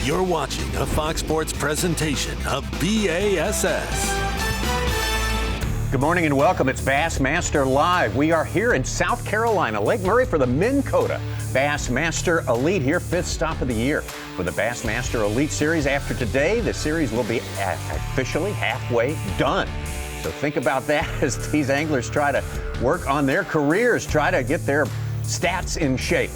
You're watching a Fox Sports presentation of B.A.S.S. Good morning and welcome. It's Bassmaster Live. We are here in South Carolina, Lake Murray for the Minn Kota Bassmaster Elite here, fifth stop of the year for the Bassmaster Elite Series. After today, the series will be officially halfway done. So think about that as these anglers try to work on their careers, try to get their stats in shape,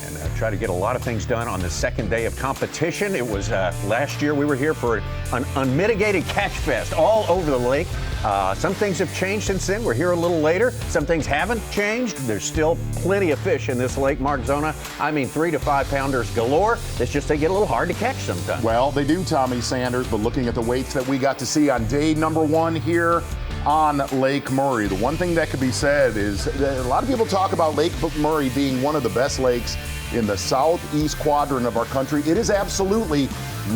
and try to get a lot of things done on the second day of competition. It was last year we were here for an unmitigated catch fest all over the lake. Some things have changed since then. We're here a little later. Some things haven't changed. There's still plenty of fish in this lake, Mark Zona. I mean, 3 to 5 pounders galore. It's just they get a little hard to catch sometimes. Well, they do, Tommy Sanders, but looking at the weights that we got to see on day number 1 here on Lake Murray, the one thing that could be said is that a lot of people talk about Lake Murray being one of the best lakes in the southeast quadrant of our country. It is absolutely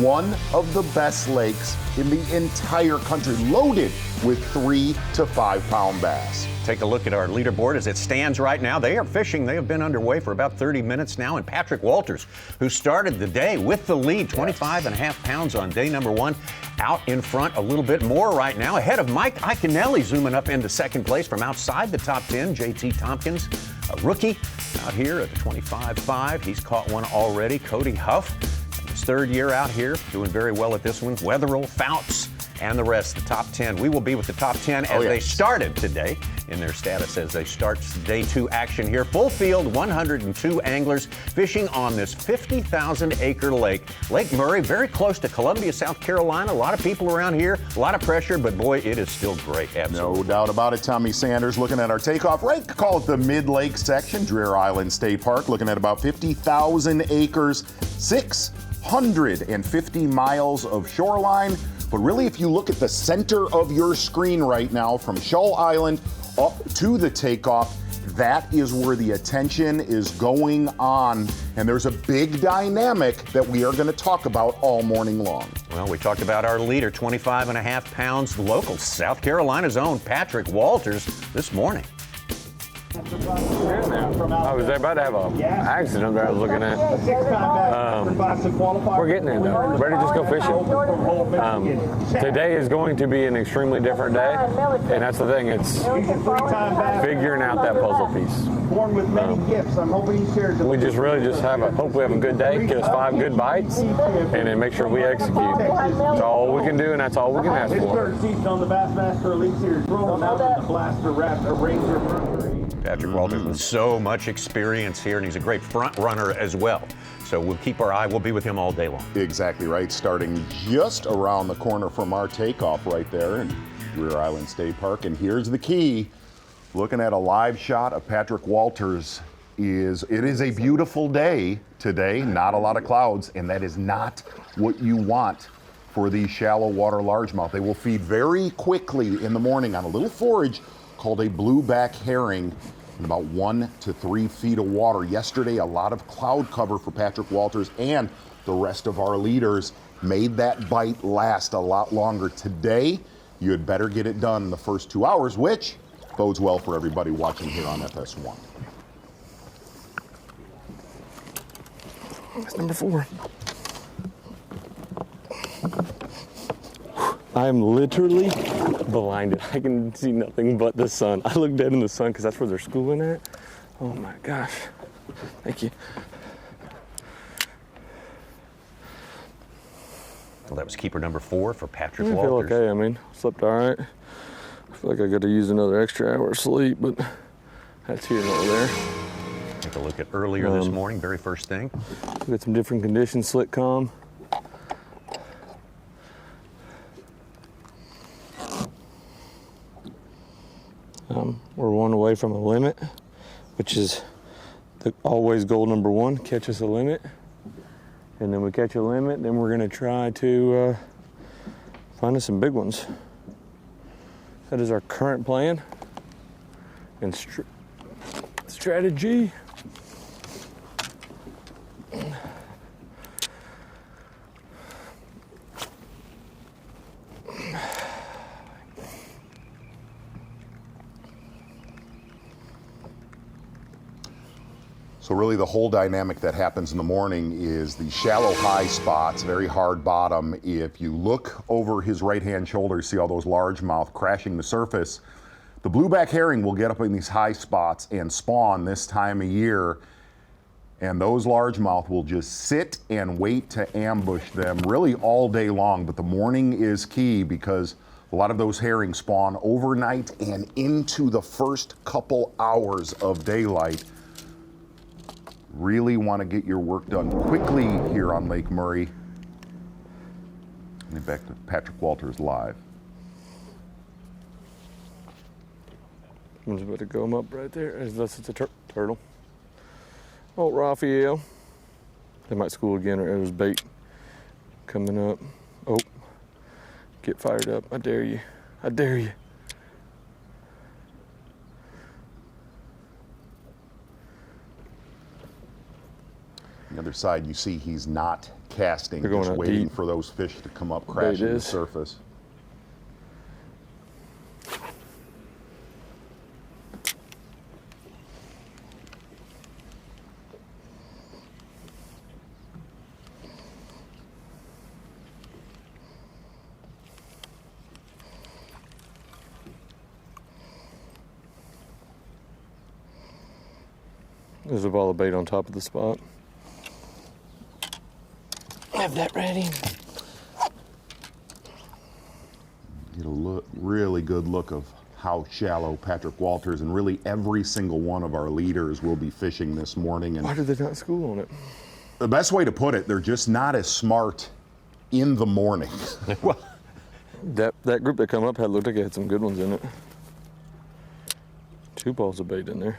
one of the best lakes in the entire country, loaded with 3 to 5 pound bass. Take a look at our leaderboard as it stands right now. They are fishing. They have been underway for about 30 minutes now. And Patrick Walters, who started the day with the lead, 25 and a half pounds on day number 1, out in front a little bit more right now. Ahead of Mike Iaconelli, zooming up into second place from outside the top 10. JT Tompkins, a rookie, out here at the 25.5. He's caught one already. Cody Huff, his third year out here, doing very well at this one. Wetherill, Fouts, and the rest, the top 10. We will be with the top 10 as they started today in their status as they start day 2 action here. Full field, 102 anglers fishing on this 50,000-acre lake. Lake Murray, very close to Columbia, South Carolina. A lot of people around here, a lot of pressure, but boy, it is still great. Absolutely. No doubt about it. Tommy Sanders looking at our takeoff, right? Call it the mid-lake section, Dreher Island State Park, looking at about 50,000 acres, 650 miles of shoreline. But really, if you look at the center of your screen right now, from Shull Island up to the takeoff, that is where the attention is going on. And there's a big dynamic that we are going to talk about all morning long. Well, we talked about our leader, 25 and a half pounds, local South Carolina's own Patrick Walters, this morning. I was about to have an accident that I was looking at. We're getting there, though. Ready to just go fishing. Today is going to be an extremely different day, and that's the thing. It's figuring out that puzzle piece. We just really just hope we have a good day, get us 5 good bites, and then make sure we execute. That's all we can do, and that's all we can ask for. Patrick Walters with so much experience here, and he's a great front runner as well. So we'll keep our eye. We'll be with him all day long. Exactly right. Starting just around the corner from our takeoff right there in Dreher Island State Park. And here's the key. Looking at a live shot of Patrick Walters, it is a beautiful day today. Not a lot of clouds, and that is not what you want for these shallow water largemouth. They will feed very quickly in the morning on a little forage called a blueback herring in about 1 to 3 feet of water. Yesterday, a lot of cloud cover for Patrick Walters and the rest of our leaders made that bite last a lot longer. Today, you had better get it done in the first 2 hours, which bodes well for everybody watching here on FS1. That's number 4. I'm literally blinded. I can see nothing but the sun. I look dead in the sun because that's where they're schooling at. Oh my gosh. Thank you. Well, that was keeper number 4 for Patrick I feel Walters. okay. I mean, slept all right. I feel like I got to use another extra hour of sleep, but that's here and over there. Take a look at earlier this morning, very first thing. We got some different conditions, slick, calm. We're 1 away from a limit, which is always goal number 1, catch us a limit. And then we catch a limit, then we're gonna try to find us some big ones. That is our current plan and strategy. So really the whole dynamic that happens in the morning is the shallow high spots, very hard bottom. If you look over his right-hand shoulder, see all those largemouth crashing the surface. The blueback herring will get up in these high spots and spawn this time of year, and those largemouth will just sit and wait to ambush them really all day long. But the morning is key because a lot of those herring spawn overnight and into the first couple hours of daylight. Really want to get your work done quickly here on Lake Murray. And back to Patrick Walters live. I'm just about to go him up right there, unless it's a turtle. Oh, Raphael. They might school again, or it was bait coming up. Oh, get fired up. I dare you. I dare you. On the other side, you see he's not casting, They're going just out waiting deep. for those fish to come up crashing to the is. surface. There's a ball of bait on top of the spot. Have that ready. Get a really good look of how shallow Patrick Walters and really every single one of our leaders will be fishing this morning. And Why did they not school on it? the best way to put it, they're just not as smart in the morning. Well, That group that come up looked like it had some good ones in it. 2 balls of bait in there.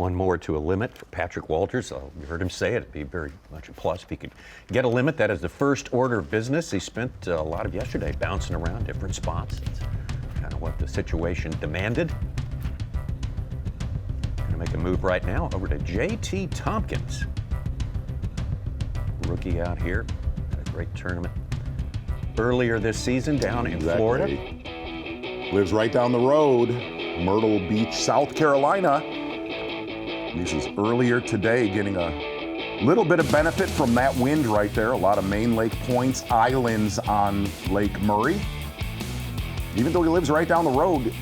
one more to a limit for Patrick Walters. You heard him say it. It'd be very much a plus if he could get a limit. That is the first order of business. He spent a lot of yesterday bouncing around different spots. It's kind of what the situation demanded. Going to make a move right now over to J.T. Tompkins. Rookie out here. Had a great tournament earlier this season down in Florida. Lives right down the road, Myrtle Beach, South Carolina. This is earlier today, getting a little bit of benefit from that wind right there. A lot of main lake points, islands on Lake Murray. Even though he lives right down the road,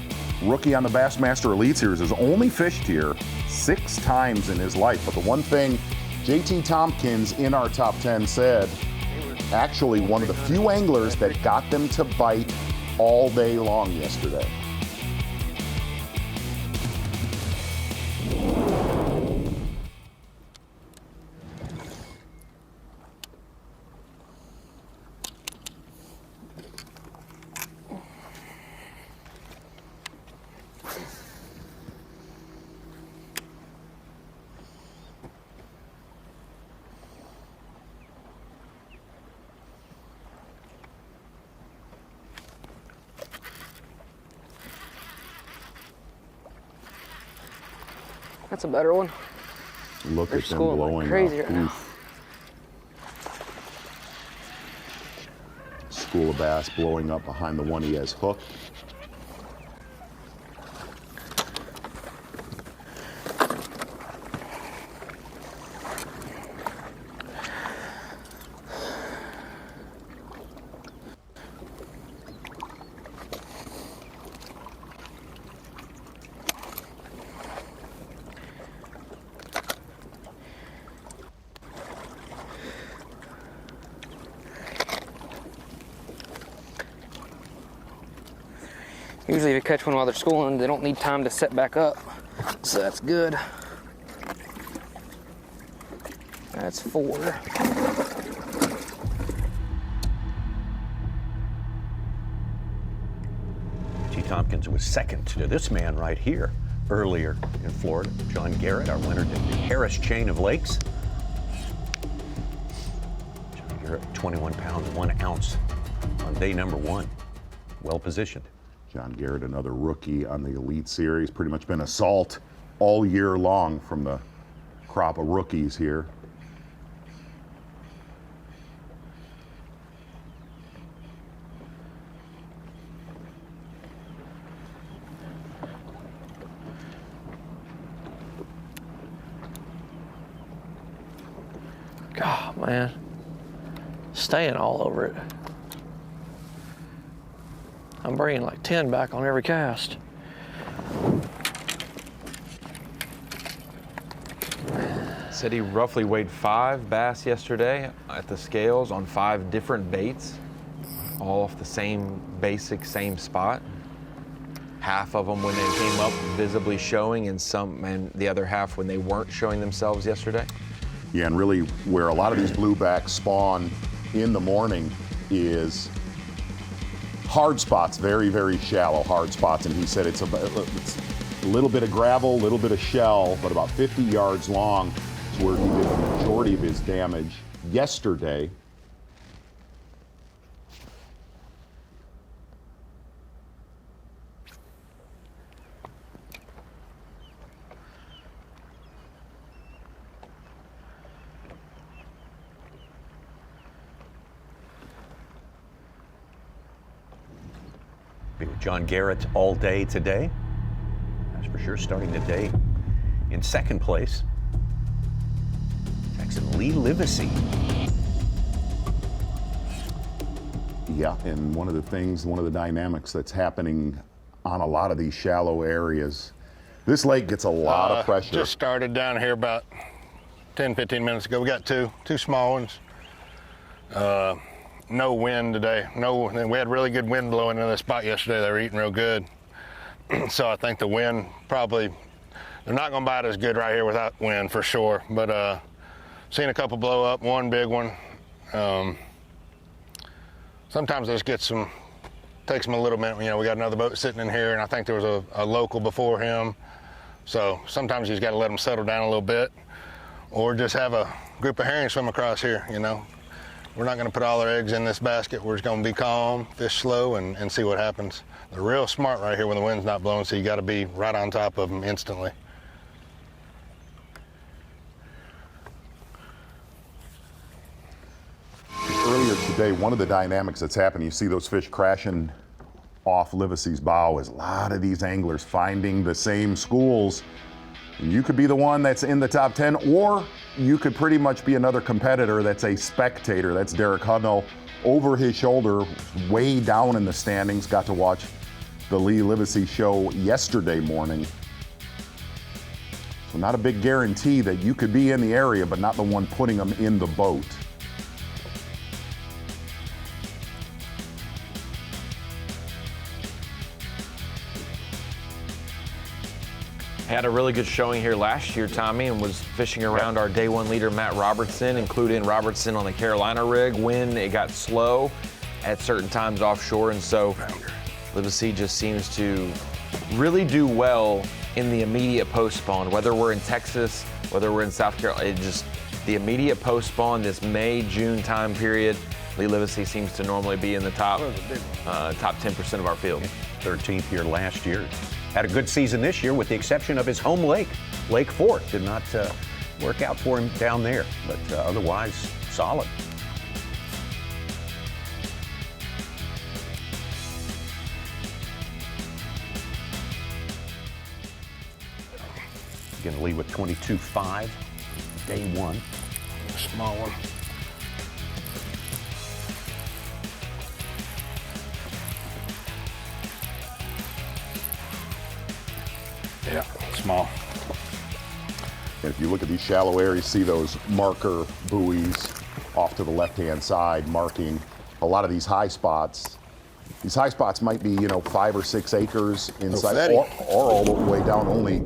rookie on the Bassmaster Elite Series has only fished here 6 times in his life. But the one thing J.T. Tompkins in our top 10 said, actually one of the few anglers that got them to bite all day long yesterday. That's a better one. Look They're at them schooling like blowing crazy up. right now. Oof. School of bass blowing up behind the one he has hooked. Usually if you catch one while they're schooling, they don't need time to set back up. So that's good. That's 4. Tompkins was second to this man right here earlier in Florida. John Garrett, our winner, did the Harris Chain of Lakes. John Garrett, 21 pounds, 1 ounce on day number 1. Well positioned. John Garrett, another rookie on the Elite Series, pretty much been a salt all year long from the crop of rookies here. God, man, staying all over it. I'm bringing like 10 back on every cast. Said he roughly weighed 5 bass yesterday at the scales on 5 different baits, all off the same basic, same spot. Half of them when they came up visibly showing, and the other half when they weren't showing themselves yesterday. Yeah, and really where a lot of these bluebacks spawn in the morning is hard spots, very, very shallow hard spots. And he said it's a little bit of gravel, a little bit of shell, but about 50 yards long is where he did the majority of his damage yesterday. Be with John Garrett all day today. That's for sure. Starting the day in second place, Texan Lee Livesey. Yeah, and one of the dynamics that's happening on a lot of these shallow areas, this lake gets a lot of pressure. Just started down here about 10, 15 minutes ago. We got two small ones. No wind today. We had really good wind blowing in this spot yesterday. They were eating real good. So I think the wind probably, they're not going to bite as good right here without wind for sure. But seen a couple blow up, one big one. Sometimes this takes them a little minute. You know, we got another boat sitting in here, and I think there was a local before him. So sometimes you just got to let them settle down a little bit, or just have a group of herring swim across here, you know. We're not going to put all our eggs in this basket. We're just going to be calm, fish slow, and see what happens. They're real smart right here when the wind's not blowing, so you got to be right on top of them instantly. Earlier today, one of the dynamics that's happening, you see those fish crashing off Livesey's bow, is a lot of these anglers finding the same schools. You could be the one that's in the top 10, or you could pretty much be another competitor that's a spectator. That's Derek Hudnall over his shoulder, way down in the standings. Got to watch the Lee Livesey show yesterday morning. So not a big guarantee that you could be in the area, but not the one putting them in the boat. Had a really good showing here last year, Tommy, and was fishing around our day 1 leader, Matt Robertson, including Robertson on the Carolina rig when it got slow at certain times offshore. And so Livesey just seems to really do well in the immediate post-spawn, whether we're in Texas, whether we're in South Carolina, the immediate post-spawn, this May, June time period, Lee Livesey seems to normally be in the top 10% of our field. 13th here last year. Had a good season this year with the exception of his home lake, Lake Fork. Did not work out for him down there, but otherwise solid. Going to lead with 22.5, day 1. Small one. Yeah, small. And if you look at these shallow areas, see those marker buoys off to the left-hand side marking a lot of these high spots. These high spots might be, 5 or 6 acres inside, or all the way down only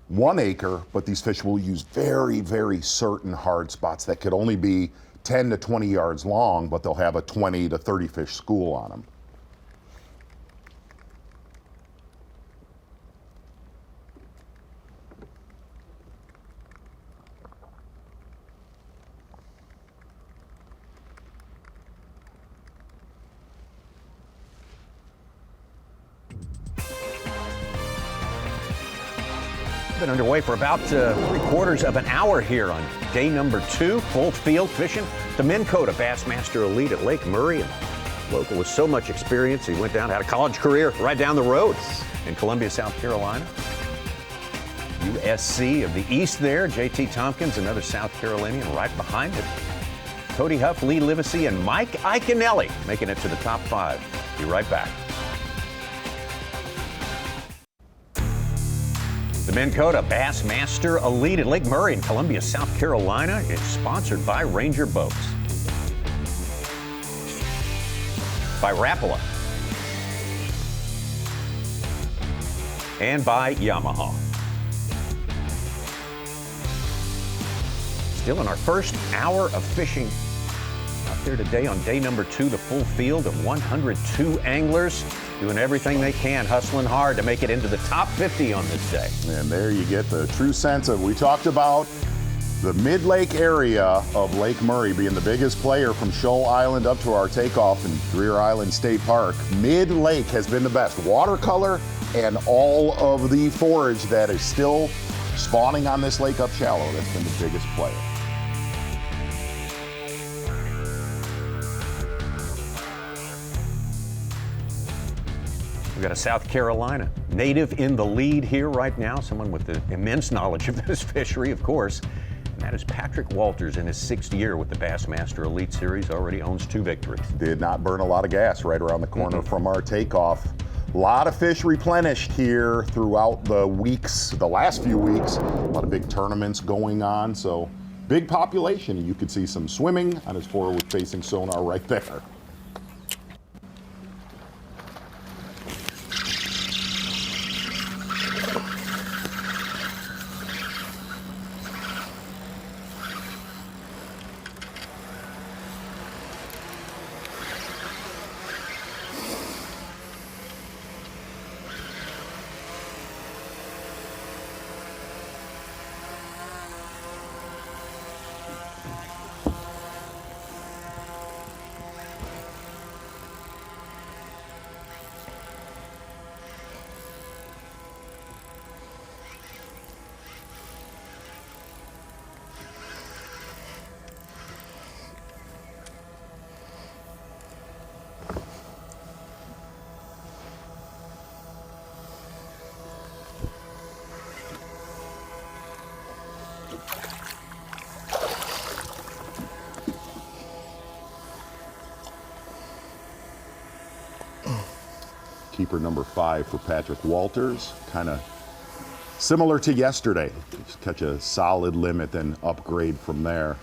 1 acre, but these fish will use very, very certain hard spots that could only be 10 to 20 yards long, but they'll have a 20 to 30 fish school on them. Been underway for about 3/4 of an hour here on day number 2, full field fishing. The Minn Kota Bassmaster Elite at Lake Murray. And local with so much experience, he went down, had a college career right down the road in Columbia, South Carolina. USC of the East there, J.T. Tompkins, another South Carolinian right behind him. Cody Huff, Lee Livesey, and Mike Iaconelli making it to the top 5. Be right back. The Minn Kota Bassmaster Elite at Lake Murray in Columbia, South Carolina is sponsored by Ranger Boats, by Rapala, and by Yamaha. Still in our first hour of fishing out there today on day number 2, the full field of 102 anglers doing everything they can, hustling hard to make it into the top 50 on this day. And there you get the true sense of, we talked about the mid-lake area of Lake Murray being the biggest player from Shoal Island up to our takeoff in Greer Island State Park. Mid-lake has been the best. Watercolor and all of the forage that is still spawning on this lake up shallow, that's been the biggest player. We've got a South Carolina native in the lead here right now, someone with the immense knowledge of this fishery, of course. And that is Patrick Walters in his 6th year with the Bassmaster Elite Series, already owns 2 victories. Did not burn a lot of gas right around the corner from our takeoff. A lot of fish replenished here throughout the weeks, the last few weeks. A lot of big tournaments going on, so big population. You could see some swimming on his forward-facing sonar right there. Keeper number 5 for Patrick Walters, kind of similar to yesterday. Just catch a solid limit, then upgrade from there.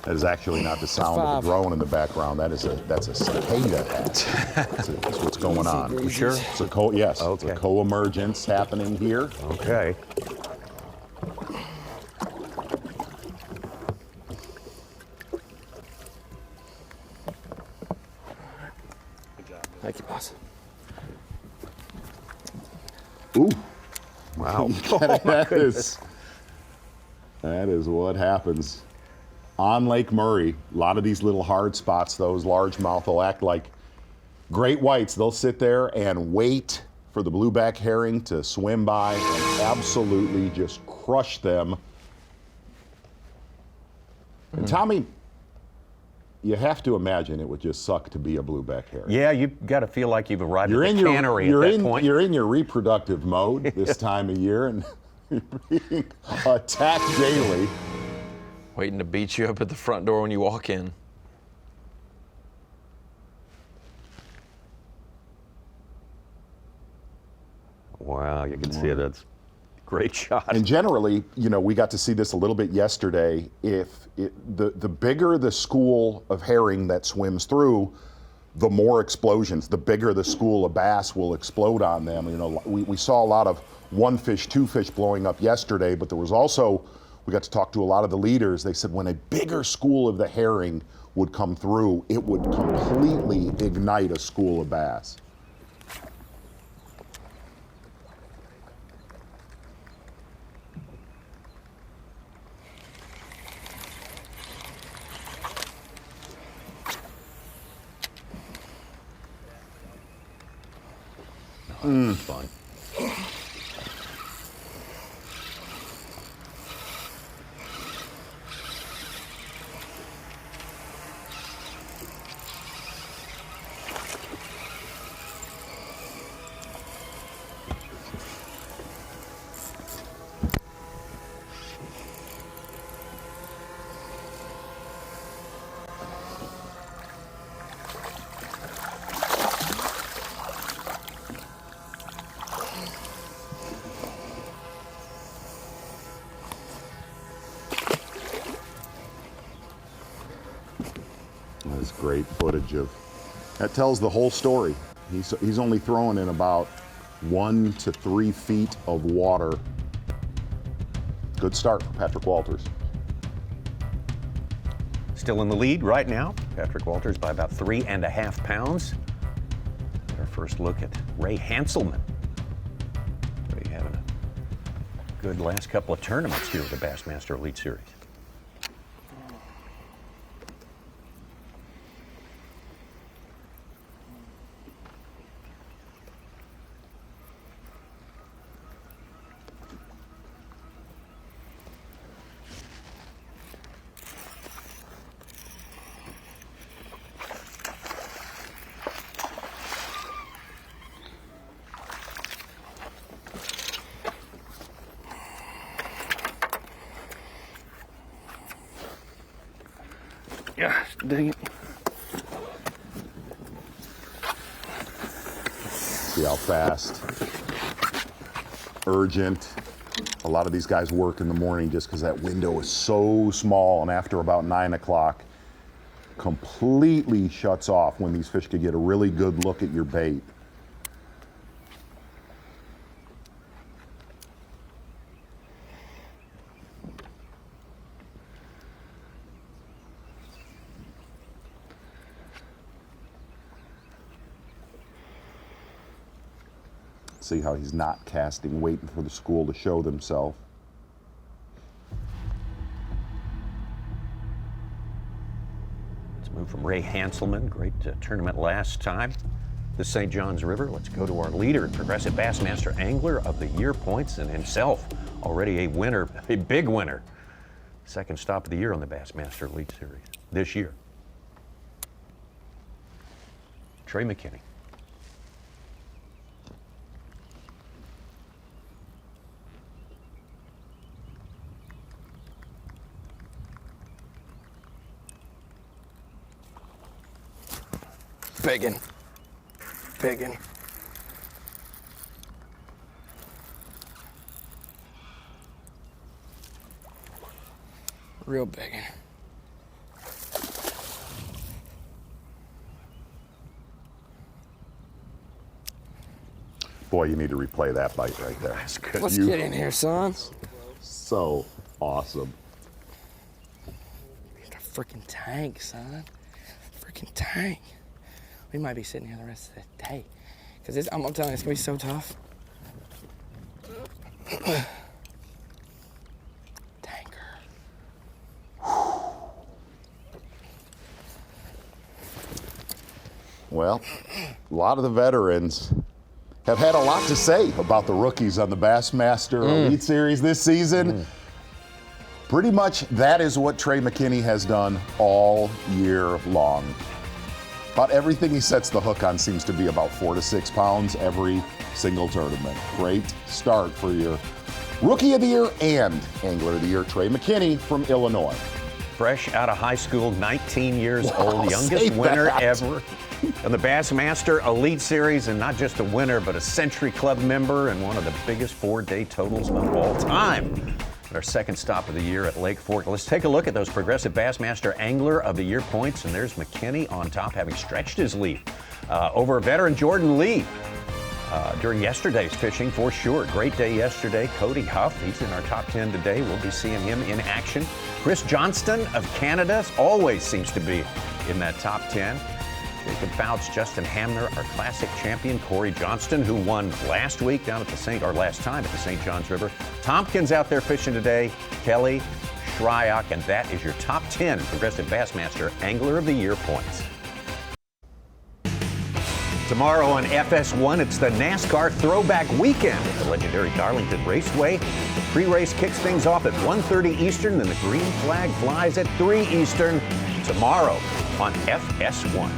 That is actually not the sound of a drone in the background. That's a cicada. That's what's going on. You sure? It's a yes. Okay. It's a co-emergence happening here. Okay. Thank you, boss. Ooh. Wow. That is what happens on Lake Murray. A lot of these little hard spots, those largemouth will act like great whites. They'll sit there and wait for the blueback herring to swim by and absolutely just crush them. And Tommy, you have to imagine it would just suck to be a blueback herring. Yeah, you've got to feel like you've arrived at the cannery at that point. You're in your reproductive mode this time of year, and you're being attacked daily. Waiting to beat you up at the front door when you walk in. Wow, you can see it. That's a great shot. And generally, we got to see this a little bit yesterday. The bigger the school of herring that swims through, the more explosions. The bigger the school of bass will explode on them. We saw a lot of 1 fish, 2 fish blowing up yesterday, but there was also, we got to talk to a lot of the leaders. They said when a bigger school of the herring would come through, it would completely ignite a school of bass. Fun. That's great footage of, that tells the whole story. He's only throwing in about 1 to 3 feet of water. Good start for Patrick Walters. Still in the lead right now, Patrick Walters by about 3.5 pounds. Our first look at Ray Hanselman. Ray having a good last couple of tournaments here with the Bassmaster Elite Series. Yeah, dang it. See how fast, urgent. A lot of these guys work in the morning just because that window is so small, and after about 9 o'clock, completely shuts off when these fish could get a really good look at your bait. See how he's not casting, waiting for the school to show themselves. Let's move from Ray Hanselman, great tournament last time, the St. Johns River. Let's go to our leader, Progressive Bassmaster Angler of the Year points, and himself already a winner, a big winner. Second stop of the year on the Bassmaster Elite Series this year. Trey McKinney. Biggin. Biggin. Real biggin. Boy, you need to replay that bite right there. That's good. Let's get in here, son. So awesome. It's a freaking tank, son. Freaking tank. We might be sitting here the rest of the day. Because I'm telling you, it's going to be so tough. Tanker. Well, a lot of the veterans have had a lot to say about the rookies on the Bassmaster Elite Series this season. Pretty much that is what Trey McKinney has done all year long. About everything he sets the hook on seems to be about 4 to 6 pounds every single tournament. Great start for your Rookie of the Year and Angler of the Year, Trey McKinney from Illinois. Fresh out of high school, 19 years old, youngest winner ever on the Bassmaster Elite Series, and not just a winner, but a Century Club member and one of the biggest 4-day totals of all time. Our second stop of the year at Lake Fork. Let's take a look at those Progressive Bassmaster Angler of the Year points, and there's McKinney on top, having stretched his lead over veteran Jordan Lee during yesterday's fishing for sure. Great day yesterday. Cody Huff, he's in our top 10 today. We'll be seeing him in action. Chris Johnston of Canada always seems to be in that top 10. Jacob Fouts, Justin Hamner, our classic champion, Corey Johnston, who won last week down at the last time at the St. Johns River. Tompkins out there fishing today, Kelly, Shryock, and that is your top 10 Progressive Bassmaster Angler of the Year points. Tomorrow on FS1, it's the NASCAR Throwback Weekend at the legendary Darlington Raceway. The pre-race kicks things off at 1:30 Eastern, then the green flag flies at 3 Eastern tomorrow on FS1.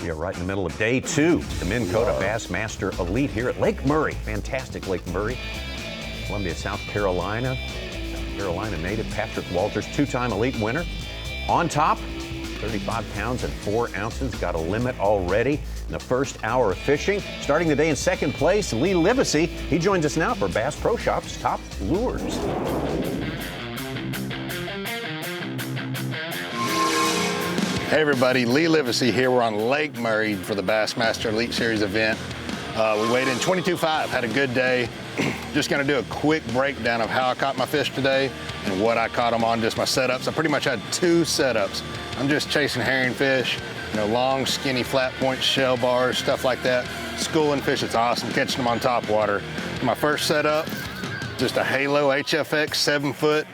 We are right in the middle of day 2, the Minn Kota Bassmaster Elite here at Lake Murray. Fantastic Lake Murray, Columbia, South Carolina. South Carolina native Patrick Walters, 2-time Elite winner. On top, 35 pounds and 4 ounces. Got a limit already in the first hour of fishing. Starting the day in second place, Lee Livesey. He joins us now for Bass Pro Shop's Top Lures. Hey everybody, Lee Livesey here. We're on Lake Murray for the Bassmaster Elite Series event. We weighed in 22.5, had a good day. Just gonna do a quick breakdown of how I caught my fish today and what I caught them on, just my setups. I pretty much had 2 setups. I'm just chasing herring fish, you know, long, skinny, flat point shell bars, stuff like that. Schooling fish, it's awesome, catching them on top water. My first setup, just a Halo HFX 7-foot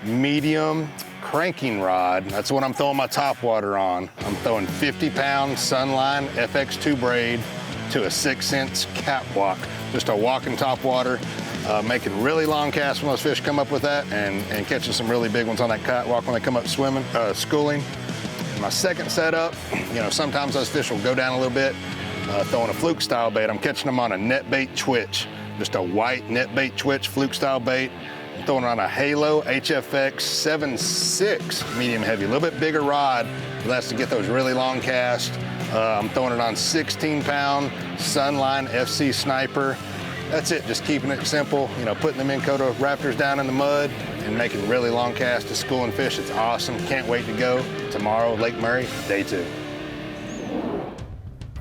medium cranking rod. That's what I'm throwing my top water on. I'm throwing 50-pound Sunline FX2 braid to a 6-inch catwalk. Just a walking top water, making really long casts when those fish come up with that, and catching some really big ones on that catwalk when they come up swimming, schooling. My second setup, you know, sometimes those fish will go down a little bit, throwing a fluke style bait. I'm catching them on a net bait twitch, just a white net bait twitch fluke style bait. I'm throwing on a Halo HFX 7.6 medium heavy, a little bit bigger rod, but that's to get those really long casts. I'm throwing it on 16-pound Sunline FC Sniper. That's it, just keeping it simple, you know, putting the Minn Kota Raptors down in the mud and making really long casts to schooling fish. It's awesome. Can't wait to go tomorrow, Lake Murray, day 2.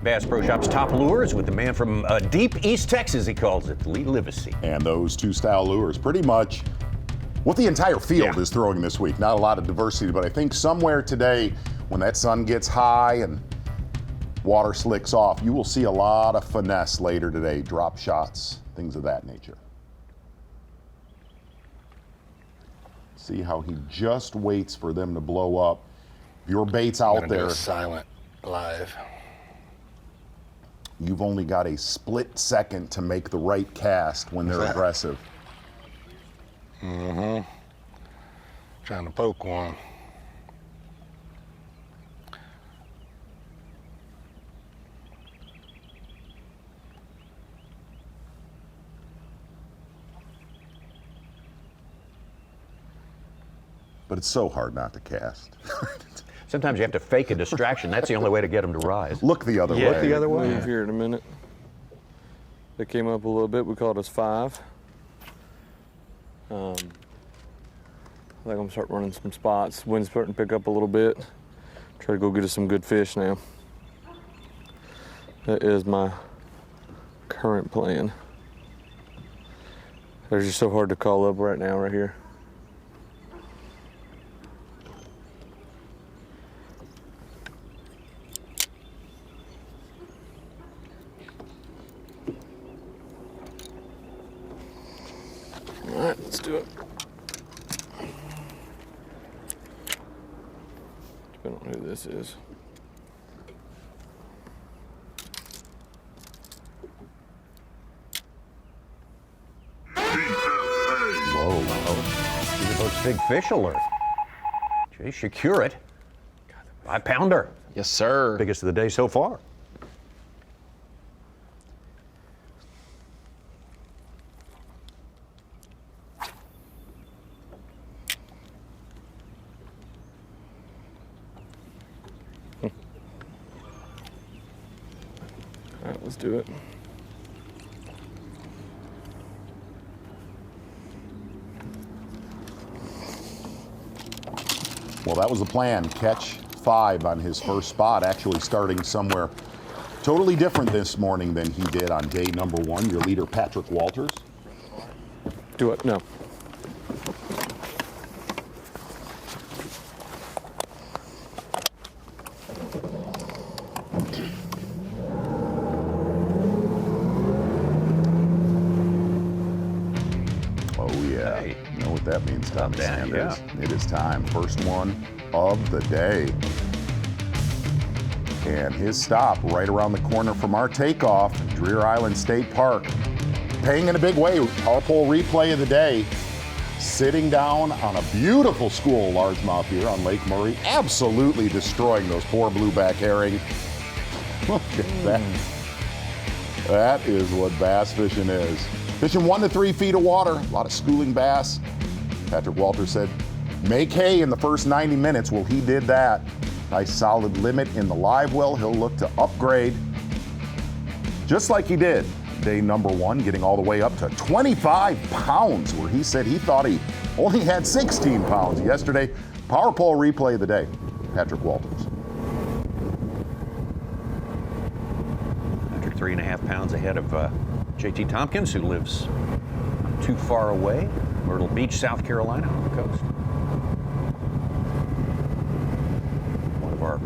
Bass Pro Shop's Top Lures with the man from deep East Texas, he calls it, Lee Livesey. And those 2 style lures, pretty much what the entire field is throwing this week. Not a lot of diversity, but I think somewhere today, when that sun gets high and water slicks off, you will see a lot of finesse later today, drop shots, things of that nature. See how he just waits for them to blow up. If your bait's out there, silent live. You've only got a split second to make the right cast when they're aggressive. Mm-hmm. Trying to poke one. But it's so hard not to cast. Sometimes you have to fake a distraction. That's the only way to get them to rise. Look the other way. Look the other way. Move here in a minute. They came up a little bit. We caught us 5. I think I'm gonna start running some spots. Wind's starting to pick up a little bit. Try to go get us some good fish now. That is my current plan. They're just so hard to call up right now, right here. All right, let's do it. Depending on who this is. Whoa. Look at those big fish alert. Jay, secure it. 5-pounder. Yes, sir. Biggest of the day so far. All right, let's do it. Well, that was the plan. Catch 5 on his first spot, actually starting somewhere totally different this morning than he did on day number 1. Your leader, Patrick Walters. Do it. No. That means Tommy that, Sanders. It is time. First one of the day. And his stop right around the corner from our takeoff, Deer Island State Park. Paying in a big way, power pole replay of the day. Sitting down on a beautiful school largemouth here on Lake Murray, absolutely destroying those poor blueback herring. Look at that. That is what bass fishing is. Fishing 1 to 3 feet of water, a lot of schooling bass. Patrick Walters said, make hay in the first 90 minutes. Well, he did that. Nice solid limit in the live well. He'll look to upgrade just like he did day number 1, getting all the way up to 25 pounds, where he said he thought he only had 16 pounds yesterday. Power pole replay of the day, Patrick Walters. Patrick 3.5 pounds ahead of JT Tompkins, who lives not too far away, Myrtle Beach, South Carolina, on the coast. One of our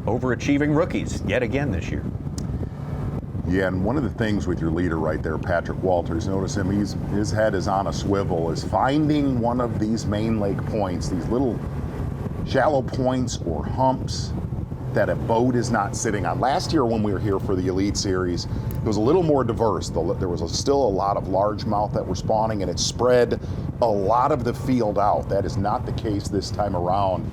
overachieving rookies yet again this year. Yeah, and one of the things with your leader right there, Patrick Walters, notice him, his head is on a swivel, is finding one of these main lake points, these little shallow points or humps that a boat is not sitting on. Last year when we were here for the Elite Series, it was a little more diverse. There was still a lot of largemouth that were spawning, and it spread a lot of the field out. That is not the case this time around.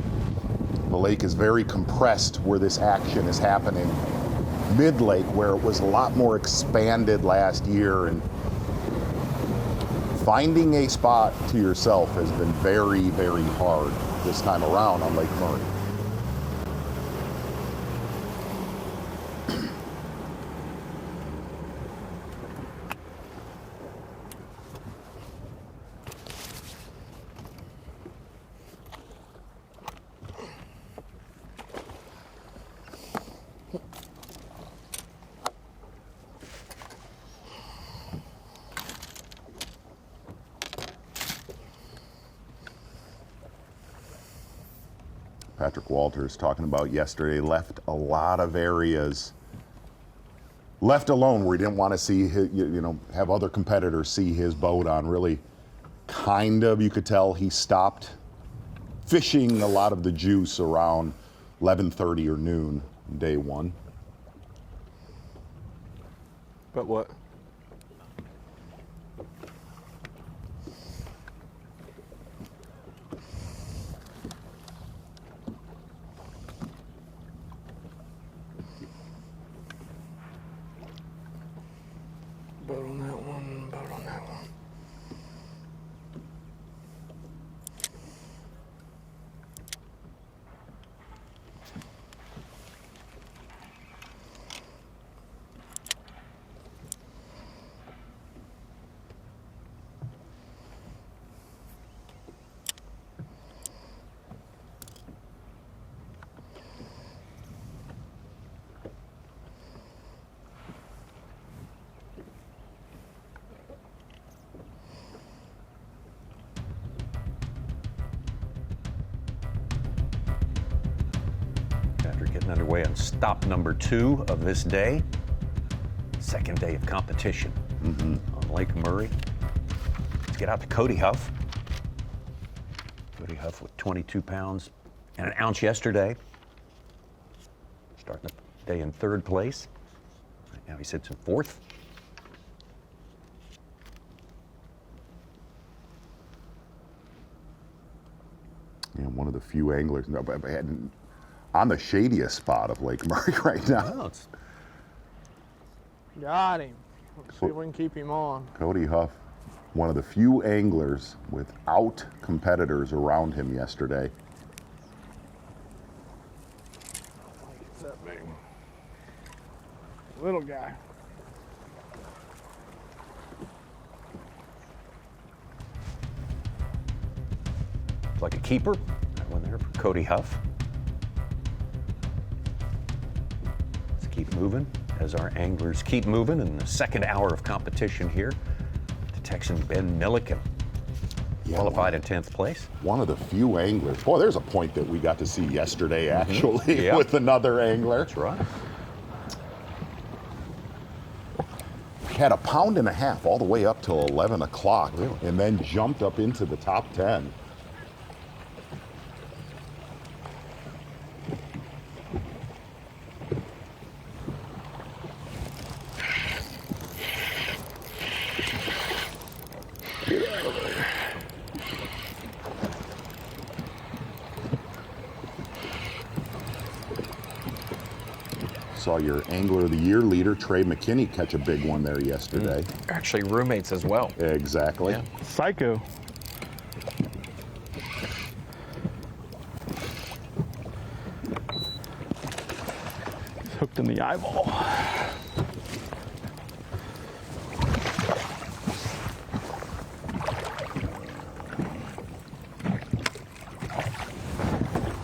The lake is very compressed where this action is happening. Mid-lake, where it was a lot more expanded last year, and finding a spot to yourself has been very, very hard this time around on Lake Murray. Patrick Walters talking about yesterday, left a lot of areas left alone where he didn't want to see his, have other competitors see his boat on. Really, kind of, you could tell he stopped fishing a lot of the juice around 11:30 or noon, day 1. But what? Boat on that one, boat on that one. Getting underway on stop number 2 of this day. Second day of competition on Lake Murray. Let's get out to Cody Huff. Cody Huff with 22 pounds and an ounce yesterday. Starting the day in 3rd place. Right now he sits in 4th. Yeah, one of the few anglers. No, but I hadn't. On the shadiest spot of Lake Murray right now. Oh, Got him. Let's see if we can keep him on. Cody Huff, one of the few anglers without competitors around him yesterday. What's that big? Little guy. it's like a keeper. That one there for Cody Huff. Keep moving as our anglers keep moving in the second hour of competition here. The Texan Ben Milliken qualified in 10th place. One of the few anglers. Boy, there's a point that we got to see yesterday, actually, with another angler. That's right. Had a pound and a half all the way up till 11 o'clock, and then jumped up into the top 10. Saw your Angler of the Year leader, Trey McKinney, catch a big one there yesterday. Actually, roommates as well. Exactly. Yeah. Psycho. It's hooked in the eyeball.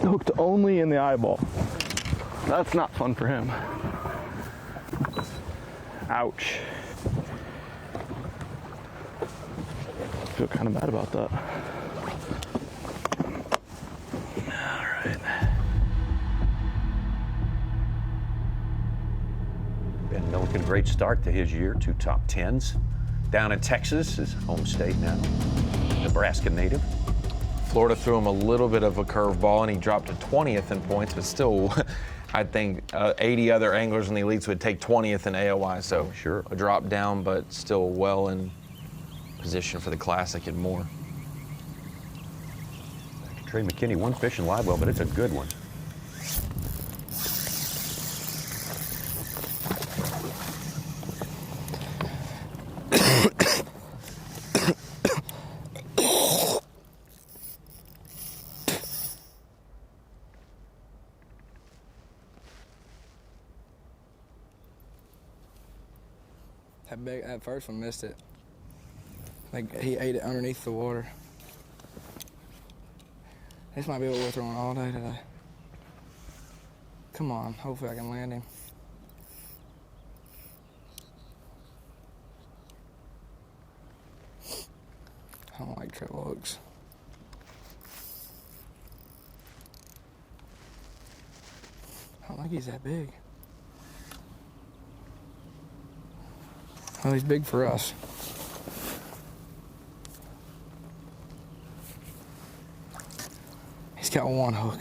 Hooked only in the eyeball. That's not fun for him. Ouch. I feel kind of bad about that. All right. Ben Milliken, great start to his year, 2 top 10s. Down in Texas, his home state now. Nebraska native. Florida threw him a little bit of a curveball, and he dropped to 20th in points, but still, I think 80 other anglers in the elites would take 20th in AOI, so sure. A drop down, but still well in position for the Classic and more. Trey McKinney, one fish in live well, but it's a good one. That first one missed it. Like he ate it underneath the water. This might be what we're throwing all day today. Come on, hopefully I can land him. I don't like treble hooks. I don't think he's that big. Oh, he's big for us. He's got one hook.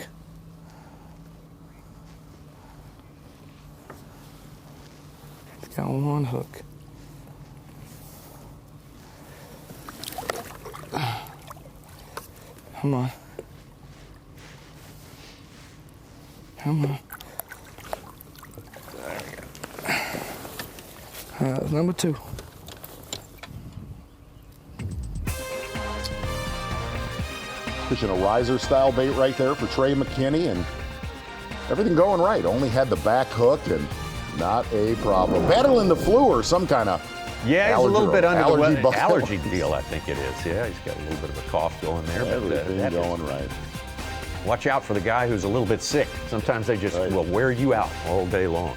He's got one hook. Come on. Come on. Number 2. Fishing a riser style bait right there for Trey McKinney, and everything going right. Only had the back hook and not a problem. Battling the flu or some kind of Yeah, he's a little bit under the weather. bug. Allergy deal, I think it is. Yeah, he's got a little bit of a cough going there. Everything going right. Watch out for the guy who's a little bit sick. Sometimes they just will wear you out all day long.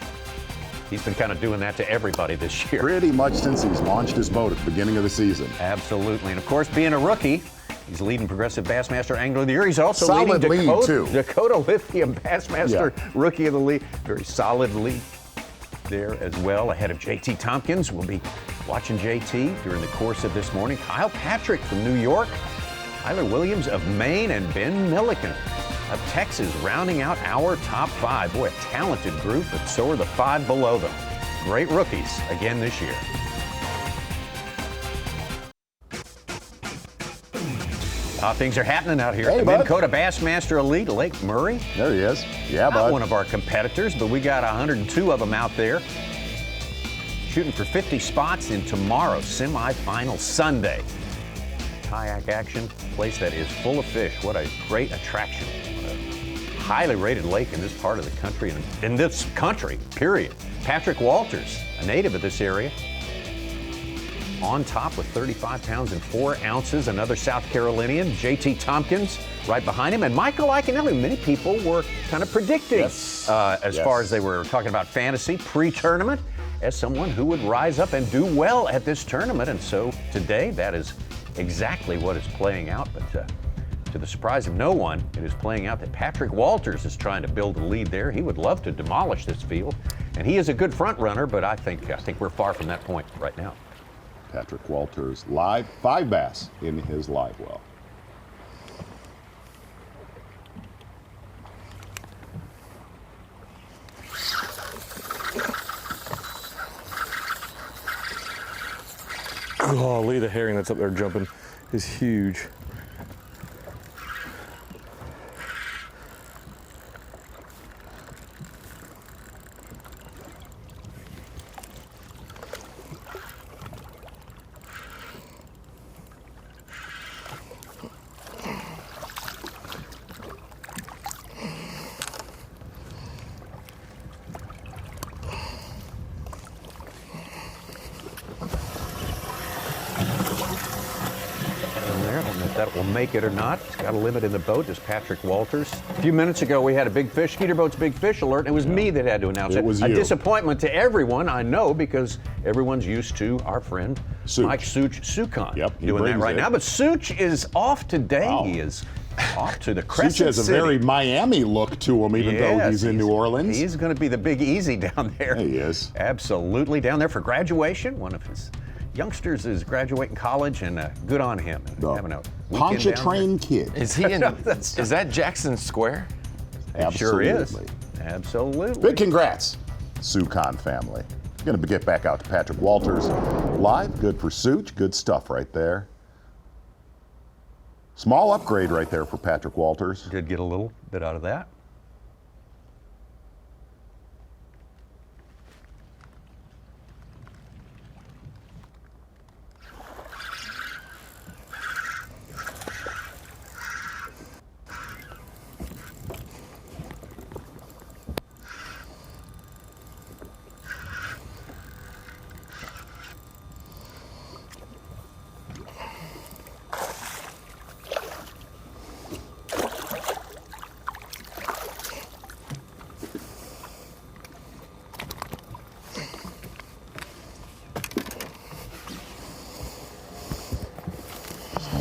He's been kind of doing that to everybody this year. Pretty much since he's launched his boat at the beginning of the season. Absolutely. And of course, being a rookie, he's leading Progressive Bassmaster Angler of the Year. He's also Solid leading lead, too. Dakota Lithium Bassmaster Rookie of the League. Very solid lead there as well, ahead of JT Tompkins. We'll be watching JT during the course of this morning. Kyle Patrick from New York, Tyler Williams of Maine, and Ben Milliken of Texas rounding out our top 5. Boy, a talented group, but so are the 5 below them. Great rookies again this year. Things are happening out here at the Minn Kota Bassmaster Elite, Lake Murray. There he is. Yeah, Not bud. one of our competitors, but we got 102 of them out there. Shooting for 50 spots in tomorrow's semifinal Sunday. Kayak action, place that is full of fish. What a great attraction. What a highly rated lake in this part of the country, and in this country, period. Patrick Walters, a native of this area, on top with 35 pounds and 4 ounces. Another South Carolinian, JT Tompkins, right behind him. And Michael Iaconelli, many people were kind of predicting as far as they were talking about fantasy pre-tournament as someone who would rise up and do well at this tournament. And so today, that is exactly what is playing out. But to the surprise of no one, it is playing out that Patrick Walters is trying to build a lead there. He would love to demolish this field. And he is a good front runner, but I think we're far from that point right now. Patrick Walters live, 5 bass in his live well. Golly, the herring that's up there jumping is huge. that will make it or not. He's got a limit in the boat, is Patrick Walters. A few minutes ago, we had a big fish, Skeeter Boat's big fish alert. It was me that had to announce it. It was a you. disappointment to everyone, I know, because everyone's used to our friend Such. Mike Such Sukan Yep, he doing that brings right it. now. But Such is off today. Wow. He is off to the Such Crescent has a City. very Miami look to him, even though he's in New Orleans. He's going to be the Big Easy down there. He is. Absolutely down there for graduation. One of his youngsters is graduating college, and good on him. And having a weekend down Poncha-train kid. Is he in? Is that Jackson Square? there. It sure is. Absolutely. Absolutely. Big congrats, Sukan family. Going to get back out to Patrick Walters live. Good for Such. Good stuff right there. Small upgrade right there for Patrick Walters. Did get a little bit out of that.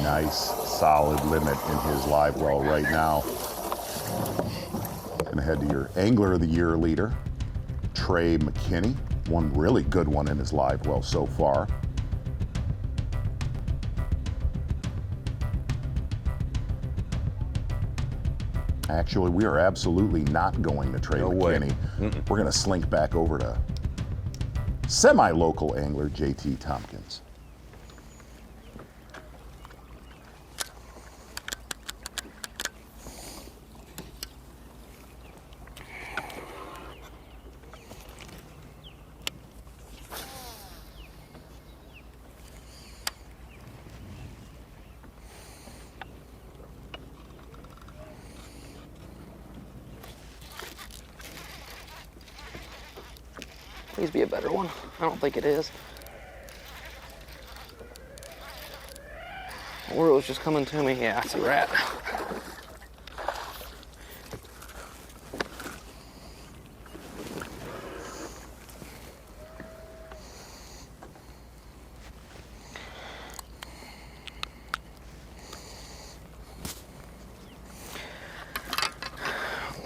Nice, solid limit in his live well right now. Gonna head to your Angler of the Year leader, Trey McKinney. One really good one in his live well so far. Actually, we are absolutely not going to Trey No way. McKinney. We're gonna slink back over to semi-local angler JT Tompkins. Please be a better one. I don't think it is. Or it was just coming to me. Yeah, it's a rat.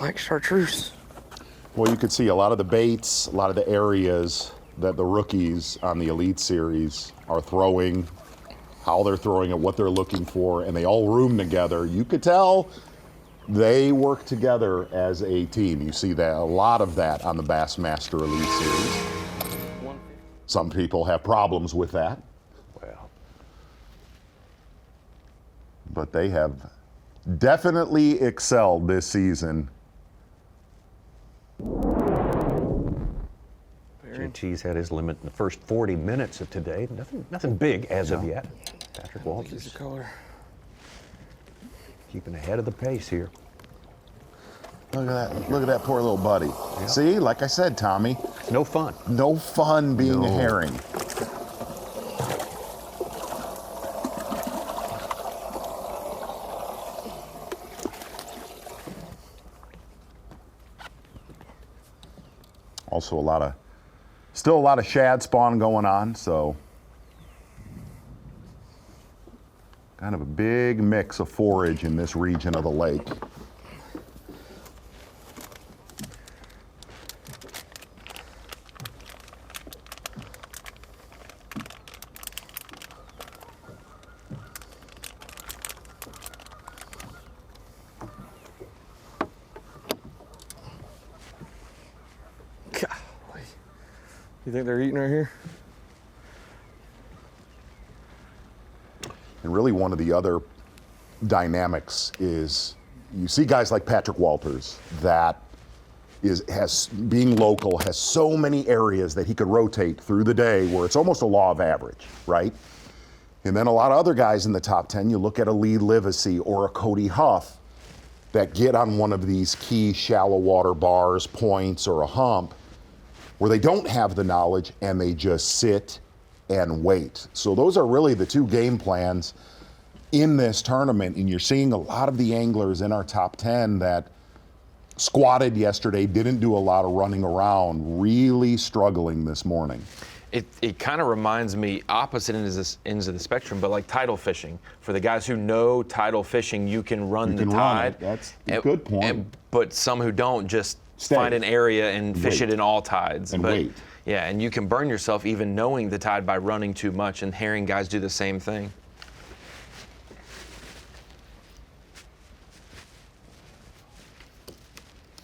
Like chartreuse. Well, you could see a lot of the baits, a lot of the areas that the rookies on the Elite Series are throwing, how they're throwing it, what they're looking for, and they all room together. You could tell they work together as a team. You see that a lot of that on the Bassmaster Elite Series. Some people have problems with that, Well, but they have definitely excelled this season. JT's had his limit in the first 40 minutes of today. Nothing big as of yet. Patrick Use Walters the color. keeping ahead of the pace here. Look at that! Look at that poor little buddy. See, like I said, Tommy, No fun. no fun being No. a herring. Also still a lot of shad spawn going on, so kind of a big mix of forage in this region of the lake. Golly. You think they're eating right here? And really one of the other dynamics is you see guys like Patrick Walters that being local, has so many areas that he could rotate through the day where it's almost a law of average, right? And then a lot of other guys in the top 10, you look at a Lee Livesey or a Cody Huff that get on one of these key shallow water bars, points, or a hump where they don't have the knowledge and they just sit and wait. So those are really the two game plans in this tournament, and you're seeing a lot of the anglers in our top 10 that squatted yesterday, didn't do a lot of running around, really struggling this morning. It kind of reminds me opposite ends of the spectrum, but like tidal fishing. For the guys who know tidal fishing, you can run the tide. That's a good point. But some who don't just find an area and fish it in all tides. And wait. Yeah, and you can burn yourself even knowing the tide by running too much, and herring guys do the same thing.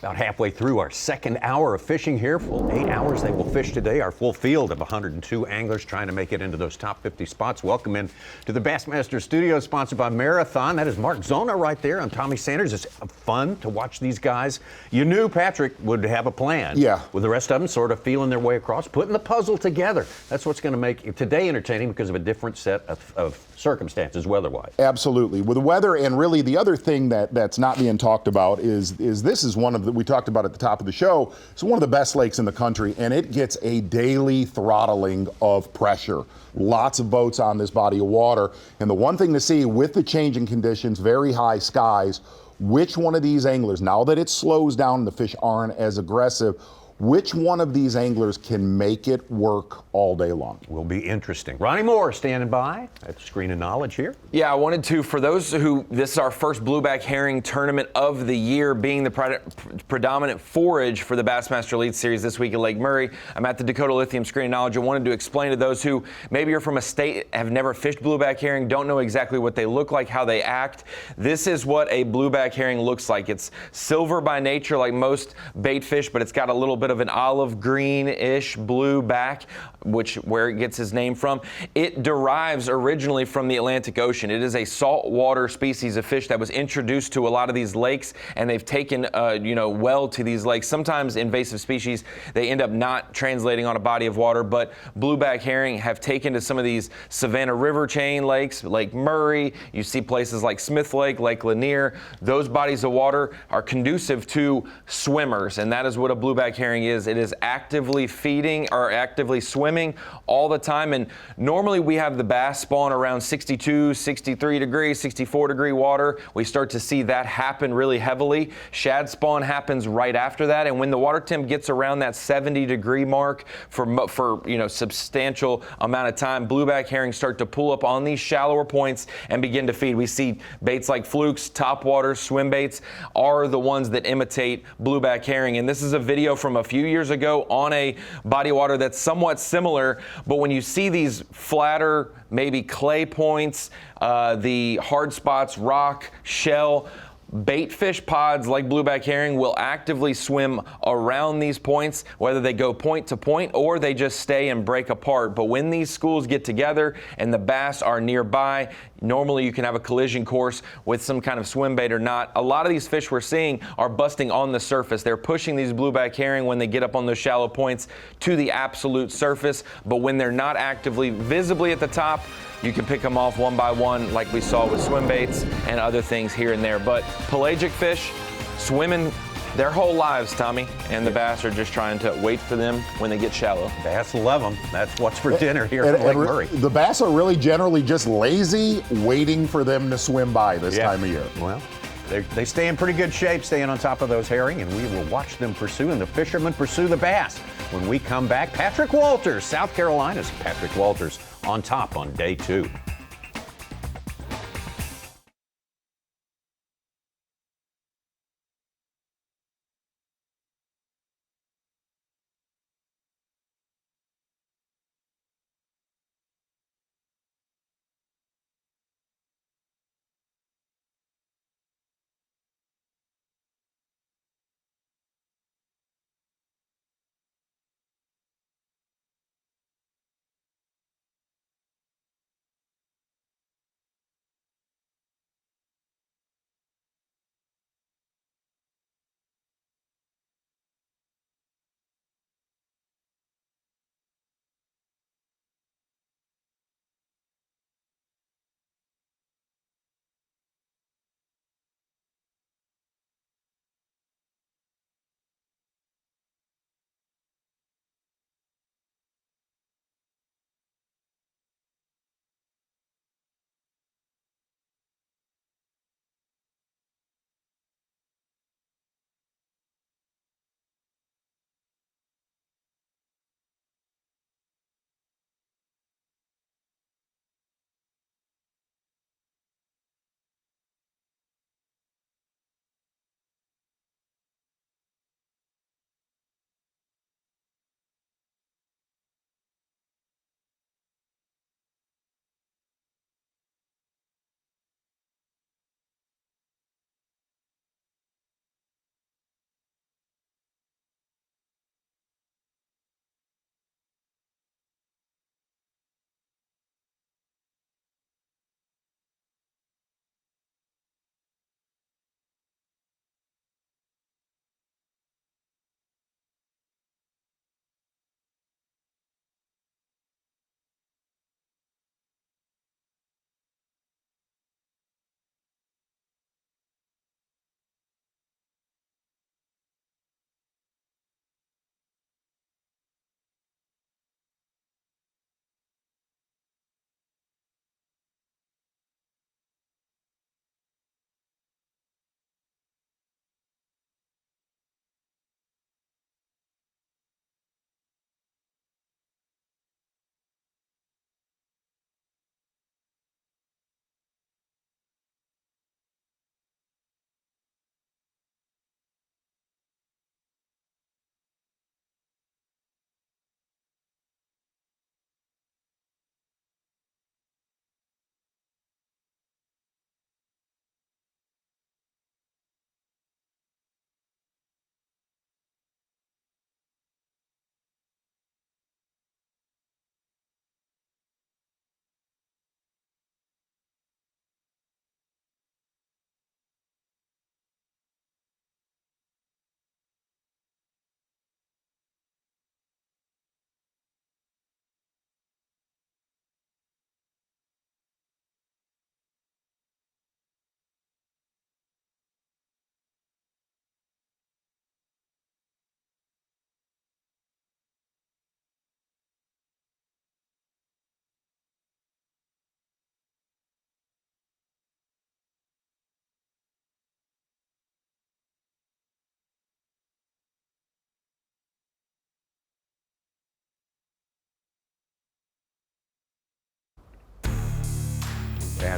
About halfway through our second hour of fishing here. Full 8 hours they will fish today. Our full field of 102 anglers trying to make it into those top 50 spots. Welcome in to the Bassmaster Studio, sponsored by Marathon. That is Mark Zona right there. I'm Tommy Sanders. It's fun to watch these guys. You knew Patrick would have a plan. Yeah. With the rest of them sort of feeling their way across, putting the puzzle together. That's what's going to make today entertaining because of a different set of circumstances weather-wise. Absolutely. With the weather, and really the other thing that's not being talked about is this is one of the, we talked about at the top of the show, it's one of the best lakes in the country, and it gets a daily throttling of pressure. Lots of boats on this body of water. And the one thing to see with the changing conditions, very high skies, which one of these anglers, now that it slows down and the fish aren't as aggressive, which one of these anglers can make it work all day long? Will be interesting. Ronnie Moore standing by at the Screen of Knowledge here. Yeah, I wanted to, for those who, this is our first blueback herring tournament of the year, being the predominant forage for the Bassmaster Elite Series this week at Lake Murray. I'm at the Dakota Lithium Screen of Knowledge. I wanted to explain to those who maybe are from a state, have never fished blueback herring, don't know exactly what they look like, how they act. This is what a blueback herring looks like. It's silver by nature like most bait fish, but it's got a little bit of an olive green-ish blue back, where it gets his name from. It derives originally from the Atlantic Ocean. It is a saltwater species of fish that was introduced to a lot of these lakes, and they've taken well to these lakes. Sometimes invasive species, they end up not translating on a body of water, but blueback herring have taken to some of these Savannah River chain lakes, Lake Murray. You see places like Smith Lake, Lake Lanier. Those bodies of water are conducive to swimmers, and that is what a blueback herring is. It is actively feeding or actively swimming all the time, and normally we have the bass spawn around 62, 63 degrees, 64 degree water. We start to see that happen really heavily. Shad spawn happens right after that, and when the water temp gets around that 70 degree mark for substantial amount of time, blueback herring start to pull up on these shallower points and begin to feed. We see baits like flukes, topwater, swim baits are the ones that imitate blueback herring, and this is a video from a few years ago on a body of water that's somewhat similar, but when you see these flatter, maybe clay points, the hard spots, rock, shell, bait fish pods like blueback herring will actively swim around these points, whether they go point to point or they just stay and break apart. But when these schools get together and the bass are nearby, normally you can have a collision course with some kind of swim bait or not. A lot of these fish we're seeing are busting on the surface. They're pushing these blueback herring when they get up on those shallow points to the absolute surface. But when they're not actively visibly at the top, you can pick them off one by one like we saw with swim baits and other things here and there. But pelagic fish swimming their whole lives, Tommy, and the bass are just trying to wait for them when they get shallow. Bass love them. That's what's for dinner here at Lake Murray. The bass are really generally just lazy, waiting for them to swim by this time of year. Well, they stay in pretty good shape, staying on top of those herring, and we will watch them pursue, and the fishermen pursue the bass. When we come back, Patrick Walters, South Carolina's Patrick Walters, on top on day 2.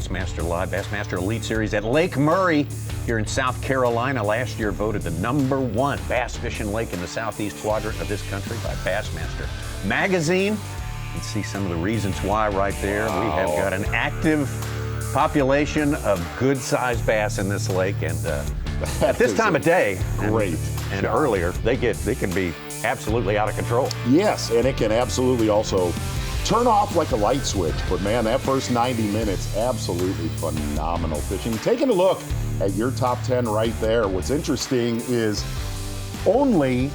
Bassmaster Live, Bassmaster Elite Series at Lake Murray here in South Carolina. Last year voted the #1 bass fishing lake in the southeast quadrant of this country by Bassmaster Magazine. You can see some of the reasons why right there. We have got an active population of good-sized bass in this lake, and at this time of day, great and earlier, they can be absolutely out of control. Yes, and it can absolutely also turn off like a light switch. But man, that first 90 minutes, absolutely phenomenal fishing. Taking a look at your top 10 right there. What's interesting is only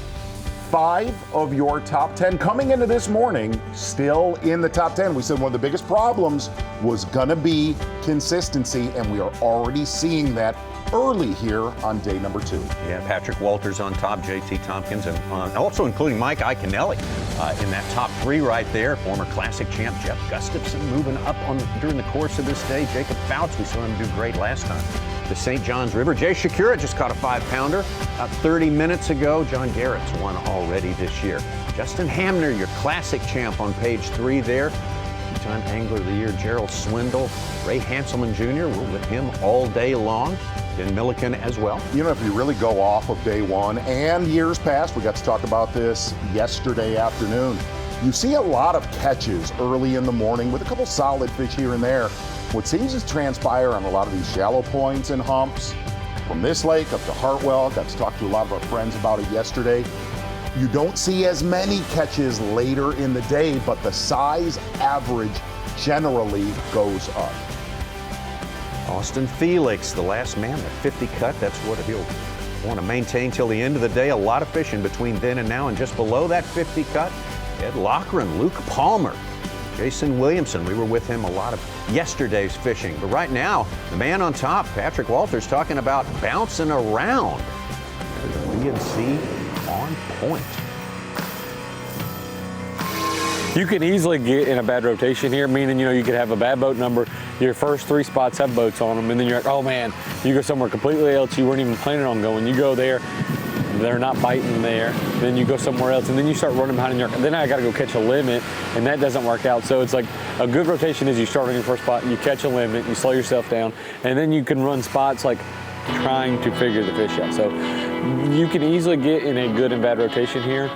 5 of your top 10 coming into this morning still in the top 10. We said one of the biggest problems was gonna be consistency, and we are already seeing that early here on day number 2. Yeah, Patrick Walters on top, JT Tompkins, and also including Mike Iaconelli in that top 3 right there. Former Classic champ Jeff Gustafson moving up during the course of this day. Jacob Fouts, we saw him do great last time. The St. Johns River. Jay Shakura just caught a 5-pounder 30 minutes ago. John Garrett's won already this year. Justin Hamner, your Classic champ on page 3 there. Two-time Angler of the Year Gerald Swindle. Ray Hanselman Jr., we're with him all day long. Ben Milliken as well. You know, if you really go off of day 1 and years past, we got to talk about this yesterday afternoon. You see a lot of catches early in the morning with a couple solid fish here and there. What seems to transpire on a lot of these shallow points and humps, from this lake up to Hartwell, got to talk to a lot of our friends about it yesterday. You don't see as many catches later in the day, but the size average generally goes up. Austin Felix, the last man, the 50 cut, that's what he'll want to maintain till the end of the day. A lot of fishing between then and now, and just below that 50 cut, Ed Loughran, Luke Palmer, Jason Williamson. We were with him a lot of yesterday's fishing. But right now, the man on top, Patrick Walters, talking about bouncing around. B and C on point. You can easily get in a bad rotation here, meaning, you could have a bad boat number. Your first 3 spots have boats on them, and then you're like, oh man, you go somewhere completely else you weren't even planning on going. You go there, they're not biting there. Then you go somewhere else, and then you start running behind in your, then I gotta go catch a limit, and that doesn't work out. So it's like a good rotation is you start on your first spot, you catch a limit, you slow yourself down, and then you can run spots like trying to figure the fish out. So you can easily get in a good and bad rotation here,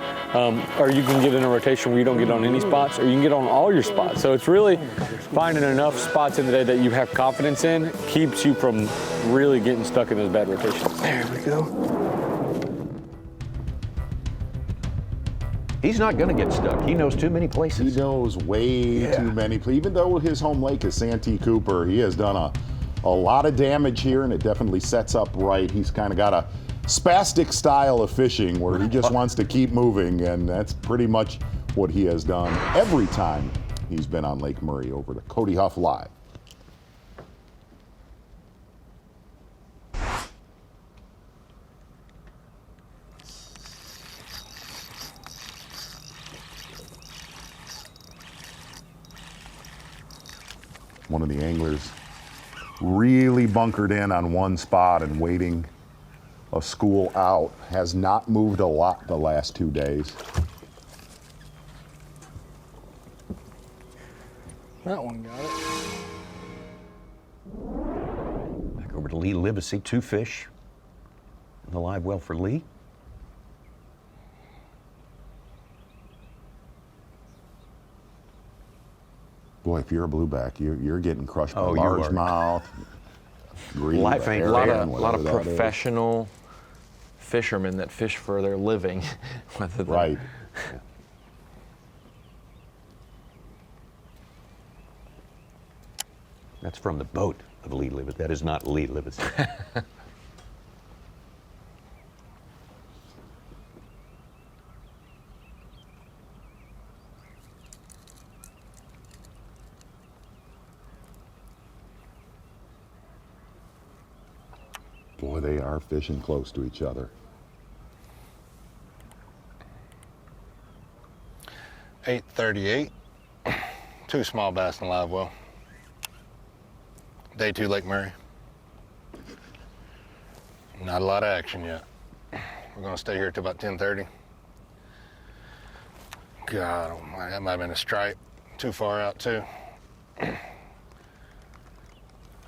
or you can get in a rotation where you don't get on any spots, or you can get on all your spots. So it's really finding enough spots in the day that you have confidence in keeps you from really getting stuck in those bad rotations. There we go. He's not going to get stuck. He knows too many places. He knows way too many. Even though his home lake is Santee Cooper, he has done a lot of damage here, and it definitely sets up right. He's kind of got a spastic style of fishing where he just wants to keep moving, and that's pretty much what he has done every time he's been on Lake Murray over to Cody Huff Live. One of the anglers really bunkered in on one spot and waiting a school out. Has not moved a lot the last 2 days. That one got it. Back over to Lee Livesey, 2 fish in the live well for Lee. Boy, if you're a blueback, you're getting crushed by Oh, you are. largemouth. Life ain't A fair. lot of professional fishermen that fish for their living. Rather than, Right. That's from the boat of Lee Livesey. That is not Lee Livesey. Boy, they are fishing close to each other. 8:38. 2 small bass in the live well. Day 2 Lake Murray. Not a lot of action yet. We're gonna stay here till about 10:30. God, oh my, that might have been a stripe. Too far out too.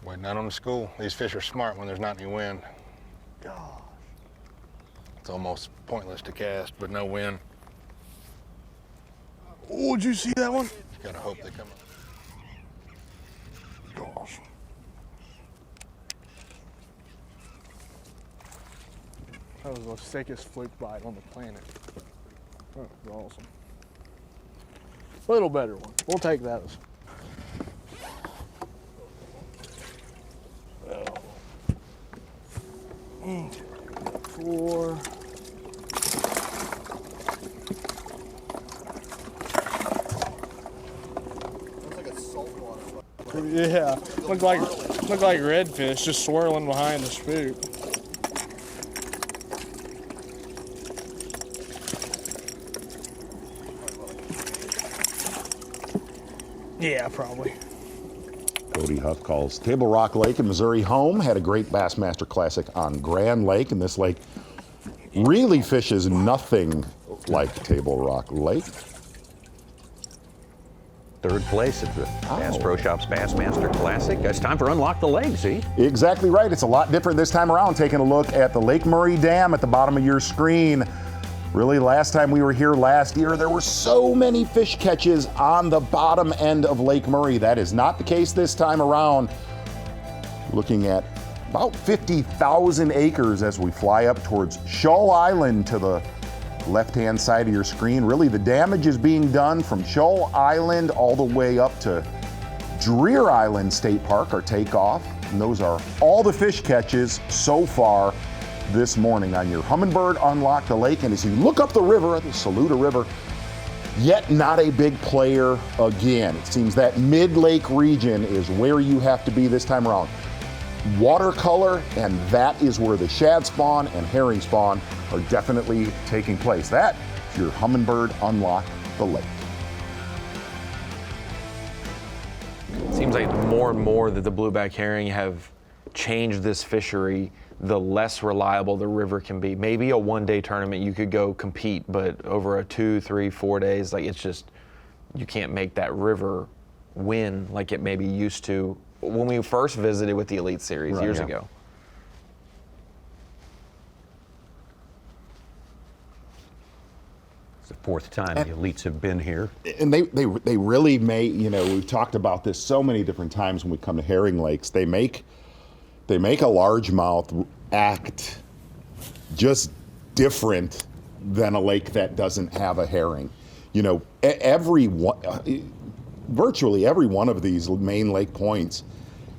Waiting out on the school. These fish are smart when there's not any wind. It's almost pointless to cast, but no wind. Oh, did you see that one? You gotta hope they come up. Gosh. That was the sickest fluke bite on the planet. That was awesome. Little better one. We'll take those. Okay, 4. Yeah, look like redfish just swirling behind the spook. Yeah, probably. Cody Huff calls Table Rock Lake in Missouri home. Had a great Bassmaster Classic on Grand Lake, and this lake really fishes nothing like Table Rock Lake. Third place at the Bass Pro Shops Bassmaster Classic. It's time for Unlock the Lake, see? Exactly right. It's a lot different this time around. Taking a look at the Lake Murray Dam at the bottom of your screen. Really, last time we were here last year, there were so many fish catches on the bottom end of Lake Murray. That is not the case this time around. Looking at about 50,000 acres as we fly up towards Shoal Island to the left-hand side of your screen. Really, the damage is being done from Shoal Island all the way up to Dreer Island State Park, our takeoff. And those are all the fish catches so far this morning on your Humminbird Unlock the Lake. And as you look up the river, the Saluda River, yet not a big player again. It seems that mid-lake region is where you have to be this time around. Watercolor, and that is where the shad spawn and herring spawn are definitely taking place. That is your Humminbird Unlock the Lake. Seems like more and more that the blueback herring have changed this fishery, the less reliable the river can be. Maybe a one-day tournament you could go compete, but over a 2, 3, 4 days, like it's just, you can't make that river win like it maybe used to when we first visited with the Elite Series years ago. It's the fourth time the Elites have been here. And they really make, you know, we've talked about this so many different times when we come to herring lakes. They make a largemouth act just different than a lake that doesn't have a herring. You know, virtually every one of these main lake points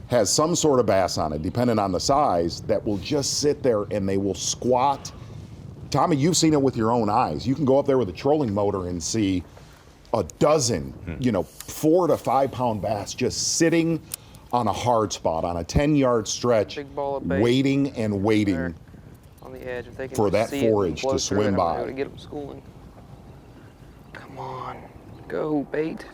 has some sort of bass on it, depending on the size, that will just sit there and they will squat. Tommy, you've seen it with your own eyes. You can go up there with a trolling motor and see a dozen, 4 to 5 pound bass just sitting on a hard spot on a 10-yard stretch, Big ball of bait waiting and waiting there on the edge. If they can for that see it and forage flow to through it, swim I'm by. able to get them schooling. Come on, go bait.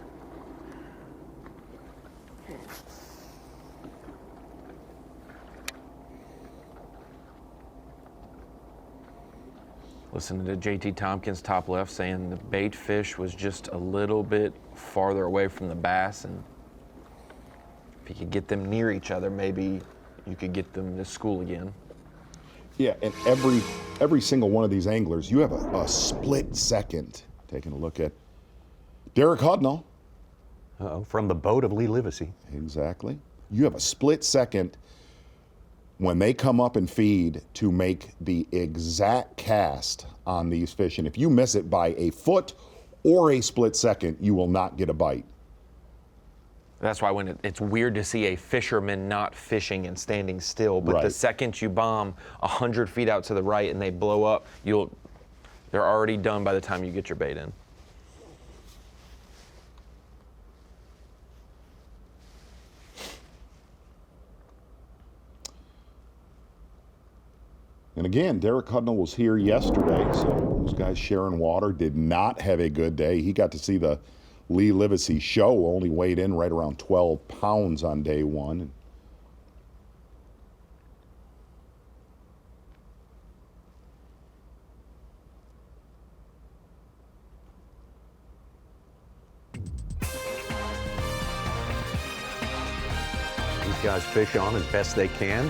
Listening to JT Tompkins, top left, saying the bait fish was just a little bit farther away from the bass, and if you could get them near each other, maybe you could get them to school again. Yeah, and every single one of these anglers, you have a split second. Taking a look at Derek Hudnall. From the boat of Lee Livesey. Exactly. You have a split second when they come up and feed to make the exact cast on these fish. And if you miss it by a foot or a split second, you will not get a bite. That's why when it's weird to see a fisherman not fishing and standing still, but Right. the second you bomb 100 feet out to the right and they blow up, they're already done by the time you get your bait in. And again, Derek Hudnall was here yesterday, so those guys sharing water did not have a good day. He got to see the Lee Livesey show, only weighed in right around 12 pounds on day one. guys fish on as best they can.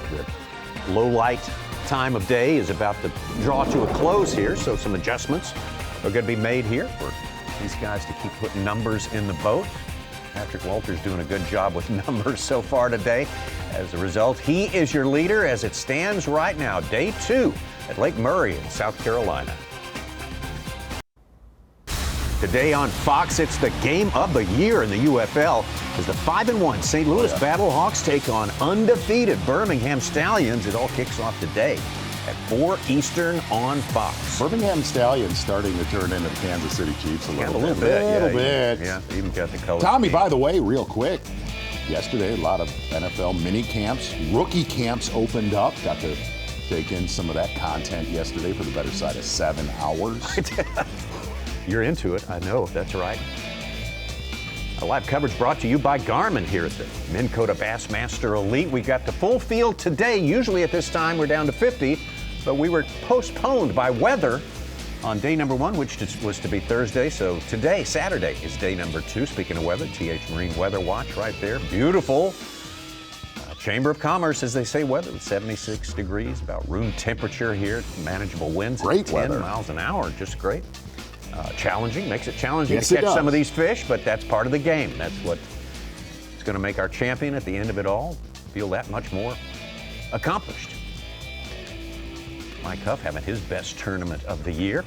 The low light time of day is about to draw to a close here, so some adjustments are going to be made here for these guys to keep putting numbers in the boat. Patrick Walters doing a good job with numbers so far today. As a result, he is your leader as it stands right now, day 2 at Lake Murray in South Carolina. Today on Fox, it's the game of the year in the UFL as the 5-1 St. Louis Battlehawks take on undefeated Birmingham Stallions. It all kicks off today at 4 Eastern on Fox. Birmingham Stallions starting to turn into the Kansas City Chiefs a little bit. Yeah, even got the color. Tommy, by the way, real quick, yesterday a lot of NFL mini camps, rookie camps opened up. Got to take in some of that content yesterday for the better side of 7 hours. You're into it, I know, that's right. A live coverage brought to you by Garmin here at the Minn Kota Bassmaster Elite. We got the full field today. Usually at this time we're down to 50, but we were postponed by weather on day number 1, which was to be Thursday. So today, Saturday, is day number 2. Speaking of weather, TH Marine Weather Watch right there. Beautiful. Chamber of Commerce, as they say, weather with 76 degrees, about room temperature here, manageable winds Great at 10 weather. miles an hour, just great. Challenging, makes it challenging Yes, to it catch some of does. these fish, but that's part of the game. That's what is going to make our champion at the end of it all feel that much more accomplished. Mike Huff having his best tournament of the year.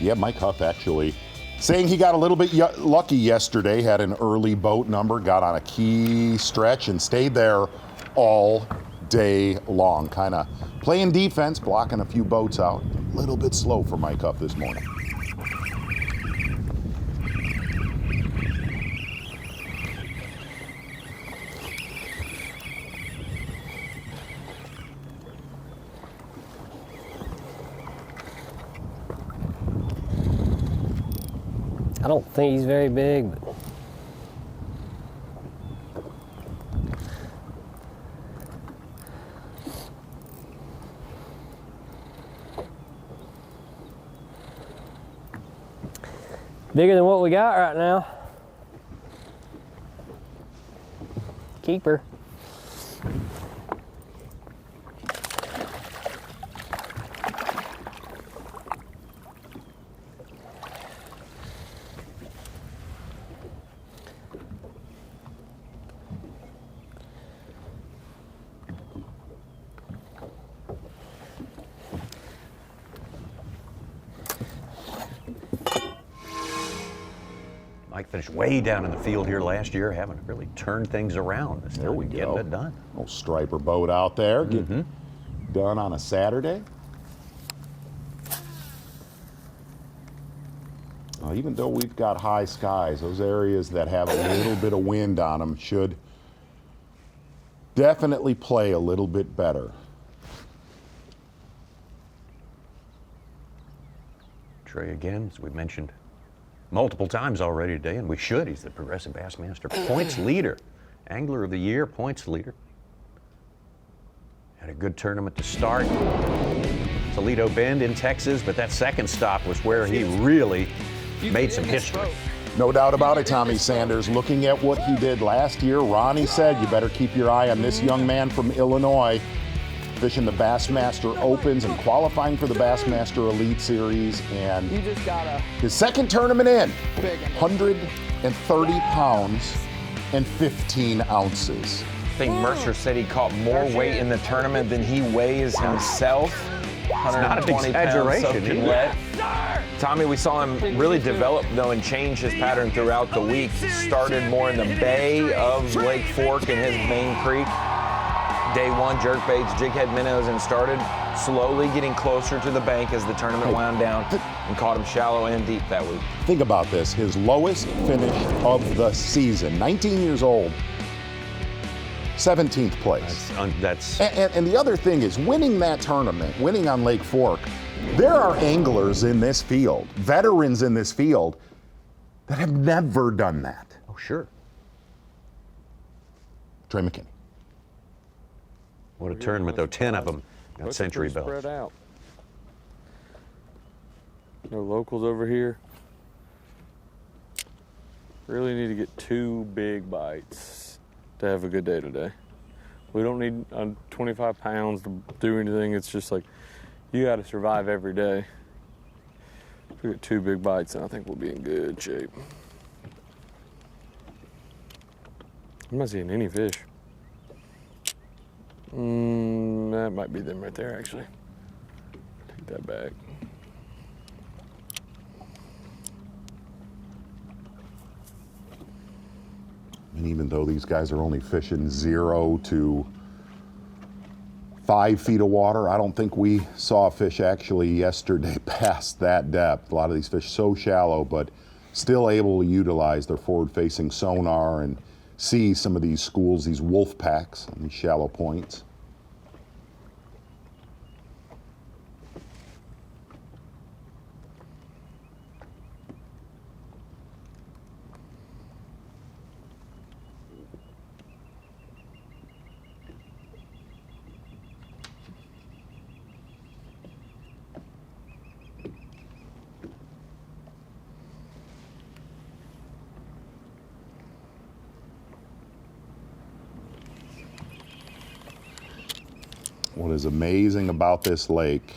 Yeah, Mike Huff actually saying he got a little bit lucky yesterday, had an early boat number, got on a key stretch and stayed there all day long. Kind of playing defense, blocking a few boats out. A little bit slow for Mike Huff this morning. I don't think he's very big, but bigger than what we got right now. Keeper. Mike finished way down in the field here last year, haven't really turned things around this There time, we getting go. it done. Little striper boat out there, getting done on a Saturday. Even though we've got high skies, those areas that have a little bit of wind on them should definitely play a little bit better. Trey again, as we mentioned multiple times already today, and we should. He's the Progressive Bassmaster points leader, Angler of the Year points leader. Had a good tournament to start. Toledo Bend in Texas, but that second stop was where he really made some history. No doubt about it, Tommy Sanders. Looking at what he did last year, Ronnie said you better keep your eye on this young man from Illinois, fishing the Bassmaster Opens and qualifying for the Bassmaster Elite Series. And You just gotta his second tournament in, big 130 pounds and 15 ounces. I think Mercer said he caught more weight in the tournament than he weighs himself. not an 120 pounds exaggeration soaking either. wet. Tommy, we saw him really develop though and change his pattern throughout the week. Started more in the bay of Lake Fork and his main creek. Day 1, jerkbaits, jighead minnows, and started slowly getting closer to the bank as the tournament wound down and caught him shallow and deep that week. Think about this, his lowest finish of the season, 19 years old, 17th place. That's And the other thing is winning that tournament, winning on Lake Fork, there are anglers in this field, veterans in this field, that have never done that. oh sure. Trey McKinney. What a tournament though. 10 of them got century bells. Spread out. No locals over here. Really need to get 2 big bites. to have a good day today. We don't need 25 pounds to do anything. It's just like, you got to survive every day. We get 2 big bites, and I think we'll be in good shape. I'm not seeing any fish. That might be them right there, actually. Take that back. And even though these guys are only fishing 0 to 5 feet of water, I don't think we saw a fish actually yesterday past that depth. A lot of these fish so shallow, but still able to utilize their forward-facing sonar and see some of these schools, these wolf packs on these shallow points. What is amazing about this lake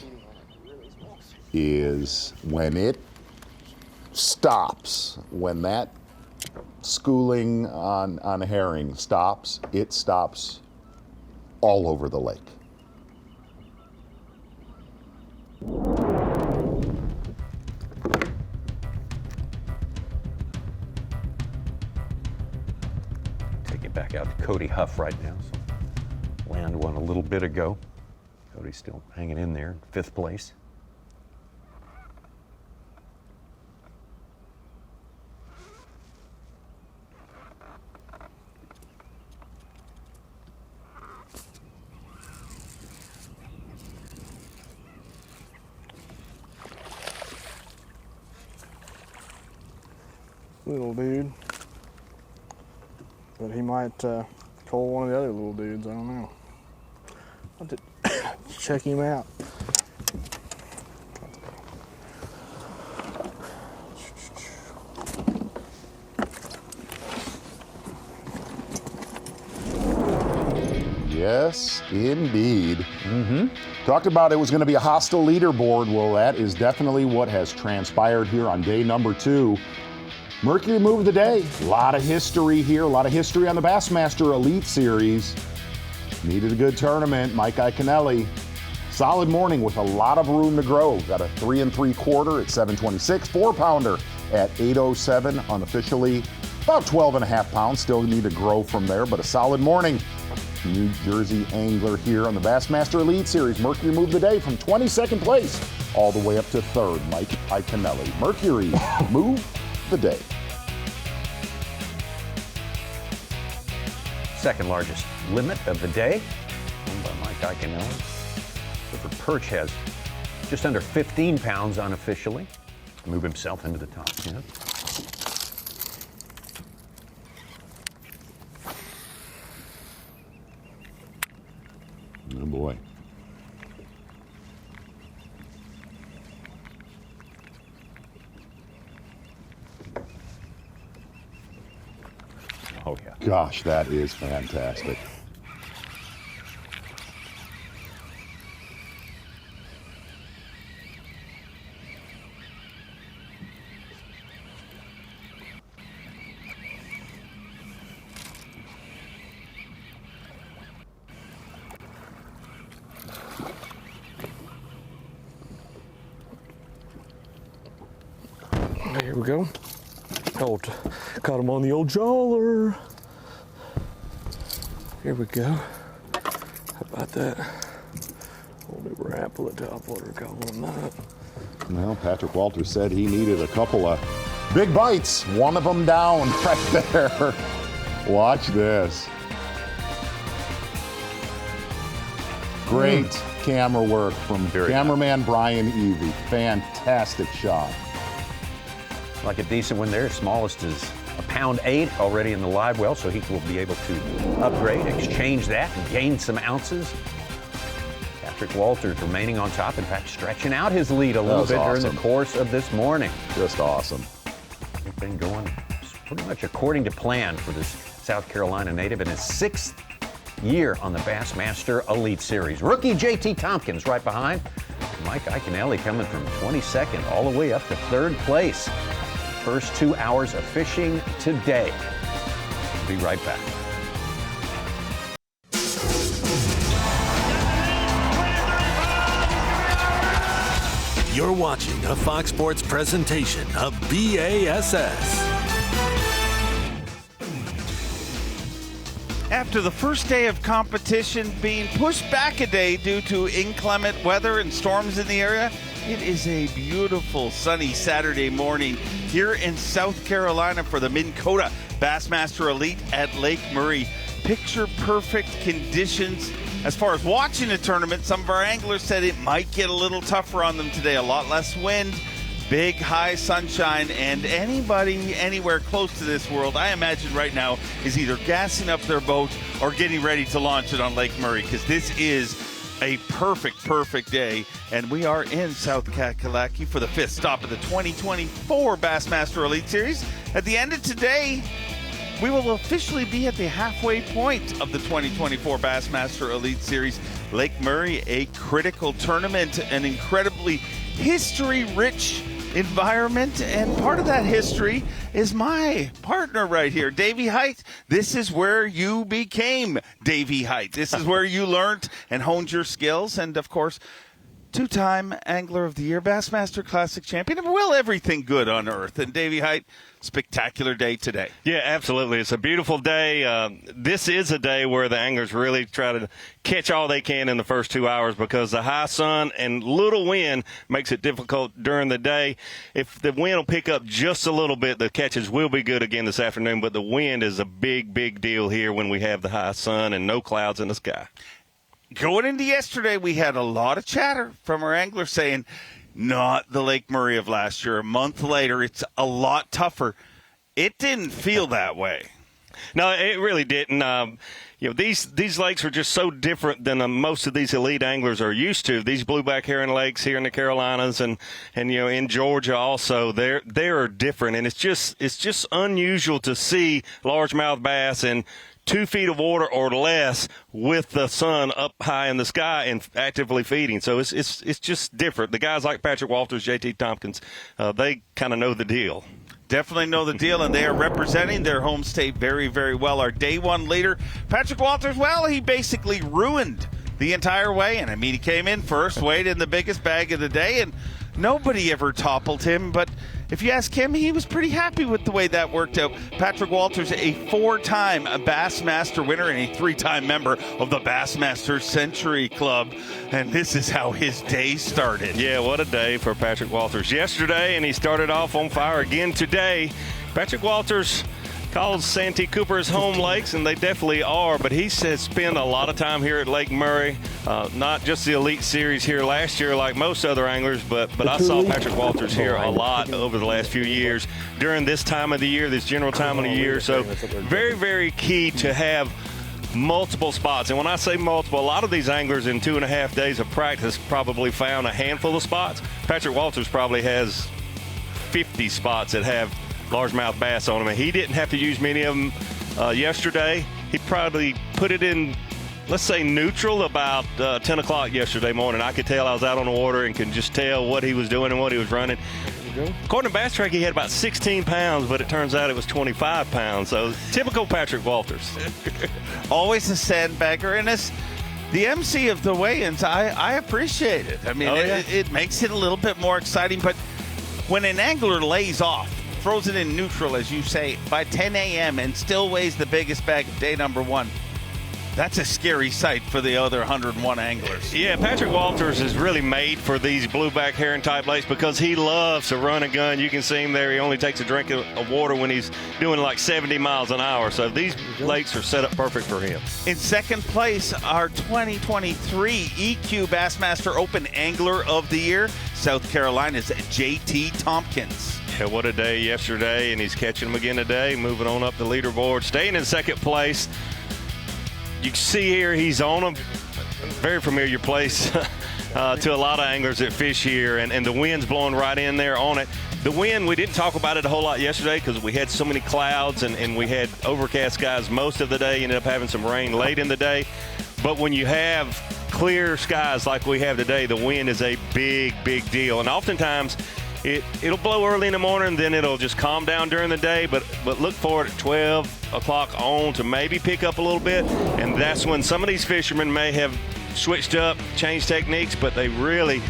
is when it stops, when that schooling on herring stops, it stops all over the lake. Take it back out to Cody Huff right now. So land one a little bit ago. Cody's still hanging in there, 5th place. Little dude. But he might call one of the other little dudes, I don't know. I'll have to check him out. Yes, indeed. Talked about it was going to be a hostile leaderboard. Well, that is definitely what has transpired here on day number 2. Mercury move of the day. A lot of history here. A lot of history on the Bassmaster Elite Series. Needed a good tournament. Mike Iaconelli. Solid morning with a lot of room to grow. Got a 3 3/4 at 726. 4-pounder at 807. Unofficially about 12.5 pounds. Still need to grow from there, but a solid morning. New Jersey angler here on the Bassmaster Elite Series. Mercury moved the day from 22nd place all the way up to 3rd. Mike Iaconelli. Mercury move the day. Second largest limit of the day, owned by Mike Iaconelli. Clifford Perch has just under 15 pounds unofficially. Move himself into the top 10. Oh boy. Oh yeah. Gosh, that is fantastic. Here we go. Oh, caught him on the old jawler. Here we go. How about that? Old new rapple at topwater, call him that. Well, Patrick Walters said he needed a couple of big bites. One of them down right there. Watch this. Great camera work from cameraman Brian Evie. Fantastic shot. Like a decent one there, smallest is a 1.8 pounds already in the live well, so he will be able to upgrade, exchange that, and gain some ounces. Patrick Walters remaining on top, in fact, stretching out his lead a little bit during the course of this morning. Just awesome. Everything going pretty much according to plan for this South Carolina native in his 6th year on the Bassmaster Elite Series. Rookie J.T. Tompkins right behind. Mike Iaconelli coming from 22nd all the way up to 3rd place. First 2 hours of fishing today. We'll be right back. You're watching a Fox Sports presentation of B.A.S.S. After the first day of competition being pushed back a day due to inclement weather and storms in the area, it is a beautiful sunny Saturday morning here in South Carolina for the Minn Kota Bassmaster Elite at Lake Murray. Picture perfect conditions. As far as watching the tournament, some of our anglers said it might get a little tougher on them today. A lot less wind, big high sunshine, and anybody anywhere close to this world, I imagine right now, is either gassing up their boat or getting ready to launch it on Lake Murray, because this is a perfect day. And we are in South Kakalaki for the 5th stop of the 2024 Bassmaster Elite Series. At the end of today, we will officially be at the halfway point of the 2024 Bassmaster Elite Series. Lake Murray, a critical tournament, an incredibly history-rich environment, and part of that history is my partner right here, Davey Height. This is where you became Davey Height. This is where you learned and honed your skills, and of course, 2-time Angler of the Year, Bassmaster Classic champion, and well, everything good on earth. And Davey Height, spectacular day today. Yeah, absolutely. It's a beautiful day. This is a day where the anglers really try to catch all they can in the first 2 hours, because the high sun and little wind makes it difficult during the day. If the wind will pick up just a little bit, the catches will be good again this afternoon, but the wind is a big deal here when we have the high sun and no clouds in the sky. Going into yesterday, we had a lot of chatter from our anglers saying, not the Lake Murray of last year. A month later, it's a lot tougher. It didn't feel that way. No, it really didn't. These lakes are just so different than most of these elite anglers are used to. These blueback heron lakes here in the Carolinas and in Georgia also, they're different, and it's just unusual to see largemouth bass in 2 feet of water or less with the sun up high in the sky and actively feeding. So it's just different. The guys like Patrick Walters, J.T. Tompkins, they kind of know the deal. Definitely know the deal, and they are representing their home state very well. Our day one leader, Patrick Walters, well, he basically ruined the entire way. And I mean, he came in first, weighed in the biggest bag of the day, and nobody ever toppled him. But if you ask him, he was pretty happy with the way that worked out. Patrick Walters, a 4-time Bassmaster winner and a 3-time member of the Bassmaster Century Club. And this is how his day started. Yeah, what a day for Patrick Walters yesterday, and he started off on fire again today. Patrick Walters calls Santee Cooper his home lakes, and they definitely are, but he has spent a lot of time here at Lake Murray, not just the Elite Series here last year like most other anglers, but I saw Patrick Walters here a lot over the last few years during this time of the year, this general time of the year. So very key to have multiple spots. And when I say multiple, a lot of these anglers in 2.5 days of practice probably found a handful of spots. Patrick Walters probably has 50 spots that have largemouth bass on them, and he didn't have to use many of them yesterday. He probably put it in, let's say, neutral about 10 o'clock yesterday morning. I could tell I was out on the water and could just tell what he was doing and what he was running. According to Bass Track, he had about 16 pounds, but it turns out it was 25 pounds. So typical Patrick Walters. Always a sandbagger, and the MC of the weigh-ins, I appreciate it. I mean, it makes it a little bit more exciting, but when an angler lays off, throws it in neutral, as you say, by 10 a.m. and still weighs the biggest bag of day number 1, that's a scary sight for the other 101 anglers. Yeah, Patrick Walters is really made for these blueback heron type lakes because he loves to run a gun. You can see him there. He only takes a drink of water when he's doing like 70 miles an hour. So these lakes are set up perfect for him. In second place, our 2023 EQ Bassmaster Open Angler of the Year, South Carolina's J.T. Tompkins. Yeah, what a day yesterday, and he's catching them again today, moving on up the leaderboard, staying in second place. You can see here he's on a very familiar place to a lot of anglers that fish here, and the wind's blowing right in there on it. The wind, we didn't talk about it a whole lot yesterday because we had so many clouds and we had overcast skies most of the day, ended up having some rain late in the day. But when you have clear skies like we have today, the wind is a big, big deal. And oftentimes it'll blow early in the morning, then it'll just calm down during the day. But look for it at 12 o'clock on to maybe pick up a little bit. And that's when some of these fishermen may have switched up, changed techniques, but they really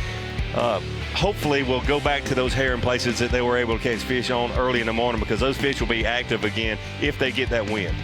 hopefully will go back to those herring places that they were able to catch fish on early in the morning, because those fish will be active again if they get that wind.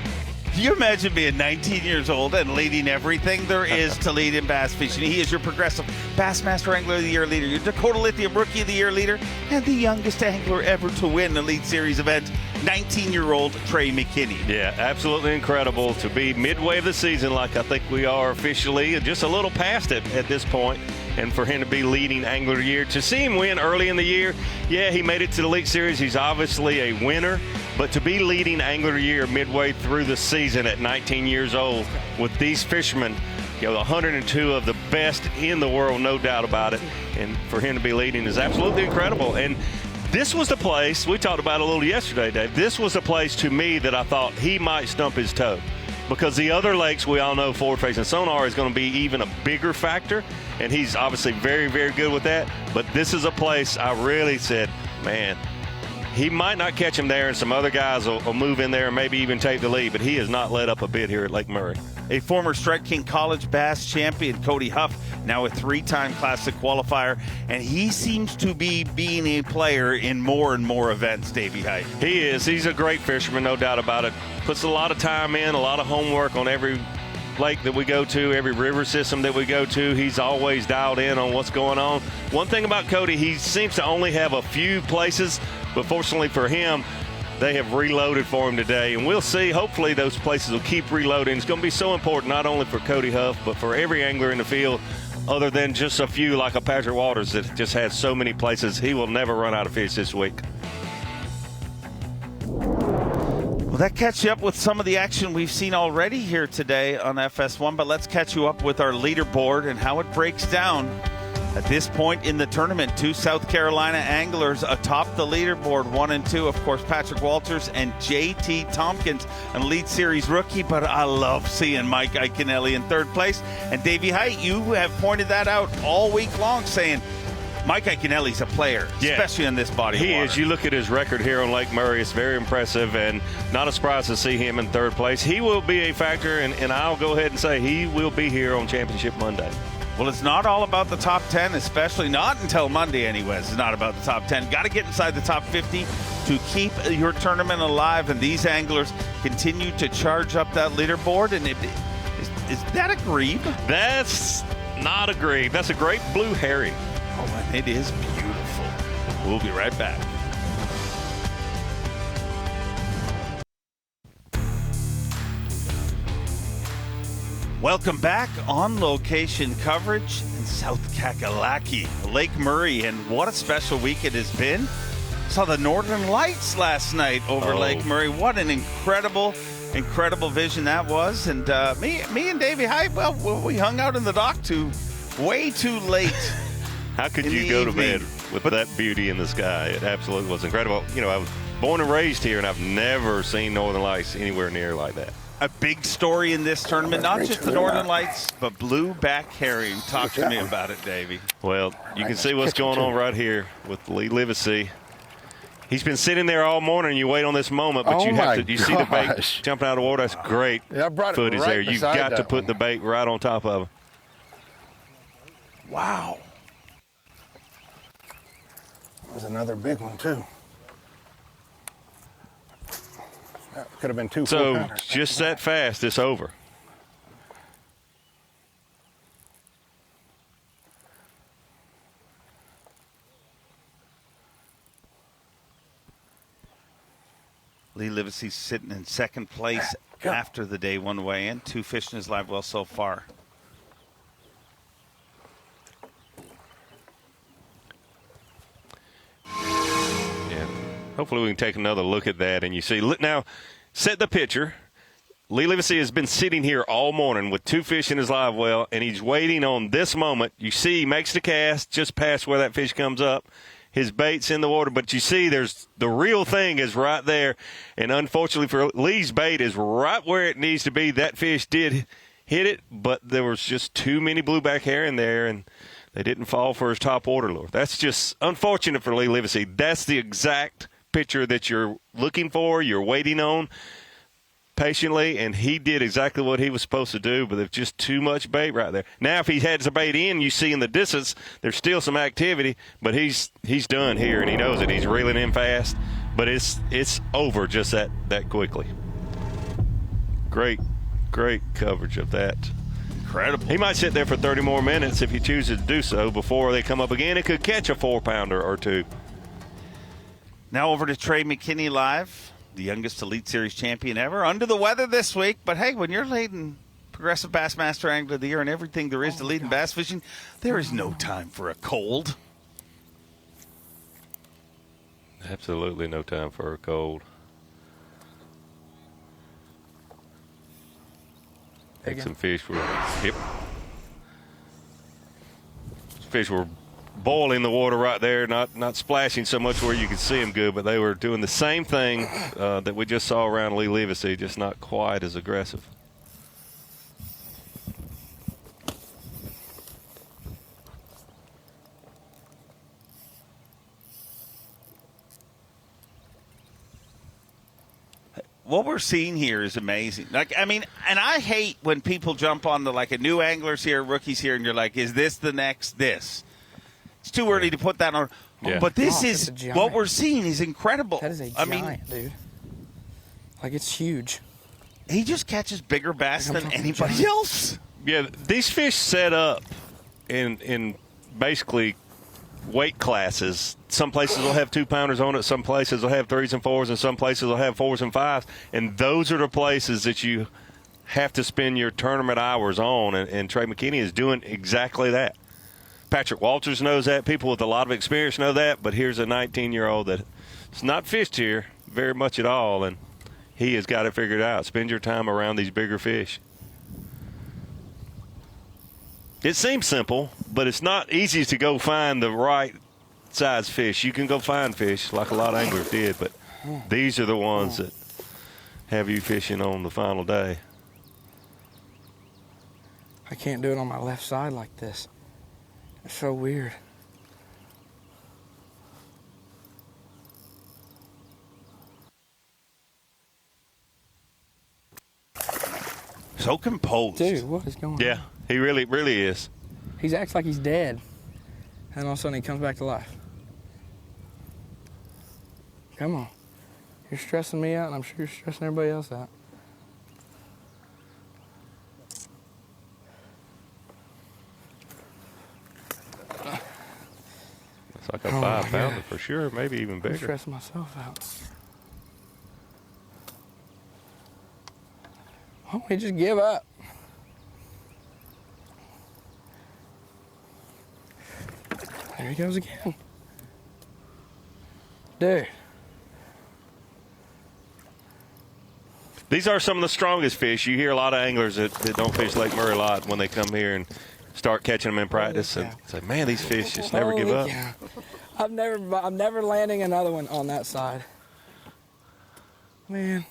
Can you imagine being 19 years old and leading everything there is to lead in bass fishing? He is your progressive Bassmaster Angler of the Year leader, your Dakota Lithium Rookie of the Year leader, and the youngest angler ever to win the Elite Series event, 19-year-old Trey McKinney. Yeah, absolutely incredible to be midway of the season like I think we are officially, just a little past it at this point. And for him to be leading Angler of the Year, to see him win early in the year, yeah, he made it to the Elite Series. He's obviously a winner. But to be leading Angler of the Year midway through the season at 19 years old with these fishermen, 102 of the best in the world, no doubt about it. And for him to be leading is absolutely incredible. And this was the place, we talked about it a little yesterday, Dave. This was the place to me that I thought he might stump his toe. Because the other lakes, we all know forward-facing sonar is going to be even a bigger factor, and he's obviously very, very good with that. But this is a place I really said, man, he might not catch him there, and some other guys will move in there and maybe even take the lead, but he has not let up a bit here at Lake Murray. A former Strike King College Bass champion, Cody Huff, now a 3-time Classic qualifier, and he seems to be being a player in more and more events, Davey Height. He is. He's a great fisherman, no doubt about it. Puts a lot of time in, a lot of homework on every lake that we go to, every river system that we go to. He's always dialed in on what's going on. One thing about Cody, he seems to only have a few places, but fortunately for him, they have reloaded for him today, and we'll see. Hopefully those places will keep reloading. It's going to be so important not only for Cody Huff, but for every angler in the field, other than just a few like a Patrick Walters that just has so many places. He will never run out of fish this week. Well, that catch you up with some of the action we've seen already here today on FS1, but let's catch you up with our leaderboard and how it breaks down. At this point in the tournament, 2 South Carolina anglers atop the leaderboard, 1 and 2. Of course, Patrick Walters and J.T. Tompkins, an Elite Series rookie, but I love seeing Mike Iaconelli in 3rd place. And Davey Height, you have pointed that out all week long, saying Mike Iaconelli's a player, especially in this body of water. He is. You look at his record here on Lake Murray, it's very impressive, and not a surprise to see him in 3rd place. He will be a factor, and I'll go ahead and say he will be here on Championship Monday. Well, it's not all about the top 10, especially not until Monday anyways. It's not about the top 10. Got to get inside the top 50 to keep your tournament alive, and these anglers continue to charge up that leaderboard. And is that a grebe? That's not a grebe. That's a great blue herring. Oh, and it is beautiful. We'll be right back. Welcome back. On location coverage in South Kakalaki, Lake Murray, and what a special week it has been. Saw the Northern Lights last night over Lake Murray. What an incredible vision that was. And me and Davey Hyde, well, we hung out in the dock way too late. How could you go to bed with that beauty in the sky? It absolutely was incredible. You know, I was born and raised here, and I've never seen Northern Lights anywhere near like that. A big story in this tournament, not just the Northern Lights, but blueback herring. Talk to me about it, Davey. Well, you can see what's going on right here with Lee Livesey. He's been sitting there all morning. You wait on this moment, but you see the bait jumping out of the water. That's great footage there. You've got to put the bait right on top of him. Wow. That was another big one, too. That could have been 2 So just that fast, it's over. Lee Livesey's sitting in 2nd place after the day 1 weigh-in. 2 fish in his live well so far. Hopefully we can take another look at that, and you see. Now, set the picture. Lee Livesey has been sitting here all morning with 2 fish in his live well, and he's waiting on this moment. You see he makes the cast just past where that fish comes up, his bait's in the water, but you see there's the real thing is right there. And unfortunately for Lee's bait is right where it needs to be. That fish did hit it, but there was just too many blueback herring there, and they didn't fall for his top order lure. That's just unfortunate for Lee Livesey. That's the exact picture that you're looking for, you're waiting on patiently, and he did exactly what he was supposed to do, but there's just too much bait right there. Now, if he had some bait in, you see in the distance, there's still some activity, but he's done here, and he knows it. He's reeling in fast, but it's over just that quickly. Great coverage of that. Incredible. He might sit there for 30 more minutes if he chooses to do so before they come up again. It could catch a 4-pounder or two. Now over to Trey McKinney live, the youngest Elite Series champion ever. Under the weather this week, but hey, when you're leading Progressive Bassmaster Angler of the Year and everything there is to lead in bass fishing, there is no time for a cold. Absolutely no time for a cold. Had some fish were, fish were boiling the water right there, not splashing so much where you could see them good, but they were doing the same thing that we just saw around Lee Livesey, just not quite as aggressive. What we're seeing here is amazing. Like, I mean, and I hate when people jump on the, like, a new anglers here, rookies here, and you're like, is this the next this? It's too early to put that on. Yeah. But this is what we're seeing is incredible. That is a giant, dude. Like, it's huge. He just catches bigger bass than anybody else. Yeah, these fish set up in basically weight classes. Some places will have 2-pounders on it, some places will have 3s and 4s, and some places will have 4s and 5s. And those are the places that you have to spend your tournament hours on. And Trey McKinney is doing exactly that. Patrick Walters knows that. People with a lot of experience know that. But here's a 19-year-old that's not fished here very much at all, and he has got it figured out. Spend your time around these bigger fish. It seems simple, but it's not easy to go find the right size fish. You can go find fish like a lot of anglers did, but these are the ones that have you fishing on the final day. I can't do it on my left side like this. It's so weird. So composed. Dude, what is going on? Yeah, he really is. He acts like he's dead. And all of a sudden he comes back to life. Come on. You're stressing me out, and I'm sure you're stressing everybody else out. It's like a 5-pounder for sure, maybe even bigger. I'm stressing myself out. Why don't we just give up? There he goes again. Dude. These are some of the strongest fish. You hear a lot of anglers that don't fish Lake Murray a lot when they come here and start catching them in practice and say, man, these fish just never give up. Yeah. I'm never landing another one on that side. Man.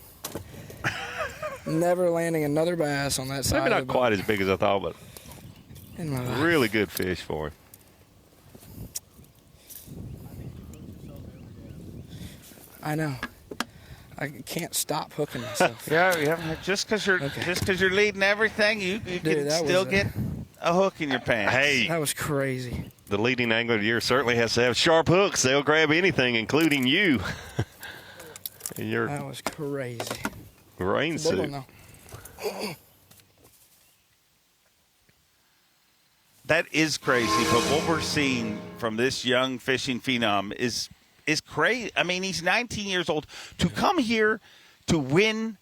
Never landing another bass on that side. Maybe not quite as big as I thought, but in my life. Really good fish for him. I know. I can't stop hooking myself. Yeah. Just because you're leading everything, you can still get a hook in your pants. Hey, that was crazy. The leading angler of the year certainly has to have sharp hooks. They'll grab anything, including you. That was crazy. Rain suit. That is crazy, but what we're seeing from this young fishing phenom is crazy. I mean, he's 19 years old. To come here to win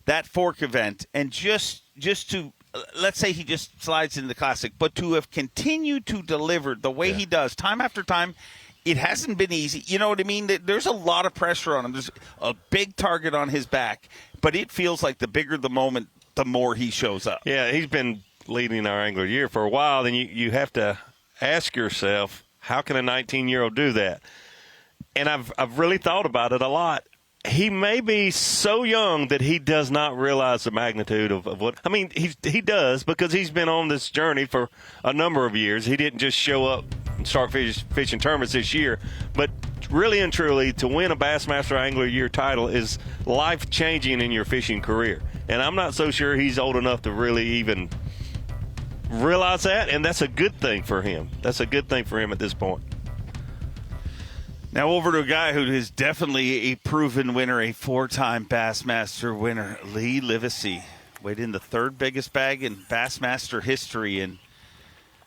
that fork event and just to, let's say he just slides into the Classic, but to have continued to deliver the way he does time after time, it hasn't been easy. You know what I mean? There's a lot of pressure on him. There's a big target on his back, but it feels like the bigger the moment, the more he shows up. Yeah, he's been leading our Angler Year for a while. Then you have to ask yourself, how can a 19-year-old do that? and I've really thought about it a lot. He may be so young that he does not realize the magnitude of what – I mean, he does because he's been on this journey for a number of years. He didn't just show up and start fishing tournaments this year. But really and truly, to win a Bassmaster Angler of the Year title is life-changing in your fishing career. And I'm not so sure he's old enough to really even realize that, and that's a good thing for him. That's a good thing for him at this point. Now over to a guy who is definitely a proven winner, a 4-time Bassmaster winner, Lee Livesey. Weighed in the 3rd biggest bag in Bassmaster history, and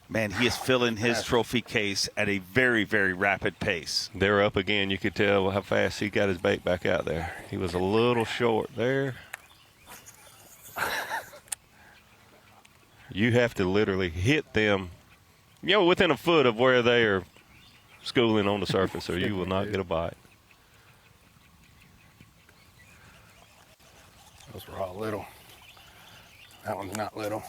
man, he is filling his trophy case at a very, very rapid pace. They're up again. You could tell how fast he got his bait back out there. He was a little short there. You have to literally hit them, within a foot of where they are schooling on the surface, or you will not get a bite. Those were all little. That one's not little.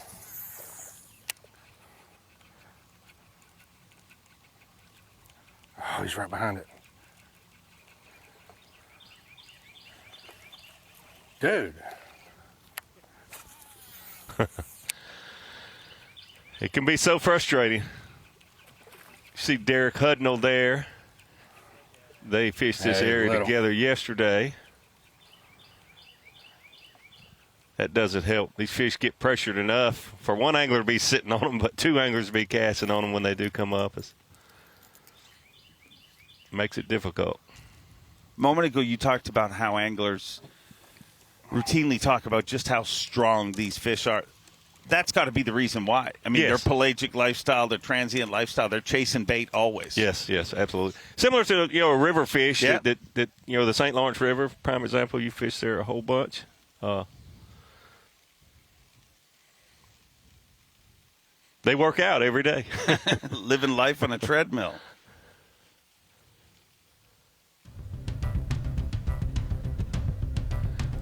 Oh, he's right behind it. Dude. It can be so frustrating. You see Derek Hudnall there. They fished this area together yesterday. That doesn't help. These fish get pressured enough for one angler to be sitting on them, but 2 anglers to be casting on them when they do come up. It makes it difficult. A moment ago, you talked about how anglers routinely talk about just how strong these fish are. That's got to be the reason why. I mean, Their pelagic lifestyle, their transient lifestyle, they're chasing bait always. Yes, absolutely. Similar to a river fish that the St. Lawrence River, prime example. You fish there a whole bunch. They work out every day, living life on a treadmill.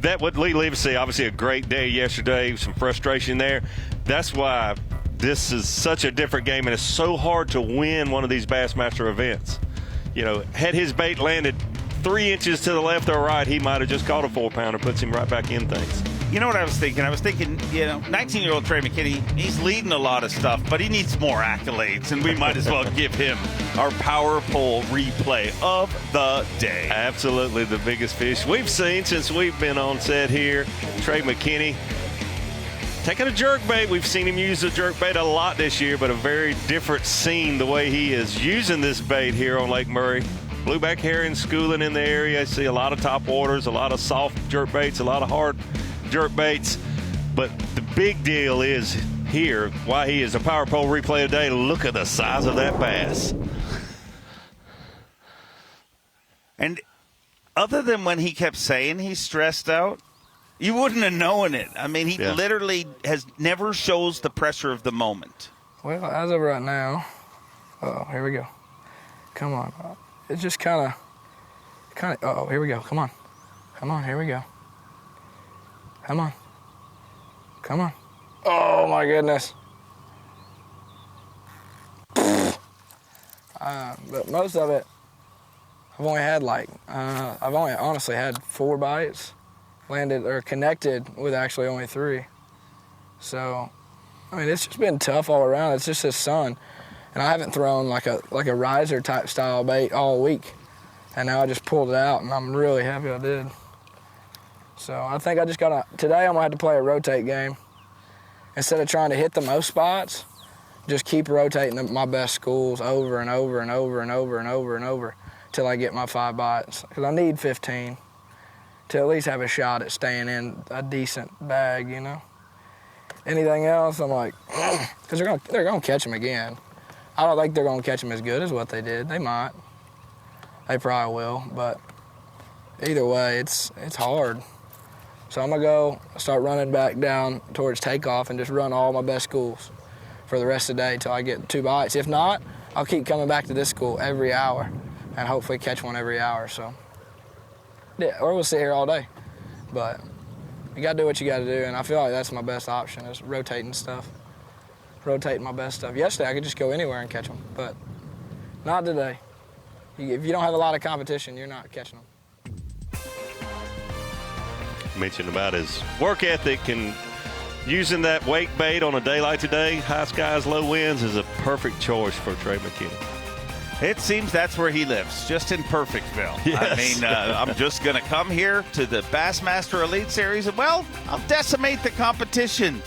That would Lee Livesey, obviously a great day yesterday, some frustration there. That's why this is such a different game, and it's so hard to win one of these Bassmaster events. Had his bait landed 3 inches to the left or right, he might have just caught a 4-pounder, puts him right back in things. You know what I was thinking? I was thinking, 19-year-old Trey McKinney, he's leading a lot of stuff, but he needs more accolades, and we might as well give him our power pole replay of the day. Absolutely the biggest fish we've seen since we've been on set here. Trey McKinney taking a jerkbait. We've seen him use the jerkbait a lot this year, but a very different scene the way he is using this bait here on Lake Murray. Blueback herring schooling in the area. I see a lot of top waters, a lot of soft jerkbaits, a lot of hard jerkbaits, but the big deal is here why he is a power pole replay today. Look at the size of that bass. And other than when he kept saying he's stressed out, you wouldn't have known it. I mean, he literally never shows the pressure of the moment. Well, as of right now, here we go. Come on. It's just kind of, here we go. Come on, here we go. Come on. Oh my goodness. But most of it, I've only had honestly had 4 bites, landed or connected with actually only 3. So, I mean, it's just been tough all around. It's just the sun, and I haven't thrown like a riser type style bait all week, and now I just pulled it out, and I'm really happy I did. So I think I just today I'm gonna have to play a rotate game. Instead of trying to hit the most spots, just keep rotating my best schools over and over and over and over and over and over till I get my 5 bites. Because I need 15 to at least have a shot at staying in a decent bag, Anything else, I'm like, because they're gonna catch them again. I don't think they're gonna catch them as good as what they did. They might. They probably will, but either way, it's hard. So I'm gonna go start running back down towards takeoff and just run all my best schools for the rest of the day till I get 2 bites. If not, I'll keep coming back to this school every hour and hopefully catch one every hour. So yeah, or we'll sit here all day. But you gotta do what you gotta do, and I feel like that's my best option is rotating my best stuff. Yesterday I could just go anywhere and catch them, but not today. If you don't have a lot of competition, you're not catching them. Mentioned about his work ethic and using that wake bait on a day like today, high skies, low winds, is a perfect choice for Trey McKinney. It seems that's where he lives, just in Perfectville. Yes. I mean, I'm just going to come here to the Bassmaster Elite Series, and, well, I'll decimate the competition.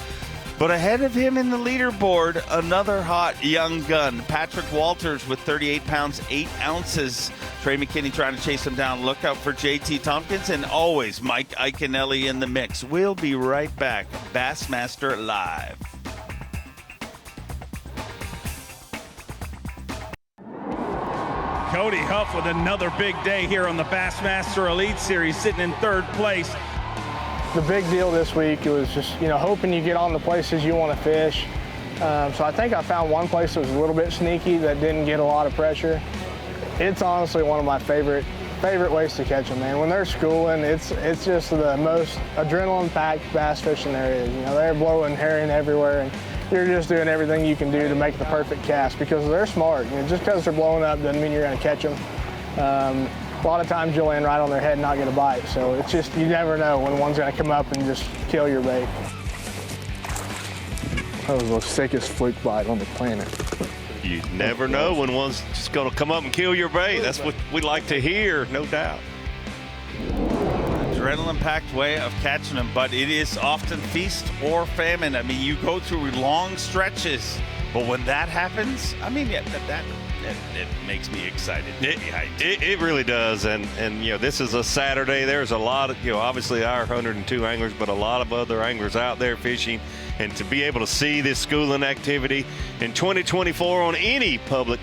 But ahead of him in the leaderboard, another hot young gun, Patrick Walters with 38 pounds, 8 ounces. Trey McKinney trying to chase him down. Look out for JT Tompkins, and always Mike Iaconelli in the mix. We'll be right back. Bassmaster Live. Cody Huff with another big day here on the Bassmaster Elite Series, sitting in 3rd place. The big deal this week was just, hoping you get on the places you want to fish. So I think I found one place that was a little bit sneaky that didn't get a lot of pressure. It's honestly one of my favorite ways to catch them, man. When they're schooling, it's just the most adrenaline-packed bass fishing there is. They're blowing herring everywhere, and you're just doing everything you can do to make the perfect cast because they're smart. Just because they're blowing up doesn't mean you're going to catch them. A lot of times you'll land right on their head and not get a bite. So it's just, you never know when one's going to come up and just kill your bait. That was the sickest fluke bite on the planet. You never know when one's just going to come up and kill your bait. That's what we like to hear, no doubt. Adrenaline-packed way of catching them, but it is often feast or famine. I mean, you go through long stretches, but when that happens, I mean, it makes me excited. It really does, and this is a Saturday. There's a lot of, obviously our 102 anglers, but a lot of other anglers out there fishing, and to be able to see this schooling activity in 2024 on any public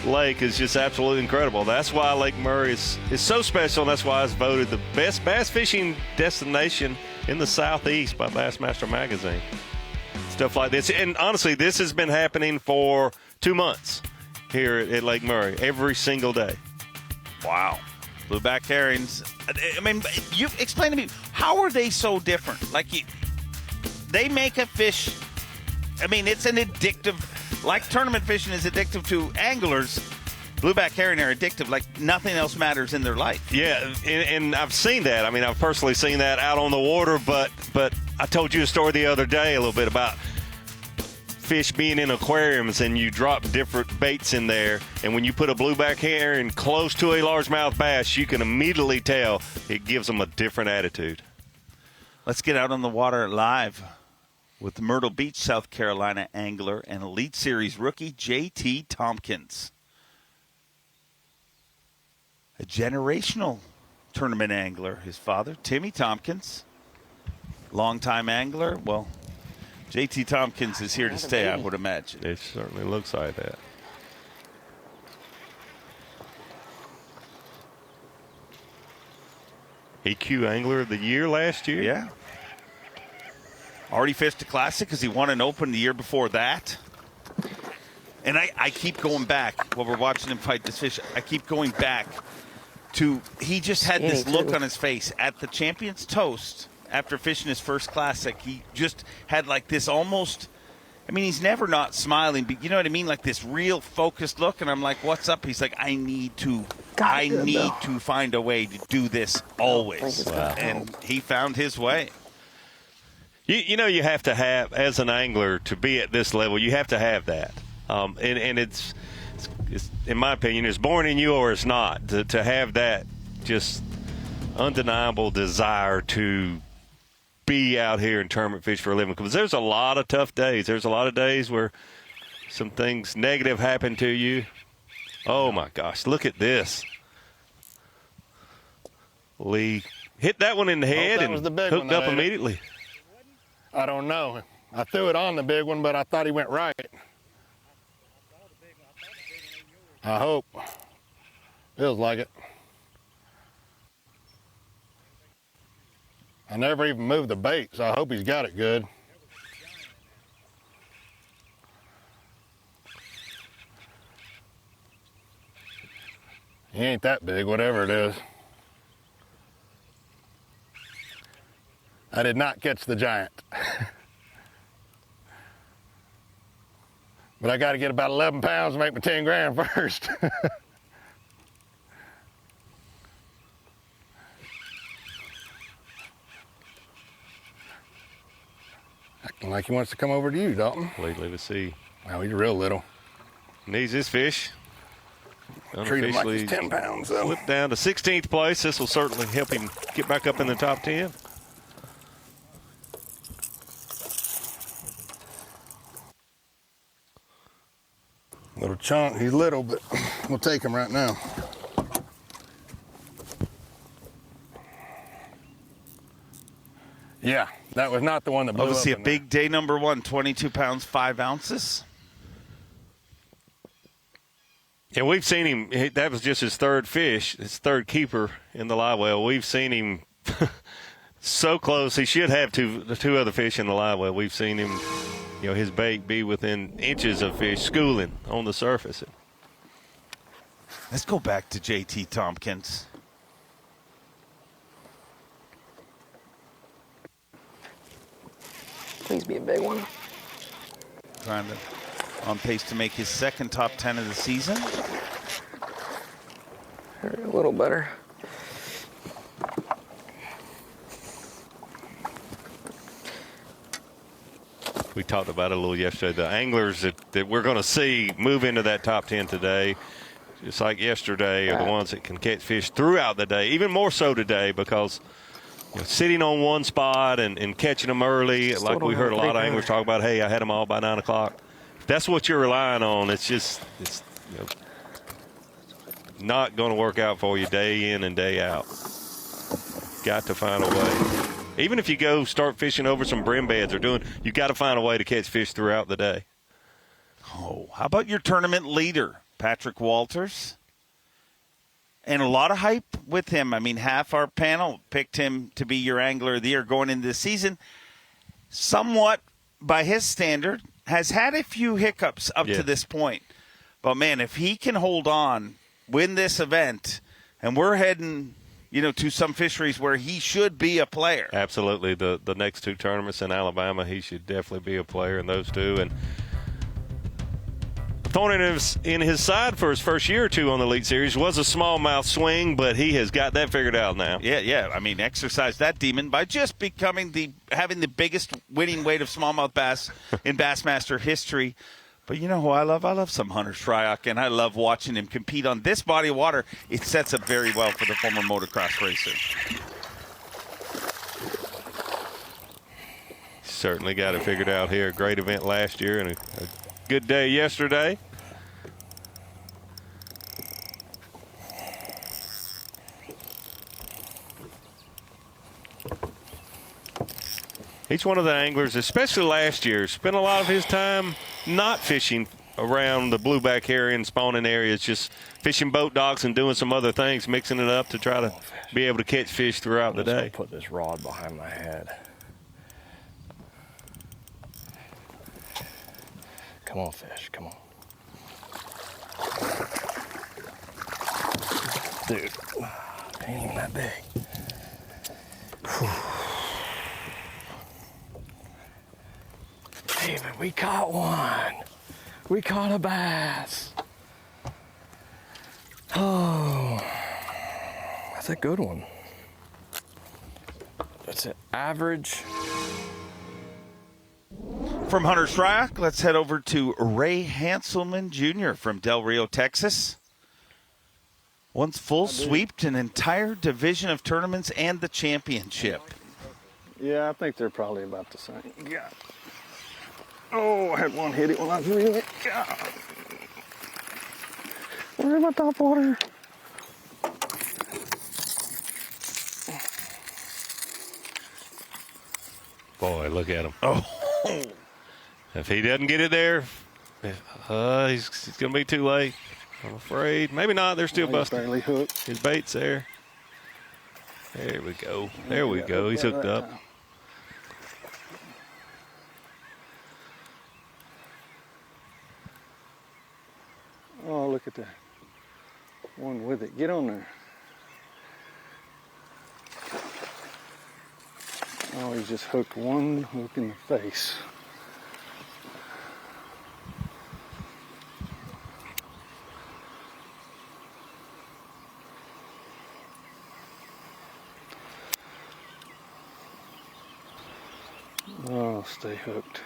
lake is just absolutely incredible. That's why Lake Murray is so special, and that's why it's voted the best bass fishing destination in the Southeast by Bassmaster Magazine. Stuff like this, and honestly, this has been happening for 2 months here at Lake Murray, every single day. Wow. Blueback herrings. I mean, you explain to me, how are they so different? Like, they make a fish, I mean, it's an addictive, like tournament fishing is addictive to anglers. Blueback herring are addictive, like nothing else matters in their life. Yeah, and I've seen that. I mean, I've personally seen that out on the water, but I told you a story the other day a little bit about fish being in aquariums, and you drop different baits in there, and when you put a blueback herring close to a largemouth bass, you can immediately tell it gives them a different attitude. Let's get out on the water live with the Myrtle Beach, South Carolina angler and Elite Series rookie JT Tompkins. A generational tournament angler. His father, Timmy Tompkins, longtime angler. Well, JT Tompkins is here to stay, I would imagine. It certainly looks like that. EQ Angler of the Year last year. Yeah. Already fished a Classic because he won an Open the year before that. And I keep going back while we're watching him fight this fish. I keep going back to, he just had this look on his face at the Champion's Toast after fishing his first Classic. He just had like this almost, I mean, he's never not smiling, but you know what I mean? Like this real focused look. And I'm like, what's up? He's like, I need to find a way to do this always. Wow. And he found his way. You know, you have to have, as an angler, to be at this level, you have to have that. And it's, in my opinion, it's born in you or it's not. To have that just undeniable desire to be out here and tournament fish for a living. Because there's a lot of tough days. There's a lot of days where some things negative happen to you. Oh, my gosh. Look at this. Lee hit that one in the head and hooked up immediately. I don't know. I threw it on the big one, but I thought he went right. I hope. Feels like it. I never even moved the bait, so I hope he's got it good. He ain't that big, whatever it is. I did not catch the giant. But I got to get about 11 pounds to make my 10 grand first. Like he wants to come over to you, Dalton. Lately, let's see. Wow, he's real little. Needs this fish. Treat him like he's 10 pounds, though. Slipped down to 16th place. This will certainly help him get back up in the top 10. Little chunk. He's little, but we'll take him right now. Yeah, that was not the one that blew up. Obviously, a big day number 1, 22 pounds, 5 ounces. Yeah, we've seen him. That was just his third fish, his third keeper in the live well. We've seen him so close. He should have the two other fish in the live well. We've seen him, his bait be within inches of fish schooling on the surface. Let's go back to J.T. Tompkins. Please be a big one. Trying to on pace to make his second top 10 of the season. A little better. We talked about it a little yesterday. The anglers that we're going to see move into that top 10 today, just like yesterday, are the ones that can catch fish throughout the day, even more so today because sitting on one spot and catching them early, like we heard a lot of anglers talk about, hey, I had them all by 9 o'clock. If that's what you're relying on, it's not going to work out for you day in and day out. Got to find a way. Even if you go start fishing over some brim beds you got to find a way to catch fish throughout the day. Oh, how about your tournament leader, Patrick Walters? And a lot of hype with him. I mean, half our panel picked him to be your angler of the year going into the season. Somewhat, by his standard, has had a few hiccups up to this point. But, man, if he can hold on, win this event, and we're heading to some fisheries where he should be a player. Absolutely. The next two tournaments in Alabama, he should definitely be a player in those two. And thorn in his side for his first year or two on the Elite Series was a smallmouth swing, but he has got that figured out now. Yeah. I mean, exercise that demon by just having the biggest winning weight of smallmouth bass in Bassmaster history. But you know who I love? I love some Hunter Shryock, and I love watching him compete on this body of water. It sets up very well for the former motocross racer. Certainly got it figured out here. Great event last year and a good day yesterday. Each one of the anglers, especially last year, spent a lot of his time not fishing around the blueback herring spawning areas, just fishing boat docks and doing some other things, mixing it up to try to be able to catch fish throughout the day. Put this rod behind my head. Come on, fish, come on. Dude, ain't even that big. Whew. David, we caught one. We caught a bass. Oh, that's a good one. That's an average. From Hunter Shryock, let's head over to Ray Hanselman Jr. from Del Rio, Texas. Once full sweeped an entire division of tournaments and the championship. Yeah, I think they're probably about the same. God. Oh, I had one hit it when I was reeling it. God. Where's my top water? Boy, look at him. Oh. If he doesn't get it there, he's going to be too late. I'm afraid. Maybe not. They're still busting. Barely hooked. His bait's there. There we go. There we go. He's hooked up. Oh, look at that. One with it. Get on there. Oh, he just hooked one hook in the face. Oh, stay hooked.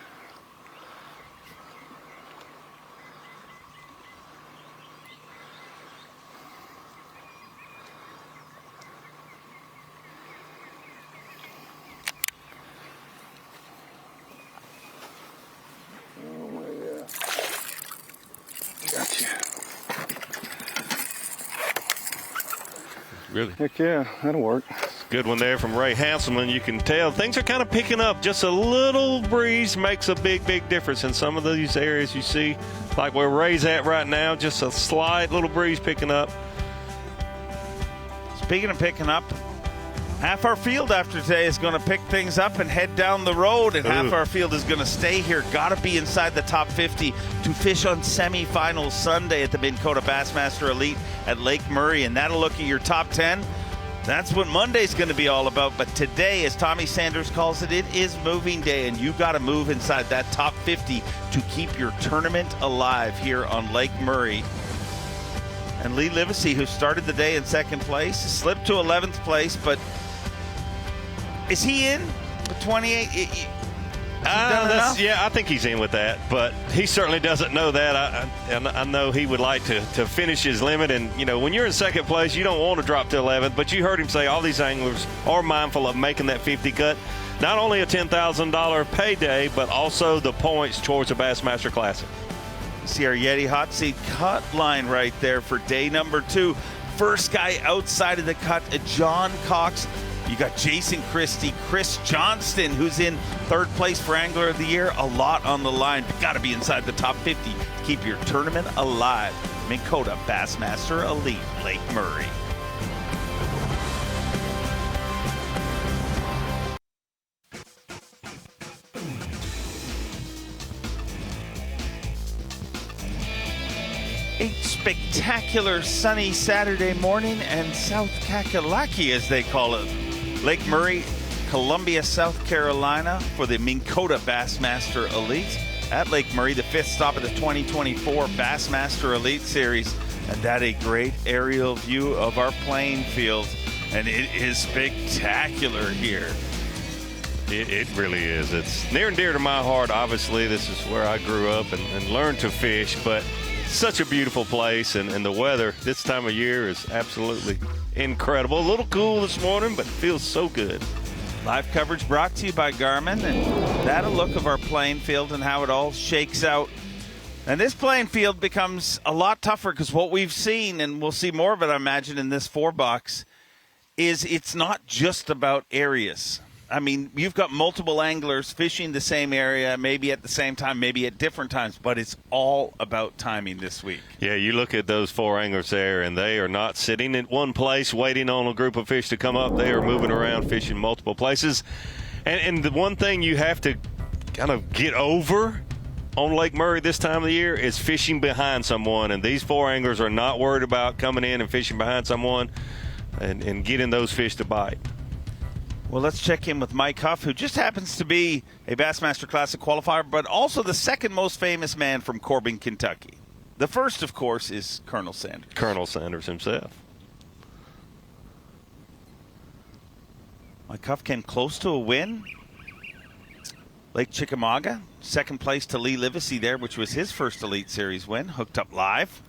Oh my God. Gotcha. Really? Heck yeah, that'll work. Good one there from Ray Hanselman. You can tell things are kind of picking up. Just a little breeze makes a big, big difference in some of these areas you see, like where Ray's at right now, just a slight little breeze picking up. Speaking of picking up, half our field after today is going to pick things up and head down the road, and half our field is going to stay here. Got to be inside the top 50 to fish on semifinals Sunday at the Minn Kota Bassmaster Elite at Lake Murray, and that'll look at your top 10. That's what Monday's going to be all about. But today, as Tommy Sanders calls it, it is moving day, and you've got to move inside that top 50 to keep your tournament alive here on Lake Murray. And Lee Livesey, who started the day in second place, slipped to 11th place, but is he in with 28? Yeah, I think he's in with that, but he certainly doesn't know that. I know he would like to finish his limit, and you know, when you're in second place, you don't want to drop to 11th, but you heard him say all these anglers are mindful of making that 50 cut. Not only a $10,000 payday, but also the points towards a Bassmaster Classic. See our Yeti Hot Seat cut line right there for day number 2. First guy outside of the cut, John Cox. You got Jason Christie, Chris Johnston, who's in third place for Angler of the Year. A lot on the line. Got to be inside the top 50 to keep your tournament alive. Minn Kota Bassmaster Elite, Lake Murray. A spectacular sunny Saturday morning, and South Kakalaki, as they call it, Lake Murray, Columbia, South Carolina, for the Minn Kota Bassmaster Elite at Lake Murray, the 5th stop of the 2024 Bassmaster Elite Series. And that a great aerial view of our playing field, and it is spectacular here. It really is. It's near and dear to my heart. Obviously, this is where I grew up and learned to fish, but such a beautiful place, and the weather this time of year is absolutely incredible. A little cool this morning, but it feels so good. Live coverage brought to you by Garmin, and that a look of our playing field and how it all shakes out. And this playing field becomes a lot tougher because what we've seen, and we'll see more of it, I imagine, in this 4-box, is it's not just about areas. I mean, you've got multiple anglers fishing the same area, maybe at the same time, maybe at different times, but it's all about timing this week. Yeah, you look at those 4 anglers there, and they are not sitting in one place waiting on a group of fish to come up. They are moving around, fishing multiple places. And the one thing you have to kind of get over on Lake Murray this time of the year is fishing behind someone. And these 4 anglers are not worried about coming in and fishing behind someone and getting those fish to bite. Well, let's check in with Mike Huff, who just happens to be a Bassmaster Classic qualifier, but also the second most famous man from Corbin, Kentucky. The first, of course, is Colonel Sanders. Colonel Sanders himself. Mike Huff came close to a win. Lake Chickamauga, second place to Lee Livesey there, which was his first Elite Series win, hooked up live.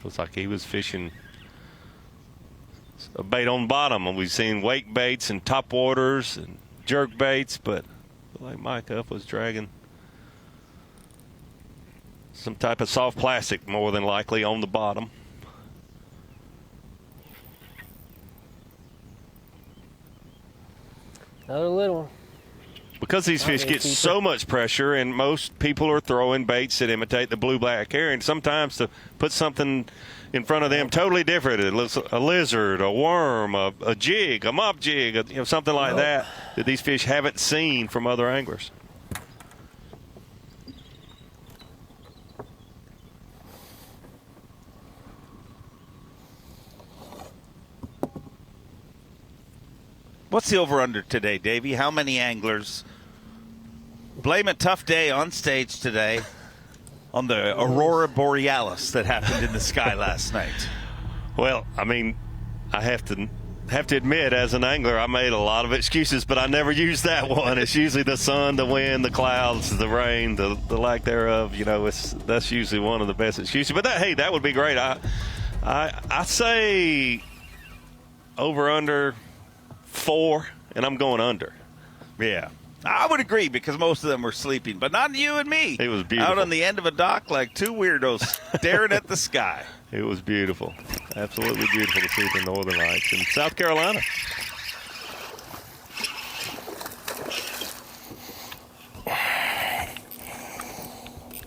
Looks like he was fishing a bait on bottom, and we've seen wake baits and top waters and jerk baits, but like Mike Huff was dragging some type of soft plastic, more than likely, on the bottom. Another little one. Because these fish get so much pressure, and most people are throwing baits that imitate the blue-black herring, sometimes to put something in front of them totally different. It looks a lizard, a worm, a jig, a mop jig, something like that these fish haven't seen from other anglers. What's the over-under today, Davey? How many anglers blame a tough day on stage today on the Aurora Borealis that happened in the sky last night? Well, I mean, I have to have to admit, as an angler, I made a lot of excuses, but I never use that one. It's usually the sun, the wind, the clouds, the rain, the lack thereof. You know, that's usually one of the best excuses. But that would be great. I say over under 4, and I'm going under. Yeah. I would agree because most of them were sleeping, but not you and me. It was beautiful. Out on the end of a dock like two weirdos staring at the sky. It was beautiful. Absolutely beautiful to see the Northern Lights in South Carolina.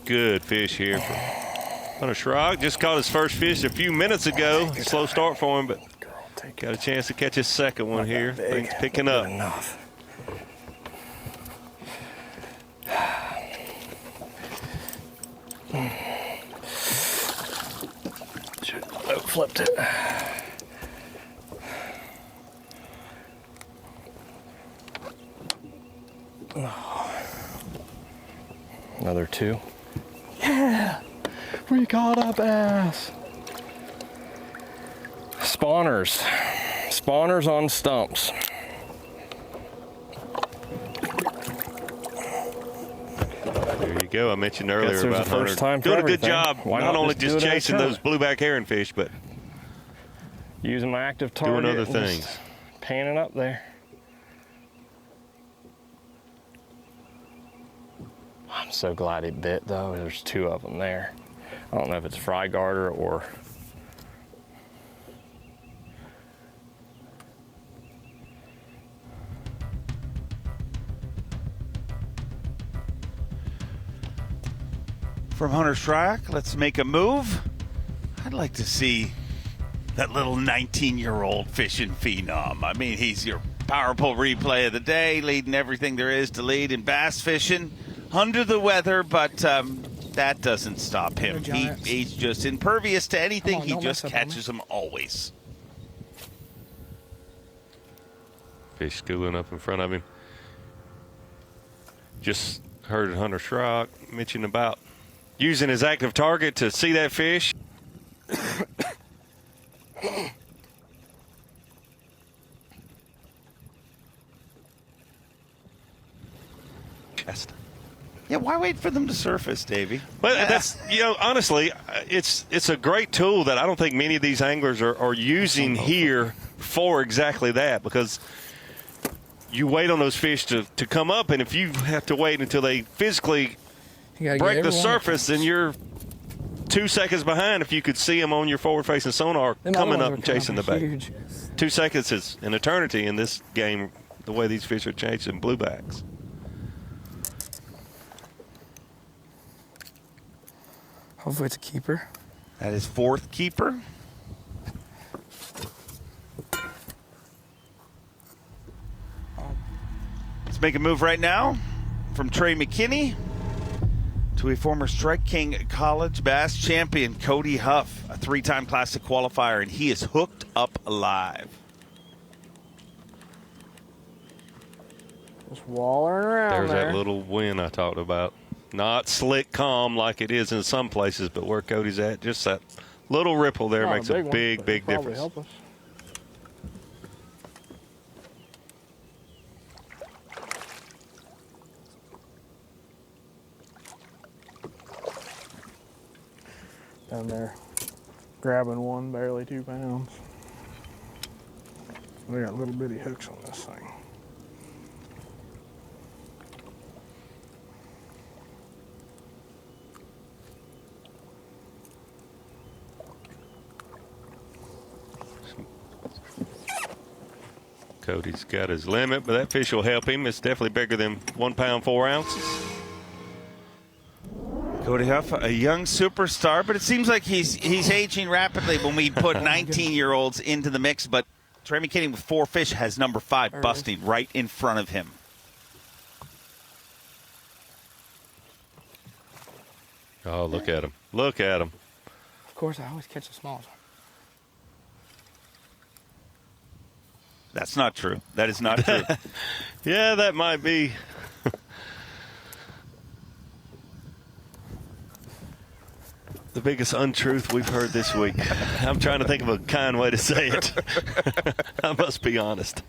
Good fish here for Hunter Schrag. Just caught his first fish a few minutes ago. Slow start for him, but got a chance to catch his second one here. Things picking up. Enough. Should have flipped it. Oh. Another 2. Yeah, we caught a bass. Spawners on stumps. There you go. I mentioned earlier about Hunter time doing a good job, not only just chasing those blueback herringfish, but using my active target, doing other things. Panning up there. I'm so glad he bit, though. There's 2 of them there. I don't know if it's fry garter or. From Hunter Schrag, let's make a move. I'd like to see that little 19-year-old fishing phenom. I mean, he's your power pull replay of the day, leading everything there is to lead in bass fishing. Under the weather, but that doesn't stop him. He's just impervious to anything. He just catches them always. Fish schooling up in front of him. Just heard Hunter Schrag mention about using his active target to see that fish. Yeah, why wait for them to surface, Davey? But that's, honestly, it's a great tool that I don't think many of these anglers are using here for exactly that, because you wait on those fish to come up, and if you have to wait until they physically break the surface, then you're 2 seconds behind if you could see them on your forward-facing sonar coming up and chasing the bait. 2 seconds is an eternity in this game, the way these fish are chasing bluebacks. Hopefully it's a keeper. That is 4th keeper. Let's make a move right now from Trey McKinney to a former Strike King College Bass champion, Cody Huff, a 3-time Classic qualifier, and he is hooked up alive. Just wallering around There's there. that little wind I talked about. Not slick calm like it is in some places, but where Cody's at, just that little ripple there makes a big difference. Help us. Down there, grabbing one, barely 2 pounds. We got little bitty hooks on this thing. Cody's got his limit, but that fish will help him. It's definitely bigger than 1 pound 4 ounces. Cody Huff, a young superstar, but it seems like he's aging rapidly when we put 19-year-olds into the mix. But Trey McKinney with 4 fish has number 5 busting right in front of him. Oh, look at him. Look at him. Of course, I always catch the smalls. That's not true. That is not true. Yeah, that might be. The biggest untruth we've heard this week. I'm trying to think of a kind way to say it. I must be honest.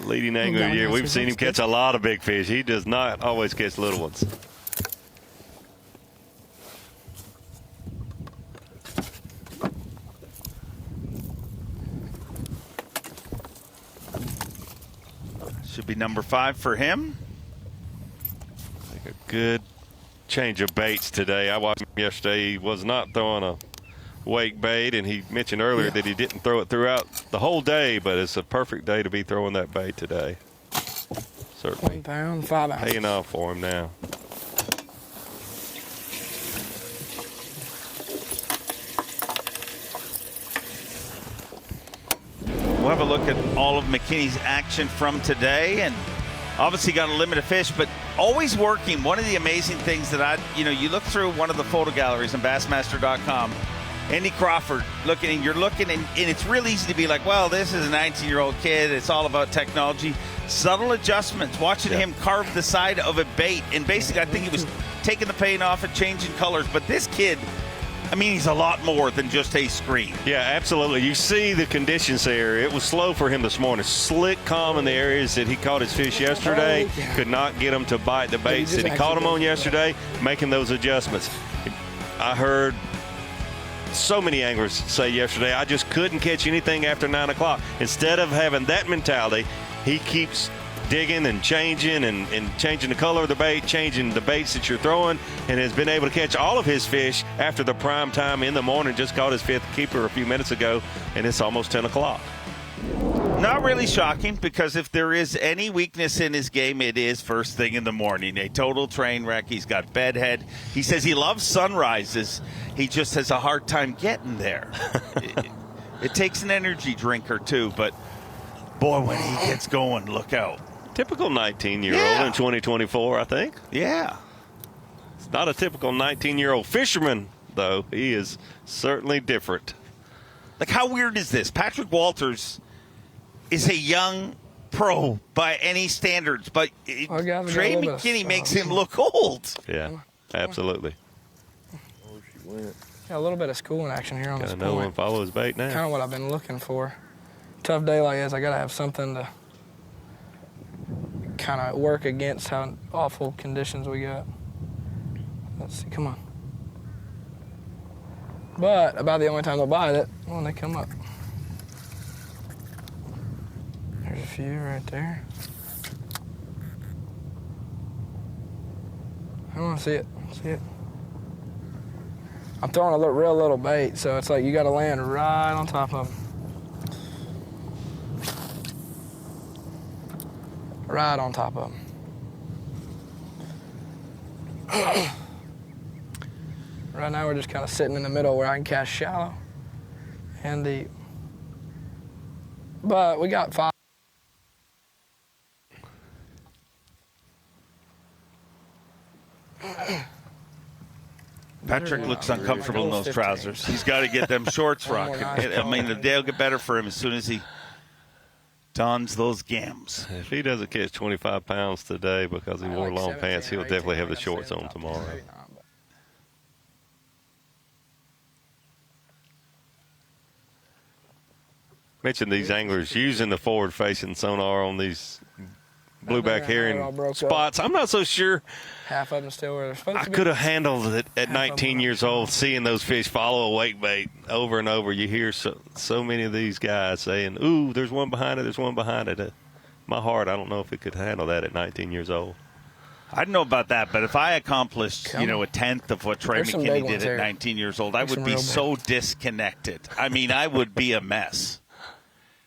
Leading angler of the year. We've seen him catch a lot of big fish. He does not always catch little ones. Should be number 5 for him. I think a good change of baits today. I watched him yesterday. He was not throwing a wake bait, and he mentioned earlier that he didn't throw it throughout the whole day, but it's a perfect day to be throwing that bait today. Certainly 1 pound, 5 ounces. paying off for him now. We'll have a look at all of McKinney's action from today, and obviously got a limit of fish, but always working. One of the amazing things that you look through one of the photo galleries on Bassmaster.com, Andy Crawford you're looking, and it's real easy to be like, well, this is a 19-year-old kid. It's all about technology. Subtle adjustments, watching him carve the side of a bait, and basically I think he was taking the paint off and changing colors, but this kid, he's a lot more than just a screen. Yeah, absolutely. You see the conditions there. It was slow for him this morning. Slick, calm in the areas that he caught his fish yesterday. Could not get them to bite the baits that he caught them on yesterday, making those adjustments. I heard so many anglers say yesterday, I just couldn't catch anything after 9 o'clock. Instead of having that mentality, he keeps digging and changing the color of the bait, changing the baits that you're throwing, and has been able to catch all of his fish after the prime time in the morning. Just caught his 5th keeper a few minutes ago, and it's almost 10 o'clock. Not really shocking, because if there is any weakness in his game, it is first thing in the morning. A total train wreck. He's got bedhead. He says he loves sunrises. He just has a hard time getting there. It takes an energy drink or two, but boy, when he gets going, look out. Typical 19-year-old in 2024, I think. Yeah. It's not a typical 19-year-old fisherman, though. He is certainly different. Like, how weird is this? Patrick Walters is a young pro by any standards, but Trey McKinney makes him look old. Yeah, absolutely. Yeah, a little bit of schooling action here on this point. No one follows bait now. Kind of what I've been looking for. Tough day like this, I got to have something to kind of work against how awful conditions we got. Let's see, come on. But about the only time they'll bite it when they come up. There's a few right there. I want to see it. See it. I'm throwing a real little bait, so it's like you got to land right on top of them. Right on top of them. Right now we're just kind of sitting in the middle where I can cast shallow and deep. But we got 5. Patrick looks uncomfortable in those trousers. He's got to get them shorts rocking. The day will get better for him as soon as he dons those gams. If he doesn't catch 25 pounds today because he wore long pants, he'll definitely have the shorts on tomorrow. Mentioned these anglers using the forward-facing sonar on these blueback herring spots. I'm not so sure. Half of them still where they're supposed to be. I could have handled it at 19 years old, seeing those fish follow a wake bait over and over. You hear so many of these guys saying, ooh, there's one behind it, there's one behind it. My heart, I don't know if it could handle that at 19 years old. I don't know about that, but if I accomplished, a tenth of what Trey McKinney did at 19 years old, I would be so disconnected. I would be a mess.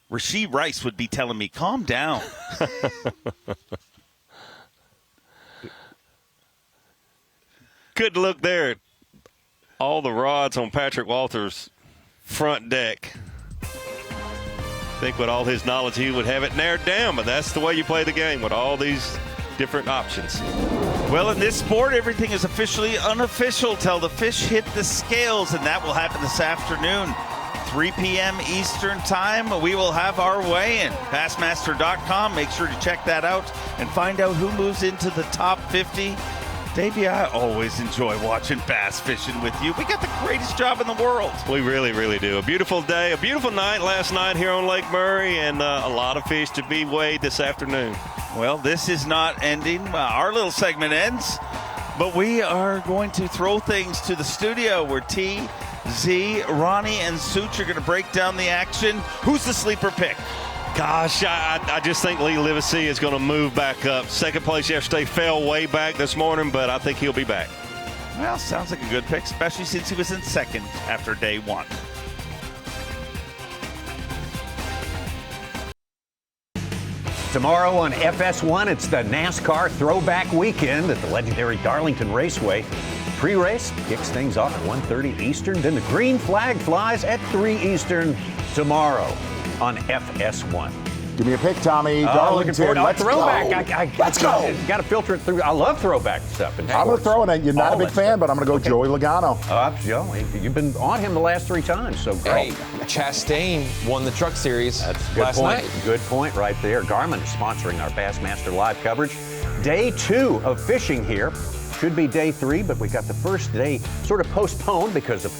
Rasheed Rice would be telling me, calm down. Good look there at all the rods on Patrick Walters' front deck. I think with all his knowledge, he would have it narrowed down, but that's the way you play the game with all these different options. Well, in this sport, everything is officially unofficial till the fish hit the scales, and that will happen this afternoon. 3 p.m. Eastern Time, we will have our weigh-in. Bassmaster.com. Make sure to check that out and find out who moves into the top 50 Davey, I always enjoy watching bass fishing with you. We got the greatest job in the world. We really, really do. A beautiful day, a beautiful night last night here on Lake Murray, and a lot of fish to be weighed this afternoon. Well, this is not ending. Our little segment ends, but we are going to throw things to the studio where T, Z, Ronnie, and Such are going to break down the action. Who's the sleeper pick? Gosh, I just think Lee Livesey is going to move back up. Second place yesterday, fell way back this morning, but I think he'll be back. Well, sounds like a good pick, especially since he was in second after day one. Tomorrow on FS1, it's the NASCAR Throwback Weekend at the legendary Darlington Raceway. Pre-race kicks things off at 1:30 Eastern. Then the green flag flies at 3 Eastern tomorrow on FS1. Give me a pick, Tommy. Darlington, let's throwback. go. Let's go. Got to filter it through. I love throwback stuff. I'm going to throw it. You're not a big fan, but I'm going to go Joey Logano. You've been on him the last 3 times, so great. Hey, Chastain won the Truck Series last night. Good point right there. Garmin is sponsoring our Bassmaster Live coverage. Day 2 of fishing here. Should be day 3, but we got the first day sort of postponed because of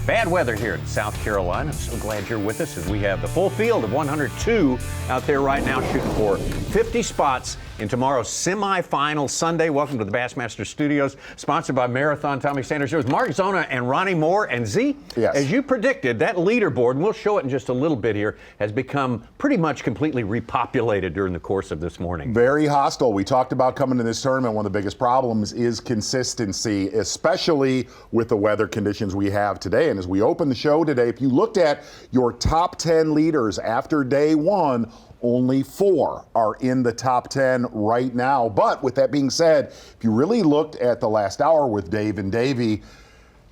bad weather here in South Carolina. I'm so glad you're with us as we have the full field of 102 out there right now shooting for 50 spots in tomorrow's semifinal Sunday. Welcome to the Bassmaster Studios, sponsored by Marathon. Tommy Sanders here with Mark Zona and Ronnie Moore. And Z, as you predicted, that leaderboard, and we'll show it in just a little bit here, has become pretty much completely repopulated during the course of this morning. Very hostile. We talked about coming to this tournament. One of the biggest problems is consistency, especially with the weather conditions we have today. And as we open the show today, if you looked at your top 10 leaders after day 1, only 4 are in the top 10 right now. But with that being said, if you really looked at the last hour with Dave and Davey,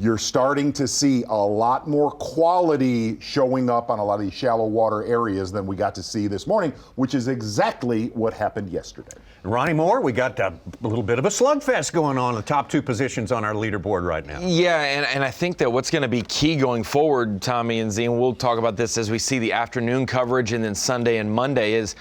you're starting to see a lot more quality showing up on a lot of these shallow water areas than we got to see this morning, which is exactly what happened yesterday. Ronnie Moore, we got a little bit of a slugfest going on in the top 2 positions on our leaderboard right now. Yeah, and I think that what's going to be key going forward, Tommy and Z, and we'll talk about this as we see the afternoon coverage and then Sunday and Monday, is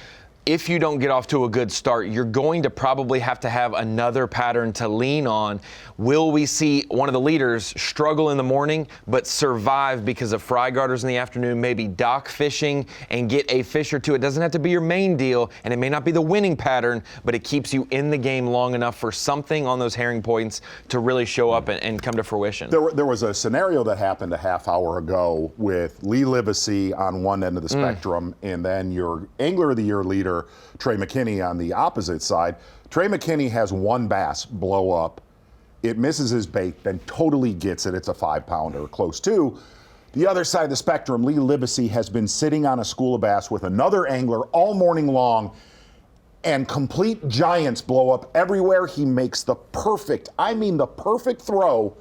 if you don't get off to a good start, you're going to probably have to have another pattern to lean on. Will we see one of the leaders struggle in the morning but survive because of fry garters in the afternoon, maybe dock fishing and get a fish or two? It doesn't have to be your main deal, and it may not be the winning pattern, but it keeps you in the game long enough for something on those herring points to really show up and come to fruition. There was a scenario that happened a half hour ago with Lee Livesey on one end of the spectrum, and then your Angler of the Year leader, Trey McKinney, on the opposite side. Trey McKinney has one bass blow up. It misses his bait, then totally gets it. It's a 5-pounder, close to. The other side of the spectrum, Lee Livesey has been sitting on a school of bass with another angler all morning long, and complete giants blow up everywhere. He makes the perfect throw,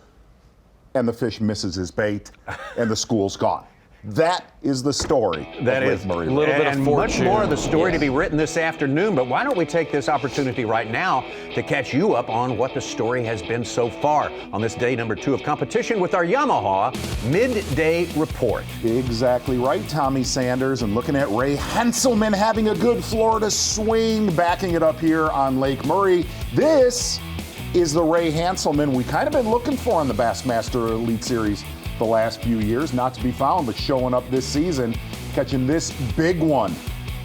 and the fish misses his bait, and the school's gone. That is the story. That is a little bit of much more of the story to be written this afternoon. But why don't we take this opportunity right now to catch you up on what the story has been so far on this day number 2 of competition with our Yamaha midday report. Exactly right, Tommy Sanders. And looking at Ray Henselman having a good Florida swing, backing it up here on Lake Murray. This is the Ray Henselman we kind of been looking for in the Bassmaster Elite Series the last few years, not to be found, but showing up this season, catching this big one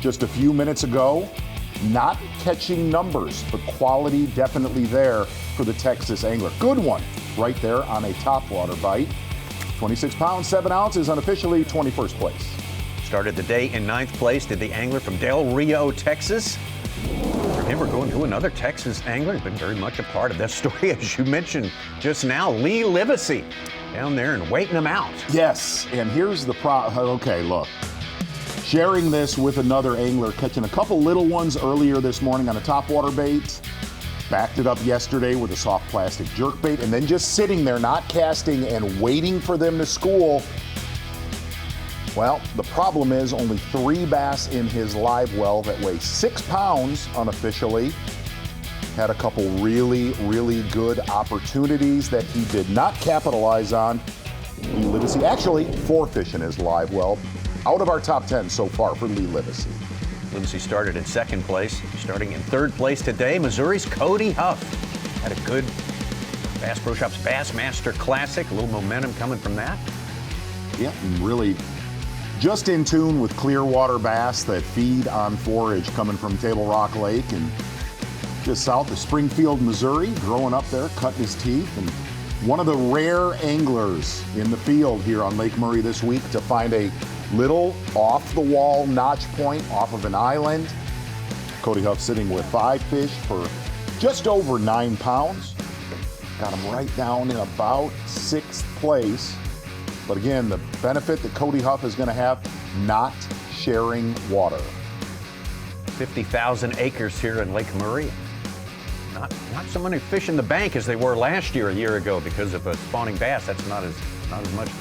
just a few minutes ago. Not catching numbers, but quality definitely there for the Texas angler. Good one right there on a topwater bite. 26 pounds, 7 ounces, unofficially 21st place. Started the day in 9th place, did the angler from Del Rio, Texas. Remember, going to another Texas angler has been very much a part of that story, as you mentioned just now. Lee Livesey down there and waiting them out. Yes, and here's the okay, look. Sharing this with another angler, catching a couple little ones earlier this morning on a topwater bait. Backed it up yesterday with a soft plastic jerkbait, and then just sitting there, not casting and waiting for them to school. Well, the problem is only 3 bass in his live well that weigh 6 pounds unofficially. Had a couple really, really good opportunities that he did not capitalize on. Lee Livesey, actually 4 fish in his live well, out of our top 10 so far for Lee Livesey. Livesey started in 2nd place. Starting in 3rd place today, Missouri's Cody Huff. Had a good Bass Pro Shop's Bassmaster Classic. A little momentum coming from that. Yeah, and really just in tune with clearwater bass that feed on forage coming from Table Rock Lake and just south of Springfield, Missouri, growing up there, cutting his teeth. And one of the rare anglers in the field here on Lake Murray this week to find a little off-the-wall notch point off of an island. Cody Huff sitting with 5 fish for just over 9 pounds. Got him right down in about 6th place. But again, the benefit that Cody Huff is going to have, not sharing water. 50,000 acres here in Lake Murray. Not so many fish in the bank as they were last year, a year ago, because of spawning bass. That's not as much of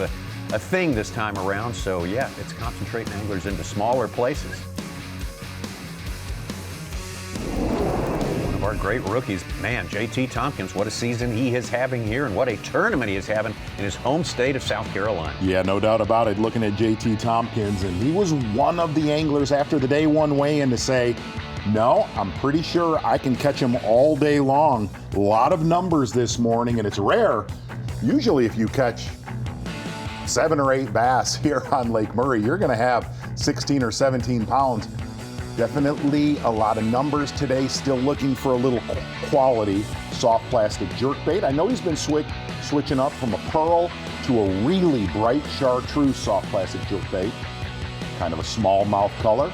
a thing this time around. So yeah, it's concentrating anglers into smaller places. One of our great rookies, man, JT Tompkins, what a season he is having here and what a tournament he is having in his home state of South Carolina. Yeah, no doubt about it. Looking at JT Tompkins, and he was one of the anglers after the day one weigh-in to say, no, I'm pretty sure I can catch him all day long. A lot of numbers this morning, and it's rare. Usually if you catch 7 or 8 bass here on Lake Murray, you're going to have 16 or 17 pounds. Definitely a lot of numbers today. Still looking for a little quality soft plastic jerkbait. I know he's been switching up from a pearl to a really bright chartreuse soft plastic jerkbait. Kind of a smallmouth color.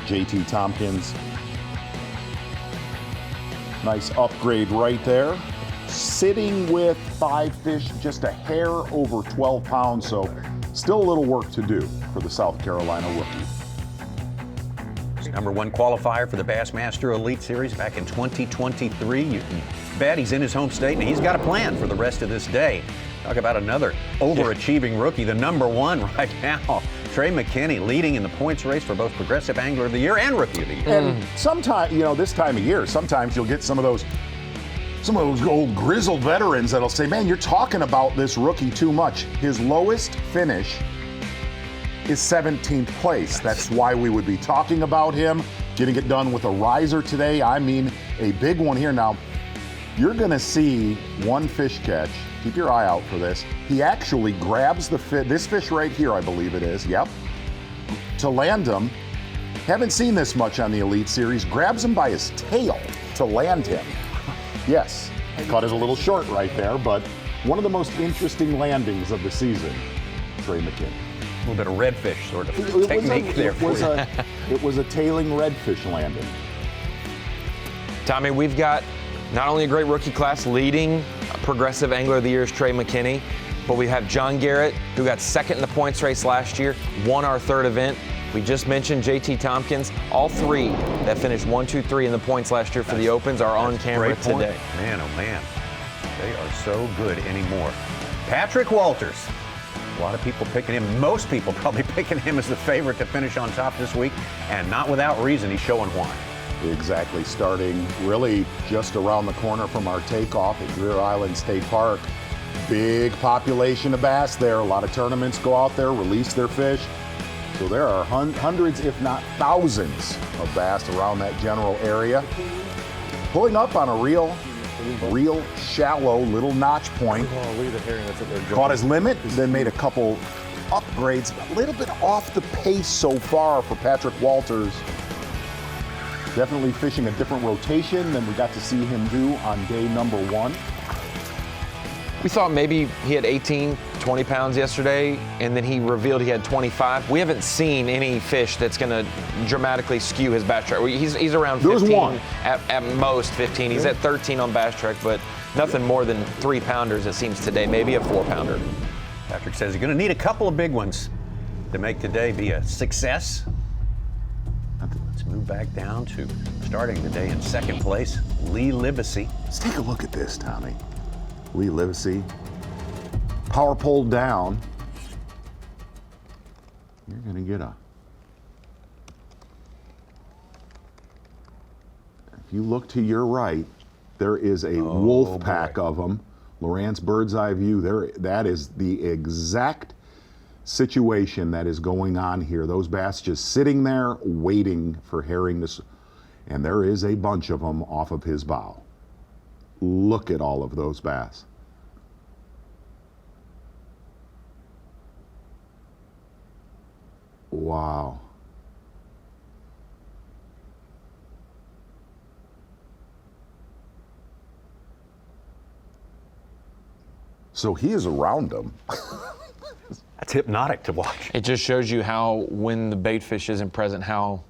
JT Tompkins. Nice upgrade right there. Sitting with 5 fish, just a hair over 12 pounds, so still a little work to do for the South Carolina rookie. #1 qualifier for the Bassmaster Elite Series back in 2023. You can bet he's in his home state and he's got a plan for the rest of this day. Talk about another overachieving rookie, the #1 right now. Trey McKinney leading in the points race for both Progressive Angler of the Year and Rookie of the Year. And sometimes, this time of year, sometimes you'll get some of those old grizzled veterans that'll say, man, you're talking about this rookie too much. His lowest finish is 17th place. That's why we would be talking about him. Getting it done with a riser today. I mean, a big one here. Now, you're going to see one fish catch. Keep your eye out for this. He actually grabs this fish right here, I believe it is. Yep. To land him. Haven't seen this much on the Elite Series. Grabs him by his tail to land him. Yes, caught it a little short right there, but one of the most interesting landings of the season, Trey McKinney. A little bit of redfish sort of technique there. It was a tailing redfish landing. Tommy, we've got not only a great rookie class leading Progressive Angler of the Year is Trey McKinney, but we have John Garrett, who got 2nd in the points race last year, won our 3rd event. We just mentioned JT Tompkins. All 3 that finished 1, 2, 3 in the points last year for the Opens are on camera today. Man, oh man, they are so good anymore. Patrick Walters. A lot of people picking him, most people probably picking him as the favorite to finish on top this week, and not without reason. He's showing why. Exactly, starting really just around the corner from our takeoff at Greer Island State Park. Big population of bass there. A lot of tournaments go out there, release their fish. So there are hundreds, if not thousands, of bass around that general area. Pulling up on a real shallow little notch point. Caught his limit, then made a couple upgrades. A little bit off the pace so far for Patrick Walters. Definitely fishing a different rotation than we got to see him do on day #1. We thought maybe he had 18, 20 pounds yesterday, and then he revealed he had 25. We haven't seen any fish that's going to dramatically skew his bass track. He's around 15. There's one. At most 15. He's at 13 on bass track, but nothing more than 3 pounders, it seems, today. Maybe a 4-pounder. Patrick says he's going to need a couple of big ones to make today be a success. Let's move back down to starting the day in 2nd place, Lee Livesey. Let's take a look at this, Tommy. Lee Livesey, power pole down. You're going to get if you look to your right, there is a wolf pack of them. Lowrance bird's eye view there. That is the exact situation that is going on here. Those bass just sitting there waiting for herring to, and there is a bunch of them off of his bow. look at all of those bass. Wow. So he is around them. That's hypnotic to watch. It just shows you how, when the bait fish isn't present, how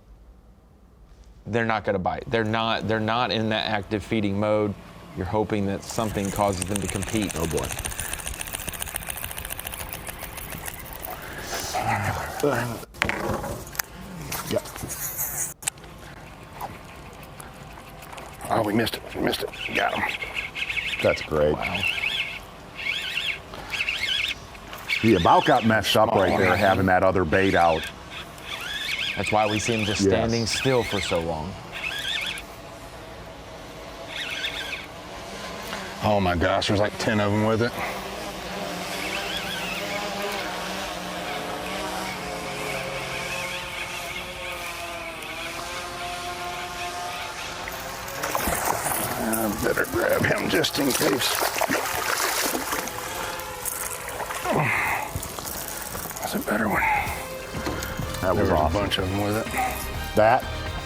they're not going to bite. They're not in that active feeding mode. You're hoping that something causes them to compete. Oh boy. Yeah. Oh, we missed it. We missed it. Got him. That's great. Wow. He about got messed up right there having that other bait out. That's why we see him just standing still for so long. Oh my gosh, there's like 10 of them with it. I better grab him just in case. That's a better one. That was There was awesome. a bunch of them with it. That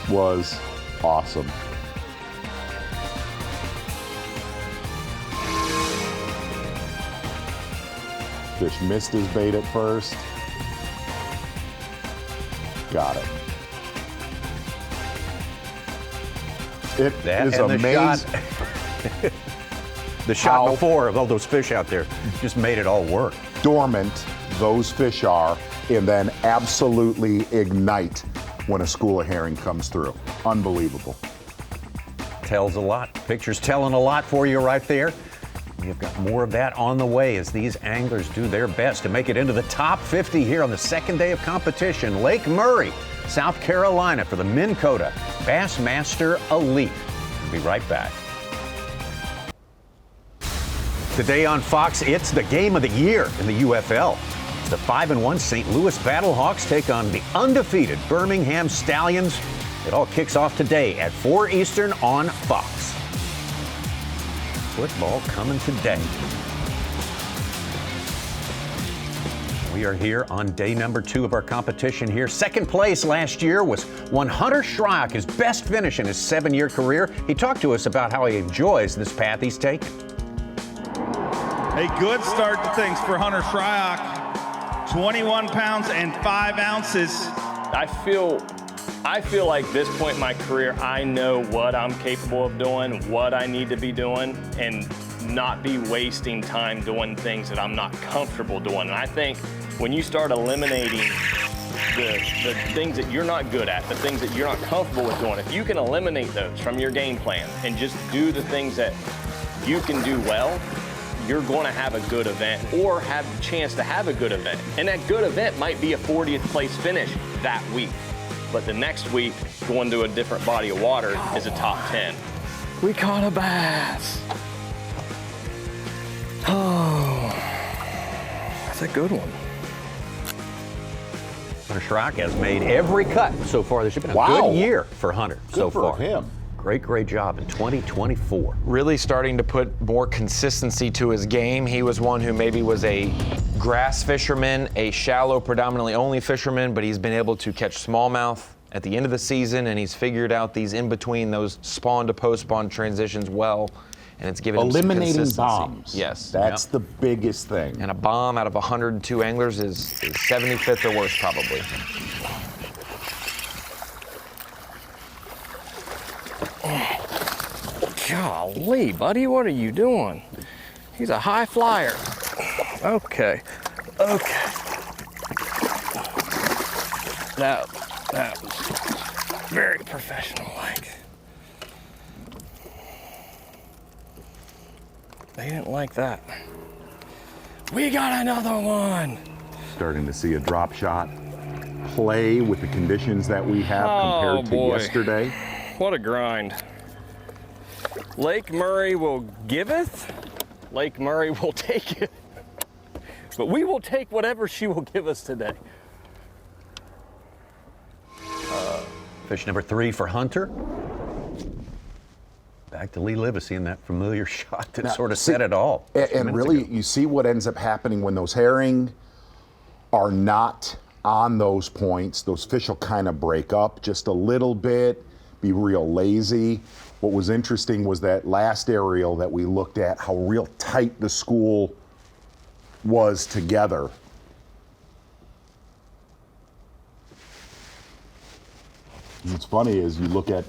was awesome. Fish missed his bait at first. Got it. It That is and the amazing. shot, the shot before of all those fish out there just made it all work. Dormant those fish are, and then absolutely ignite when a school of herring comes through. Unbelievable. Tells a lot. Pictures telling a lot for you right there. You've got more of that on the way as these anglers do their best to make it into the top 50 here on the second day of competition. Lake Murray, South Carolina for the Minn Kota Bassmaster Elite. We'll be right back. Today on Fox, it's the game of the year in the UFL. The 5-1 St. Louis Battlehawks take on the undefeated Birmingham Stallions. It all kicks off today at 4 Eastern on Fox. Football coming today. We are here on day number 2 of our competition here. Second place last year was one Hunter Shryock, his best finish in his 7-year career. He talked to us about how he enjoys this path he's taken. A good start to things for Hunter Shryock. 21 pounds and 5 ounces. I feel like this point in my career, I know what I'm capable of doing, what I need to be doing, and not be wasting time doing things that I'm not comfortable doing. And I think when you start eliminating the things that you're not good at, the things that you're not comfortable with doing, if you can eliminate those from your game plan and just do the things that you can do well, you're going to have a good event or have the chance to have a good event. And that good event might be a 40th place finish that week. But the next week, going to a different body of water is a top 10. We caught a bass. Oh, that's a good one. Hunter Shryock has made every cut so far. This has been a Wow. good year for Hunter so for far. him. Great job in 2024. Really starting to put more consistency to his game. He was one who maybe was a grass fisherman, a shallow, predominantly only fisherman, but he's been able to catch smallmouth at the end of the season, and he's figured out these in between those spawn to post spawn transitions well, and it's given him some Eliminating consistency. bombs. Yes. That's the biggest thing. And a bomb out of 102 anglers is 75th or worse, probably. Golly, buddy, what are you doing? He's a high flyer. Okay. That was very professional-like. They didn't like that. We got another one. Starting to see a drop shot play with the conditions that we have compared to yesterday. What a grind. Lake Murray will giveth, Lake Murray will take it. But we will take whatever she will give us today. Fish number 3 for Hunter. Back to Lee Livesey and that familiar shot that sort of said it all. And really, you see what ends up happening when those herring are not on those points. Those fish will kind of break up just a little bit, be real lazy. What was interesting was that last aerial that we looked at, how real tight the school was together. What's funny is you look at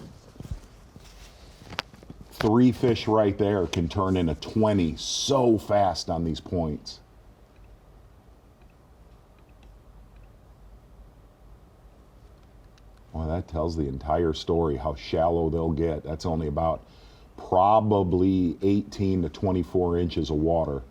3 fish right there can turn into 20 so fast on these points. Well, that tells the entire story, how shallow they'll get. That's only about probably 18 to 24 inches of water.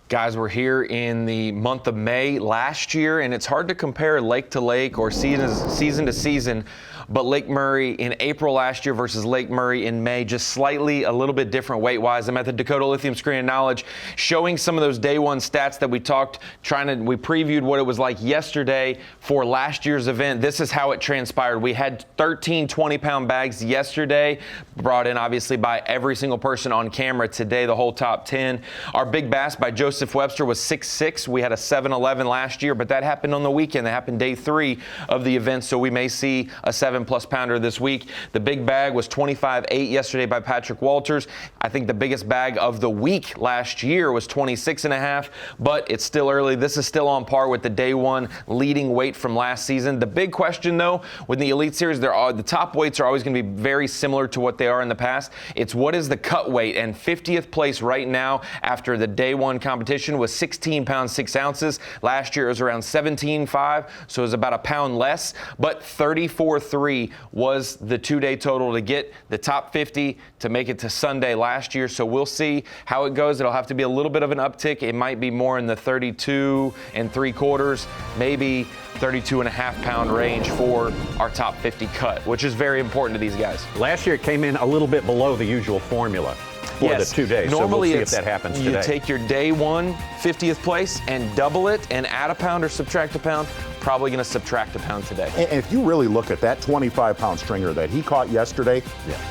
Guys, we're here in the month of May last year, and it's hard to compare lake to lake or season to season, but Lake Murray in April last year versus Lake Murray in May, just slightly a little bit different weight-wise. I'm at the Dakota Lithium Screen of Knowledge showing some of those day one stats that we we previewed what it was like yesterday for last year's event. This is how it transpired. We had 13 20-pound bags yesterday, brought in obviously by every single person on camera. Today, the whole top 10. Our big bass by Joseph Webster was 6'6". We had a 7'11" last year, but that happened on the weekend. That happened day 3 of the event, so we may see a 7+ pounder this week. The big bag was 25.8 yesterday by Patrick Walters. I think the biggest bag of the week last year was 26.5, but it's still early. This is still on par with the day one leading weight from last season. The big question, though, with the Elite Series, the top weights are always going to be very similar to what they are in the past. It's what is the cut weight, and 50th place right now after the day one competition was 16 pounds 6 ounces. Last year it was around 17.5, so it was about a pound less, but 34.3 was the 2-day total to get the top 50 to make it to Sunday last year. So we'll see how it goes. It'll have to be a little bit of an uptick. It might be more in the 32 3/4, maybe 32.5 pound range for our top 50 cut, which is very important to these guys. Last year it came in a little bit below the usual formula for the 2 days. Normally so we'll see if that happens today. You take your day one 50th place and double it and add a pound or subtract a pound. Probably going to subtract a pound today. And if you really look at that 25-pound stringer that he caught yesterday,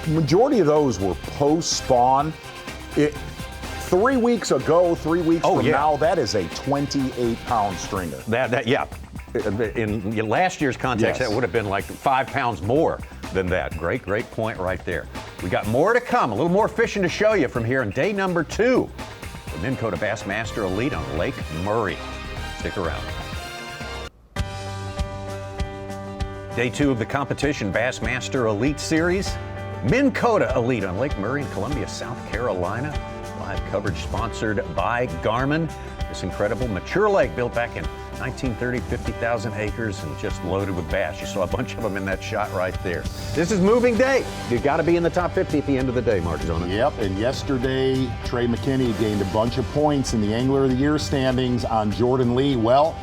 majority of those were post-spawn. 3 weeks ago, 3 weeks from now, that is a 28-pound stringer. In last year's context, that would have been like 5 pounds more than that. Great point right there. We got more to come, a little more fishing to show you from here on day number 2. The Minn Kota Bassmaster Elite on Lake Murray. Stick around. Day 2 of the competition, Bassmaster Elite Series. Minn Kota Elite on Lake Murray in Columbia, South Carolina. Live coverage sponsored by Garmin. This incredible mature lake built back in 1930, 50,000 acres and just loaded with bass. You saw a bunch of them in that shot right there. This is moving day. You've got to be in the top 50 at the end of the day, Mark. Yep, and yesterday, Trey McKinney gained a bunch of points in the Angler of the Year standings on Jordan Lee. Well,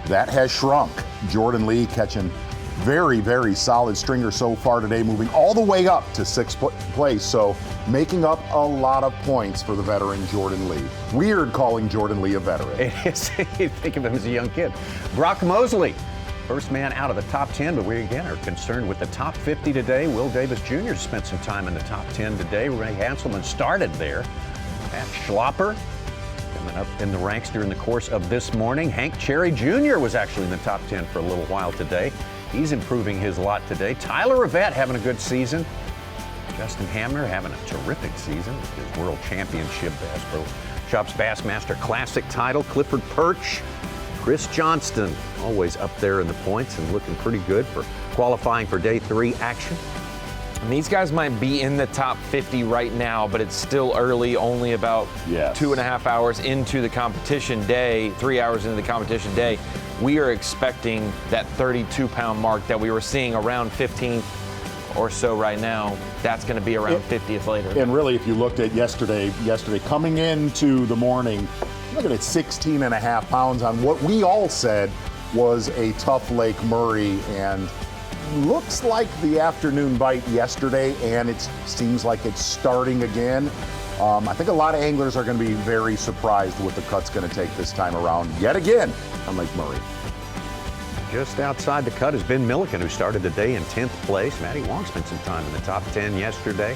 that has shrunk. Jordan Lee catching very, very solid stringer so far today, moving all the way up to 6th place. So making up a lot of points for the veteran Jordan Lee. Weird calling Jordan Lee a veteran. It is. You think of him as a young kid. Brock Mosley, first man out of the top 10, but we again are concerned with the top 50 today. Will Davis Jr. spent some time in the top 10 today. Ray Hanselman started there. Pat Schlopper coming up in the ranks during the course of this morning. Hank Cherry Jr. was actually in the top 10 for a little while today. He's improving his lot today. Tyler Rivette having a good season. Justin Hamner having a terrific season with his World Championship Bass Pro Shops Bassmaster Classic title. Clifford Perch, Chris Johnston, always up there in the points and looking pretty good for qualifying for day 3 action. And these guys might be in the top 50 right now, but it's still early, only about 2.5 hours into the competition day, 3 hours into the competition day. We are expecting that 32-pound mark that we were seeing around 15th or so right now. That's going to be around 50th later. And really, if you looked at yesterday coming into the morning, looking at 16.5 pounds on what we all said was a tough Lake Murray, and looks like the afternoon bite yesterday, and it seems like it's starting again. I think a lot of anglers are going to be very surprised what the cut's going to take this time around yet again on Lake Murray. Just outside the cut is Ben Milliken, who started the day in 10th place. Matty Wong spent some time in the top 10 yesterday.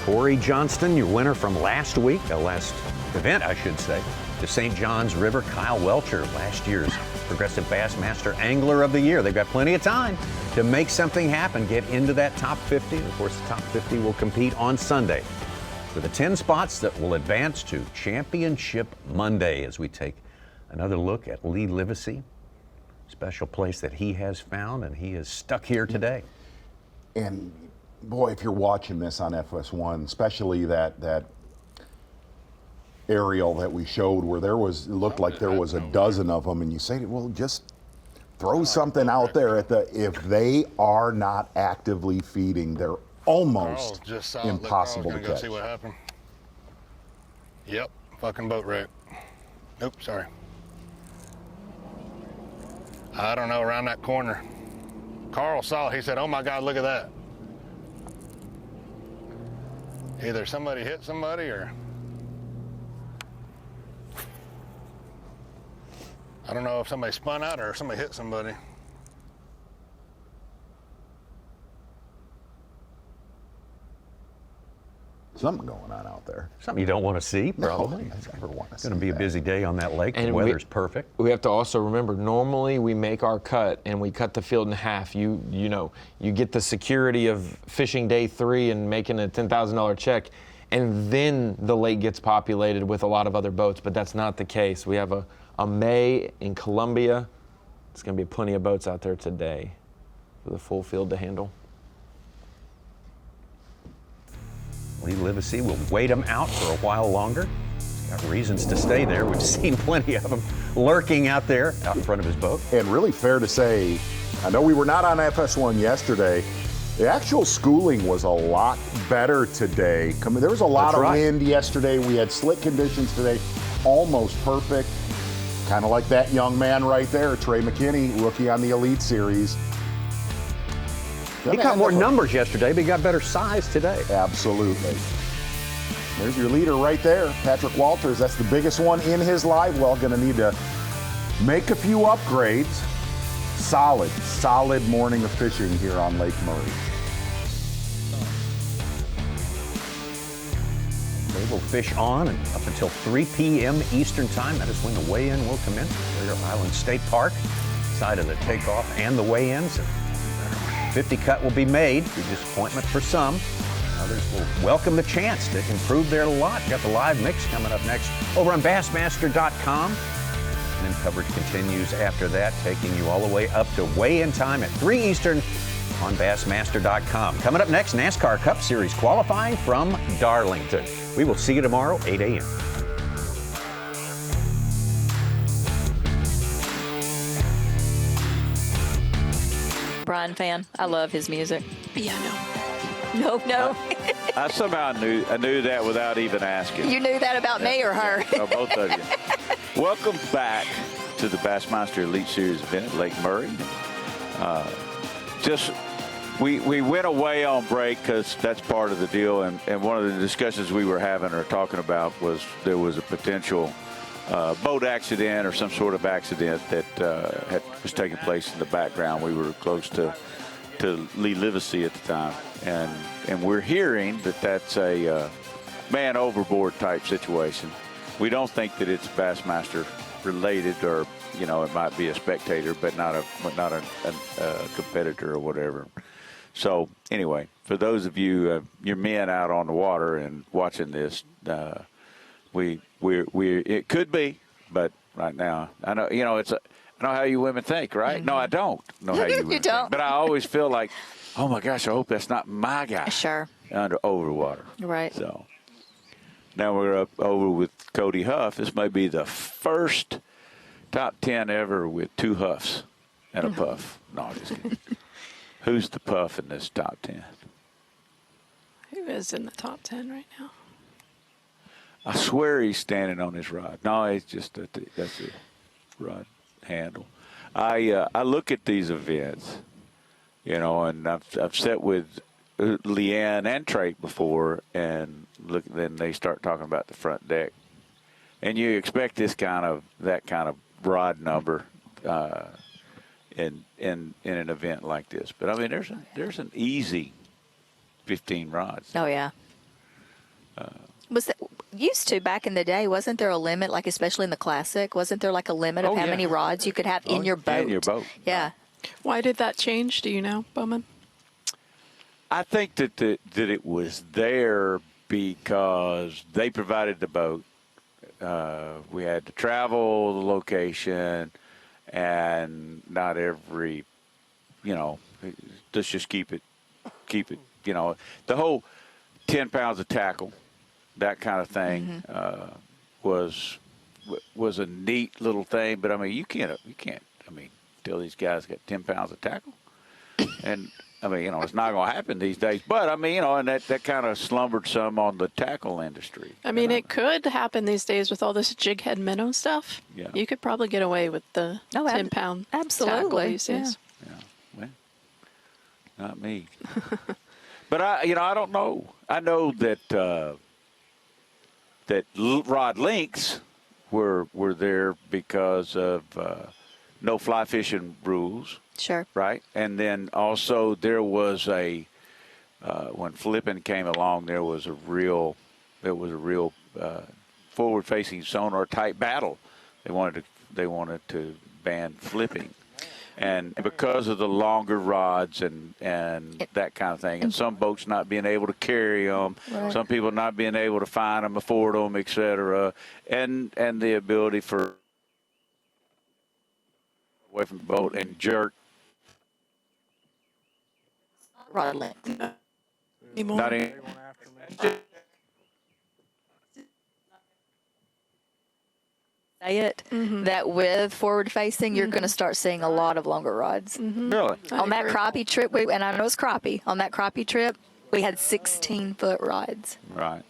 Corey Johnston, your winner from last week, last event, I should say, the St. Johns River. Kyle Welcher, last year's Progressive Bassmaster Angler of the Year. They've got plenty of time to make something happen, get into that top 50. Of course, the top 50 will compete on Sunday for the 10 spots that will advance to Championship Monday, as we take another look at Lee Livesey. Special place that he has found, and he is stuck here today. And boy, if you're watching this on FS1, especially that aerial that we showed where it looked like there was a dozen of them, and you say, well, just throw something out there if they are not actively feeding, they're almost impossible to catch. Go see what happened. Yep, fucking boat wreck. Oops, sorry. I don't know, around that corner. Carl saw it. He said, oh my God, look at that. Either somebody hit somebody or... I don't know if somebody spun out or if somebody hit somebody. Something going on out there. Something you don't want to see, probably. No, I never want to see. It's going to be a busy day on that lake. And the weather's perfect. We have to also remember, normally we make our cut and we cut the field in half. You get the security of fishing day 3 and making a $10,000 check, and then the lake gets populated with a lot of other boats, but that's not the case. We have a May in Columbia. There's going to be plenty of boats out there today with a full field to handle. Lee Livesey will wait him out for a while longer. He's got reasons to stay there. We've seen plenty of them lurking out there out in front of his boat. And really fair to say, I know we were not on FS1 yesterday. The actual schooling was a lot better today. There was a lot of wind yesterday. We had slick conditions today, almost perfect. Kind of like that young man right there, Trey McKinney, rookie on the Elite Series. He caught more numbers yesterday, but he got better size today. Absolutely. There's your leader right there, Patrick Walters. That's the biggest one in his live well. Going to need to make a few upgrades. Solid morning of fishing here on Lake Murray. They will fish on and up until 3 p.m. Eastern Time. That is when the weigh-in will commence at Clear Island State Park. Side of the takeoff and the weigh-ins. 50 cut will be made, to disappointment for some. Others will welcome the chance to improve their lot. Got the live mix coming up next over on Bassmaster.com. And then coverage continues after that, taking you all the way up to weigh-in time at 3 Eastern on Bassmaster.com. Coming up next, NASCAR Cup Series qualifying from Darlington. We will see you tomorrow, 8 a.m. Brian fan. I love his music. Yeah, no. I somehow knew that without even asking. You knew that about me or her? Yeah, both of you. Welcome back to the Bassmaster Elite Series event at Lake Murray. We went away on break because that's part of the deal, and one of the discussions we were having or talking about was there was a potential boat accident or some sort of accident that was taking place in the background. We were close to Lee Livesey at the time, and we're hearing that that's a man overboard type situation. We don't think that it's Bassmaster related, or it might be a spectator, but not a competitor or whatever. So anyway, for those of you, your men out on the water and watching this, it could be, but right now I know I know how you women think, right? Mm-hmm. No, I don't know how you women think, but I always feel like, oh my gosh, I hope that's not my guy. Sure. Over water. Right. So now we're up over with Cody Huff. This may be the first top 10 ever with 2 huffs and a puff. No, I'm just kidding. Who's the puff in this top 10? Who is in the top 10 right now? I swear he's standing on his rod. No, it's just that's a rod handle. I look at these events, and I've sat with Leanne and Trey before, and then they start talking about the front deck, and you expect that kind of rod number in an event like this. But I mean, there's an easy 15 rods. Oh yeah. Was that used to back in the day? Wasn't there a limit, like especially in the Classic? Wasn't there like a limit of how many rods you could have in your boat? In your boat. Yeah. Why did that change? Do you know, Bowman? I think that it was there because they provided the boat. We had to travel the location, and not every, let's just keep it, the whole 10 pounds of tackle, that kind of thing, was a neat little thing. But I mean, you can't. I mean, tell these guys got 10 pounds of tackle, and I mean, it's not going to happen these days. But I mean, and that kind of slumbered some on the tackle industry. I mean, it could happen these days with all this jig head minnow stuff. Yeah. You could probably get away with the 10-pound tackle these days. Yeah. Well, not me. But I don't know. I know that rod lengths were there because of no fly fishing rules. Sure. Right, and then also there was when flipping came along, there was a real forward-facing sonar type battle. They wanted to ban flipping. And because of the longer rods and that kind of thing, and some boats not being able to carry them, some people not being able to find them, afford them, et cetera, and the ability for away from the boat and jerk. Rod length. Anymore. Not any, say it, that with forward facing, you're going to start seeing a lot of longer rods. Really? On that crappie trip, and I know it's crappie, on that crappie trip, we had 16-foot rods. Right.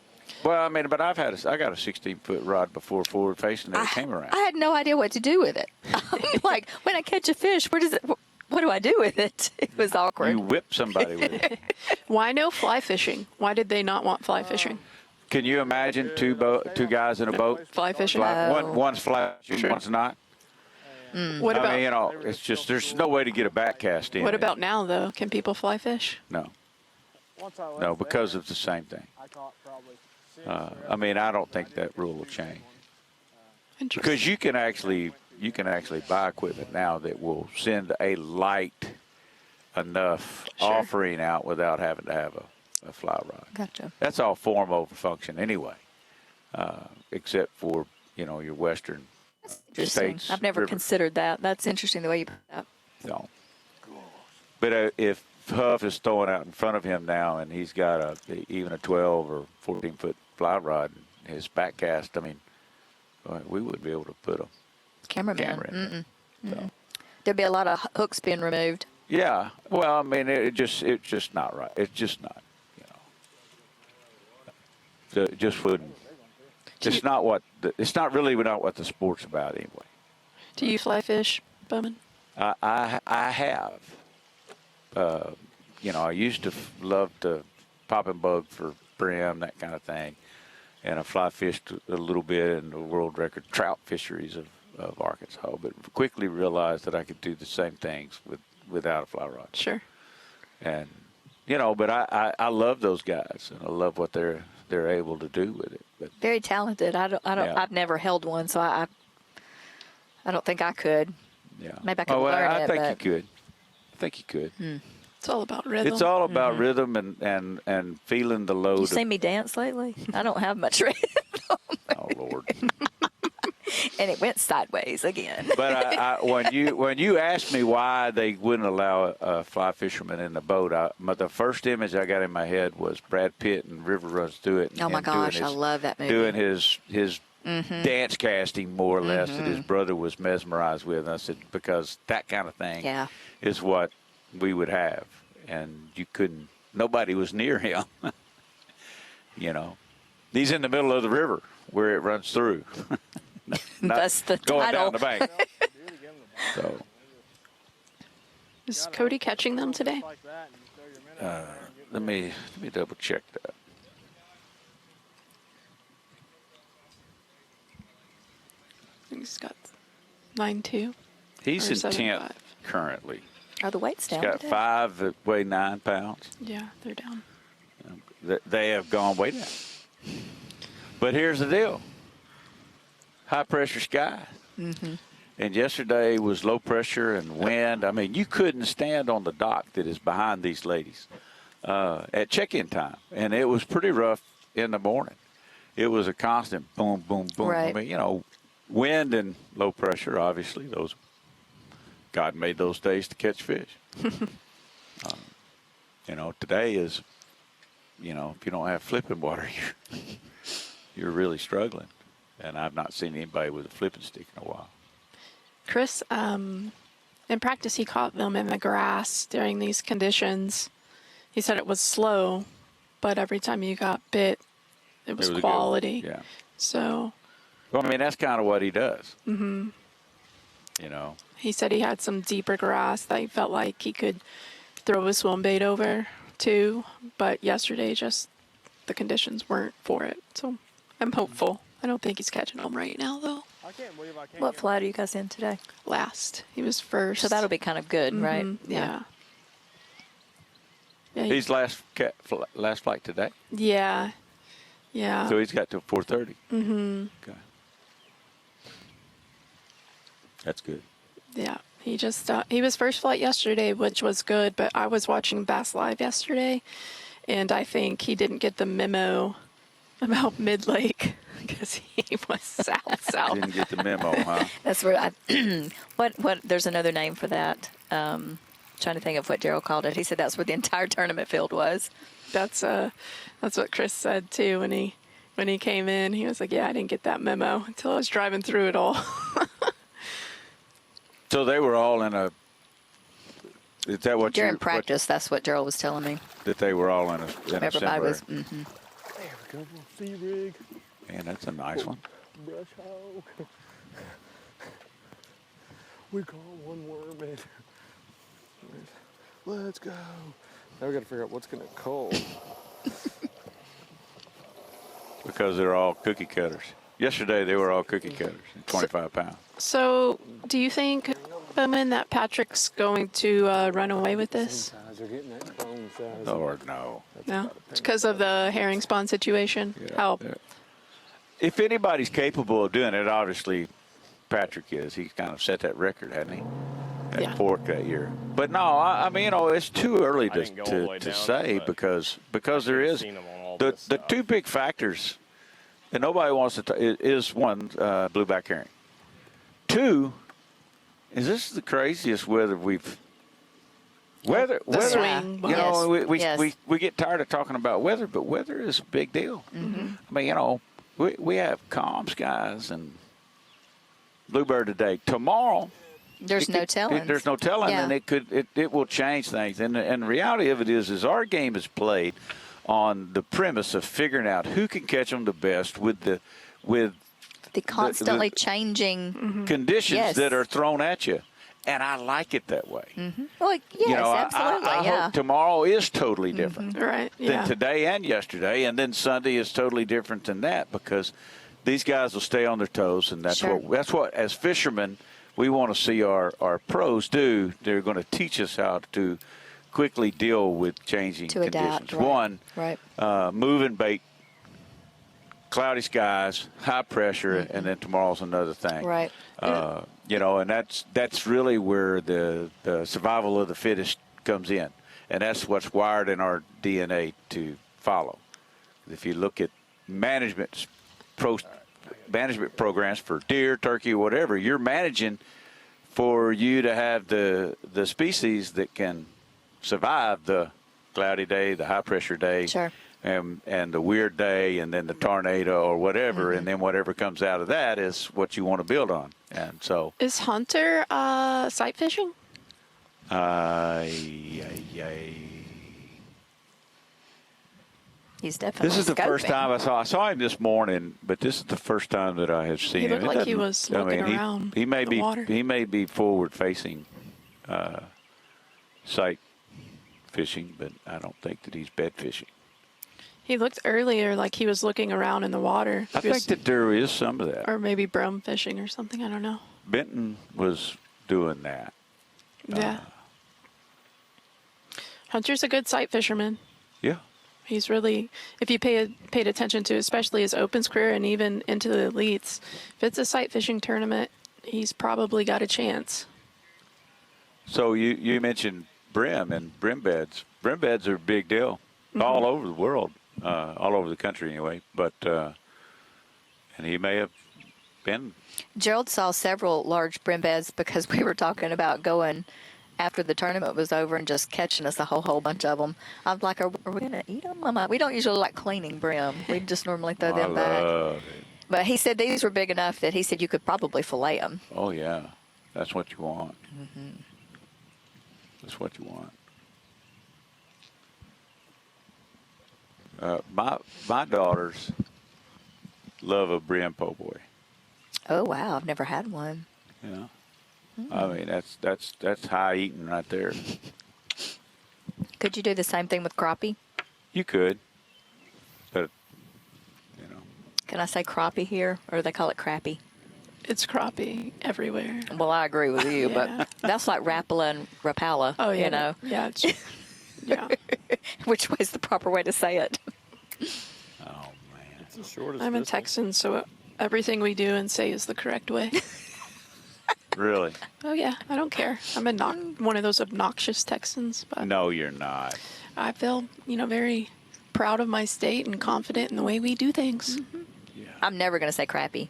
Well, I mean, but I got a 16-foot rod before forward facing that came around. I had no idea what to do with it. I'm like, when I catch a fish, what do I do with it? It was awkward. You whip somebody with it. Why no fly fishing? Why did they not want fly fishing? Can you imagine two guys in a boat? Fly fishing? One's fly fishing, one's not. What about? I mean, it's just there's no way to get a back cast in. What about now, though? Can people fly fish? No. No, because it's the same thing. I mean, I don't think that rule will change. Because you can actually buy equipment now that will send a light enough offering out without having to have a fly rod. Gotcha. That's all form over function anyway, except for your western states. I've never considered that. That's interesting the way you put that. No. But if Huff is throwing out in front of him now, and he's got even a 12 or 14-foot fly rod in his back cast, I mean, we wouldn't be able to put a camera in there. So. There'd be a lot of hooks being removed. Yeah. Well, I mean, it's just not right. It's just not. It just wouldn't. It's not what. It's not really not what the sport's about anyway. Do you fly fish, Bowman? I have. I used to love to pop and bug for brim, that kind of thing. And I fly fished a little bit in the world record trout fisheries of Arkansas, but quickly realized that I could do the same things without a fly rod. Sure. And, but I love those guys, and I love what they're able to do with it. But very talented. I've never held one, so I don't think I could. Yeah. Maybe I could learn it. I think you could. It's all about rhythm. It's all about rhythm and feeling the load. You seen me dance lately? I don't have much rhythm. Oh, Lord. And it went sideways again. But when you asked me why they wouldn't allow a fly fisherman in the boat, the first image I got in my head was Brad Pitt and River Runs Through It. Oh, my gosh, I love that movie. Doing his dance casting, more or less, that his brother was mesmerized with. And I said, because that kind of thing is what we would have. and you couldn't. Nobody was near him. You know, he's in the middle of the river where it runs through. That's the going title. down the bank. So. Is Cody catching them today? Let me double check that. He's got 9.2. He's in 10th 7.5. currently. Are the weights down? He's got today? 5 that weigh 9 pounds. Yeah, they're down. They have gone way down. But here's the deal. High pressure skies. Mm-hmm. And yesterday was low pressure and wind. I mean, you couldn't stand on the dock that is behind these ladies at check-in time. And it was pretty rough in the morning. It was a constant boom, boom, boom. Right. I mean, you know, wind and low pressure, obviously, those God made those days to catch fish. You know, today is, you know, if you don't have flipping water, you're really struggling. And I've not seen anybody with a flipping stick in a while. Chris, in practice, he caught them in the grass during these conditions. He said it was slow, but every time you got bit, it was quality. Yeah. So. Well, I mean, that's kind of what he does. Mm-hmm. You know. He said he had some deeper grass that he felt like he could throw a swim bait over too, but yesterday just the conditions weren't for it. So I'm hopeful. I don't think he's catching them right now, though. What flight are you guys in today? Last. He was first. So that'll be kind of good, right? Yeah. He's last flight today? Yeah. Yeah. So he's got till 4:30. Mm-hmm. Okay. That's good. Yeah. He just he was first flight yesterday, which was good, but I was watching B.A.S.S live yesterday, and I think he didn't get the memo about Mid-Lake because he was south. Didn't get the memo, huh? That's where what there's another name for that. Trying to think of what Daryl called it. He said that's where the entire tournament field was. That's what Chris said too when he came in. He was like, "Yeah, I didn't get that memo until I was driving through it all." So they were all in a. Is that what during practice? That's what Daryl was telling me. That they were all in a. Everybody was. Mm-hmm. There we go, sea rig. Man, that's a nice one. Brush hog. We caught one worm in. Let's go. Now we got to figure out what's going to call. Because they're all cookie cutters. Yesterday they were all cookie cutters, 25 pounds. So, do you think, Bowman, that Patrick's going to run away with this? Lord, no. No, because of the herring spawn situation. Yeah, How? If anybody's capable of doing it, obviously Patrick is. He's kind of set that record, hasn't he? That fork that year. But no, I mean, you know, it's too early to say because there is the two big factors, and nobody wants to. Is one blueback herring. Two, is this the craziest weather we've. Weather, swing. You know, Yes. we get tired of talking about weather, but weather is a big deal. Mm-hmm. I mean, you know, we have calm skies and bluebird today. Tomorrow, there's no telling. There's no telling, and it will change things. And the reality of it is our game is played on the premise of figuring out who can catch them the best with the constantly changing conditions that are thrown at you. And I like it that way. Mm-hmm. Well, yes, you know, absolutely. I hope tomorrow is totally different than today and yesterday, and then Sunday is totally different than that because these guys will stay on their toes, and that's what as fishermen we want to see our pros do. They're going to teach us how to quickly deal with changing conditions. Adapt, One, right. Moving bait, cloudy skies, high pressure, and then tomorrow's another thing. Right. You know, and that's really where the survival of the fittest comes in, and that's what's wired in our DNA to follow. If you look at management programs for deer, turkey, whatever, you're managing for you to have the species that can survive the cloudy day, the high pressure day, and the weird day, and then the tornado or whatever, and then whatever comes out of that is what you want to build on. And so, is Hunter sight fishing? He's definitely This is the first scoping. time I saw him this morning, but this is the first time I saw him this morning, but this is the first time that I have seen He him. looked like he was looking around he may the be water. he may be forward facing sight fishing, but I don't think that he's bed fishing. He looked earlier like he was looking around in the water. I think that there is some of that. Or maybe brum fishing or something. I don't know. Benton was doing that. Yeah. Hunter's a good sight fisherman. Yeah. He's really, if you paid attention to, especially his Opens career and even into the elites, if it's a sight fishing tournament, he's probably got a chance. So you mentioned brim and brim beds. Brim beds are a big deal all over the world, all over the country anyway. But and he may have been. Gerald saw several large brim beds because we were talking about going after the tournament was over and just catching us a whole bunch of them. I was like, are we going to eat them? I'm like, we don't usually like cleaning brim. We just normally throw them back. Love it. But he said these were big enough that he said you could probably fillet them. Oh, yeah. That's what you want. Mm-hmm. That's what you want. My daughters love a brim po' boy. Oh, wow. I've never had one. Yeah. I mean, that's high eating right there. Could you do the same thing with crappie? You could, but Can I say crappie here, or do they call it crappie? It's crappie everywhere. Well, I agree with you, but that's like Rapala and Rapala. Oh, yeah. You know? Yeah. Yeah. Which way is the proper way to say it? Oh, man. It's the shortest I'm a distance. Texan, so everything we do and say is the correct way. Really? Oh, yeah. I don't care. I'm one of those obnoxious Texans. But No, you're not. I feel, very proud of my state and confident in the way we do things. Yeah. I'm never going to say crappie.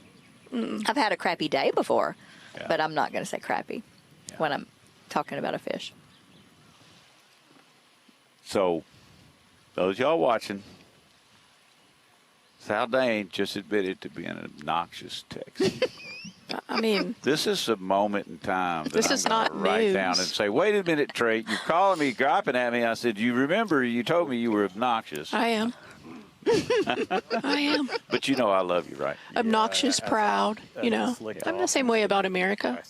I've had a crappy day before, but I'm not going to say crappie when I'm talking about a fish. So, those y'all watching, Sal Dane just admitted to being an obnoxious Texan. I mean, this is a moment in time that this I'm is gonna not write news. down and say, wait a minute, Trey, you're calling me, griping at me. I said, you remember you told me you were obnoxious. I am. I am. But I love you, right? Obnoxious, proud, I'm the same way about America.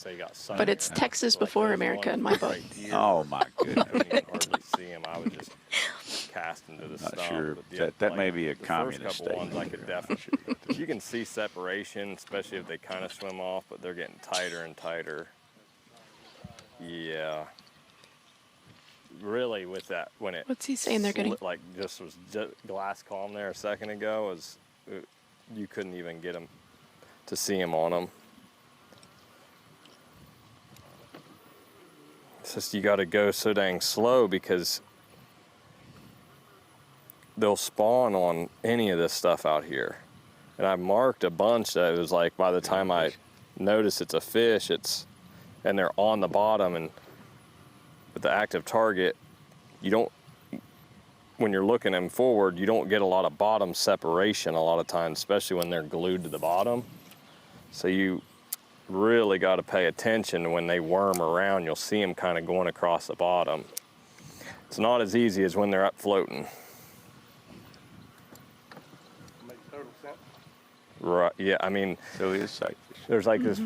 But it's Texas before America in my book. Oh, my goodness. I didn't hardly see him. I was just casting to the Not stump. sure. But That may be a the communist first couple state. ones I could definitely. You can see separation, especially if they kind of swim off, but they're getting tighter and tighter. Yeah. Really, with that, when it. What's he saying they're getting? Like just was glass calm there a second ago, you couldn't even get him to see him on them. It's just you got to go so dang slow because they'll spawn on any of this stuff out here. And I marked a bunch that it was like by the time I notice it's a fish, and they're on the bottom, and with the active target, when you're looking them forward, you don't get a lot of bottom separation a lot of times, especially when they're glued to the bottom. So you really got to pay attention when they worm around. You'll see them kind of going across the bottom. It's not as easy as when they're up floating. Right, yeah, I mean, so it is sight fish. There's like this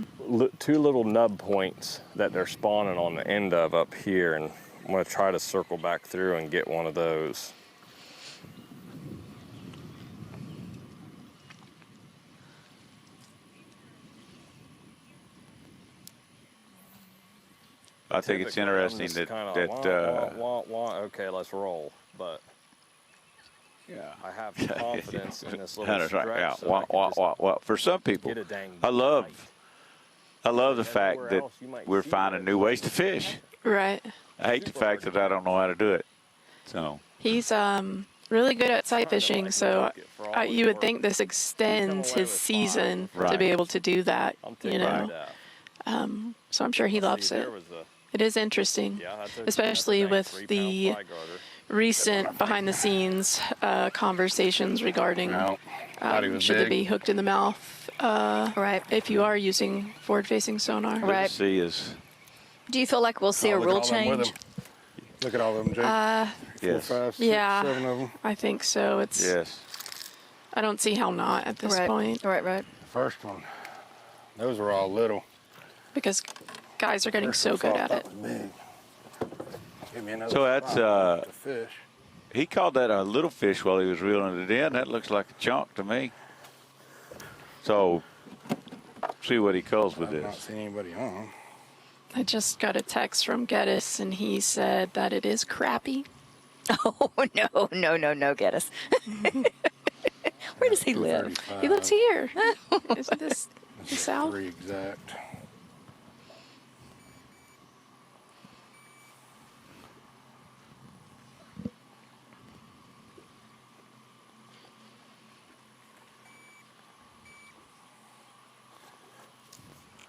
two little nub points that they're spawning on the end of up here, and I'm gonna try to circle back through and get one of those. I think it's interesting that okay, let's roll. But yeah, I have confidence in this little Hunter's stretch. right. So For some people, I love the fact that we're finding new ways to fish. Right. I hate the fact that I don't know how to do it. So He's really good at sight fishing, so you would think this extends his season to be able to do that, So I'm sure he loves it. It is interesting, especially with the recent behind-the-scenes conversations regarding should they be hooked in the mouth, right? If you are using forward-facing sonar, right? See is. Do you feel like we'll see a rule change? Look at all of them, Jake. Yes. 4, 5, 6, Yeah, 7 of them. I think so. Yes. I don't see how not at this point. Right. The first one, those were all little. Because guys are getting First so one good I at thought it. was big. Give me another So that's spot to fish. he called that a little fish while he was reeling it in. That looks like a chunk to me. So see what he calls with I've not this. seen anybody on. I just got a text from Geddes, and he said that it is crappie. Oh, no, Geddes. Where does he live? He lives here. Isn't this the south? 3 exact.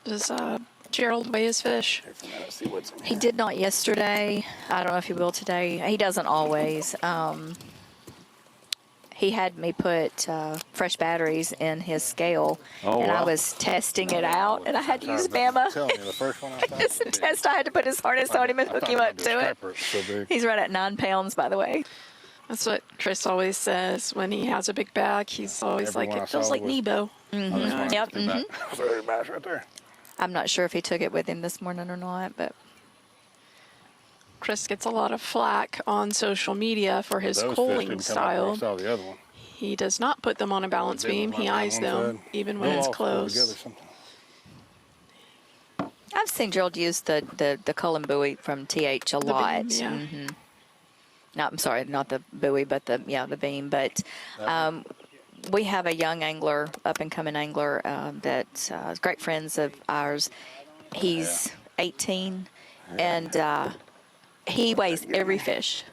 Does Gerald weigh his fish? He did not yesterday. I don't know if he will today. He doesn't always. He had me put fresh batteries in his scale, and I was testing it out, and I had to use Bama. The first one I As a test, I had to put his harness on him and hook him up to it. He's right at 9 pounds, by the way. That's what Chris always says when he has a big bag. He's always like, it feels like Nebo. Yep. Sorry, bass right there. I'm not sure if he took it with him this morning or not, but Chris gets a lot of flack on social media for his Those fish culling didn't come up when I style. saw the other one. He does not put them on a balance beam. He eyes them even when They'll it's all fall together close. sometime. I've seen Gerald use the culling buoy from TH a lot. beam, yeah. Not, I'm sorry, not the buoy, but the beam. But we have a young angler, up and coming angler that is great friends of ours. He's 18, and he weighs every fish.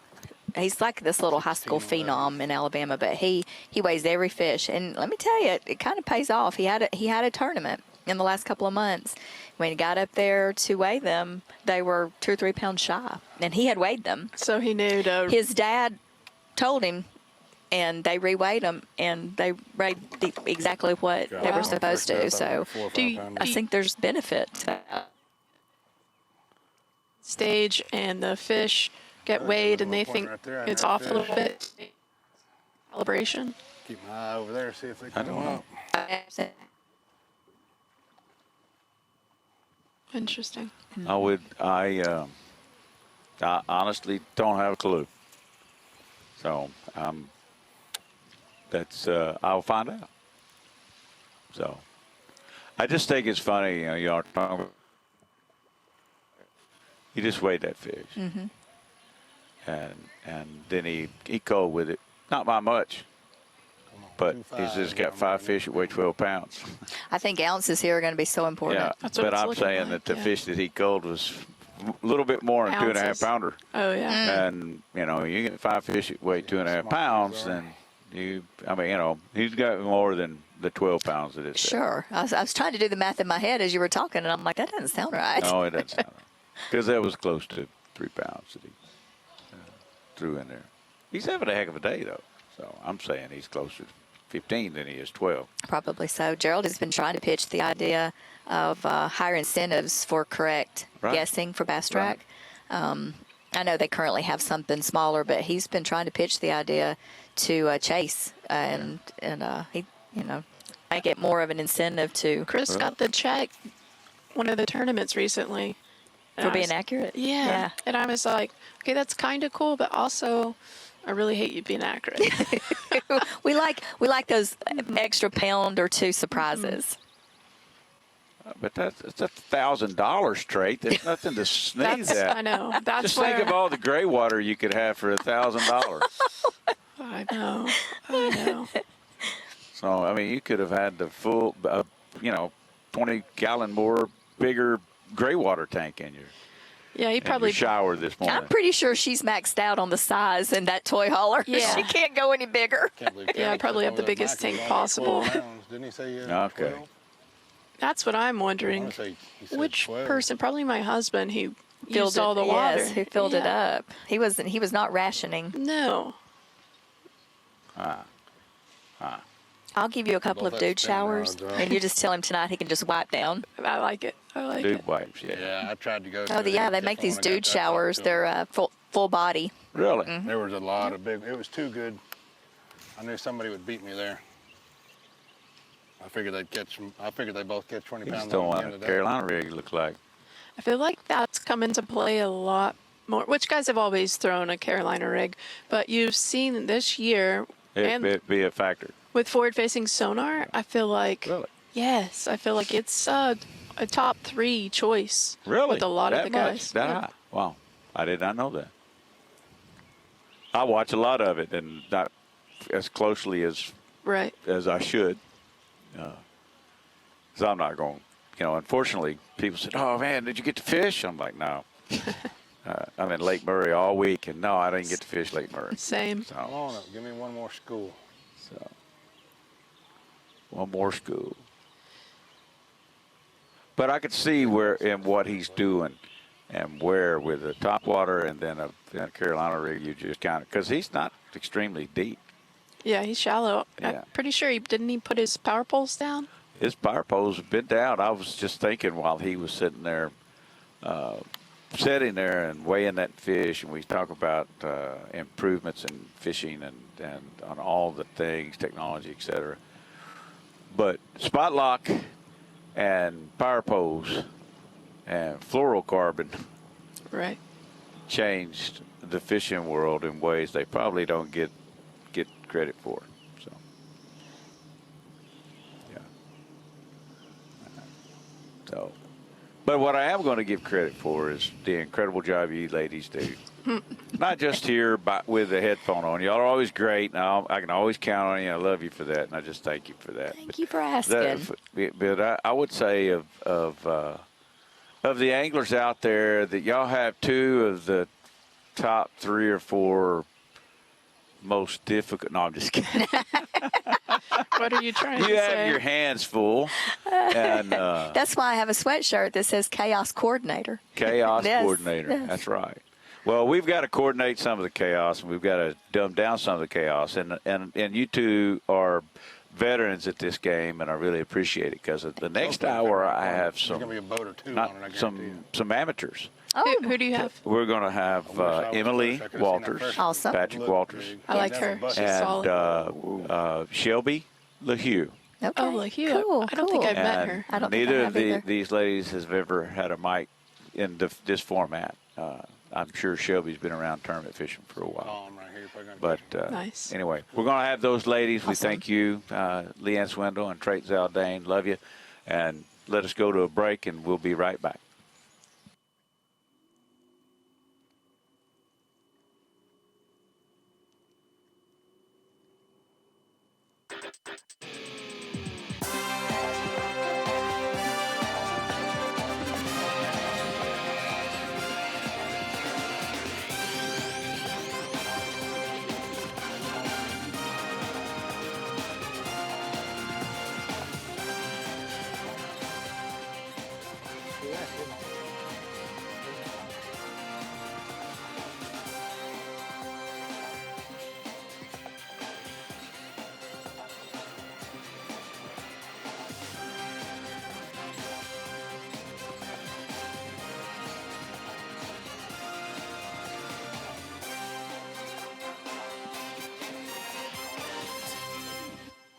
He's like this little high school phenom in Alabama, but he weighs every fish. And let me tell you, it kind of pays off. He had a tournament in the last couple of months. When he got up there to weigh them, they were 2 or 3 pounds shy, and he had weighed them. So he knew to. His dad told him, and they reweighed them, and they weighed exactly what they were supposed to. So I think there's benefit to that. Stage and the fish get weighed and they think it's off a little bit. Calibration. Keep my eye over there, see if they come up. Interesting. I honestly don't have a clue. So I'll find out. So I just think it's funny, y'all talking about, he just weighed that fish. Mm-hmm. And then he called with it, not by much, but he's just got 5 fish that weigh 12 pounds. I think ounces here are going to be so important. Yeah, but I'm saying that the fish that he called was a little bit more than 2.5 pounder. Oh yeah. And you get 5 fish that weigh 2.5 pounds, then he's got more than the 12 pounds that it said. Sure. I was trying to do the math in my head as you were talking, and I'm like, that doesn't sound right. No, it doesn't sound right. Because that was close to 3 pounds that he threw in there. He's having a heck of a day, though. So I'm saying he's closer to 15 than he is 12. Probably so. Gerald has been trying to pitch the idea of higher incentives for correct guessing for Bass Track. I know they currently have something smaller, but he's been trying to pitch the idea to Chase and he, make it more of an incentive to. Chris got the check one of the tournaments recently. For being accurate? Yeah. And I was like, okay, that's kind of cool, but also I really hate you being accurate. we like those extra pound or 2 surprises. But that's $1,000 straight. There's nothing to sneeze at. I know. That's just think of all the gray water you could have for $1,000. I know. So you could have had the full, 20-gallon more bigger gray water tank in your. Yeah, he probably shower this morning. I'm pretty sure she's maxed out on the size in that toy hauler. Yeah. She can't go any bigger. Yeah, I probably have the biggest tank possible. Didn't he say okay. That's what I'm wondering. Which person? Probably my husband who used all the water. Yes, who filled it up. He was not rationing. No. I'll give you a couple of dude showers, and you just tell him tonight he can just wipe down. I like it. Dude wipes, yeah. Yeah, I tried to go. Oh, yeah, they make these dude showers. They're full body. Really? Mm-hmm. There was a lot of big. It was too good. I knew somebody would beat me there. I figured they'd catch them. I figured they both catch 20 pounds. He's still on on a Carolina rig, it looks like. I feel like that's come into play a lot more. Which guys have always thrown a Carolina rig, but you've seen this year It'd be a factor. with forward-facing sonar. I feel like yes, I feel like it's a top 3 choice. Really? With a lot of the guys. That high? Wow. I did not know that. I watch a lot of it, and not as closely as I should. So I'm not going, unfortunately, people said, oh, man, did you get to fish? I'm like, no. I'm in Lake Murray all week, and no, I didn't get to fish Lake Murray. Same. So, Come on up. Give me one more school. So, one more school. But I could see where in what he's doing and where with a top water and then a Carolina rig, you just kind of, because he's not extremely deep. Yeah, he's shallow. Yeah. I'm pretty sure he put his power poles down. His power poles have been down. I was just thinking while he was sitting there and weighing that fish, and we talk about improvements in fishing and on all the things, technology, etc. But spot lock and power poles and fluorocarbon changed the fishing world in ways they probably don't get credit for. So, yeah. So, but what I am going to give credit for is the incredible job you ladies do. Not just here with the headphone on. Y'all are always great. And I can always count on you. I love you for that, and I just thank you for that. Thank you for asking. But I would say of the anglers out there that y'all have 2 of the top 3 or 4 most difficult. No, I'm just kidding. What are you trying to say? You have your hands full. And that's why I have a sweatshirt that says Chaos Coordinator. Chaos Yes, Coordinator. yes. That's right. Well, we've got to coordinate some of the chaos, and we've got to dumb down some of the chaos. And you two are veterans at this game, and I really appreciate it because the next hour I have some There's gonna be a boat or 2 on it, I guarantee you. some amateurs. Oh. Who do you have? We're going to have Emily Walters, Awesome. Patrick Walters, I like her. She's solid. and Shelby LaHue. Okay. Oh, LaHue. Cool. I don't think I've met her. I don't think I Neither have of either. these ladies has ever had a mic in this format. I'm sure Shelby's been around tournament fishing for a while. Oh, I'm right here. But nice. Anyway, we're going to have those ladies. Awesome. We thank you, Leanne Swindle and Trait Zaldane. Love you. And let us go to a break, and we'll be right back.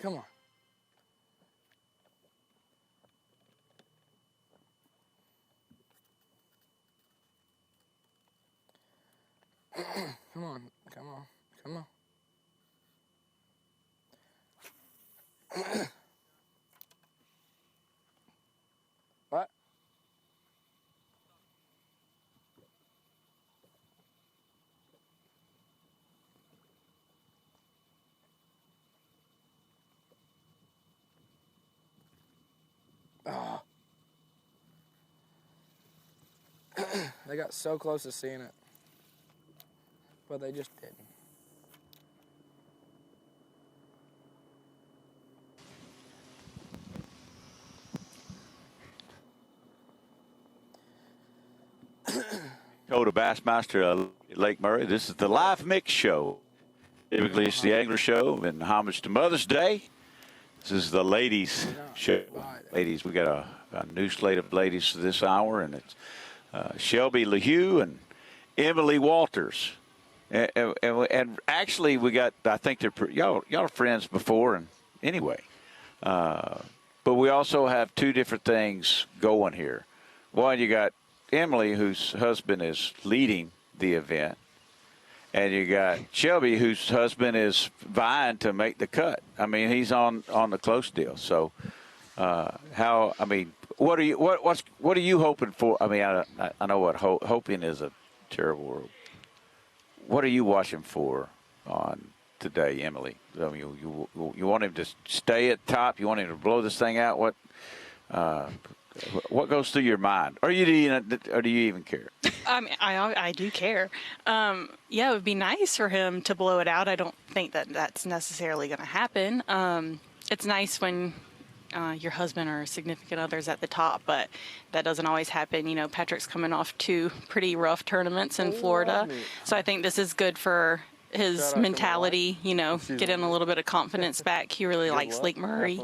Come on. Come on. Come on. Come on. What? Oh. They got so close to seeing it, but they just didn't. Kota Bassmaster, Lake Murray. This is the live mix show. Typically, it's the angler show in homage to Mother's Day. This is the ladies show. Ladies, we got a new slate of ladies this hour, and it's Shelby LaHue and Emily Walters. And actually, we got, I think y'all are friends before, and anyway. But we also have two different things going here. One, you got Emily, whose husband is leading the event, and you got Shelby, whose husband is vying to make the cut. I mean, he's on the close deal. So, what are you hoping for? I mean, I know what hoping is a terrible word. What are you watching for on today, Emily? I mean, you want him to stay at top? You want him to blow this thing out? What goes through your mind? Or do you even care? I do care. Yeah, it would be nice for him to blow it out. I don't think that's necessarily going to happen. It's nice when your husband or significant other's at the top, but that doesn't always happen. You know, Patrick's coming off 2 pretty rough tournaments in Florida, so I think this is good for his mentality, you know, getting a little bit of confidence back. He really likes Lake Murray.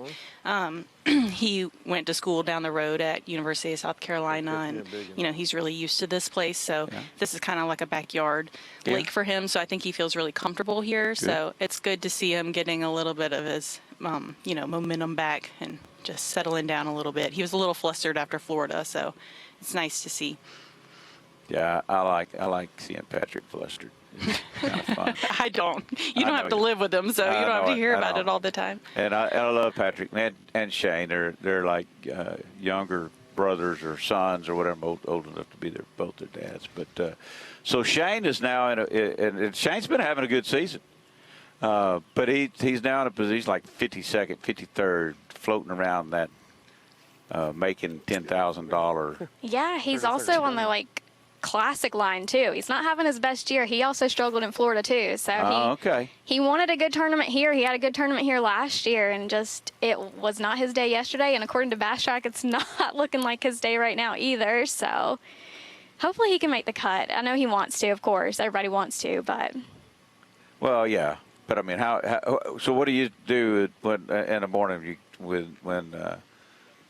He went to school down the road at University of South Carolina, and, you know, he's really used to this place. So this is kind of like a backyard lake for him. So I think he feels really comfortable here. So it's good to see him getting a little bit of his, you know, momentum back and just settling down a little bit. He was a little flustered after Florida, so it's nice to see. Yeah, I like seeing Patrick flustered. It's kind of fun. I don't. You don't have to live with him, so you don't have to hear about it all the time. And I love Patrick and Shane. They're like younger brothers or sons or whatever, old enough to be both their dads. But so Shane is now and Shane's been having a good season. But he's now in a position. He's like 52nd, 53rd, floating around that, making $10,000. Yeah, he's also on the classic line too. He's not having his best year. He also struggled in Florida too. So he wanted a good tournament here. He had a good tournament here last year, and just it was not his day yesterday. And according to Bass Track, it's not looking like his day right now either. So hopefully he can make the cut. I know he wants to, of course. Everybody wants to, but. Well, yeah. But I mean, so what do you do when in the morning when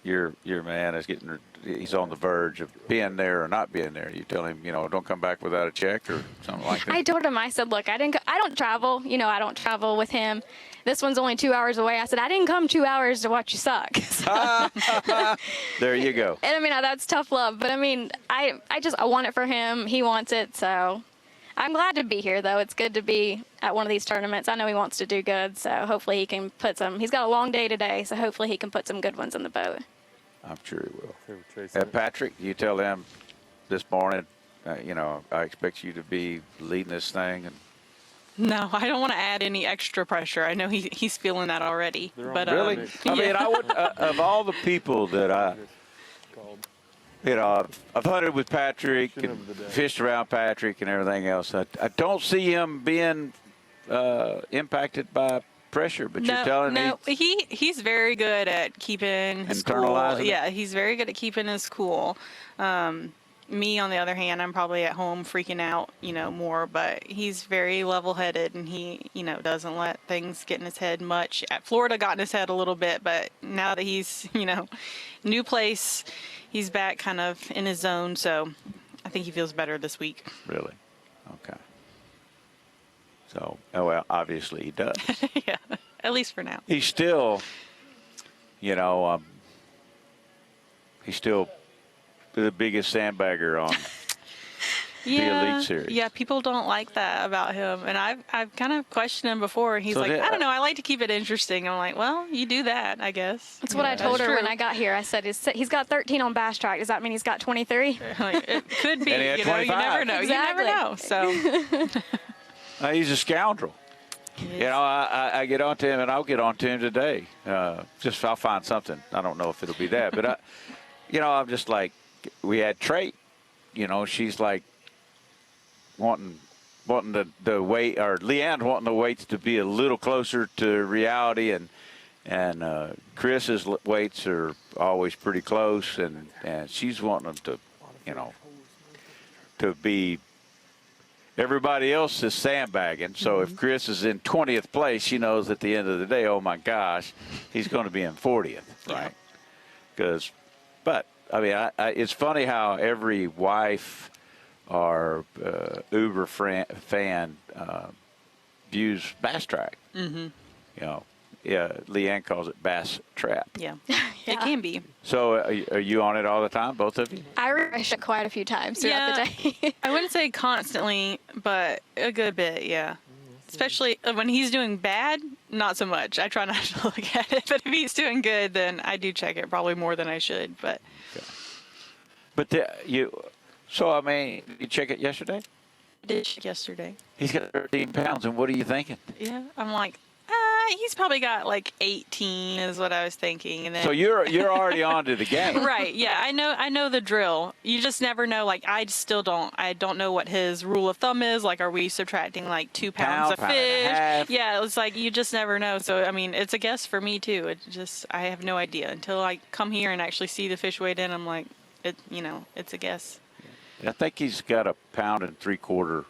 your man is he's on the verge of being there or not being there? You tell him, don't come back without a check or something like that. I told him, I said, look, I don't travel. I don't travel with him. This one's only 2 hours away. I said, I didn't come 2 hours to watch you suck. So. There you go. And I mean, that's tough love. But I mean, I want it for him. He wants it. So I'm glad to be here, though. It's good to be at one of these tournaments. I know he wants to do good. So hopefully he can put he's got a long day today. So hopefully he can put some good ones in the boat. I'm sure he will. Patrick, you tell them this morning, I expect you to be leading this thing. No, I don't want to add any extra pressure. I know he's feeling that already. But really? I mean, I would, of all the people that I've hunted with Patrick and fished around Patrick and everything else, I don't see him being impacted by pressure, but you're telling me he's very good at keeping his cool. Yeah, he's very good at keeping his cool. Me, on the other hand, I'm probably at home freaking out, more, but he's very level-headed, and he, doesn't let things get in his head much. At Florida got in his head a little bit, but now that he's, new place, he's back kind of in his zone, so I think he feels better this week. Really? Okay. So, obviously he does. Yeah, at least for now. He's still, he's still the biggest sandbagger on the Elite Series. Yeah, people don't like that about him, and I've kind of questioned him before, and he's I don't know, I like to keep it interesting. I'm like, well, you do that, I guess. That's what I told her when I got here. I said, he's got 13 on Bass Track. Does that mean he's got 23? It could be. And he had you never know. Exactly. You never know. So. He's a scoundrel. I get on to him, and I'll get on to him today. I'll find something. I don't know if it'll be that, but I'm just like, we had Trait. She's like wanting the weight, or Leanne wanting the weights to be a little closer to reality, and Chris's weights are always pretty close, and she's wanting them to, to be. Everybody else is sandbagging, so if Chris is in 20th place, she knows at the end of the day, oh my gosh, he's going to be in 40th, right? But I mean, it's funny how every wife our uber fan views Bass Track. Mm-hmm. Leanne calls it Bass Trap. Yeah, it can be. So are you on it all the time, both of you? I refresh it quite a few times throughout the day. I wouldn't say constantly, but a good bit, yeah. Especially when he's doing bad, not so much. I try not to look at it, but if he's doing good, then I do check it probably more than I should. But so you check it yesterday? I did check yesterday. He's got 13 pounds, and what are you thinking? Yeah, I'm like, he's probably got like 18 is what I was thinking. And then So you're already on to the game. Right, yeah, I know the drill. You just never know. Like, I don't know what his rule of thumb is. Like, are we subtracting like 2 pounds of pound and a fish? half. Yeah, it's like you just never know. So I mean, it's a guess for me too. I have no idea until I come here and actually see the fish weighed in. I'm like, it's a guess. I think he's got a 1 3/4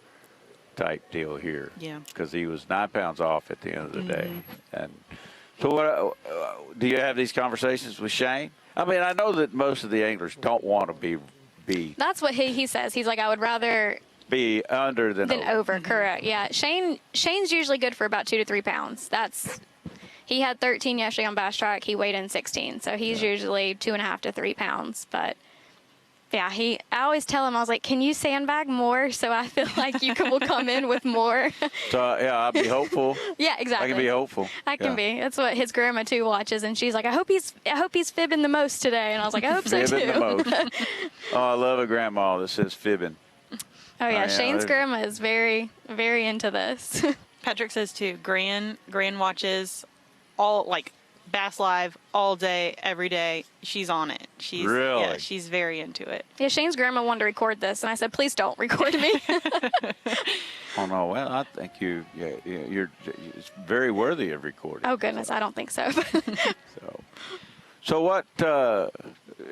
type deal here. Yeah. Because he was 9 pounds off at the end of the day. And so, what do you have these conversations with Shane? I mean, I know that most of the anglers don't want to be That's what he says. He's like, I would rather be under than over. Correct. Yeah. Shane's usually good for about 2 to 3 pounds. He had 13 yesterday on Bass Track. He weighed in 16, so he's usually 2.5 to 3 pounds. But yeah, I always tell him, I was like, can you sandbag more so I feel like will come in with more? So I'll be hopeful. Yeah, exactly. I can be hopeful. I can be. That's what his grandma too watches, and she's like, I hope he's fibbing the most today, and I was like, I hope so too. Fibbing the most. Oh, I love a grandma that says fibbing. Oh yeah, Shane's grandma is very, very into this. Patrick says too. Gran watches all like Bass Live all day, every day. She's on it. Really? Yeah, she's very into it. Yeah, Shane's grandma wanted to record this, and I said, please don't record me. Oh no, well I think you're it's very worthy of recording. Oh goodness, I don't think so. So what,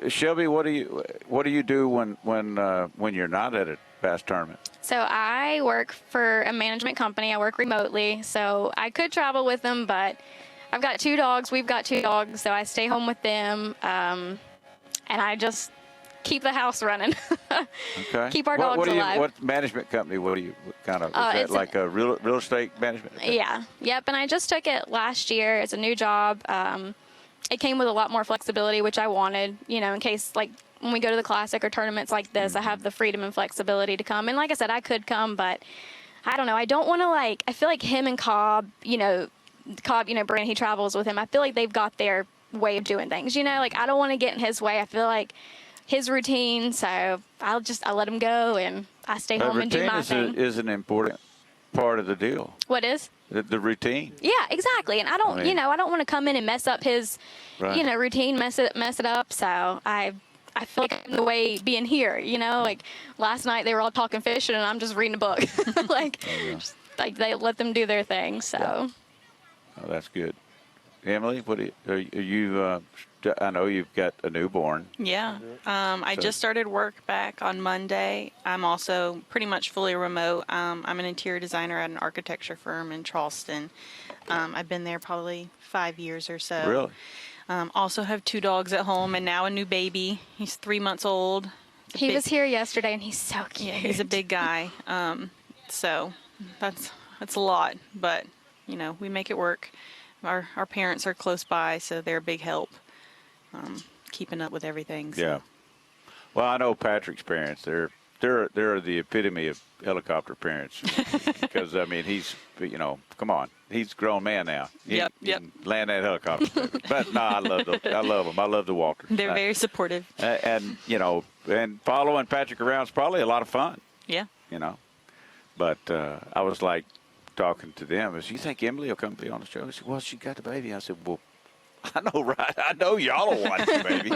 Shelby? What do you do when you're not at a bass tournament? So I work for a management company. I work remotely, so I could travel with them, but I've got 2 dogs. We've got 2 dogs, so I stay home with them, and I just keep the house running. Okay. Keep our dogs alive. What management company? What kind of? Is that like a real estate management? Yeah. Yep. And I just took it last year. It's a new job. It came with a lot more flexibility, which I wanted. In case like when we go to the Classic or tournaments like this, I have the freedom and flexibility to come. And like I said, I could come, but I don't know. I don't want to I feel like him and Cobb, Brent, he travels with him. I feel like they've got their way of doing things, I don't want to get in his way. I feel like his routine, so I let him go and I stay home and do my thing. Is an important part of the deal. What is? The routine. Yeah, exactly. And I don't, I don't want to come in and mess up his, routine, mess it up. So I feel like I'm the way being here, like last night they were all talking fishing and I'm just reading a book. They let them do their thing. So. Yeah. Oh, that's good. Emily, what are you? I know you've got a newborn. Yeah. I just started work back on Monday. I'm also pretty much fully remote. I'm an interior designer at an architecture firm in Charleston. I've been there probably 5 years or so. Really? Also have 2 dogs at home and now a new baby. He's 3 months old. He was here yesterday and he's so cute. Yeah, he's a big guy. So that's a lot, but we make it work. Our parents are close by, so they're a big help. Keeping up with everything. So. Yeah. Well, I know Patrick's parents. They're the epitome of helicopter parents. Because he's come on, he's a grown man now. He can land that helicopter. But no, I love them. I love the Walters. They're very supportive. And following Patrick around is probably a lot of fun. Yeah. But I was like talking to them. You think Emily will come be on the show? She said, well, she got the baby. I said, well, I know, right? I know y'all will watch the baby.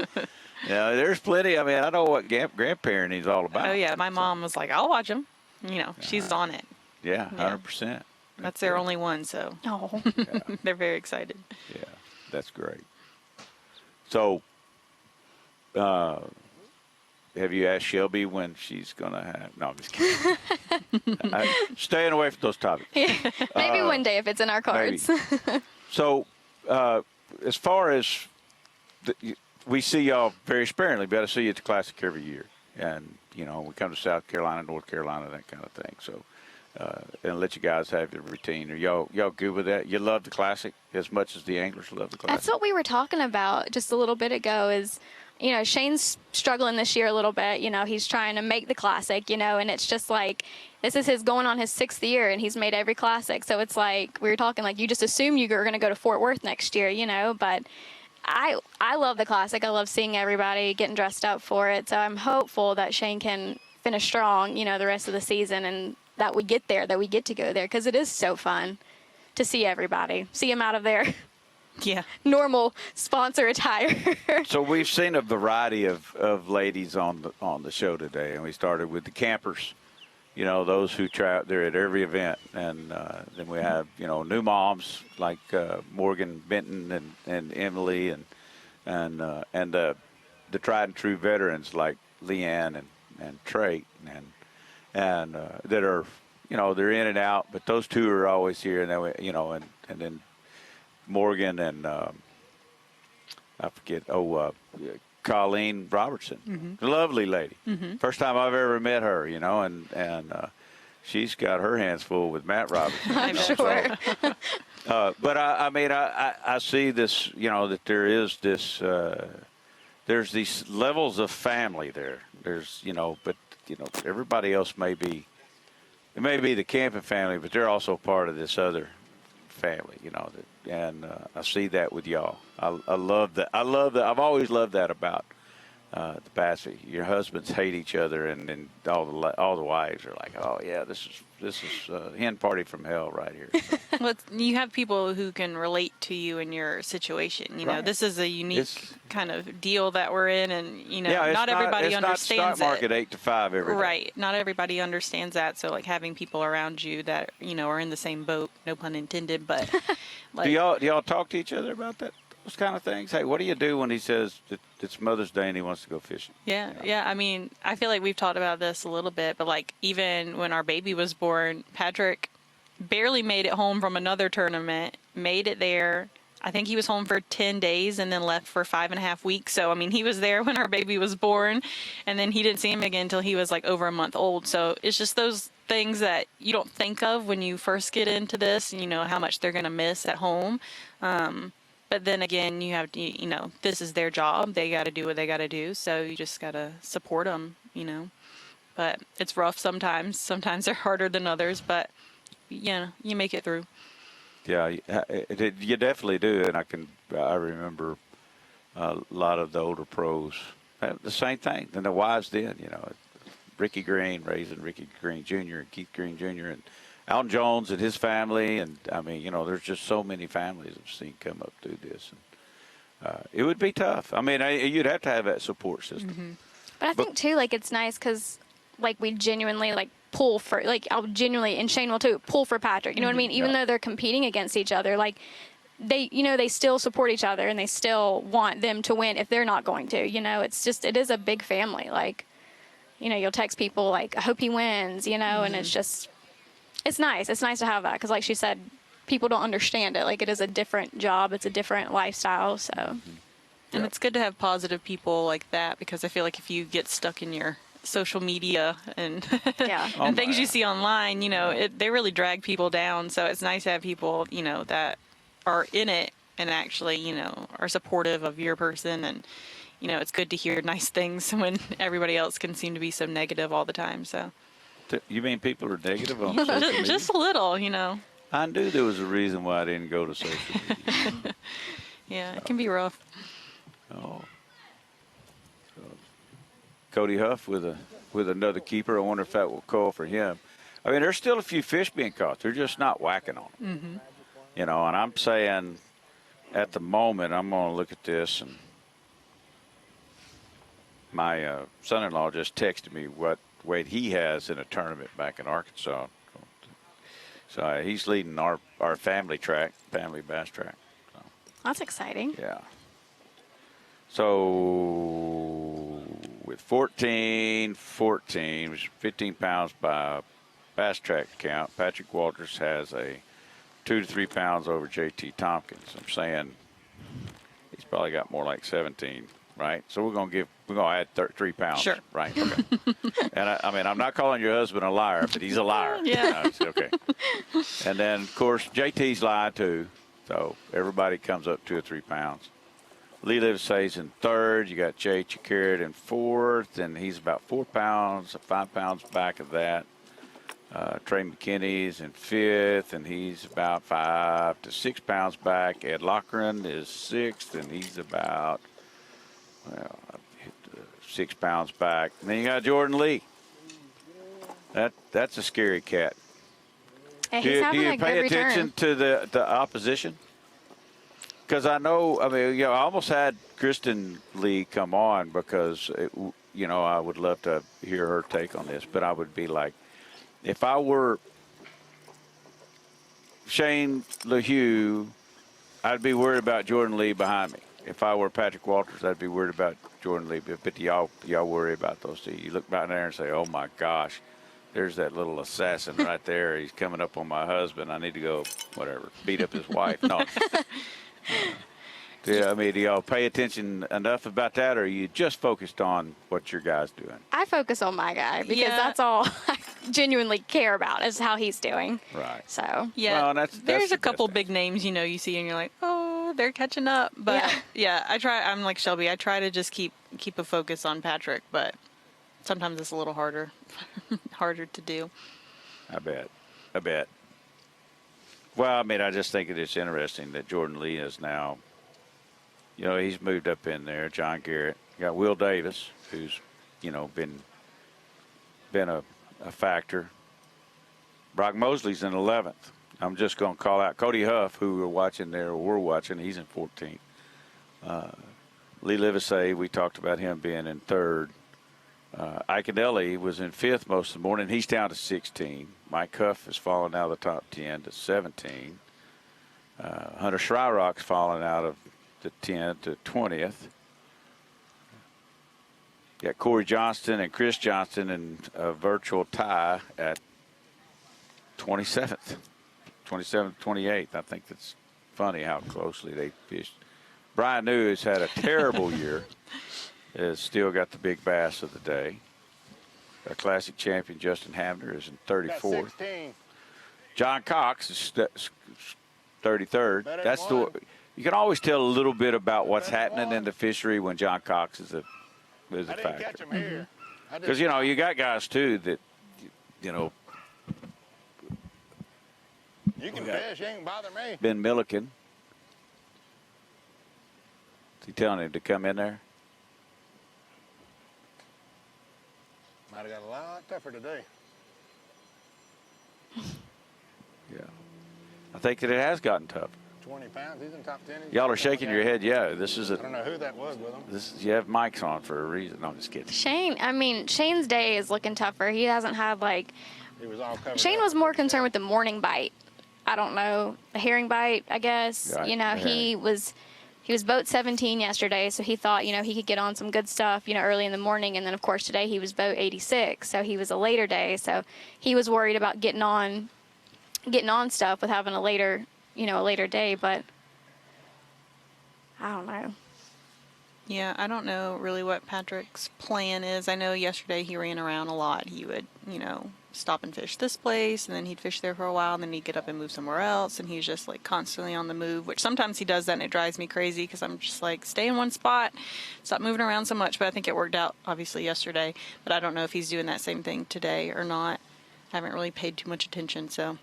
There's plenty. I know what grandparenting is all about. Oh, yeah. My mom was like, I'll watch them. She's on it. Yeah, 100%. That's their only one, so they're very excited. Yeah, that's great. So, have you asked Shelby when she's going to have... No, I'm just kidding. I'm staying away from those topics. Maybe one day if it's in our cards. So, as far as we see y'all very sparingly, but I see you at the Classic every year. and you know, we come to South Carolina, North Carolina, that kind of thing. So, and let you guys have your routine. Are y'all good with that? You love the Classic as much as the anglers love the Classic? That's what we were talking about just a little bit ago is, you know, Shane's struggling this year a little bit. You know, he's trying to make the Classic, you know, and it's just like, this is going on his 6th year, and he's made every Classic. So it's like, we were talking like, you just assume you're going to go to Fort Worth next year, you know, but I love the Classic. I love seeing everybody getting dressed up for it. So I'm hopeful that Shane can finish strong, you know, the rest of the season, and that we get there, that we get to go there, because it is so fun to see everybody, see them out of their normal sponsor attire. So we've seen a variety of ladies on the show today, and we started with the campers, you know, those who try. They're at every event, and then we have, you know, new moms like Morgan Benton and Emily, and the tried and true veterans like Leanne and Trey and that are, you know, they're in and out, but those two are always here, and then we, you know, and then Morgan and I forget. Colleen Robertson, lovely lady. First time I've ever met her, you know, and she's got her hands full with Matt Robertson. I'm sure. But I mean, I see this, you know, that there is this, there's these levels of family there. There's, you know, but, you know, everybody else it may be the camping family, but they're also part of this other family, you know, and I see that with y'all. I love that. I've always loved that about the B.A.S.S. Your husbands hate each other, and all the wives are like, oh yeah, this is a hen party from hell right here. Well, you have people who can relate to you in your situation. You know, this is a unique kind of deal that we're in, and you know, not everybody understands it. It's not stock market 8 to 5 every day. Right. Not everybody understands that. So like having people around you that, you know, are in the same boat, no pun intended, but like, do y'all talk to each other about that? Those kind of things. Hey, what do you do when he says that it's Mother's Day and he wants to go fishing? Yeah, yeah. I mean, I feel like we've talked about this a little bit, but like even when our baby was born, Patrick barely made it home from another tournament, made it there. I think he was home for 10 days and then left for 5.5 weeks. So, I mean, he was there when our baby was born, and then he didn't see him again until he was like over a month old. So it's just those things that you don't think of when you first get into this, you know, how much they're going to miss at home. But then again, you have to, you know, this is their job. They got to do what they got to do. So you just got to support them, you know. But it's rough sometimes. Sometimes they're harder than others, but, you know, you make it through. Yeah, you definitely do. And I remember a lot of the older pros have the same thing. And the wives did, you know. Ricky Green, raising Ricky Green Jr. and Keith Green Jr. and Alton Jones and his family, and I mean, you know, there's just so many families I've seen come up through this, and it would be tough. I mean, you'd have to have that support system. But I think too, like, it's nice because, like, we genuinely like pull for, like, I'll genuinely, and Shane will too, pull for Patrick. You know what I mean? Even though they're competing against each other, like, they, you know, they still support each other and they still want them to win if they're not going to. You know, it's just, it is a big family. Like, you know, you'll text people like, I hope he wins. You know, and it's just. It's nice. It's nice to have that because, like she said, people don't understand it. Like, it is a different job. It's a different lifestyle. So, and it's good to have positive people like that because I feel like if you get stuck in your social media and and things you see online, you know, they really drag people down. So it's nice to have people, you know, that are in it and actually, you know, are supportive of your person. And, you know, it's good to hear nice things when everybody else can seem to be so negative all the time. So. You mean people are negative on social media? Just a little, you know. I knew there was a reason why I didn't go to social media. Yeah, it can be rough. Oh. So, Cody Huff with another keeper. I wonder if that will call for him. I mean, there's still a few fish being caught. They're just not whacking on them. You know, and I'm saying at the moment, I'm going to look at this, and my son-in-law just texted me what weight he has in a tournament back in Arkansas. So he's leading our family bass track. So. That's exciting. Yeah. So with 14, which is 15 pounds by bass track count, Patrick Walters has a 2 to 3 pounds over JT Tompkins. I'm saying he's probably got more like 17 right? So we're gonna add 3 pounds, Sure. right? Okay. And I mean, I'm not calling your husband a liar, but he's a liar. Yeah. Okay. And then of course JT's lied too, so everybody comes up 2 or 3 pounds. Lee Livesay's in third. You got Jay Chicarit in fourth, and he's about 4 pounds, 5 pounds back of that. Trey McKinney's in fifth, and he's about 5 to 6 pounds back. Ed Loughran is sixth, and he's about 6 pounds back. And then you got Jordan Lee. That's a scary cat. Hey, do you pay attention to the opposition? Because I know, I mean, I almost had Kristen Lee come on because, I would love to hear her take on this. But I would be like, if I were Shane LaHue, I'd be worried about Jordan Lee behind me. If I were Patrick Walters, I'd be worried about Jordan Lee. But y'all worry about those two. You look back there and say, oh, my gosh, there's that little assassin right there. He's coming up on my husband. I need to go, whatever, beat up his wife. No. Yeah, I mean, do y'all pay attention enough about that, or are you just focused on what your guy's doing? I focus on my guy because that's all I genuinely care about is how he's doing. Right. So yeah, well, there's a couple big names you see, and you're like, oh, they're catching up. But I'm like Shelby. I try to just keep a focus on Patrick, but sometimes it's a little harder to do. I bet. Well, I mean, I just think it's interesting that Jordan Lee is now. He's moved up in there. John Garrett. You got Will Davis, who's, been a factor. Brock Mosley's in 11th. I'm just going to call out Cody Huff, who we're watching. He's in 14th. Lee Livesay, we talked about him being in third. Iconelli was in fifth most of the morning. He's down to 16. Mike Huff has fallen out of the top 10 to 17. Hunter Shryock's fallen out of the 10 to 20th. You got Corey Johnston and Chris Johnston in a virtual tie at 27th, 28th. I think that's funny how closely they fished. Brian New has had a terrible year. Has still got the big bass of the day. A classic champion Justin Hamner is in 34th. John Cox is 33rd. That's you can always tell a little bit about what's happening in the fishery when John Cox is a factor. Because you got guys too that you can fish, you ain't bother me. Ben Milliken. Is he telling him to come in there? Might have got a lot tougher today. Yeah. I think that it has gotten tougher. 20 pounds, he's in top 10. Y'all are shaking your head. Yeah, this is I don't know who that was with him. You have mics on for a reason. No, I'm just kidding. Shane's day is looking tougher. He hasn't had He was all covered Shane up. was more concerned with the morning bite. I don't know, the herring bite, I guess. Right. He was boat 17 yesterday, so he thought, he could get on some good stuff, early in the morning. And then, of course, today he was boat 86, so he was a later day. So he was worried about getting on stuff with having a later day. But I don't know. Yeah, I don't know really what Patrick's plan is. I know yesterday he ran around a lot. He would, stop and fish this place, and then he'd fish there for a while, and then he'd get up and move somewhere else, and he's just constantly on the move, which sometimes he does that, and it drives me crazy because I'm just stay in one spot, stop moving around so much. But I think it worked out obviously yesterday, but I don't know if he's doing that same thing today or not. I haven't really paid too much attention, so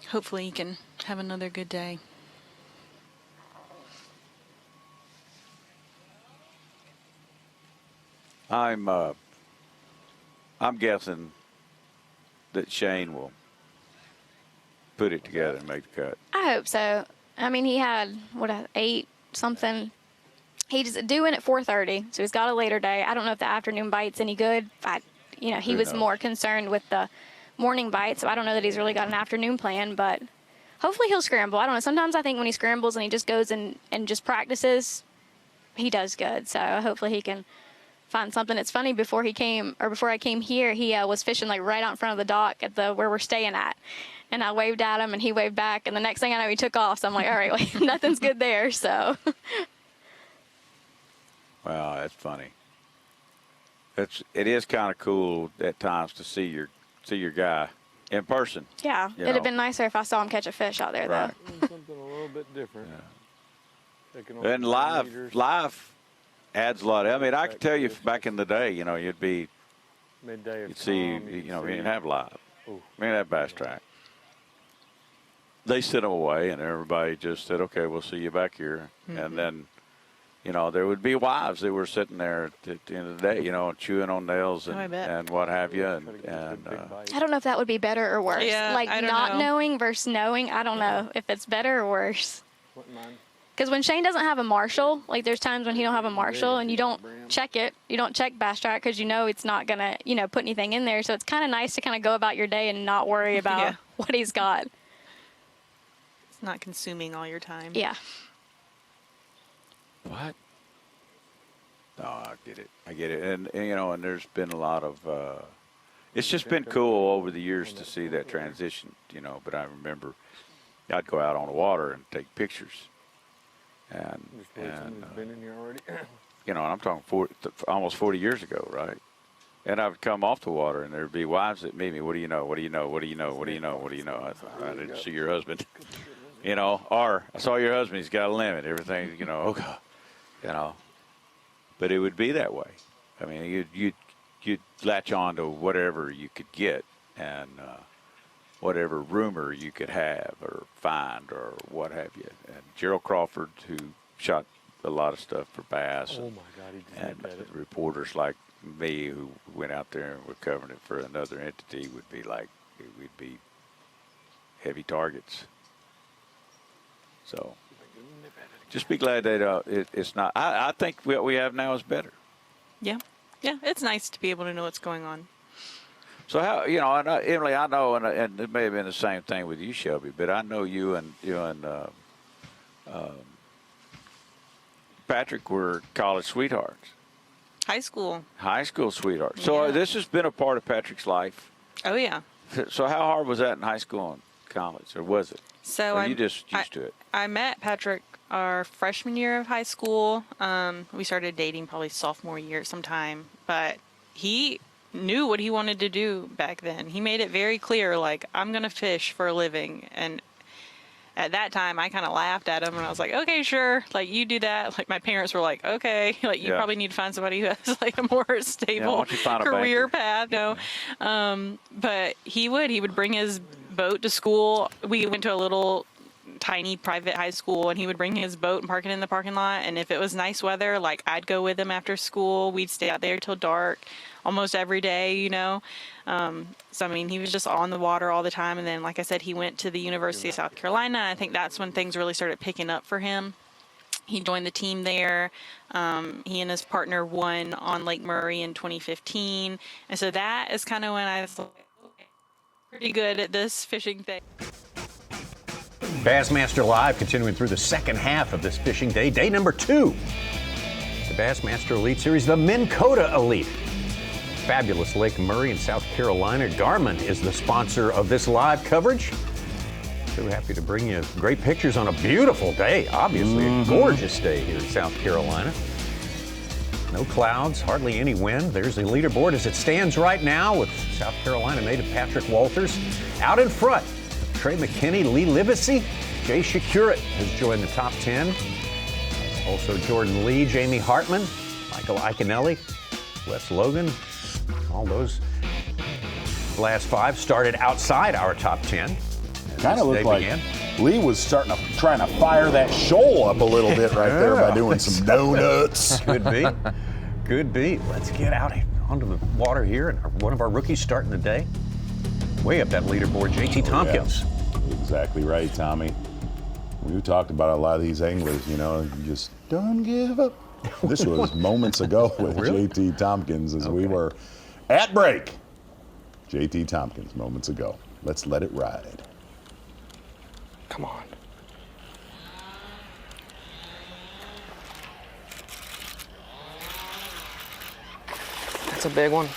hopefully he can have another good day. I'm guessing that Shane will put it together and make the cut. I hope so. He had 8 something. He's due in at 4:30, so he's got a later day. I don't know if the afternoon bite's any good. He was more concerned with the morning bite, so I don't know that he's really got an afternoon plan. But hopefully he'll scramble. I don't know. Sometimes I think when he scrambles and he just goes and just practices, he does good. So hopefully he can find something. It's funny, before I came here, he was fishing right out in front of the dock at where we're staying at, and I waved at him and he waved back, and the next thing I know he took off. So I'm like, all right, wait, nothing's good there. So Wow, that's funny. It is kind of cool at times to see your guy in person. Yeah, it'd have been nicer if I saw him catch a fish out there, Right. Something a little bit different. though. And live adds a lot. I mean, I can tell you back in the day, you'd be Midday of you'd see, we didn't have live. We didn't have bass track. They sent them away, and everybody just said, "Okay, we'll see you back here." And then, there would be wives that were sitting there at the end of the day, chewing on nails and what have you. And I don't know if that would be better or worse. Yeah, like I don't not know. knowing versus knowing. I don't know if it's better or worse. Because when Shane doesn't have a marshal, like there's times when he don't have a marshal and you don't check it, you don't check Bass Track because it's not gonna, put anything in there. So it's kind of nice to kind of go about your day and not worry about what he's got. It's not consuming all your time. Yeah. What? No, I get it. And and there's been a lot of, it's just been cool over the years to see that transition, but I remember I'd go out on the water and take pictures. And been in here already. and I'm talking almost 40 years ago, right? And I would come off the water, and there'd be wives that meet me. What do you know? What do you know? What do you know? What do you know? What do you know? I thought, I didn't see your husband. Or I saw your husband. He's got a limit. Everything, oh God, But it would be that way. I mean, you'd latch on to whatever you could get, and whatever rumor you could have or find or what have you. And Gerald Crawford, who shot a lot of stuff for Bass. Oh, my God, he did and that. reporters like me who went out there and were covering it for another entity would be like, we'd be heavy targets. So just be glad that it's not. I think what we have now is better. Yeah. Yeah, it's nice to be able to know what's going on. So how Emily? I know, and it may have been the same thing with you, Shelby. But I know you and Patrick were college sweethearts. High school. High school sweethearts. So this has been a part of Patrick's life. Oh yeah. So how hard was that in high school and college, or was it? So or you just used to it? I met Patrick our freshman year of high school. We started dating probably sophomore year sometime, but he knew what he wanted to do back then. He made it very clear, like, I'm going to fish for a living. And at that time, I kind of laughed at him, and I was like, okay, sure. Like, you do that. Like, my parents were like, okay. Like, you probably need to find somebody who has, like, a more stable career path. No. But he would bring his boat to school. We went to a little tiny private high school, and he would bring his boat and park it in the parking lot. And if it was nice weather, like, I'd go with him after school. We'd stay out there till dark almost every day, So, I mean, he was just on the water all the time. And then, like I said, he went to the University of South Carolina. I think that's when things really started picking up for him. He joined the team there. He and his partner won on Lake Murray in 2015. And so that is kind of when I was like, okay, pretty good at this fishing thing. Bassmaster Live continuing through the second half of this fishing day. Day number 2. The Bassmaster Elite Series, the Minn Kota Elite. Fabulous Lake Murray in South Carolina. Garmin is the sponsor of this live coverage. So happy to bring you great pictures on a beautiful day. Obviously, a gorgeous day here in South Carolina. No clouds, hardly any wind. There's the leaderboard as it stands right now with South Carolina native Patrick Walters out in front. Trey McKinney, Lee Livesey, Jay Shakurit has joined the top 10. Also Jordan Lee, Jamie Hartman, Michael Iconelli, Wes Logan. All those last 5 started outside our top 10. Kind of looked like Lee was trying to fire that shoal up a little bit right there by doing some donuts. Could be. Could be. Let's get out onto the water here. And one of our rookies starting the day. Way up that leaderboard, JT Tompkins. Yeah. Exactly right, Tommy. We talked about a lot of these anglers, you just don't give up. This was moments ago with JT Tompkins as we were at break. JT Tompkins moments ago. Let's let it ride. Come on. That's a big one.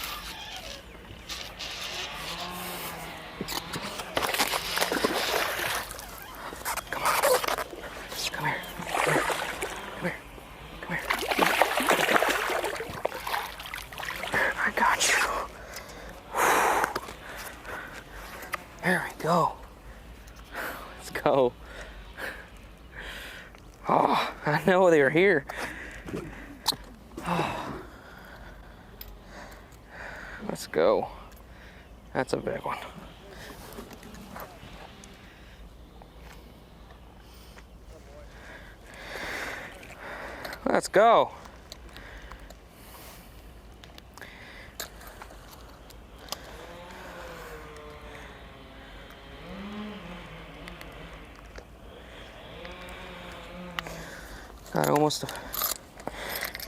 Come on. Come here. Come here. Come here. Come here. go. Let's go. Oh, I know they were here. Oh. Let's go. That's a big one. Let's go. Got almost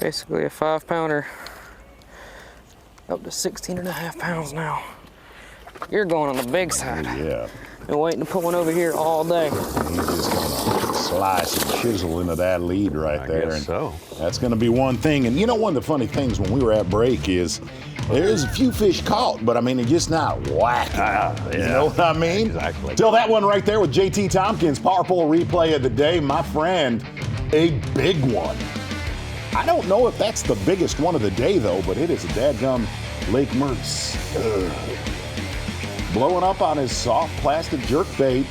basically a 5-pounder, up to 16.5 pounds now. You're going on the big side. Yeah. Been waiting to put one over here all day. He's just gonna slice and chisel into that lead right there. Guess so. That's gonna be one thing. And you know, one of the funny things when we were at break is there's a few fish caught, but I mean, it's just not whacking. Yeah. You know what I mean? Exactly. Till that one right there with JT Tompkins, power pole replay of the day, my friend, a big one. I don't know if that's the biggest one of the day though, but it is a dadgum Lake Mertz. Blowing up on his soft plastic jerkbait.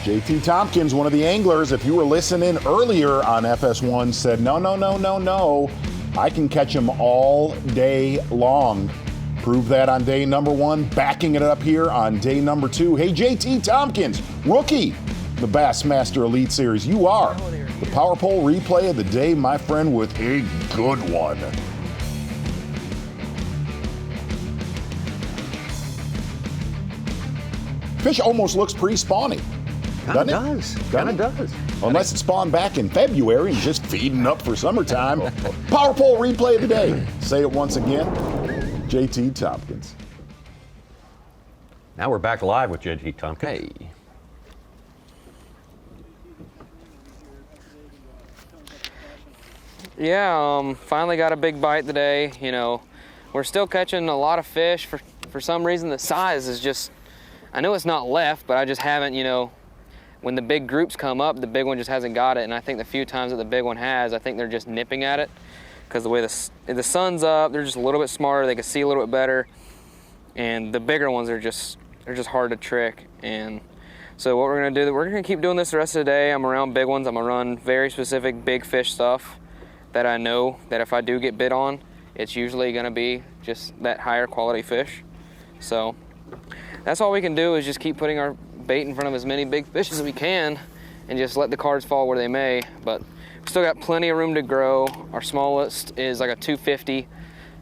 JT Tompkins, one of the anglers, if you were listening earlier on FS1, said, no. I can catch him all day long. Proved that on day number 1, backing it up here on day number 2. Hey, JT Tompkins, rookie, the Bassmaster Elite Series. You are the power pole replay of the day, my friend, with a good one. Fish almost looks pre-spawning. Kind of does. Unless it spawned back in February and just feeding up for summertime. Power pole replay of the day. Say it once again. JT Tompkins. Now we're back live with JT Tompkins. Hey. Yeah, finally got a big bite today. You know, we're still catching a lot of fish. For some reason, the size is just, I know it's not left, but I just haven't, you know, when the big groups come up, the big one just hasn't got it. And I think the few times that the big one has, I think they're just nipping at it. Because the way the sun's up, they're just a little bit smarter. They can see a little bit better. And the bigger ones are just, they're just hard to trick. And so what we're gonna do, we're gonna keep doing this the rest of the day. I'm around big ones. I'm gonna run very specific big fish stuff that I know that if I do get bit on, it's usually gonna be just that higher quality fish. So that's all we can do is just keep putting our bait in front of as many big fish as we can and just let the cards fall where they may. But we still got plenty of room to grow. Our smallest is like a 250.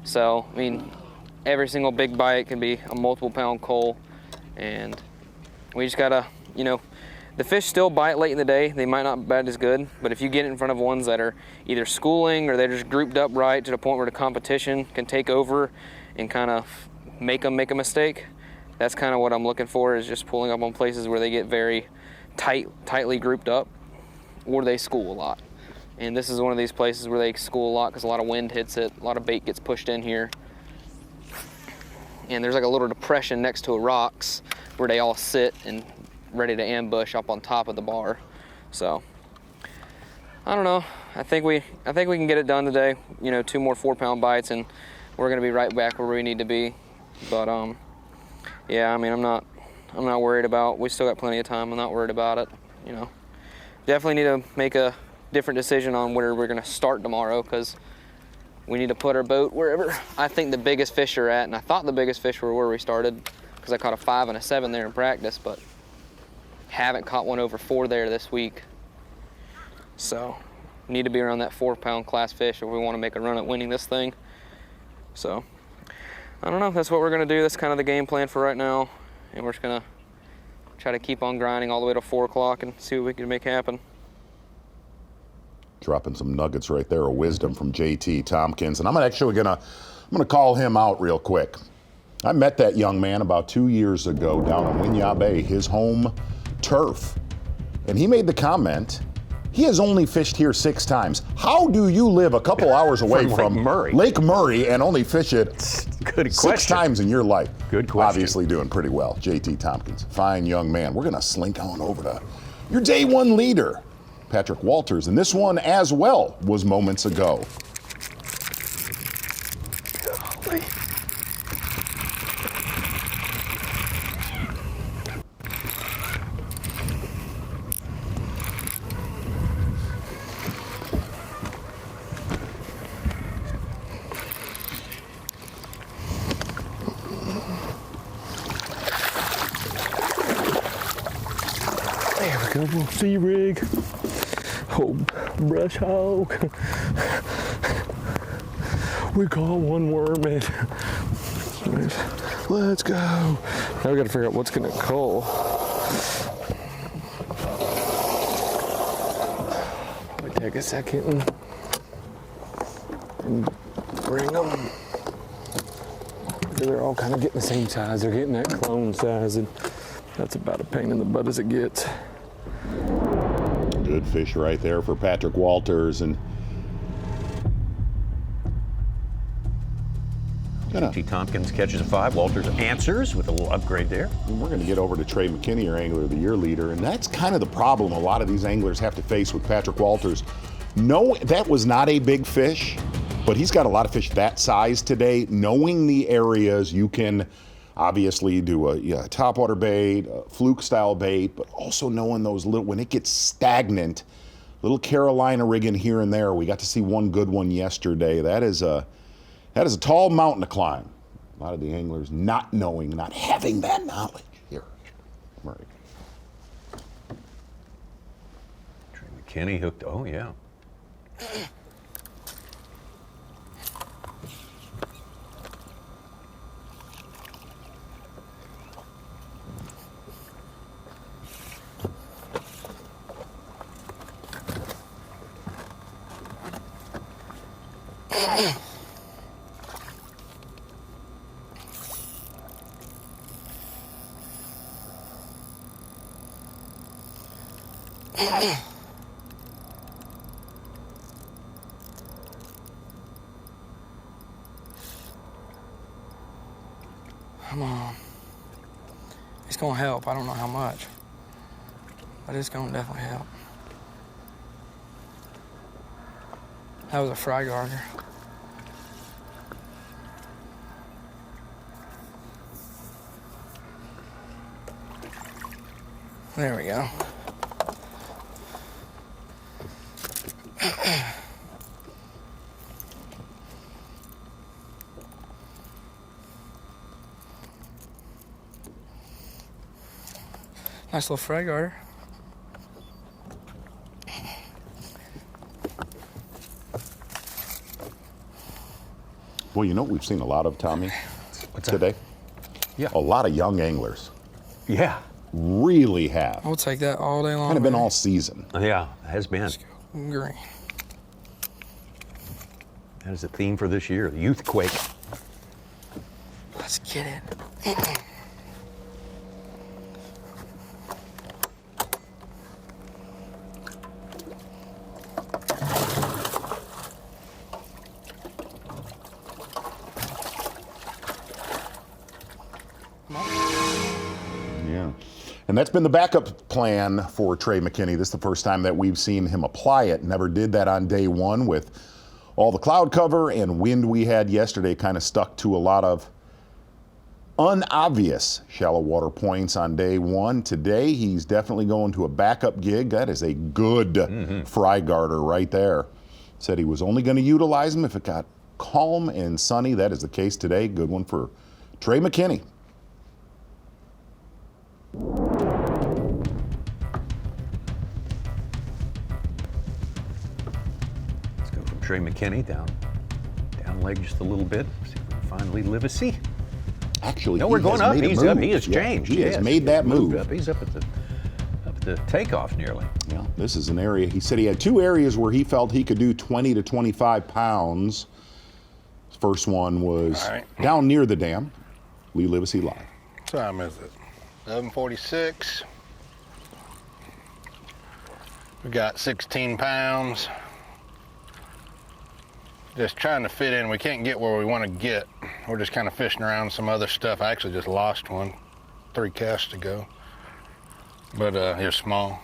So, I mean, every single big bite can be a multiple pound coal. And we just gotta, you know, the fish still bite late in the day. They might not bite as good, but if you get in front of ones that are either schooling or they're just grouped up right to the point where the competition can take over and kind of make them make a mistake, that's kind of what I'm looking for, is just pulling up on places where they get very tightly grouped up or they school a lot. And this is one of these places where they school a lot because a lot of wind hits it, a lot of bait gets pushed in here. And there's like a little depression next to rocks where they all sit and ready to ambush up on top of the bar. So I don't know. I think we can get it done today. You know, 2 more 4-pound bites and we're gonna be right back where we need to be. But yeah, I mean, I'm not worried about, we still got plenty of time. I'm not worried about it, you know. Definitely need to make a different decision on where we're gonna start tomorrow, because we need to put our boat wherever I think the biggest fish are at. And I thought the biggest fish were where we started, because I caught a 5 and a 7 there in practice, but haven't caught one over 4 there this week. So need to be around that 4-pound class fish if we want to make a run at winning this thing. So I don't know, that's what we're gonna do. That's kind of the game plan for right now. And we're just gonna try to keep on grinding all the way to 4 o'clock and see what we can make happen. Dropping some nuggets right there of wisdom from JT Tompkins. And I'm actually gonna call him out real quick. I met that young man about 2 years ago down in Winyah Bay, his home turf. And he made the comment, he has only fished here 6 times. How do you live a couple hours away from Lake Murray and only fish it 6 times in your life? Good question. Obviously doing pretty well. JT Tompkins, fine young man. We're gonna slink on over to your day 1 leader, Patrick Walters. And this one as well was moments ago. Couple sea rig. Oh, brush hog. We caught one worm in. Let's go. Now we gotta figure out what's gonna cull. Probably take a second and bring them. They're all kind of getting the same size. They're getting that clone size, and that's about a pain in the butt as it gets. Good fish right there for Patrick Walters. And T. Tompkins catches a 5. Walters answers with a little upgrade there. And we're going to get over to Trey McKinney, our Angler of the Year leader. And that's kind of the problem a lot of these anglers have to face with Patrick Walters. No, that was not a big fish, but he's got a lot of fish that size today. Knowing the areas, you can obviously do a topwater bait, a fluke style bait, but also knowing those little, when it gets stagnant, little Carolina rigging here and there. We got to see one good one yesterday. That is a tall mountain to climb. A lot of the anglers not knowing, not having that knowledge here. Right. Trey McKinney hooked, oh yeah. Come on. It's gonna help. I don't know how much, but it's gonna definitely help. That was a fry garter. There we go. Nice little fry garter. Well, you know what we've seen a lot of, Tommy, today? Yeah. A lot of young anglers. Yeah. Really have. I'll take that all day long. Kind of been all season. Yeah, it has been. Green. That is the theme for this year, the Youthquake. Let's get it. Yeah. And that's been the backup plan for Trey McKinney. This is the first time that we've seen him apply it. Never did that on day one with all the cloud cover and wind we had yesterday. Kind of stuck to a lot of unobvious shallow water points on day one. Today, he's definitely going to a backup gig. That is a good fry garter right there. Said he was only going to utilize them if it got calm and sunny. That is the case today. Good one for Trey McKinney. Let's go from Trey McKinney down leg just a little bit. See if we can find Lee Livesey. Actually, no, we're going up. He's up. He has Yeah, changed. he has made that move. Up. He's up at the takeoff nearly. Yeah, this is an area. He said he had two areas where he felt he could do 20 to 25 pounds. First one was down near the dam. Lee Livesey live. What time is it? 11:46. We got 16 pounds. Just trying to fit in. We can't get where we want to get. We're just kind of fishing around some other stuff. I actually just lost one 3 casts ago. But he's small.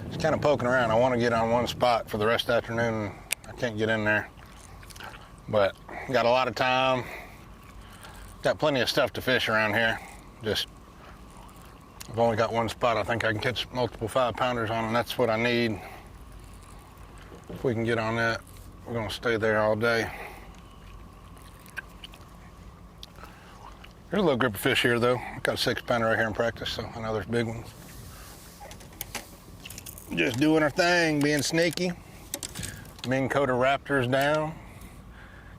Just kind of poking around. I want to get on one spot for the rest of the afternoon. I can't get in there. But got a lot of time. Got plenty of stuff to fish around here. Just, I've only got one spot. I think I can catch multiple 5-pounders on, and that's what I need. If we can get on that, we're gonna stay there all day. There's a little group of fish here though. I've got a 6-pounder right here in practice, so I know there's big ones. just doing our thing, being sneaky. Minn Kota raptors down.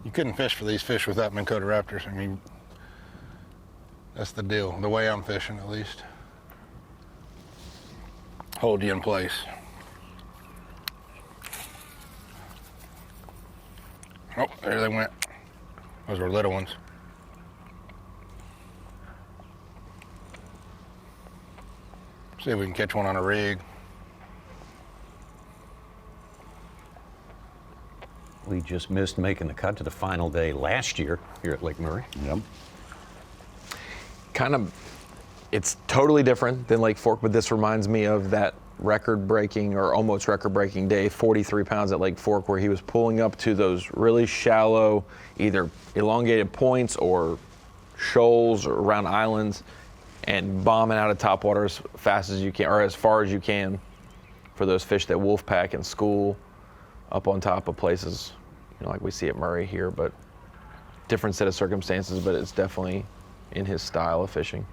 You couldn't fish for these fish without Minn Kota raptors. I mean, that's the deal, the way I'm fishing at least. Hold you in place. Oh, there they went. Those were little ones. See if we can catch one on a rig. We just missed making the cut to the final day last year here at Lake Murray. Yep. It's totally different than Lake Fork, but this reminds me of that record-breaking or almost record-breaking day, 43 pounds at Lake Fork, where he was pulling up to those really shallow, either elongated points or shoals or around islands, and bombing out of topwater as fast as you can, or as far as you can, for those fish that wolfpack and school up on top of places, like we see at Murray here, but different set of circumstances, but it's definitely in his style of fishing.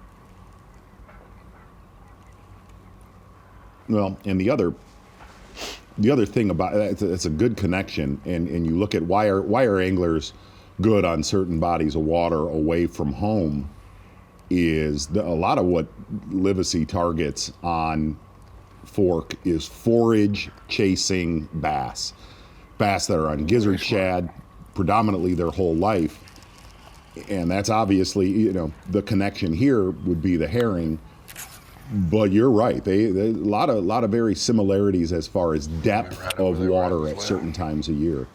Well, and the other thing about it's a good connection, and you look at why are anglers good on certain bodies of water away from home is a lot of what Livesey targets on Fork is forage chasing bass that are on gizzard shad predominantly their whole life, and that's obviously the connection here would be the herring. But you're right. They a lot of very similarities as far as depth of water at certain times a year.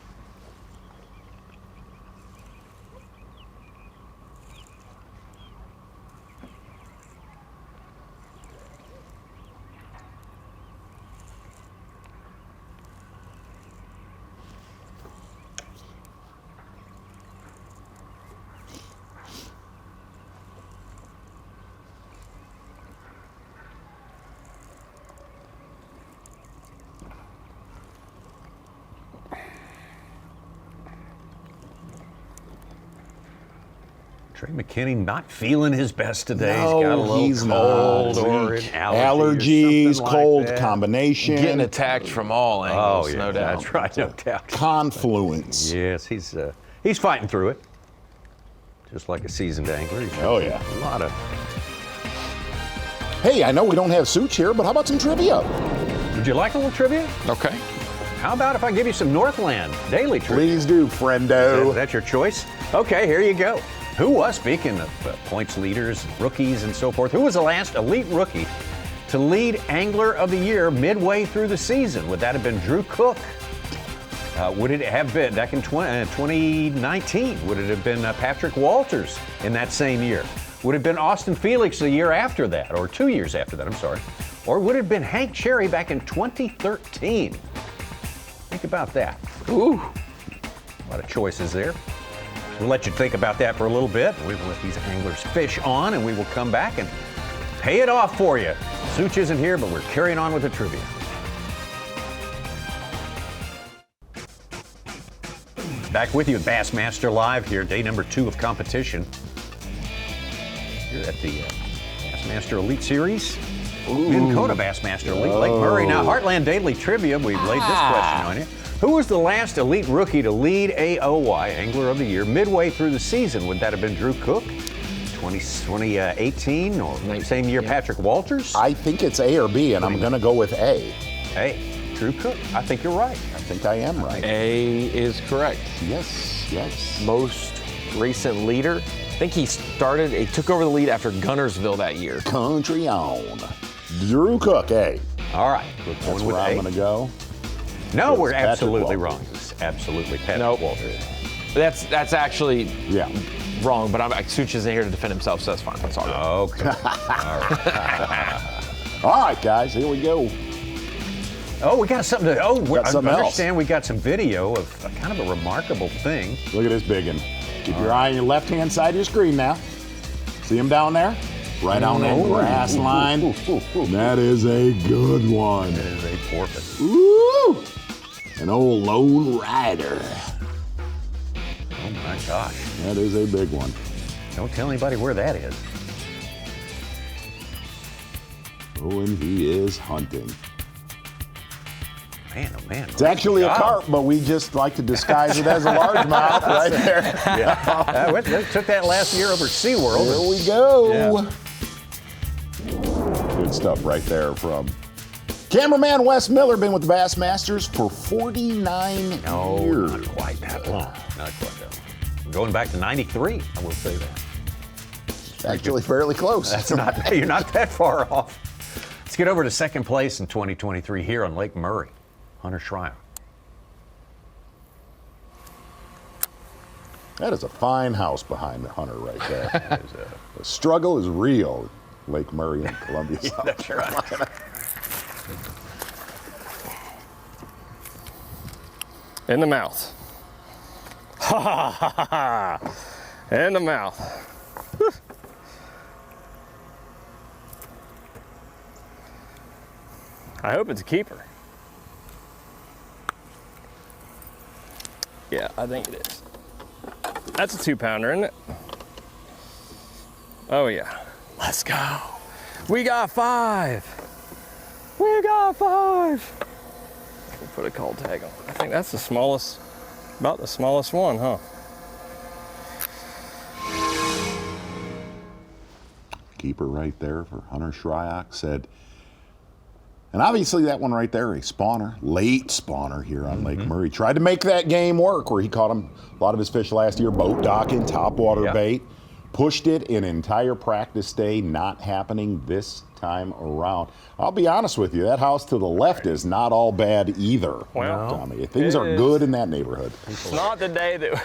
Trey McKinney not feeling his best today. No, he's got a little cold or an allergies, or cold like combination. Getting attacked from all angles, yeah, no doubt. That's right, no doubt. Confluence. Yes, he's fighting through it, just like a seasoned angler. Yeah. A lot of. Hey, I know we don't have Such here, but how about some trivia? Would you like a little trivia? Okay. How about if I give you some Northland daily trivia? Please do, friendo. Is that your choice? Okay, here you go. Who was, speaking of points leaders, rookies, and so forth, who was the last elite rookie to lead Angler of the Year midway through the season? Would that have been Drew Cook? Would it have been, back in 2019, would it have been Patrick Walters in that same year? Would it have been Austin Felix the year after that, or 2 years after that, I'm sorry? Or would it have been Hank Cherry back in 2013? Think about that. Ooh. A lot of choices there. We'll let you think about that for a little bit. We will let these anglers fish on, and we will come back and pay it off for you. Such isn't here, but we're carrying on with the trivia. Back with you at Bassmaster Live here, day number 2 of competition. Here at the Bassmaster Elite Series. Minn Kota Bassmaster Elite, Lake Murray. Now, Heartland Daily Trivia, we've laid this question on you. Who was the last elite rookie to lead AOY, Angler of the Year, midway through the season? Would that have been Drew Cook, 2018, or same year Patrick Walters? I think it's A or B, and I'm going to go with A. A, Drew Cook. I think you're right. I think I am right. A is correct. Yes. Most recent leader. I think he took over the lead after Gunnersville that year. Country on. Drew Cook, A. All right. That's where I'm going to go. No, we're absolutely wrong. It's absolutely Patrick Walters. That's actually wrong, but Such isn't here to defend himself, so that's fine. That's all right. Okay. All right. All right, guys, here we go. Oh, we got something to. I understand else. We got some video of kind of a remarkable thing. Look at this big one. Keep your eye on your left-hand side of your screen now. See him down there? Right on that grass line. That is a good one. That is a porpoise. Ooh! An old lone rider. Oh my gosh. That is a big one. Don't tell anybody where that is. Oh, and he is hunting. oh man. It's actually a carp, but we just like to disguise it as a largemouth right there. Yeah. We took that last year over SeaWorld. There we go. Yeah. Good stuff right there from cameraman Wes Miller. Been with the Bassmasters for 49 years. Not quite that long. Not quite that long. Going back to 93, I will say that. Actually fairly close. You're not that far off. Let's get over to second place in 2023 here on Lake Murray. Hunter Schreier. That is a fine house behind the Hunter right there. The struggle is real. Lake Murray in Columbia, South Carolina. In the mouth. Ha ha ha ha ha. In the mouth. I hope it's a keeper. Yeah, I think it is. That's a 2-pounder, isn't it? Oh yeah. Let's go. We got 5. We got 5. We'll put a call tag on. I think that's the smallest, about the smallest one, huh? Keeper right there for Hunter Schreier said. And obviously that one right there, a spawner, late spawner here on Lake Murray. Tried to make that game work where he caught him a lot of his fish last year, boat docking, topwater bait. Pushed it an entire practice day, not happening this time around. I'll be honest with you, that house to the left is not all bad either, Tommy. Things are good in that neighborhood. It's not the day that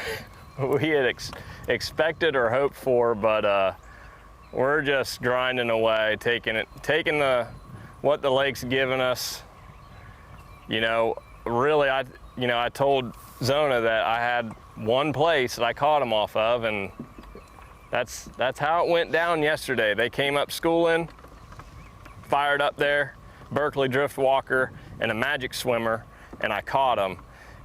we had expected or hoped for, but we're just grinding away, taking what the lake's given us. You know, really, I told Zona that I had one place that I caught them off of, and that's how it went down yesterday. They came up schooling, fired up there, Berkeley drift walker and a magic swimmer, and I caught them.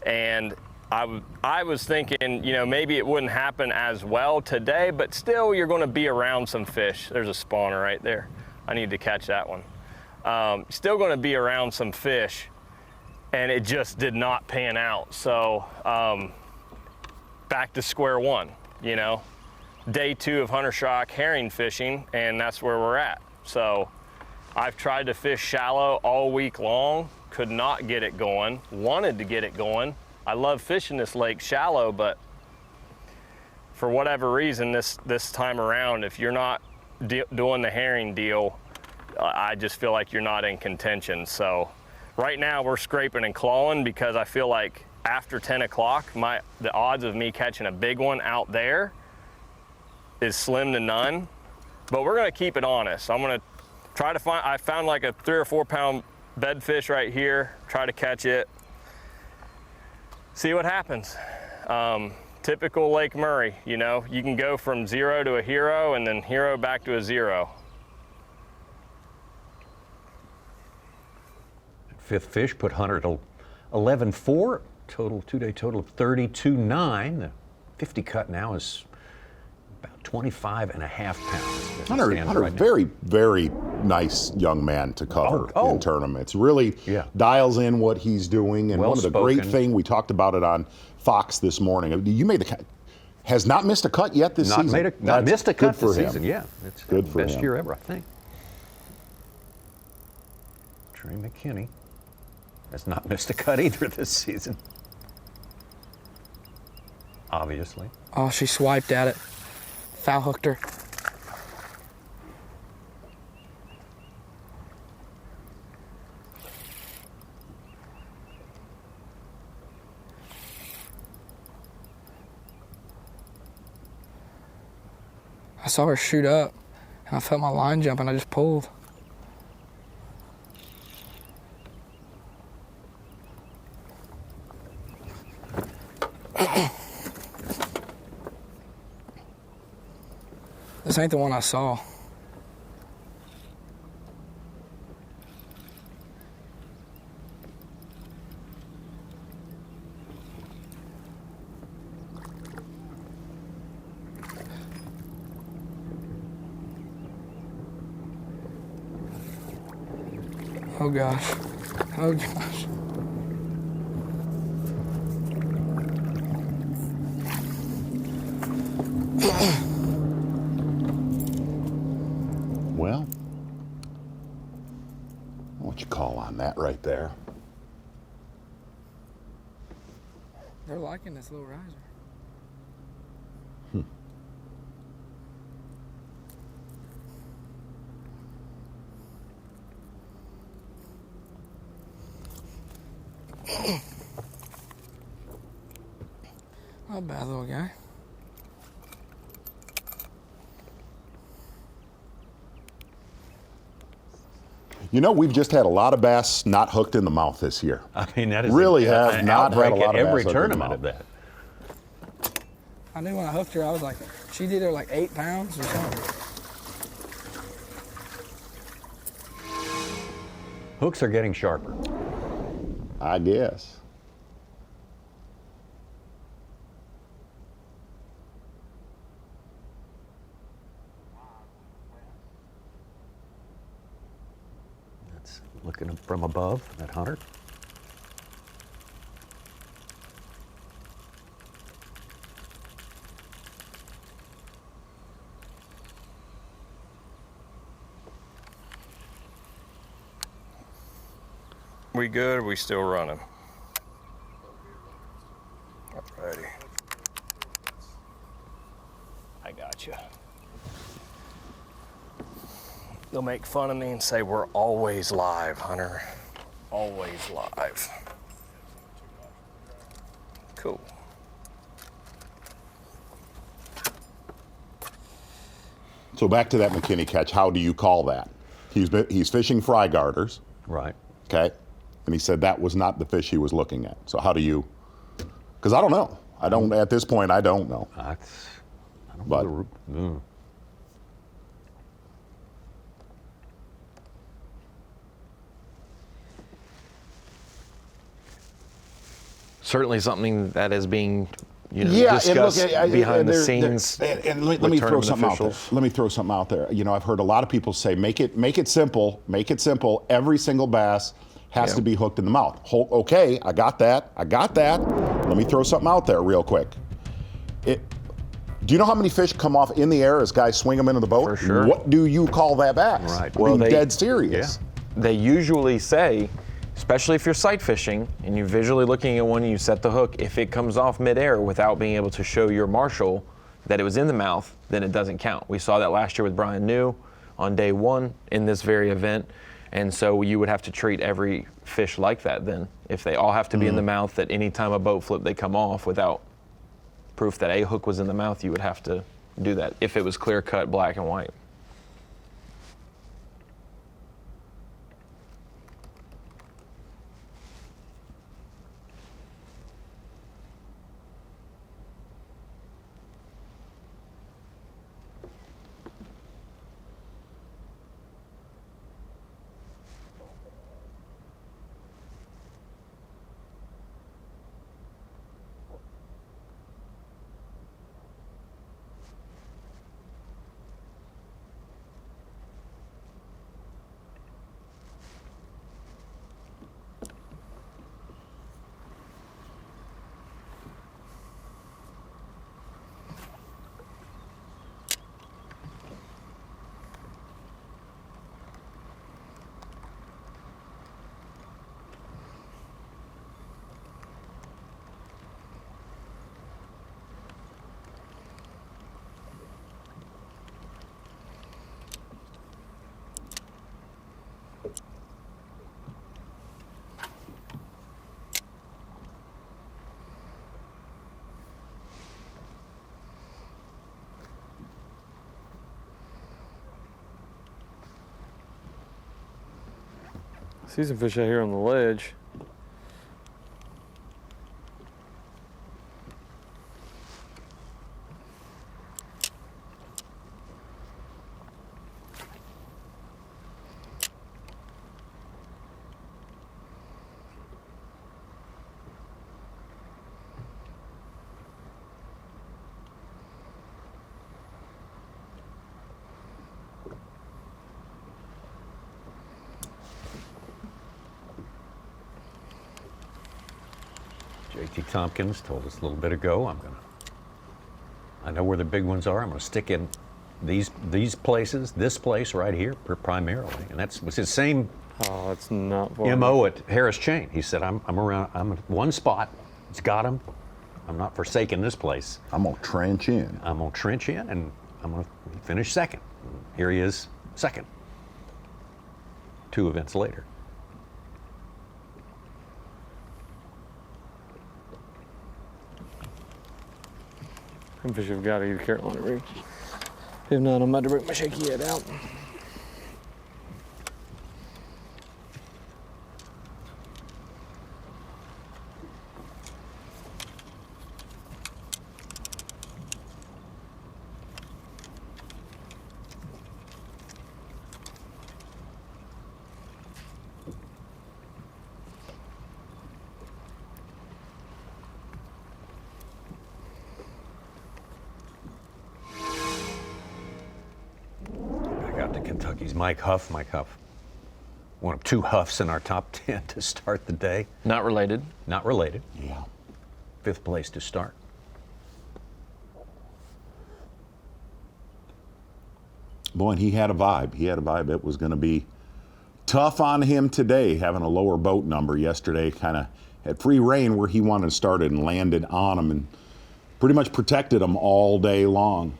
And I was thinking, you know, maybe it wouldn't happen as well today, but still you're going to be around some fish. There's a spawner right there. I need to catch that one. Still going to be around some fish, and it just did not pan out. So back to square one, you know. Day 2 of Hunter Schreier herring fishing, and that's where we're at. So I've tried to fish shallow all week long, could not get it going, wanted to get it going. I love fishing this lake shallow, but for whatever reason this time around, if you're not doing the herring deal, I just feel like you're not in contention. So right now we're scraping and clawing because I feel like after 10 o'clock, the odds of me catching a big one out there is slim to none, but we're gonna keep it honest. I'm gonna try to I found like a 3 or 4 pound bedfish right here, try to catch it, see what happens. Typical Lake Murray, you know, you can go from 0 to a hero and then hero back to a 0. Fifth fish put Hunter at 11.4, two-day total of 32.9. The 50 cut now is about 25.5 pounds. Hunter, right, very, very nice young man to cover in tournaments. Really dials in what he's doing. And one of the great things, we talked about it on Fox this morning. You made the cut. Has not missed a cut yet this season. Not missed a cut this him. season, yeah. It's good for best him. year ever, I think. Trey McKinney has not missed a cut either this season. Obviously. Oh, she swiped at it. Foul hooked her. I saw her shoot up, and I felt my line jump, and I just pulled. This ain't the one I saw. Oh gosh. Oh gosh. Well, what you call on that right there? They're liking this little riser. Not a bad little guy. You know, we've just had a lot of bass not hooked in the mouth this year. I mean, that is really an have not had a outbreak lot at of every bass hooked in the tournament mouth. of that. I knew when I hooked her, I was like, she did her like 8 pounds or something. Hooks are getting sharper. I guess. That's looking from above at Hunter. We good, or we still running? Alrighty. I got you. They'll make fun of me and say we're always live, Hunter. Always live. Cool. So back to that McKinney catch, how do you call that? He's fishing fry garters. Right. Okay. And he said that was not the fish he was looking at. So how do you, because I don't know. I don't, at this point, I don't know. I don't But know. Certainly something that is being discussed behind the scenes. And let me throw something out there. Let me throw something out there. You know, I've heard a lot of people say, make it simple. Make it simple. Every single bass has to be hooked in the mouth. Okay, I got that. Let me throw something out there real quick. Do you know how many fish come off in the air as guys swing them into the boat? For sure. What do you call that bass? Right. Well, dead serious. They usually say, especially if you're sight fishing and you're visually looking at one and you set the hook, if it comes off midair without being able to show your marshal that it was in the mouth, then it doesn't count. We saw that last year with Brian New on day 1 in this very event. And so you would have to treat every fish like that then. If they all have to be in the mouth, at any time a boat flip they come off without proof that a hook was in the mouth, you would have to do that if it was clear cut black and white. See some fish out here on the ledge. JT Tompkins told us a little bit ago, I'm going to I know where the big ones are. I'm going to stick in these places, this place right here primarily. And that was his same it's not MO at Harris Chain. He said, I'm at one spot. It's got him. I'm not forsaking this place. I'm going to trench in. I'm going to trench in, and I'm going to finish second. Here he is, second. 2 events later. I'm for sure I've got to get a Carolina rig. If not, I'm about to break my shaky head out. Kentucky's Mike Huff. One of 2 Huffs in our top 10 to start the day. Not related. Not related. Yeah. 5th place to start. Boy, and he had a vibe. It was going to be tough on him today, having a lower boat number yesterday. Kind of had free rein where he wanted to start it and landed on him and pretty much protected him all day long.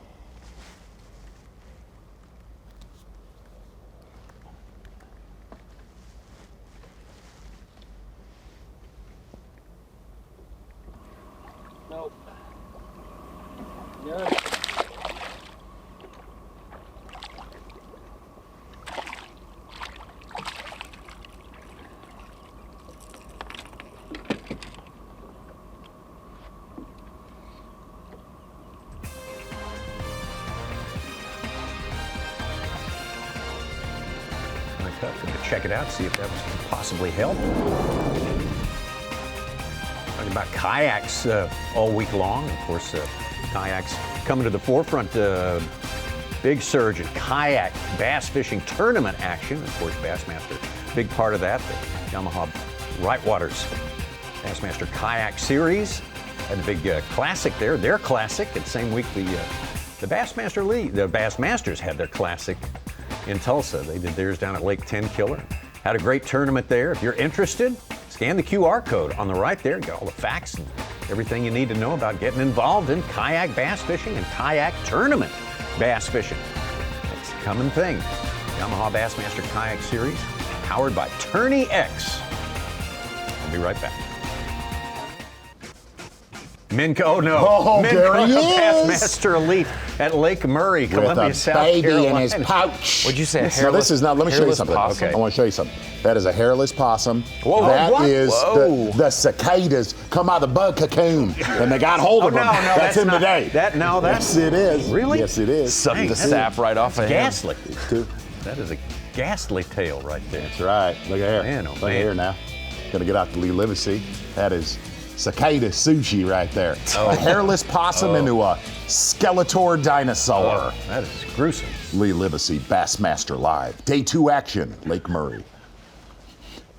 Check it out, see if that was possibly help. Talking about kayaks all week long. Of course, kayaks coming to the forefront. Big surge in kayak bass fishing tournament action. Of course, Bassmaster, big part of that. The Yamaha Rightwaters Bassmaster Kayak Series had a big classic there. Their classic, and same week the Bassmaster League, the Bassmasters had their classic in Tulsa. They did theirs down at Lake 10 Killer. Had a great tournament there. If you're interested, scan the QR code on the right there. Got all the facts and everything you need to know about getting involved in kayak bass fishing and kayak tournament bass fishing. It's a coming thing. Yamaha Bassmaster Kayak Series, powered by Tourney X. I'll be right back. Minn, oh no! Oh, Minn there he is! Bassmaster Elite at Lake Murray, Columbia, South Carolina. With a baby in his pouch. What'd you say? No, this is not. Let me show you something. Possum? Okay. I want to show you something. That is a hairless possum. Whoa, that what? is Whoa. the cicadas come out of the bug cocoon, and they got hold of him. No, that's him not, today. That's yes, it is. Really? Yes, it is. Sucking the sap right off of him. Ghastly. That is a ghastly tale right there. That's right. Look at here. Man, oh, Look man. at here now. Gonna get out to Lee Livesey. That is cicada sushi right there. Oh. A hairless possum into a Skeletor dinosaur. Oh, that is gruesome. Lee Livesey, Bassmaster Live. Day 2 action, Lake Murray.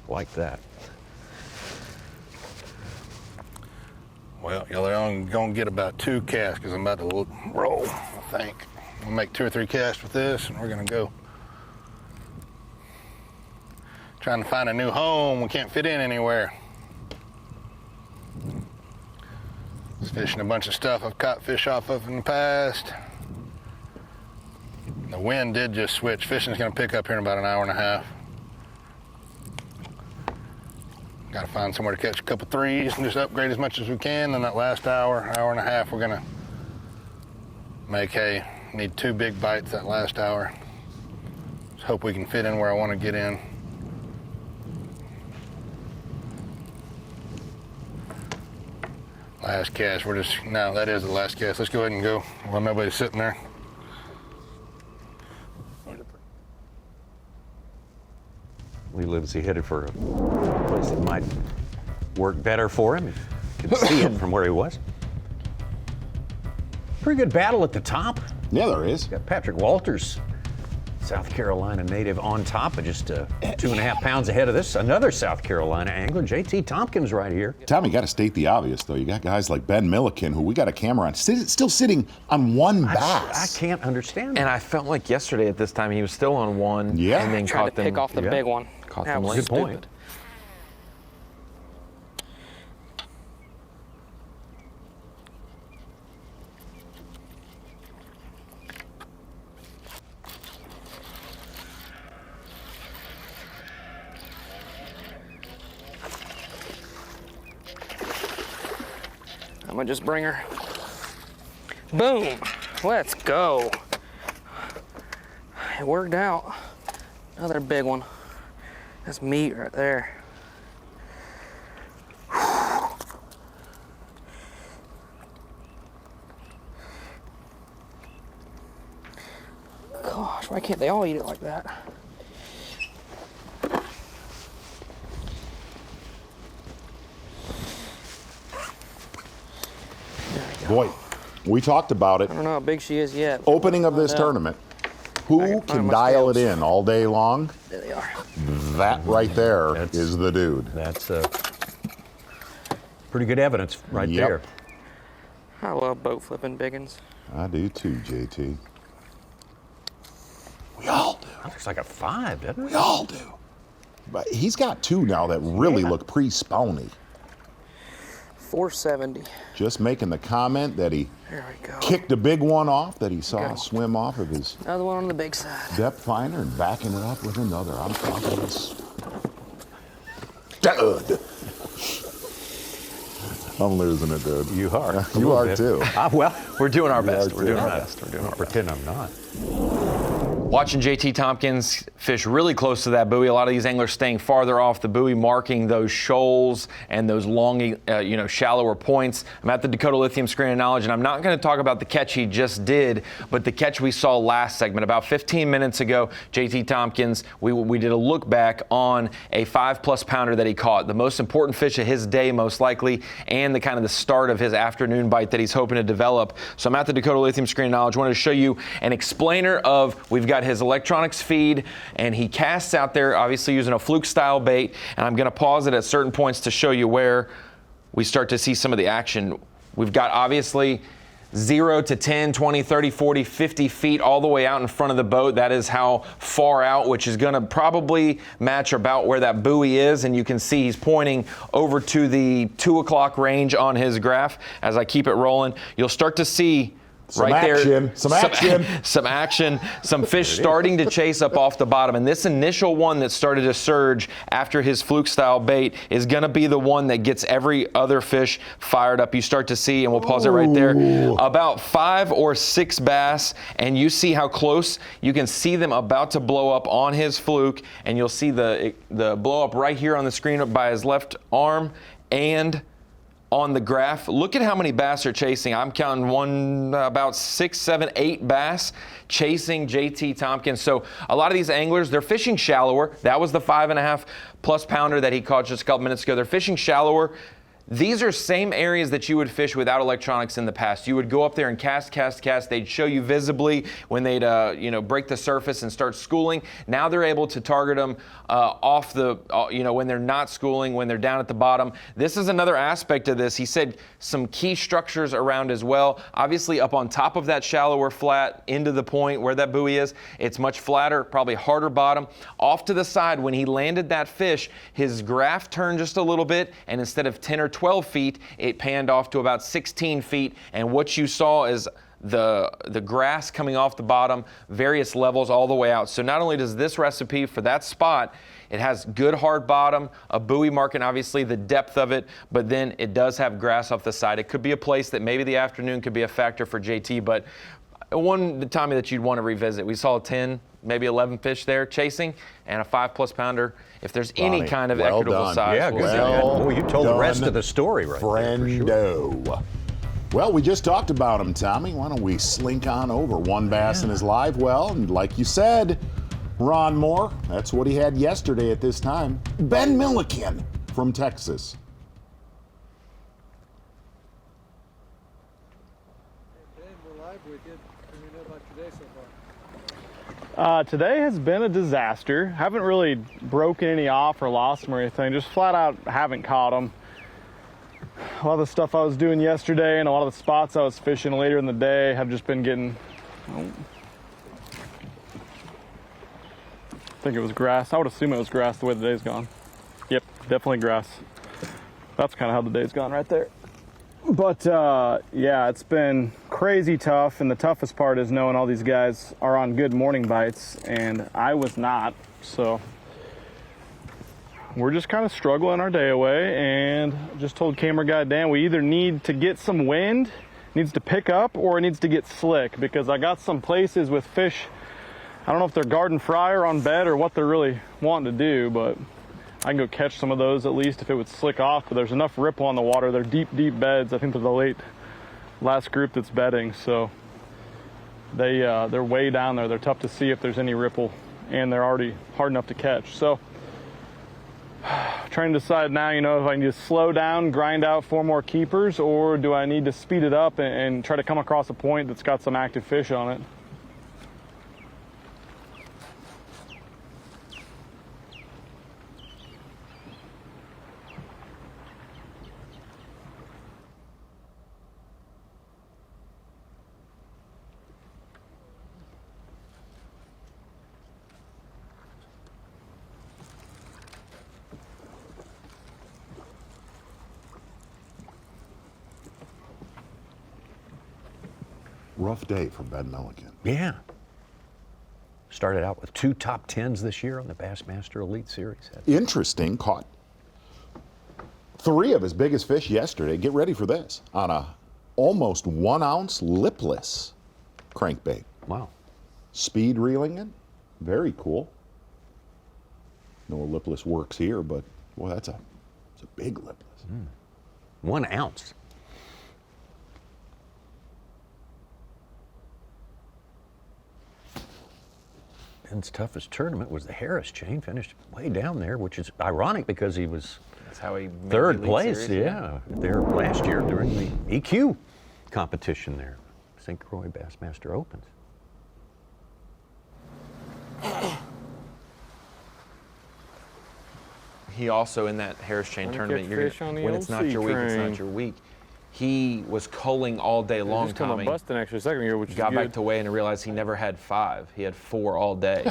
Like that. Well, y'all are only going to get about 2 casts because I'm about to roll, I think. We'll make 2 or 3 casts with this, and we're going to go. Trying to find a new home. We can't fit in anywhere. Just fishing a bunch of stuff I've caught fish off of in the past. The wind did just switch. Fishing's going to pick up here in about an hour and a half. Got to find somewhere to catch a couple threes and just upgrade as much as we can. Then that last hour and a half, we're going to make hay. Need 2 big bites that last hour. Just hope we can fit in where I want to get in. Last cast, no, that is the last cast. Let's go ahead and go while nobody's sitting there. Lee Livesey headed for a place that might work better for him. You can see it from where he was. Pretty good battle at the top. Yeah, there is. Got Patrick Walters South Carolina native on top, but just 2.5 pounds ahead of this. Another South Carolina angler, J.T. Tompkins, right here. Tommy, you got to state the obvious, though. You got guys like Ben Milliken, who we got a camera on, still sitting on one bass. I can't understand that. And I felt like yesterday at this time he was still on one. Yeah. And then Tried caught to them. pick off the big one. Caught That them was late. Good point. stupid. I'm gonna just bring her. Boom! Let's go. It worked out. Another big one. That's meat right there. Gosh, why can't they all eat it like that? Boy, we talked about it. I don't know how big she is yet. Opening of this tournament. Who can dial it in all day long? There they are. That right there is the dude. That's pretty good evidence right there. I love boat flipping biggins. I do too, JT. We all do. That looks like a 5, doesn't it? We all do. But he's got 2 now that really look pre-spawny. 470. Just making the comment that he There we go. kicked a big one off that he saw swim off of his Another one on the big side. depth finder and backing it up with another. I'm talking this. Dude. I'm losing it, dude. You are. You are too. Well, we're doing our best. are We're doing too. our best. We're doing our best. Pretend I'm not. Watching J.T. Tompkins fish really close to that buoy. A lot of these anglers staying farther off the buoy, marking those shoals and those long, shallower points. I'm at the Dakota Lithium Screen of Knowledge, and I'm not going to talk about the catch he just did, but the catch we saw last segment. About 15 minutes ago, J.T. Tompkins, we did a look back on a 5+ pounder that he caught. The most important fish of his day, most likely, and the kind of the start of his afternoon bite that he's hoping to develop. So I'm at the Dakota Lithium Screen of Knowledge. I wanted to show you an explainer of, we've got his electronics feed, and he casts out there, obviously using a fluke style bait, and I'm going to pause it at certain points to show you where we start to see some of the action. We've got obviously 0 to 10, 20, 30, 40, 50 feet all the way out in front of the boat. That is how far out, which is going to probably match about where that buoy is, and you can see he's pointing over to the 2 o'clock range on his graph. As I keep it rolling, you'll start to see some action, some fish starting to chase up off the bottom. And this initial one that started to surge after his fluke style bait is going to be the one that gets every other fish fired up. You start to see, and we'll pause it right there, about 5 or 6 bass, and you see how close you can see them about to blow up on his fluke, and you'll see the blow up right here on the screen by his left arm and on the graph. Look at how many bass are chasing. I'm counting about 6, 7, 8 bass chasing J.T. Tompkins. So a lot of these anglers, they're fishing shallower. That was the 5.5+ pounder that he caught just a couple minutes ago. They're fishing shallower. These are same areas that you would fish without electronics in the past. You would go up there and cast. They'd show you visibly when they'd break the surface and start schooling. Now they're able to target them off the, when they're not schooling, when they're down at the bottom. This is another aspect of this. He said some key structures around as well. Obviously up on top of that shallower flat into the point where that buoy is, it's much flatter, probably harder bottom. Off to the side, when he landed that fish, his graph turned just a little bit, and instead of 10 or 12 feet, it panned off to about 16 feet. And what you saw is the grass coming off the bottom, various levels all the way out. So not only does this recipe for that spot, it has good hard bottom, a buoy marking obviously the depth of it, but then it does have grass off the side. It could be a place that maybe the afternoon could be a factor for JT, but one, Tommy, that you'd want to revisit. We saw 10, maybe 11 fish there chasing, and a 5+ pounder. If there's any kind of equitable size. Yeah, well, you told the rest of the story right friendo. there. Well, we just talked about him, Tommy. Why don't we slink on over? 1 bass in his live well, and like you said, Ron Moore, that's what he had yesterday at this time. Ben Milliken from Texas. Today has been a disaster. Haven't really broken any off or lost them or anything. Just flat out haven't caught them. A lot of the stuff I was doing yesterday and a lot of the spots I was fishing later in the day have just been getting, I think it was grass. I would assume it was grass the way the day's gone. Yep, definitely grass. That's kind of how the day's gone right there. But yeah, it's been crazy tough, and the toughest part is knowing all these guys are on good morning bites, and I was not. So we're just kind of struggling our day away, and just told camera guy Dan we either need to get some wind, needs to pick up, or it needs to get slick, because I got some places with fish. I don't know if they're garden fry or on bed or what they're really wanting to do, but I can go catch some of those at least if it would slick off. But there's enough ripple on the water. They're deep, deep beds. I think they're the last group that's bedding. So they're way down there. They're tough to see if there's any ripple, and they're already hard enough to catch. So trying to decide now, if I need to slow down, grind out 4 more keepers, or do I need to speed it up and try to come across a point that's got some active fish on it. Rough day for Ben Milliken. Yeah. Started out with 2 top 10s this year on the Bassmaster Elite Series. Interesting, caught 3 of his biggest fish yesterday. Get ready for this. On a almost 1 ounce lipless crankbait. Wow. Speed reeling it. Very cool. No lipless works here, but boy, it's a big lipless. 1 ounce. Ben's toughest tournament was the Harris chain, finished way down there, which is ironic because he was That's how he made 3rd the Elite place, Series, yeah, there last year during the EQ competition there, St. Croix Bassmaster Opens. He also, in that Harris chain tournament, when it's not your week, it's not your week. He was culling all day long, just Tommy. busting extra second year, which Got is back good. to weigh and realized he never had 5. He had 4 all day.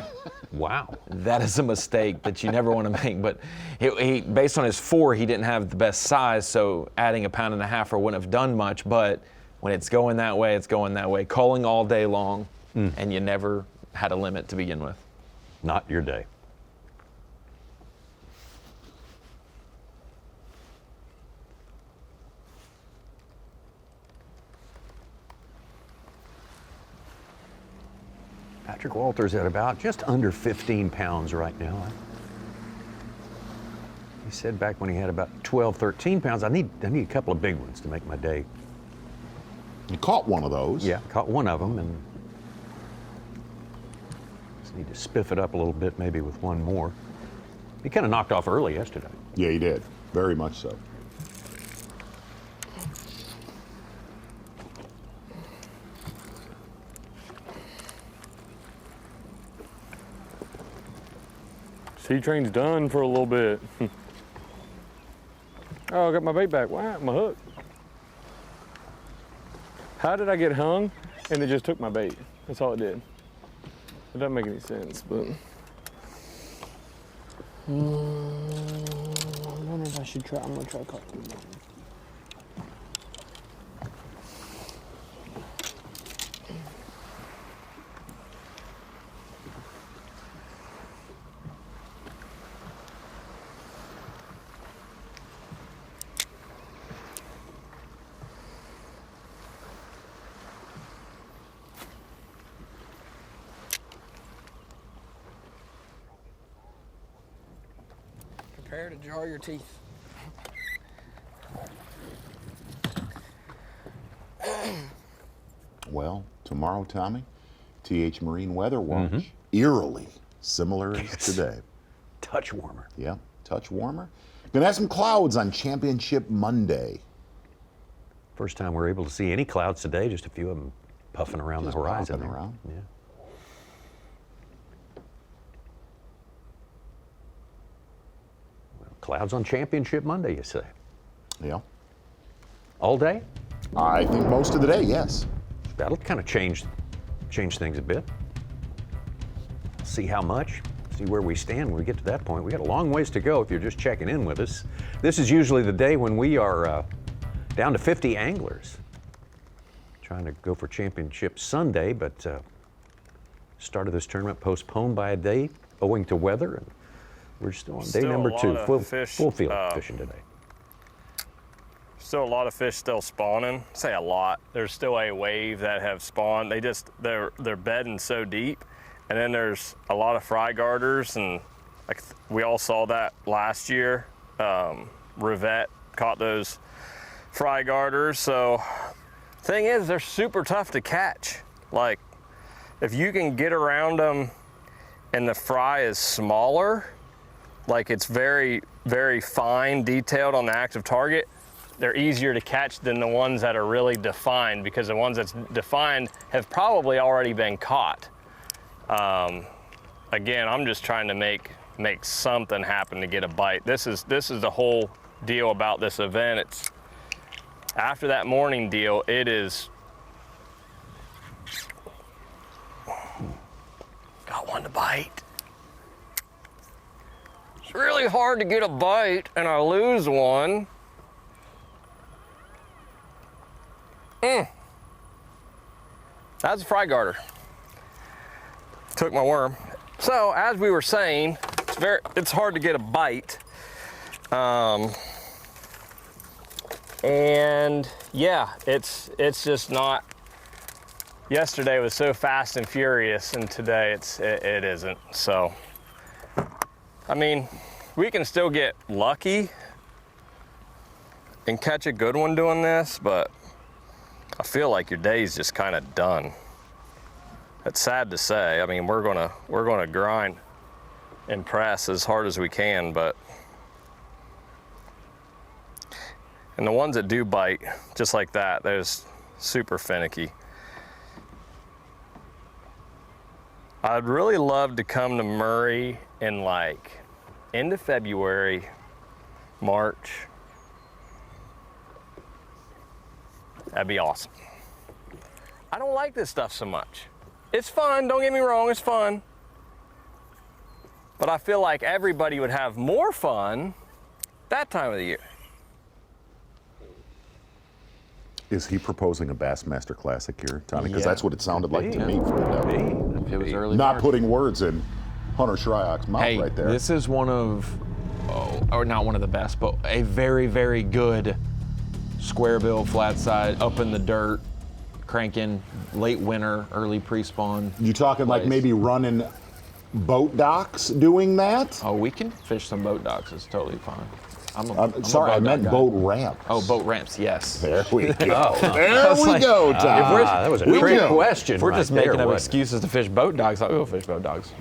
Wow. That is a mistake that you never want to make. But he, based on his 4, he didn't have the best size, so adding 1.5 pounds wouldn't have done much. But when it's going that way, it's going that way. Culling all day long, and you never had a limit to begin with. Not your day. Patrick Walters at about just under 15 pounds right now. He said back when he had about 12, 13 pounds, I need a couple of big ones to make my day. You caught one of those. Yeah, caught one of them, and just need to spiff it up a little bit, maybe with one more. He kind of knocked off early yesterday. Yeah, he did. Very much so. Sea train's done for a little bit. Oh, I got my bait back. Wow, my hook. How did I get hung and it just took my bait? That's all it did. It doesn't make any sense, but. I wonder if I should try. I'm gonna try caught. Prepare to jar your teeth. Well, tomorrow, Tommy, TH Marine Weather Watch. Eerily similar as today. Touch warmer. Yeah, touch warmer. Gonna have some clouds on Championship Monday. First time we're able to see any clouds today, just a few of them puffing around Just the horizon. popping around. Yeah. Clouds on Championship Monday, you say? Yeah. All day? I think most of the day, yes. That'll kind of change things a bit. See how much, see where we stand when we get to that point. We got a long ways to go if you're just checking in with us. This is usually the day when we are down to 50 anglers. Trying to go for Championship Sunday, but start of this tournament postponed by a day owing to weather, and we're still on day number 2, full field fishing today. Still a lot of fish still spawning. Say a lot. There's still a wave that have spawned. They're bedding so deep, and then there's a lot of fry garters, and like we all saw that last year. Rivette caught those fry garters. So thing is, they're super tough to catch. Like if you can get around them and the fry is smaller, like it's very, very fine, detailed on the active target, they're easier to catch than the ones that are really defined, because the ones that's defined have probably already been caught. Again, I'm just trying to make something happen to get a bite. This is the whole deal about this event. It's after that morning deal, it is got one to bite. It's really hard to get a bite and I lose one. That's a fry garter. Took my worm. So as we were saying, it's hard to get a bite. And yeah, it's just not. Yesterday was so fast and furious, and today it isn't. So, I mean, we can still get lucky and catch a good one doing this, but I feel like your day's just kind of done. It's sad to say. I mean, we're gonna grind and press as hard as we can, and the ones that do bite, just like that, they're super finicky. I'd really love to come to Murray in like end of February, March. That'd be awesome. I don't like this stuff so much. It's fun, don't get me wrong, it's fun. But I feel like everybody would have more fun that time of the year. Is he proposing a Bassmaster Classic here, Tommy? Because that's what it sounded like to me from the devil. It was early Not March. putting words in Hunter Shryock's mouth right there. This is one of, or not one of the best, but a very, very good square bill, flat side, up in the dirt, cranking, late winter, early pre-spawn. You talking like maybe running boat docks doing that? Oh, we can fish some boat docks. It's totally fine. Sorry, I meant boat ramps. Oh, boat ramps, yes. There we go. There we go, Tom. That was a trick question. If we're just right making there, up excuses to fish boat docks, I'll go fish boat docks.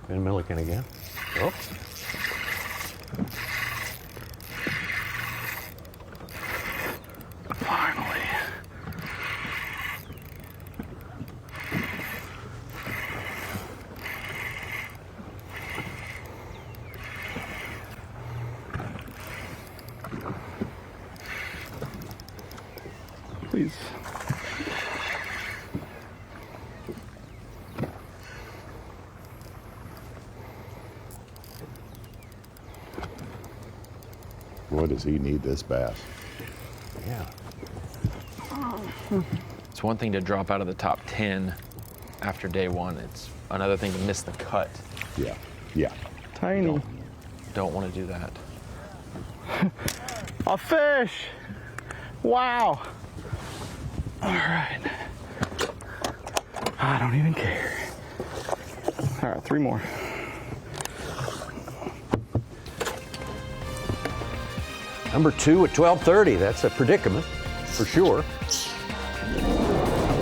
Ben Milliken again. Oh. Finally. Please. Boy, does he need this bass. Yeah. It's one thing to drop out of the top 10 after day one. It's another thing to miss the cut. Yeah, yeah. Tiny. Don't want to do that. A fish. Wow. All right. I don't even care. All right, 3 more. Number 2 at 12:30. That's a predicament for sure.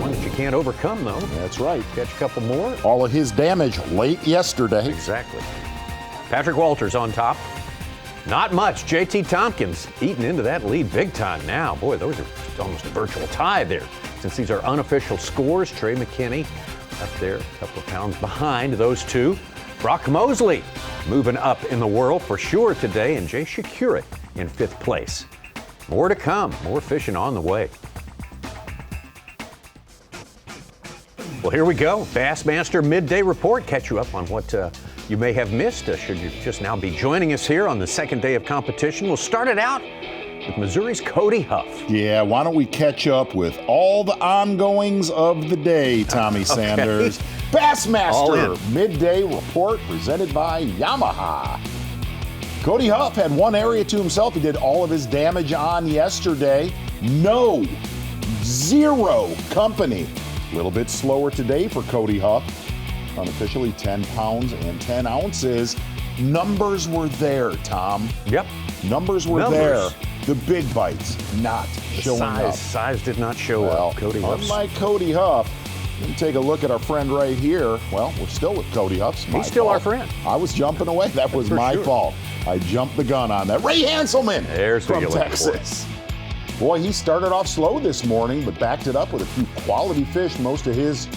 One that you can't overcome, though. That's right. Catch a couple more. All of his damage late yesterday. Exactly. Patrick Walters on top. Not much. JT Tompkins eating into that lead big time now. Boy, those are almost a virtual tie there. Since these are unofficial scores, Trey McKinney up there, a couple of pounds behind those two. Brock Mosley moving up in the world for sure today, and Jay Shakura in 5th place. More to come, more fishing on the way. Well, here we go. Bassmaster Midday Report. Catch you up on what you may have missed should you just now be joining us here on the second day of competition. We'll start it out with Missouri's Cody Huff. Yeah, why don't we catch up with all the ongoings of the day, Tommy Sanders. Bassmaster Midday Report presented by Yamaha. Cody Huff had one area to himself. He did all of his damage on yesterday. Zero company. A little bit slower today for Cody Huff. Unofficially 10 pounds and 10 ounces. Numbers were there, Tom. Yep. Numbers were there. The big bites not showing up. Size did not show up. Cody Huff. Unlike Cody Huff, let me take a look at our friend right here. Well, we're still with Cody Huff. He's still our friend. I was jumping away. That was my fault. I jumped the gun on that. Ray Hanselman from Texas. Boy, he started off slow this morning, but backed it up with a few quality fish. Most of his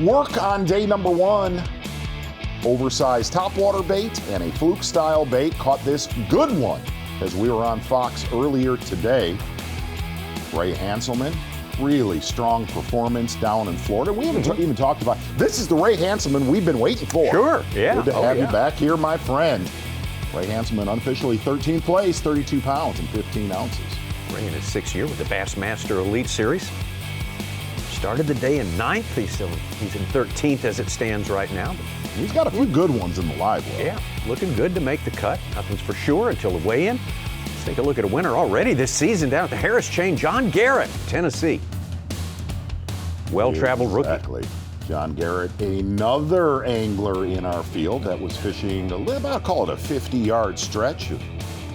work on day number 1, oversized topwater bait and a fluke-style bait. Caught this good one as we were on Fox earlier today. Ray Hanselman, really strong performance down in Florida. We haven't even talked about, this is the Ray Hanselman we've been waiting for. Sure, yeah. Good to have you back here, my friend. Ray Hanselman unofficially 13th place, 32 pounds and 15 ounces. Ray in his 6th year with the Bassmaster Elite Series. Started the day in 9th. He's in 13th as it stands right now. He's got a few good ones in the live well. Yeah, looking good to make the cut. Nothing's for sure until the weigh-in. Let's take a look at a winner already this season down at the Harris Chain. John Garrett, Tennessee. Well-traveled rookie. Exactly. John Garrett, another angler in our field that was fishing about, call it a 50-yard stretch,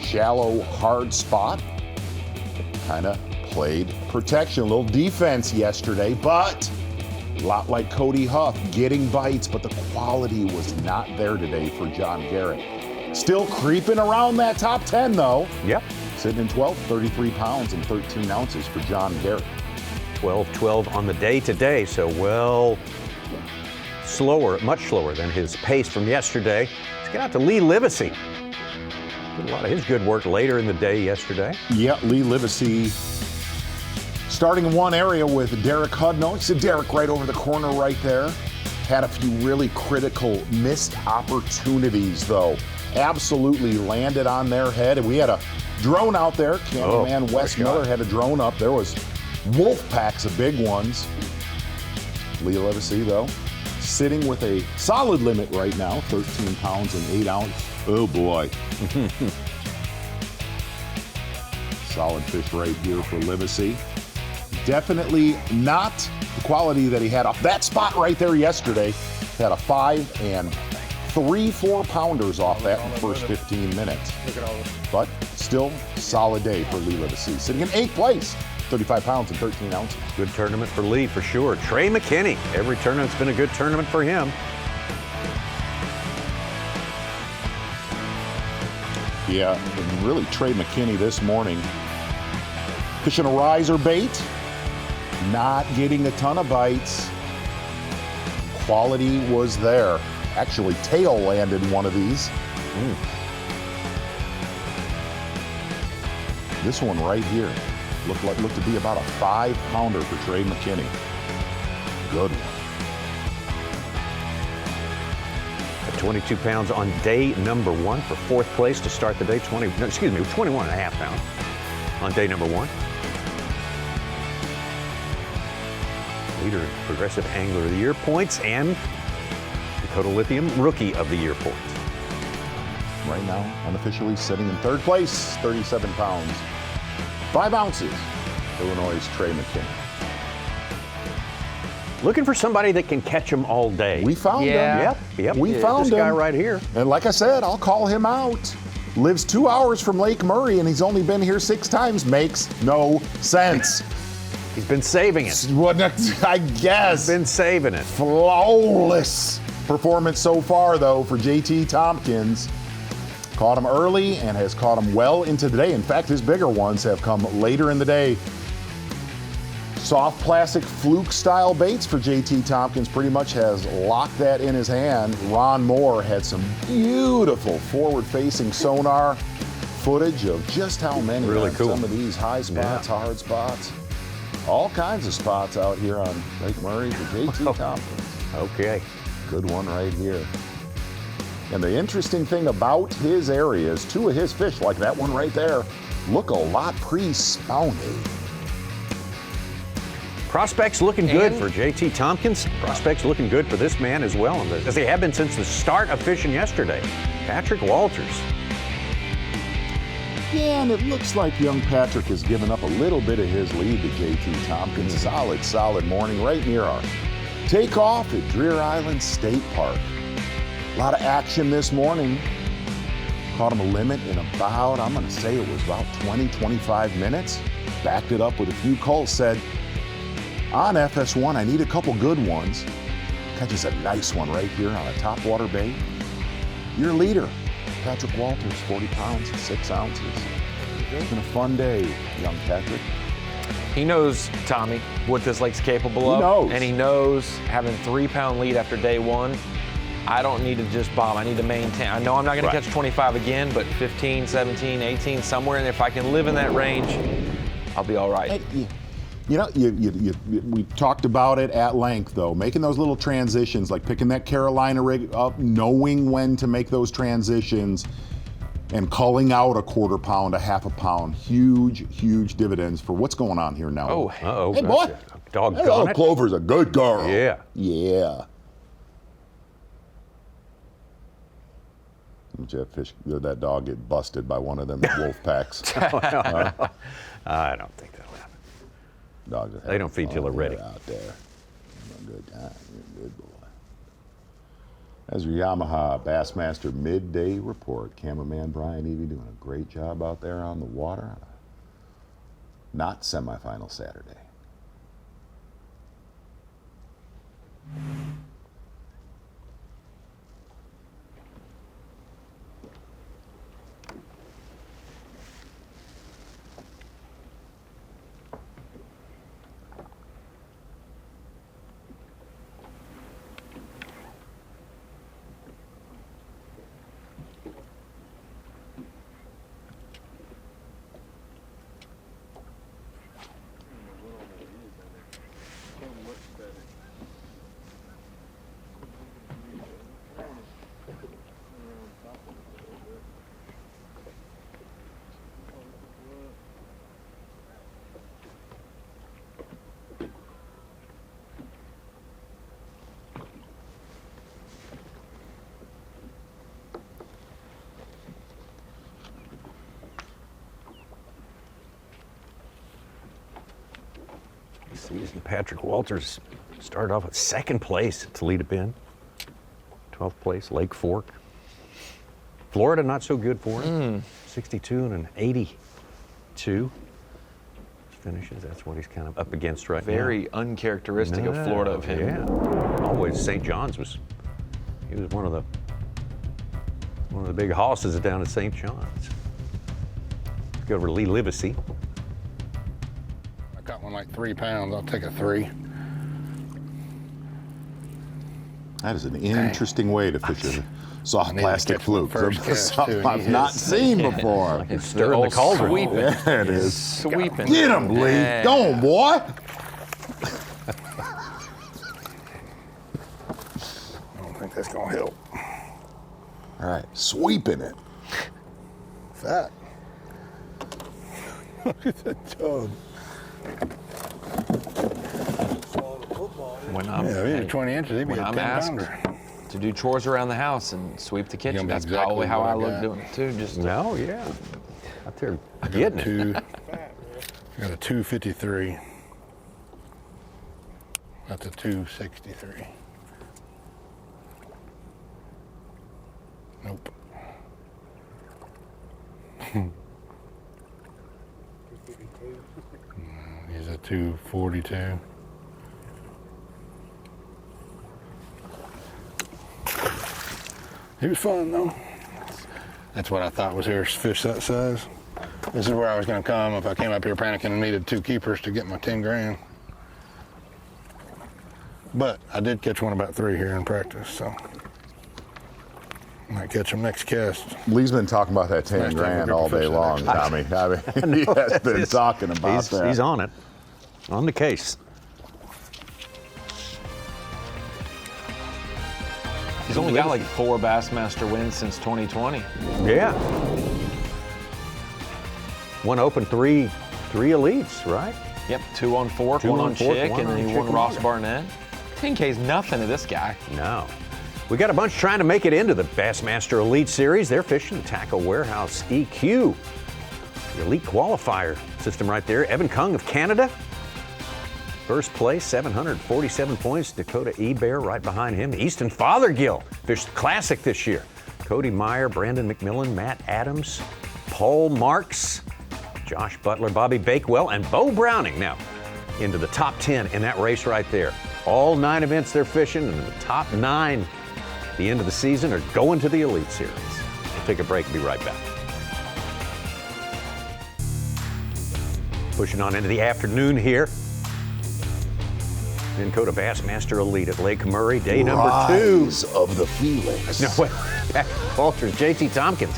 shallow, hard spot. Kind of played protection, a little defense yesterday, but a lot like Cody Huff, getting bites, but the quality was not there today for John Garrett. Still creeping around that top 10, though. Yep. Sitting in 12th, 33 pounds and 13 ounces for John Garrett. 12-12 on the day today, so slower, much slower than his pace from yesterday. Let's get out to Lee Livesey. Did a lot of his good work later in the day yesterday. Yeah, Lee Livesey starting in one area with Derek Hudno. You see Derek right over the corner right there. Had a few really critical missed opportunities, though. Absolutely landed on their head. And we had a drone out there. Cameraman Wes Miller had a drone up. There was wolf packs of big ones. Lee Livesey, though, sitting with a solid limit right now, 13 pounds and 8 ounces. Oh, boy. Solid fish right here for Livesey. Definitely not the quality that he had off that spot right there yesterday. Had a 5 and 3 4-pounders off that in the first 15 minutes. But still, solid day for Lee Livesey. Sitting in 8th place, 35 pounds and 13 ounces. Good tournament for Lee, for sure. Trey McKinney, every tournament's been a good tournament for him. Yeah, and really Trey McKinney this morning fishing a riser bait, not getting a ton of bites. Quality was there. Actually, tail landed one of these. This one right here looked to be about a 5-pounder for Trey McKinney. Good one. 22 pounds on day number 1 for 4th place to start the day. 21.5 pounds on day number 1. Leader in Progressive Angler of the Year points and Dakota Lithium Rookie of the Year points. Right now, unofficially sitting in 3rd place, 37 pounds, 5 ounces, Illinois' Trey McKinney. Looking for somebody that can catch them all day. We found him. Yep. We found this him. guy right here. And like I said, I'll call him out. Lives 2 hours from Lake Murray, and he's only been here 6 times. Makes no sense. He's been saving it. I guess. He's been saving it. Flawless performance so far, though, for JT Tompkins. Caught him early and has caught him well into the day. In fact, his bigger ones have come later in the day. Soft plastic fluke style baits for JT Tompkins, pretty much has locked that in his hand. Ron Moore had some beautiful forward facing sonar footage of just how many Really cool. some of these high spots, hard spots, all kinds of spots out here on Lake Murray for JT Tompkins. Okay. Good one right here. And the interesting thing about his area is 2 of his fish, like that one right there, look a lot pre-spawning. Prospects looking good for JT Tompkins. Prospects looking good for this man as well, as they have been since the start of fishing yesterday. Patrick Walters. Yeah, and it looks like young Patrick has given up a little bit of his lead to JT Tompkins. Solid morning right near our takeoff at Deer Island State Park. A lot of action this morning. Caught him a limit in about, I'm gonna say it was about 20, 25 minutes. Backed it up with a few calls, said, on FS1, I need a couple good ones. Catches a nice one right here on a topwater bait. Your leader, Patrick Walters, 40 pounds, 6 ounces. It's been a fun day, young Patrick. He knows, Tommy, what this lake's capable of. He knows. And he knows having 3-pound lead after day 1, I don't need to just bomb. I need to maintain. I know I'm not going to catch 25 again, but 15, 17, 18, somewhere in there. If I can live in that range, I'll be all right. Hey, you know, we talked about it at length, though. Making those little transitions, like picking that Carolina rig up, knowing when to make those transitions, and culling out a 1/4 pound, a 1/2 pound. Huge dividends for what's going on here now. Oh, uh-oh. Hey, boy. Doggone it. Clover's a good girl. Yeah. Yeah. That dog get busted by one of them wolf packs. I don't think that'll happen. Dogs they don't feed till they're ready. Out there. A good time. You're a good boy. That's your Yamaha Bassmaster midday report. Cameraman Brian Evie doing a great job out there on the water. Not semifinal Saturday. Season Patrick Walters started off with 2nd place at Toledo Bend. 12th place, Lake Fork. Florida, not so good for him. 62 and an 82. Finishes, that's what he's kind of up against right now. Very uncharacteristic of Florida of him. Yeah. Always St. John's he was one of the big hosses down at St. John's. Go over to Lee Livesey. I got one like 3 pounds. I'll take a 3. That is an interesting way to fish a soft plastic fluke. Something I've not seen before. It's stirring the cauldron. Sweeping. Yeah, it is. Sweeping. Get him, Lee. Yeah. Go on, boy. I don't think that's going to help. All right, sweeping it. Fat. Look at that dog. When I'm, Yeah, if he was 20 inches, he'd be when a I'm 10 asked pounder. to do chores around the house and sweep the kitchen, be that's exactly probably how what I I look got. doing it too. Just No, yeah. Out there I got getting a it. I got a 253. That's a 263. Nope. He's a 242. He was fun though. That's what I thought was here, fish that size. This is where I was going to come if I came up here panicking and needed 2 keepers to get my 10 grand. But I did catch one about 3 here in practice, so might catch him next cast. Lee's been talking about that 10 grand all day long, Tommy. I mean, he has been talking about that. He's on it, on the case. He's only got like 4 Bassmaster wins since 2020. Yeah. One Open, 3 elites, right? Yep, 2 on Fork, 1 on Chick, and then he won Ross Barnett. 10K's nothing to this guy. No. We got a bunch trying to make it into the Bassmaster Elite Series. They're fishing the Tackle Warehouse EQ, the elite qualifier system right there. Evan Kung of Canada, first place, 747 points. Dakota Ebear right behind him. Easton Fothergill fished the Classic this year. Cody Meyer, Brandon McMillan, Matt Adams, Paul Marks, Josh Butler, Bobby Bakewell, and Bo Browning now into the top 10 in that race right there. All 9 events they're fishing, and the top 9 at the end of the season are going to the Elite Series. We'll take a break and be right back. Pushing on into the afternoon here. Minn Kota Bassmaster Elite at Lake Murray, day number 2. Rise of the Felix. No, wait, Patrick Walters, JT Tompkins.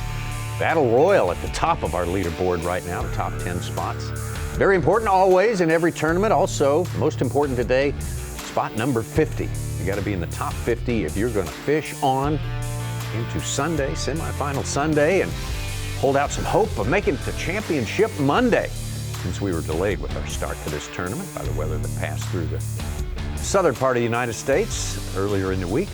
Battle Royal at the top of our leaderboard right now, the top 10 spots. Very important always in every tournament. Also, most important today, spot number 50. You got to be in the top 50 if you're going to fish on into Sunday, semifinal Sunday, and hold out some hope of making it to Championship Monday, since we were delayed with our start to this tournament by the weather that passed through the southern part of the United States earlier in the week.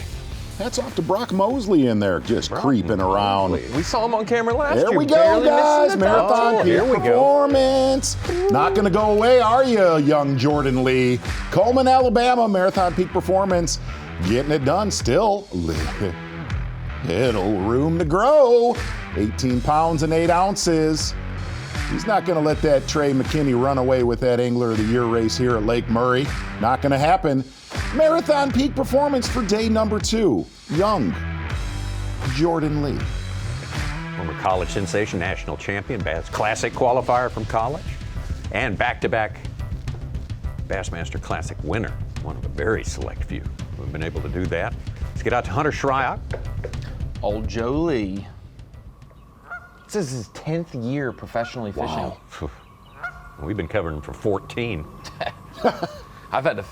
Hats off to Brock Mosley in there, just creeping around. We saw him on camera last year. There we go, guys. Marathon peak performance. Not going to go away, are you, young Jordan Lee? Coleman, Alabama, Marathon peak performance. Getting it done still. Little room to grow. 18 pounds and 8 ounces. He's not going to let that Trey McKinney run away with that Angler of the Year race here at Lake Murray. Not going to happen. Marathon peak performance for day number 2. Young Jordan Lee. Former college sensation, national champion, Bass Classic qualifier from college, and back-to-back Bassmaster Classic winner. One of a very select few who have been able to do that. Let's get out to Hunter Shryock. Old Joe Lee. This is his 10th year professionally fishing. Wow. We've been covering him for 14. I've had to.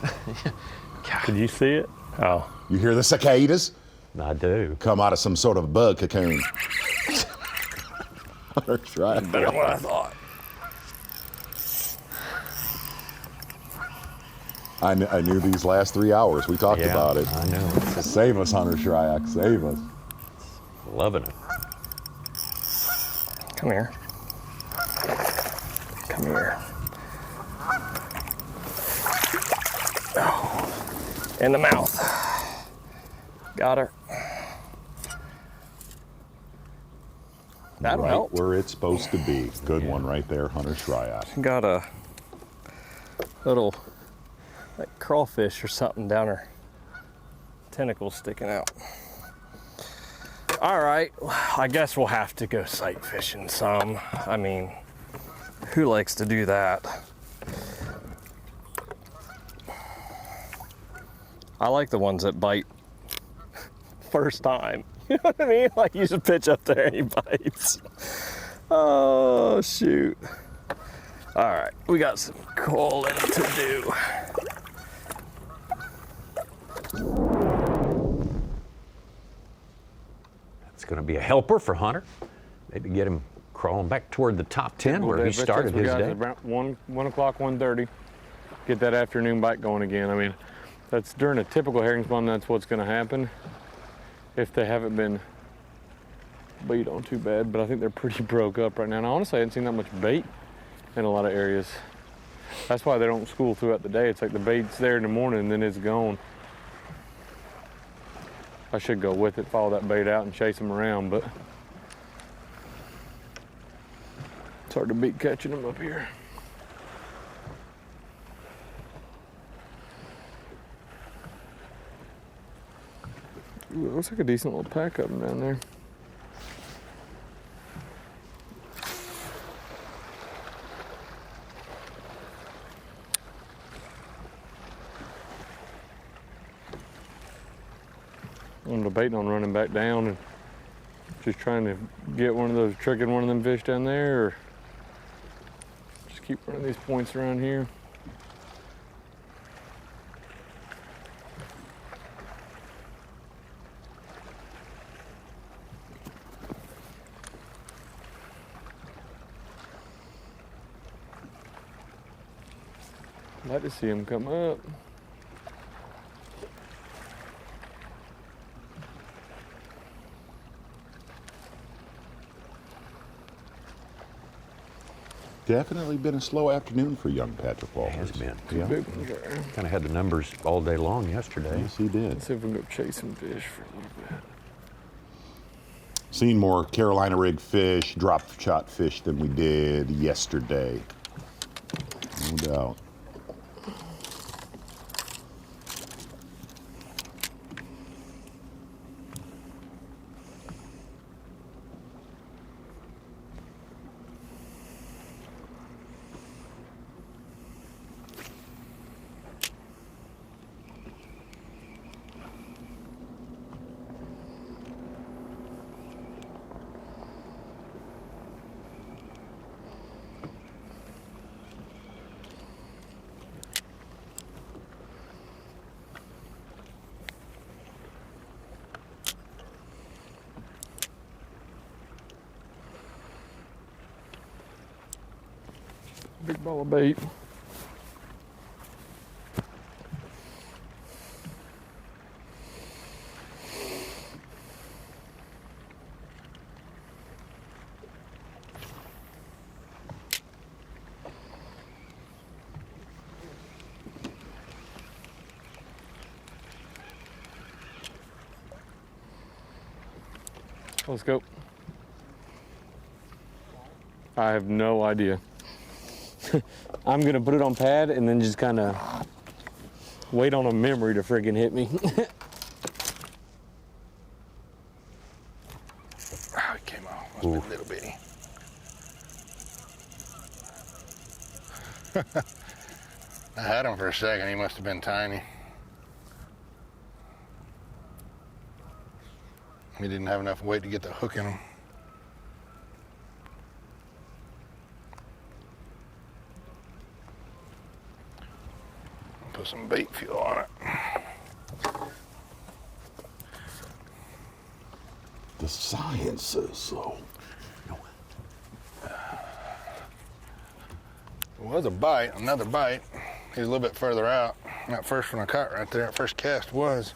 Could you see it? Oh. You hear the cicadas? I do. Come out of some sort of bug cocoon. Better than what I thought. I knew these last 3 hours. We talked about it. I know. Save us, Hunter Shryock. Save us. Loving it. Come here. Come here. Oh. In the mouth. Got her. That'll right help. where it's supposed to be. Good one right there, Hunter Shryock. Got a little like crawfish or something down her tentacles sticking out. All right, I guess we'll have to go sight fishing some. I mean, who likes to do that? I like the ones that bite first time. You know what I mean? Like you just pitch up there and he bites. Oh, shoot. All right, we got some calling to do. It's going to be a helper for Hunter. Maybe get him crawling back toward the top 10 where he started his day. About 1 o'clock, 1:30. Get that afternoon bite going again. I mean, that's during a typical herring spawn, that's what's going to happen if they haven't been bait on too bad, but I think they're pretty broke up right now. And honestly, I haven't seen that much bait in a lot of areas. That's why they don't school throughout the day. It's like the bait's there in the morning and then it's gone. I should go with it, follow that bait out and chase them around, but it's hard to beat catching them up here. Ooh, it looks like a decent little pack of them down there. I'm debating on running back down and just trying to get one of those, tricking one of them fish down there, or just keep running these points around here. I'd like to see him come up. Definitely been a slow afternoon for young Patrick Walters. Has been. Yeah. Kind of had the numbers all day long yesterday. Yes, he did. Let's see if we can go chase some fish for a little bit. Seen more Carolina rig fish, drop shot fish than we did yesterday. No doubt. Big ball of bait. Let's go. I have no idea. I'm gonna put it on pad and then just kind of wait on a memory to friggin' hit me. Oh, it came off. Must be a little bitty. I had him for a second. He must have been tiny. He didn't have enough weight to get the hook in him. Put some bait fuel on it. The science says so. It was a bite, another bite. He's a little bit further out. That first one I caught right there, that first cast was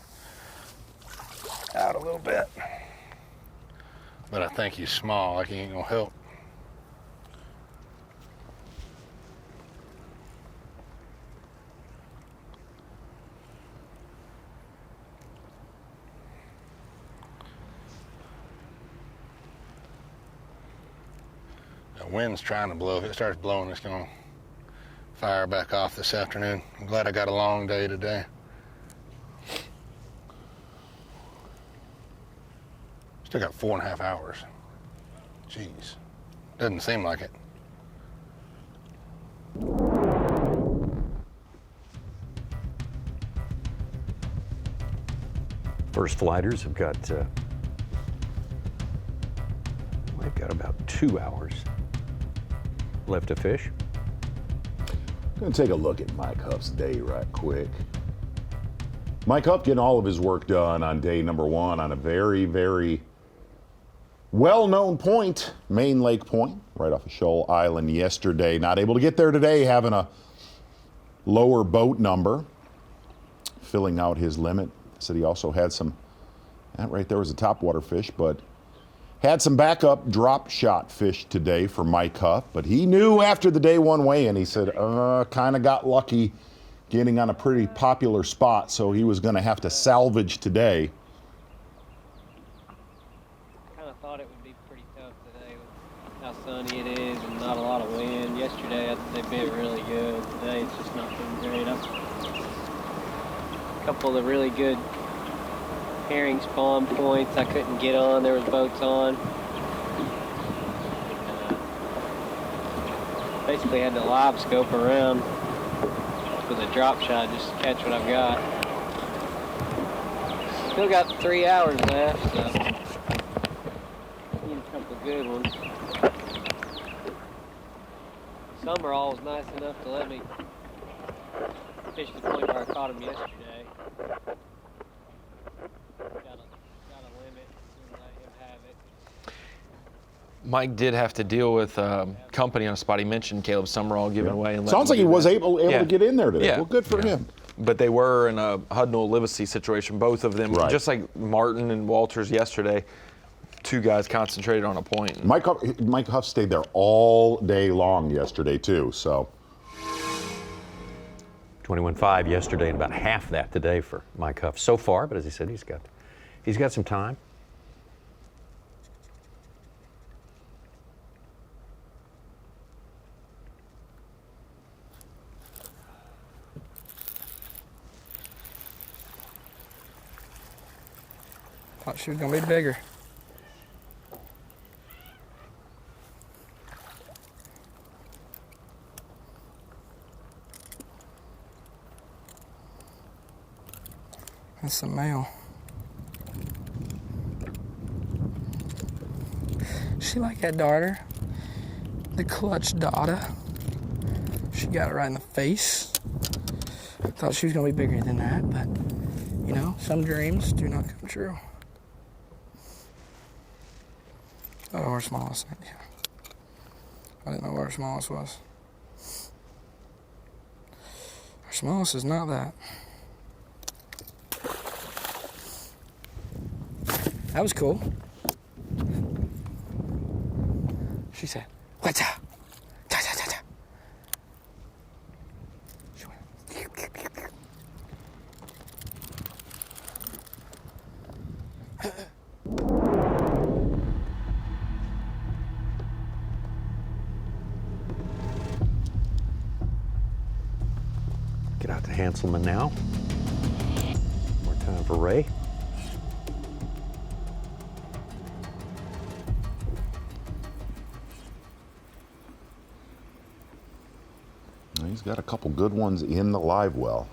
out a little bit. But I think he's small, like he ain't gonna help. The wind's trying to blow. If it starts blowing, it's gonna fire back off this afternoon. I'm glad I got a long day today. Still got 4.5 hours. Jeez. Doesn't seem like it. First flighters have got, they've got about 2 hours left to fish. Gonna take a look at Mike Huff's day right quick. Mike Huff getting all of his work done on day number 1 on a very, very well-known point, Main Lake Point, right off of Shoal Island yesterday. Not able to get there today, having a lower boat number, filling out his limit. Said he also had some, that right there was a topwater fish, but had some backup drop shot fish today for Mike Huff. But he knew after the day 1 weigh-in, he said, kind of got lucky getting on a pretty popular spot, so he was going to have to salvage today. Kind of thought it would be pretty tough today with how sunny it is and not a lot of wind. Yesterday they bit really good. Today it's just not been great. A couple of the really good herring spawn points I couldn't get on. There was boats on. Basically had to live scope around with a drop shot just to catch what I've got. Still got 3 hours left, so need a couple of good ones. Some are always nice enough to let me fish the point where I caught them yesterday. Got a limit and let him have it. Mike did have to deal with company on a spot. He mentioned Caleb Summerall giving away. And Sounds like he was able to get in there today. Yeah. Well, good for him. But they were in a Hudnall-Livesey situation, both of them, Right. just like Martin and Walters yesterday. 2 guys concentrated on a point. Mike Huff stayed there all day long yesterday too. So 21.5 yesterday and about half that today for Mike Huff so far. But as he said, he's got some time. Thought she was gonna be bigger. That's a male. She like that darter, the clutch Dada. She got it right in the face. I thought she was gonna be bigger than that, but you know, some dreams do not come true. Oh, our smallest. Yeah. I didn't know what our smallest was. Our smallest is not that. That was cool. She said, "What's up?" Get out to Hanselman now. More time for Ray. he's got a couple good ones in the live well.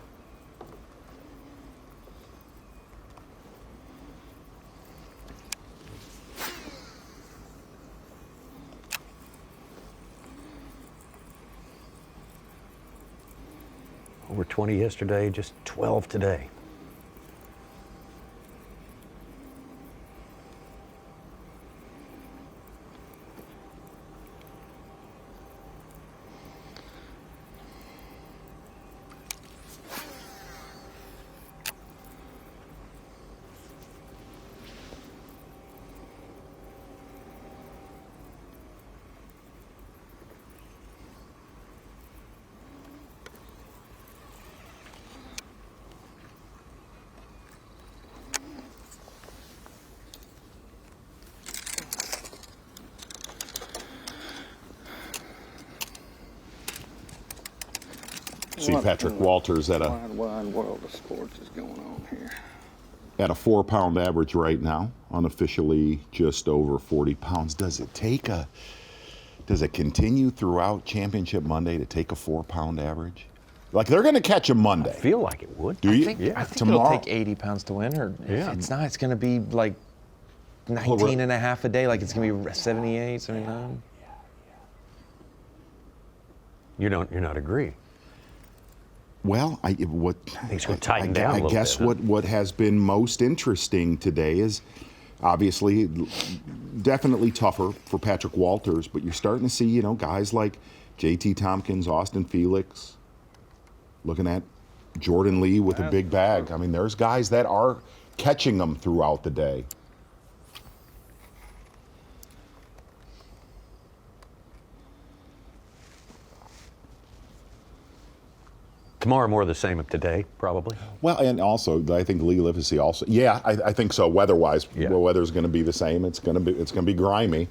Over 20 yesterday, just 12 today. See Patrick Walters at a wide world of sports is going on here. At a 4-pound average right now, unofficially just over 40 pounds. Does it continue throughout Championship Monday to take a 4-pound average? Like they're going to catch him Monday. I feel like it would. Do you? I think Tomorrow. it'll take 80 pounds to win, or if it's not, it's going to be like 19 and a half a day, like it's going to be 78, 79. You're not agree. Well, I guess what has been most interesting today is obviously definitely tougher for Patrick Walters, but you're starting to see, guys like JT Tompkins, Austin Felix, looking at Jordan Lee with a big bag. I mean, there's guys that are catching them throughout the day. Tomorrow more of the same of today, probably. Well, and also I think Lee Livesey also. Yeah, I think so. Weather-wise, well, weather's going to be the same. It's going to be grimy.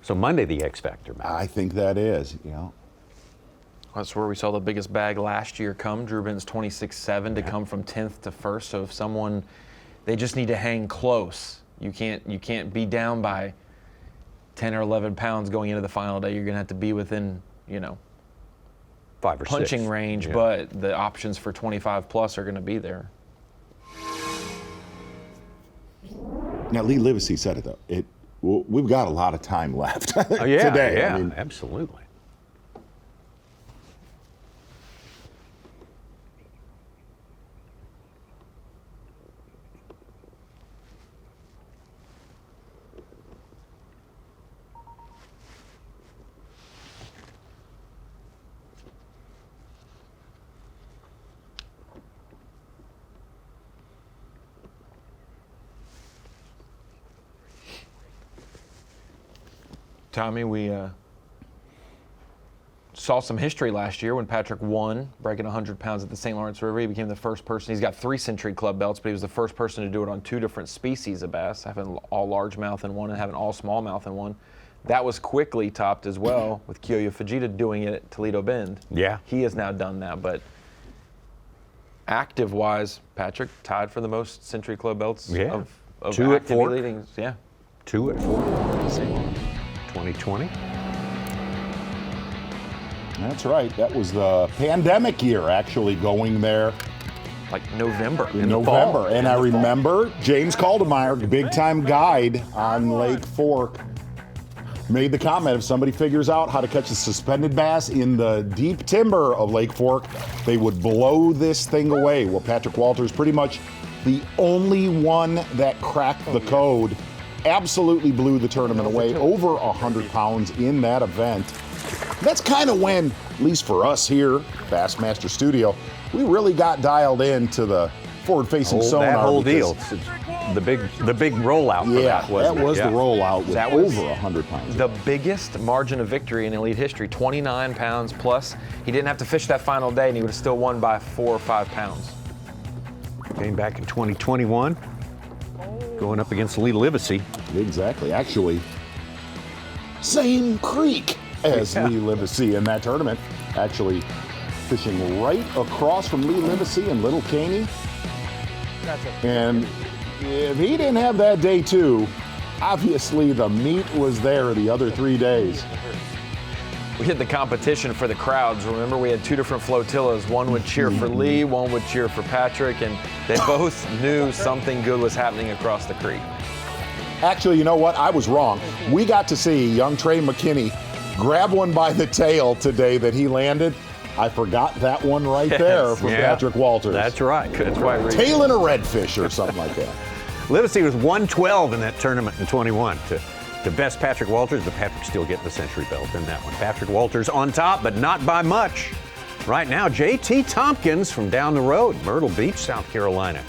So Monday, the X factor, man. I think that is. That's where we saw the biggest bag last year come. Drew Ben's 26.7 to come from 10th to 1st. So if someone, they just need to hang close. You can't be down by 10 or 11 pounds going into the final day. You're going to have to be within, 5 or 6 punching range, but the options for 25 plus are going to be there. Now, Lee Livesey said it, though. We've got a lot of time left yeah, today. Yeah, I mean, absolutely. Tommy, we saw some history last year when Patrick won, breaking 100 pounds at the St. Lawrence River. He became the first person. He's got 3 Century Club belts, but he was the first person to do it on 2 different species of bass, having all largemouth in one and having all smallmouth in one. That was quickly topped as well with Kyoya Fujita doing it at Toledo Bend. Yeah. He has now done that, but active-wise, Patrick tied for the most Century Club belts of 2 at active 4. leading. Yeah. 2 at 4. 2020. That's right. That was the pandemic year, actually, going there. Like November. In November. And I remember James Caldemeyer, the big-time guide on Lake Fork, made the comment, if somebody figures out how to catch a suspended bass in the deep timber of Lake Fork, they would blow this thing away. Well, Patrick Walters, pretty much the only one that cracked the code, absolutely blew the tournament away, over 100 pounds in that event. That's kind of when, at least for us here, Bassmaster Studio, we really got dialed into the forward-facing sonar. That whole deal. The big rollout for that, wasn't it? That was the rollout with That was over 100 pounds. The biggest margin of victory in elite history, 29 pounds plus. He didn't have to fish that final day, and he would have still won by 4 or 5 pounds. Came back in 2021, going up against Lee Livesey. Exactly. Actually, same creek as Lee Livesey in that tournament. Actually, fishing right across from Lee Livesey and Little Caney. And if he didn't have that day too, obviously the meat was there the other 3 days. We had the competition for the crowds. Remember, we had 2 different flotillas. One would cheer for Lee, one would cheer for Patrick, and they both knew something good was happening across the creek. Actually, you know what? I was wrong. We got to see young Trey McKinney grab one by the tail today that he landed. I forgot that one right there from Patrick Walters. That's right. That's why tailing a redfish or something like that. Livesey was 112 in that tournament in 21 to best Patrick Walters, but Patrick still getting the Century belt in that one. Patrick Walters on top, but not by much. Right now, J.T. Tompkins from down the road, Myrtle Beach, South Carolina.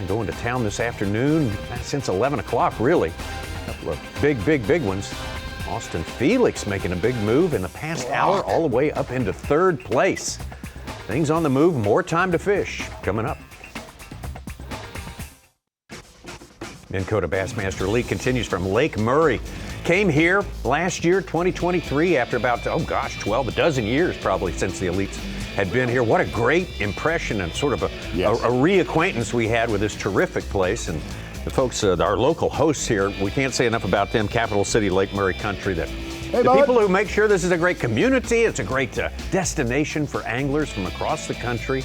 Going to town this afternoon since 11 o'clock, really. A couple of big ones. Austin Felix making a big move in the past hour, all the way up into 3rd place. Things on the move, more time to fish coming up. Minn Kota Bassmaster Elite continues from Lake Murray. Came here last year, 2023, after about, 12, a dozen years probably since the Elites had been here. What a great impression and sort of a reacquaintance we had with this terrific place. And the folks, our local hosts here, we can't say enough about them, Capital City, Lake Murray country. The people who make sure this is a great community, it's a great destination for anglers from across the country.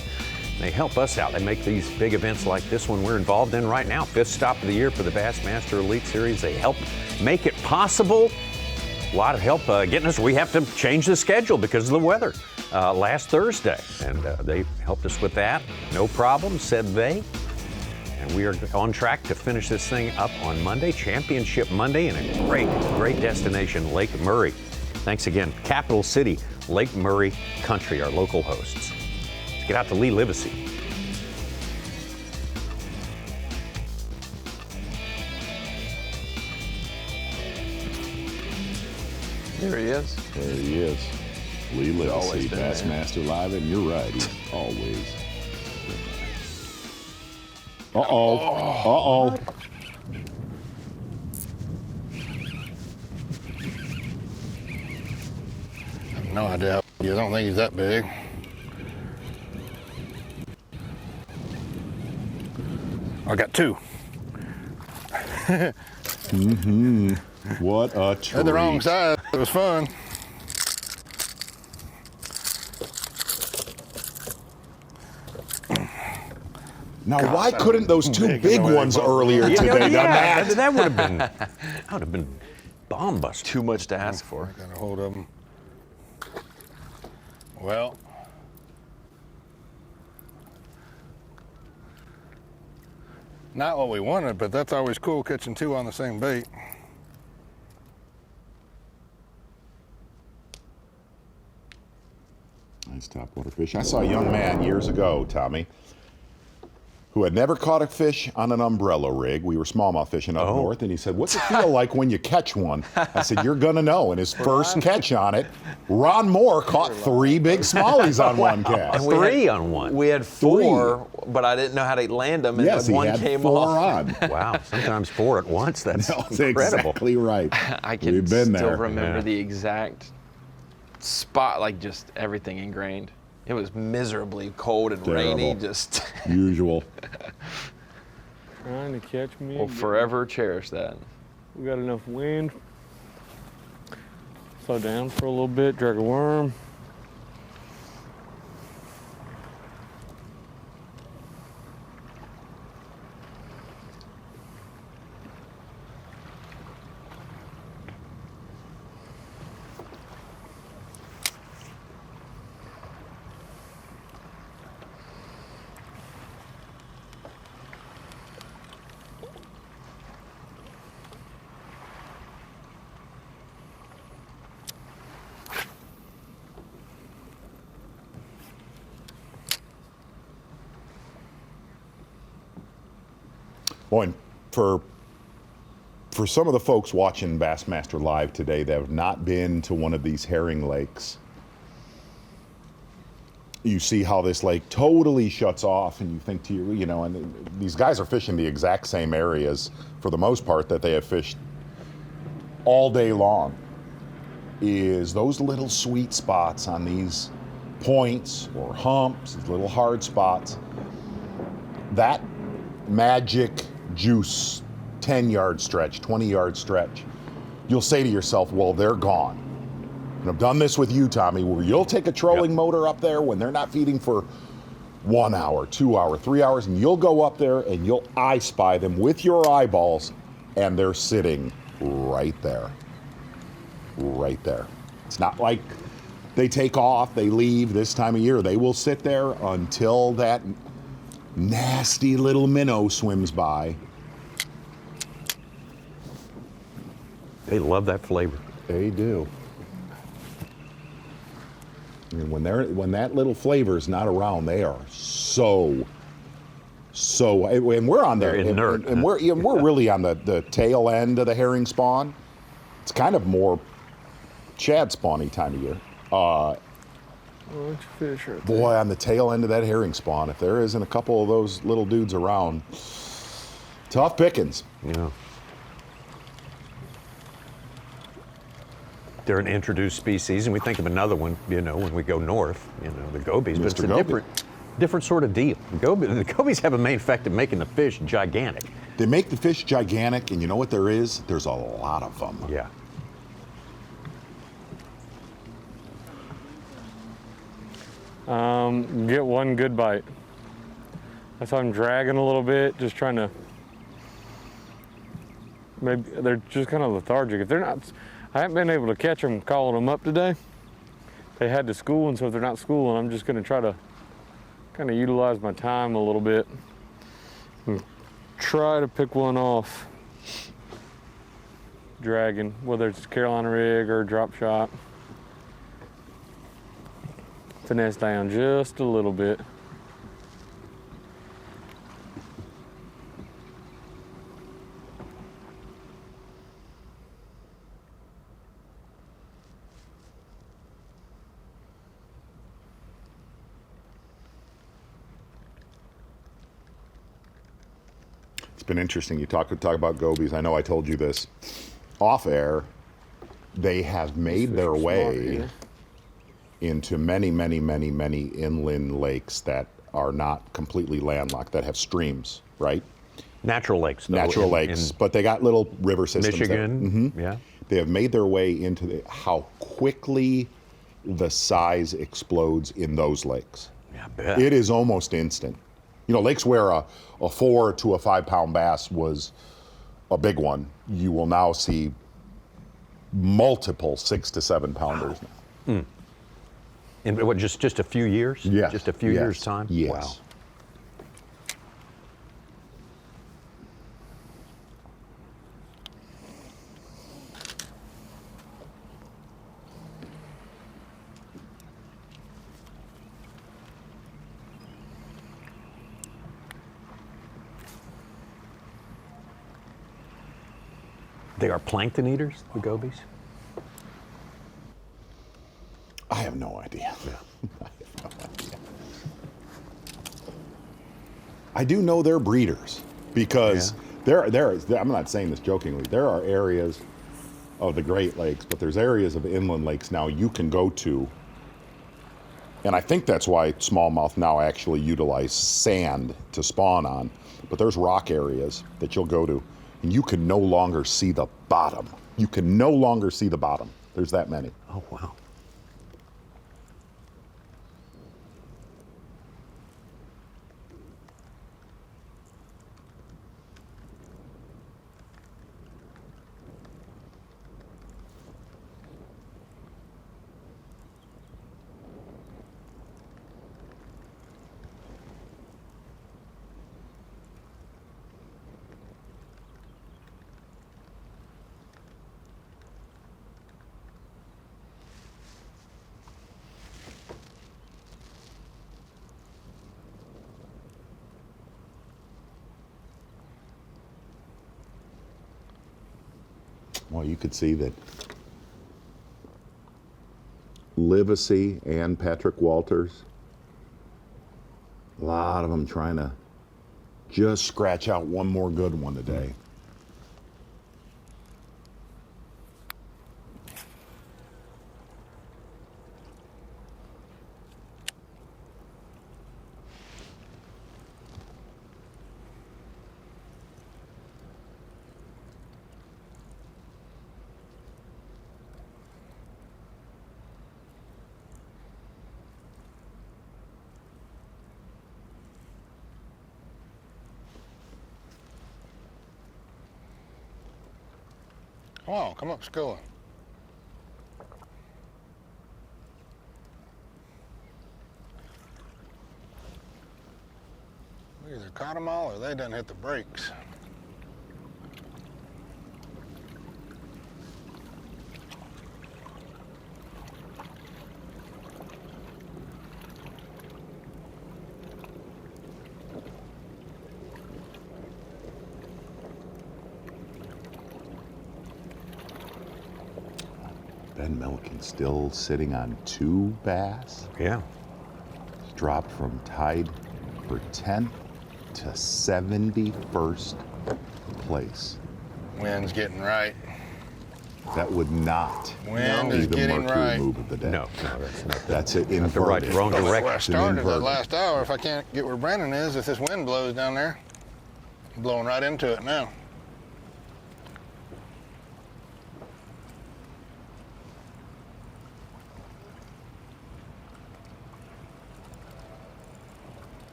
They help us out. They make these big events like this one we're involved in right now. 5th stop of the year for the Bassmaster Elite Series. They help make it possible. A lot of help getting us. We have to change the schedule because of the weather last Thursday. And they helped us with that. No problem, said they. And we are on track to finish this thing up on Monday, Championship Monday, in a great destination, Lake Murray. Thanks again, Capital City, Lake Murray Country, our local hosts. Let's get out to Lee Livesey. There he is. There he is. Lee Livesey, Bassmaster Live, and you're right, he's always. Uh-oh. No idea. I don't think he's that big. I got 2. What a treat. Had the wrong size. It was fun. Now, why couldn't those two big ones earlier today done that? That would have been bomb buster. Too much to ask for. Got a hold of them. Well, not what we wanted, but that's always cool catching two on the same bait. Nice topwater fish. I saw a young man years ago, Tommy, who had never caught a fish on an umbrella rig. We were smallmouth fishing up north, and he said, "What's it feel like when you catch one?" I said, "You're gonna know." And his first catch on it, Ron Moore caught 3 big smallies on one cast. On one. We had 4, but I didn't know how to land them, and Yes, one he had came 4 off. on. Wow, sometimes 4 at once. That's That's incredible. exactly right. I can We've been still there. remember the exact spot, like just everything ingrained. It was miserably cold and rainy, Terrible. just Usual. Trying to catch me. We'll again. forever cherish that. We got enough wind. Slow down for a little bit, drag a worm. Boy, and for some of the folks watching Bassmaster Live today that have not been to one of these herring lakes, you see how this lake totally shuts off, and you think to and these guys are fishing the exact same areas for the most part that they have fished all day long. Is those little sweet spots on these points or humps, these little hard spots, that magic juice 10-yard stretch, 20-yard stretch, you'll say to yourself, well, they're gone. And I've done this with you, Tommy, where you'll take a trolling motor up there when they're not feeding for 1 hour, 2 hour, 3 hours, and you'll go up there and you'll eye spy them with your eyeballs, and they're sitting right there. Right there. It's not like they take off, they leave this time of year. They will sit there until that nasty little minnow swims by. They love that flavor. They do. And when that little flavor is not around, they are so. And we're on there, They're inert. and we're really on the tail end of the herring spawn. It's kind of more shad spawny time of year. Large fish right there. Boy, on the tail end of that herring spawn, if there isn't a couple of those little dudes around, tough pickings. Yeah. They're an introduced species, and we think of another one, when we go north, the gobies, but it's a different sort of deal. The gobies have a main effect of making the fish gigantic. They make the fish gigantic, and you know what there is? There's a lot of them. Yeah. Get one good bite. That's why I'm dragging a little bit, just trying to, maybe they're just kind of lethargic. If they're not, I haven't been able to catch them calling them up today. They had to school, and so if they're not schooling, I'm just gonna try to kind of utilize my time a little bit and try to pick one off dragging, whether it's Carolina rig or drop shot. Finesse down just a little bit. It's been interesting. You talk about gobies. I know I told you this off air. They have made their way into many, many, many, many inland lakes that are not completely landlocked, that have streams, right? Natural lakes. Though, Natural lakes, but they got little river systems. Michigan, yeah. They have made their way into how quickly the size explodes in those lakes. Yeah, I bet. It is almost instant. lakes where a 4 to a 5 pound bass was a big one, you will now see multiple 6 to 7 pounders. Mm. In what, just a few years? Yes. Just a few years' time? Yes. Wow. They are plankton eaters, the gobies? I have no idea. I have no idea. I do know they're breeders because I'm not saying this jokingly, there are areas of the Great Lakes, but there's areas of inland lakes now you can go to, and I think that's why smallmouth now actually utilize sand to spawn on, but there's rock areas that you'll go to and you can no longer see the bottom. You can no longer see the bottom. There's that many. Oh, wow. Well, you could see that Livesey and Patrick Walters, a lot of them trying to just scratch out one more good one today. Come on, come up schooling. We either caught them all or they done hit the brakes. Ben Milliken still sitting on 2 bass. Yeah. He's dropped from tied for 10th to 71st place. Wind's getting right. That would not Wind be is the getting Mercury right. move of the day. No, that's not. That's it. Not the right, wrong Where I direction. started that last hour, if I can't get where Brandon is, if this wind blows down there, I'm blowing right into it now.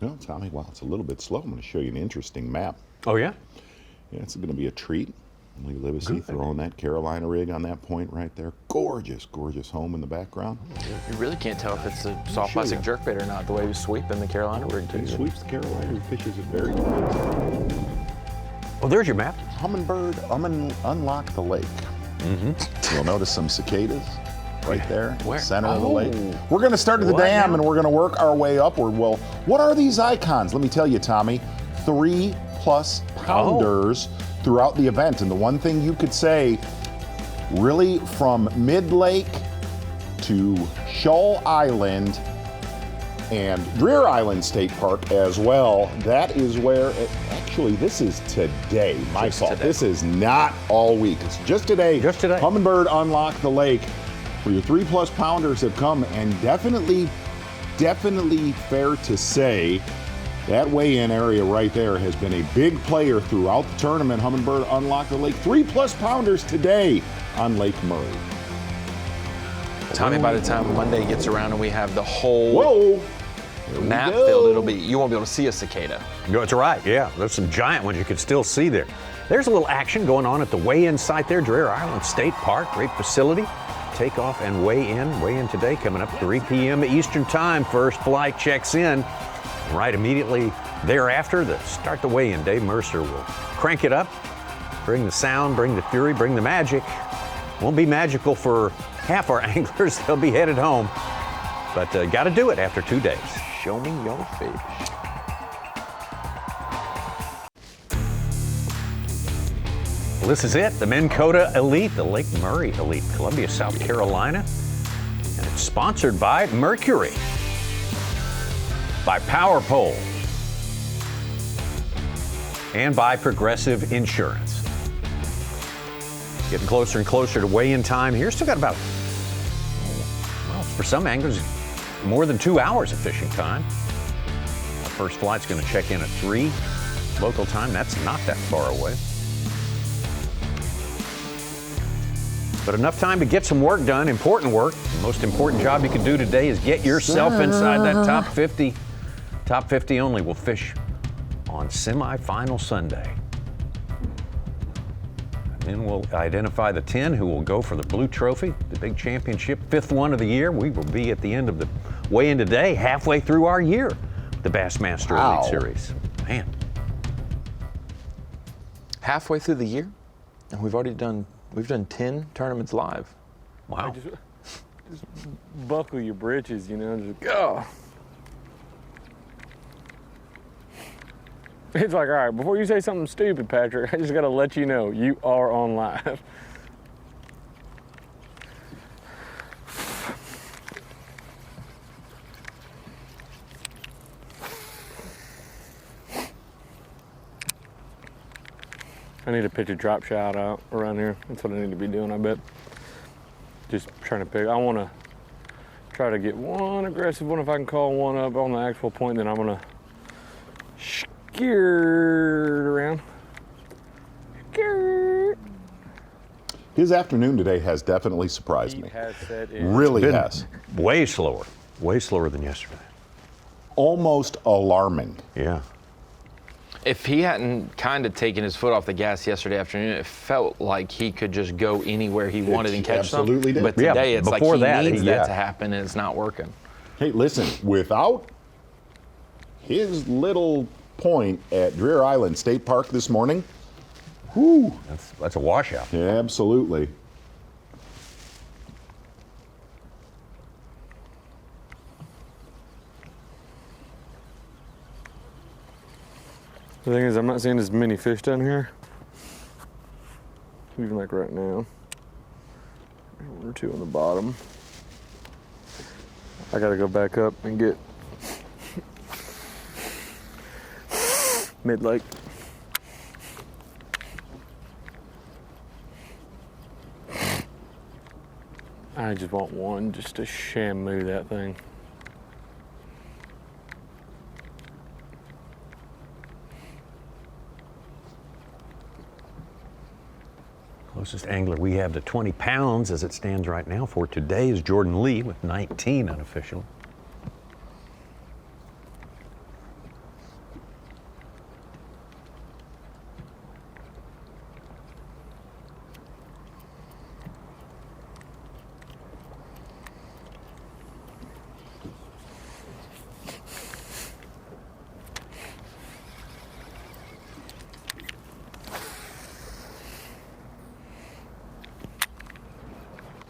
Well, Tommy, wow, it's a little bit slow. I'm going to show you an interesting map. Oh, yeah? Yeah, it's going to be a treat. Lee Livesey throwing that Carolina rig on that point right there. Gorgeous, gorgeous home in the background. You really can't tell if it's a soft plastic jerkbait or not, the way he was sweeping the Carolina rig, too. He sweeps the Carolina, he fishes it very good. Oh, there's your map. Humminbird, unlock the lake. Mm-hmm. You'll notice some cicadas right there in the Where? center of the lake. We're going to start at the dam and we're going to work our way upward. Well, what are these icons? Let me tell you, Tommy. 3+ pounders throughout the event. And the one thing you could say, really from mid-lake to Shoal Island and Dreher Island State Park as well. That is where, actually, this is today. My fault. Today. This is not all week. It's just today. Just today. Humminbird unlocked the lake where your 3+ pounders have come, and definitely fair to say that weigh-in area right there has been a big player throughout the tournament. Humminbird unlocked the lake. 3+ pounders today on Lake Murray. Tommy, by the time Monday gets around and we have the whole map filled, you won't be able to see a cicada. No, that's right, yeah. There's some giant ones you can still see there. There's a little action going on at the weigh-in site there, Dreher Island State Park, great facility. Takeoff and weigh-in today coming up 3 p.m. Eastern Time. First flight checks in. Right immediately thereafter, to start the weigh-in, Dave Mercer will crank it up, bring the sound, bring the fury, bring the magic. Won't be magical for half our anglers. They'll be headed home. But got to do it after 2 days. Show me your fish. Well, this is it, the Minn Kota Elite, the Lake Murray Elite, Columbia, South Carolina. And it's sponsored by Mercury, by Power Pole, and by Progressive Insurance. Getting closer and closer to weigh-in time here. Still got about, well, for some anglers, more than 2 hours of fishing time. Our first flight's going to check in at 3 local time. That's not that far away. But enough time to get some work done, important work. The most important job you can do today is get yourself inside that top 50. Top 50 only will fish on semifinal Sunday. And then we'll identify the 10 who will go for the blue trophy, the big championship, 5th one of the year. We will be at the end of the weigh-in today, halfway through our year, the Bassmaster Elite Series. Man. Halfway through the year, and we've done 10 tournaments live. Wow. Just buckle your britches, you know, just go. It's like, all right, before you say something stupid, Patrick, I just got to let you know you are on live. I need to pitch a drop shot out around here. That's what I need to be doing, I bet. Just trying to pick. I want to try to get one aggressive one if I can call one up on the actual point, then I'm going to skirt around. Skirt. His afternoon today has definitely surprised me. Has set in. Really has. Way slower than yesterday. Almost alarming. Yeah. If he hadn't kind of taken his foot off the gas yesterday afternoon, it felt like he could just go anywhere he wanted and catch absolutely something. Did. But today it's like he needs that that to happen and it's not working. Hey, listen, without his little point at Dreher Island State Park this morning, whoo. That's a washout. Yeah, absolutely. The thing is, I'm not seeing as many fish down here. Even like right now. One or two on the bottom. I gotta go back up and get mid-lake. I just want one just to shamu that thing. Closest angler we have to 20 pounds as it stands right now for today is Jordan Lee with 19 unofficial.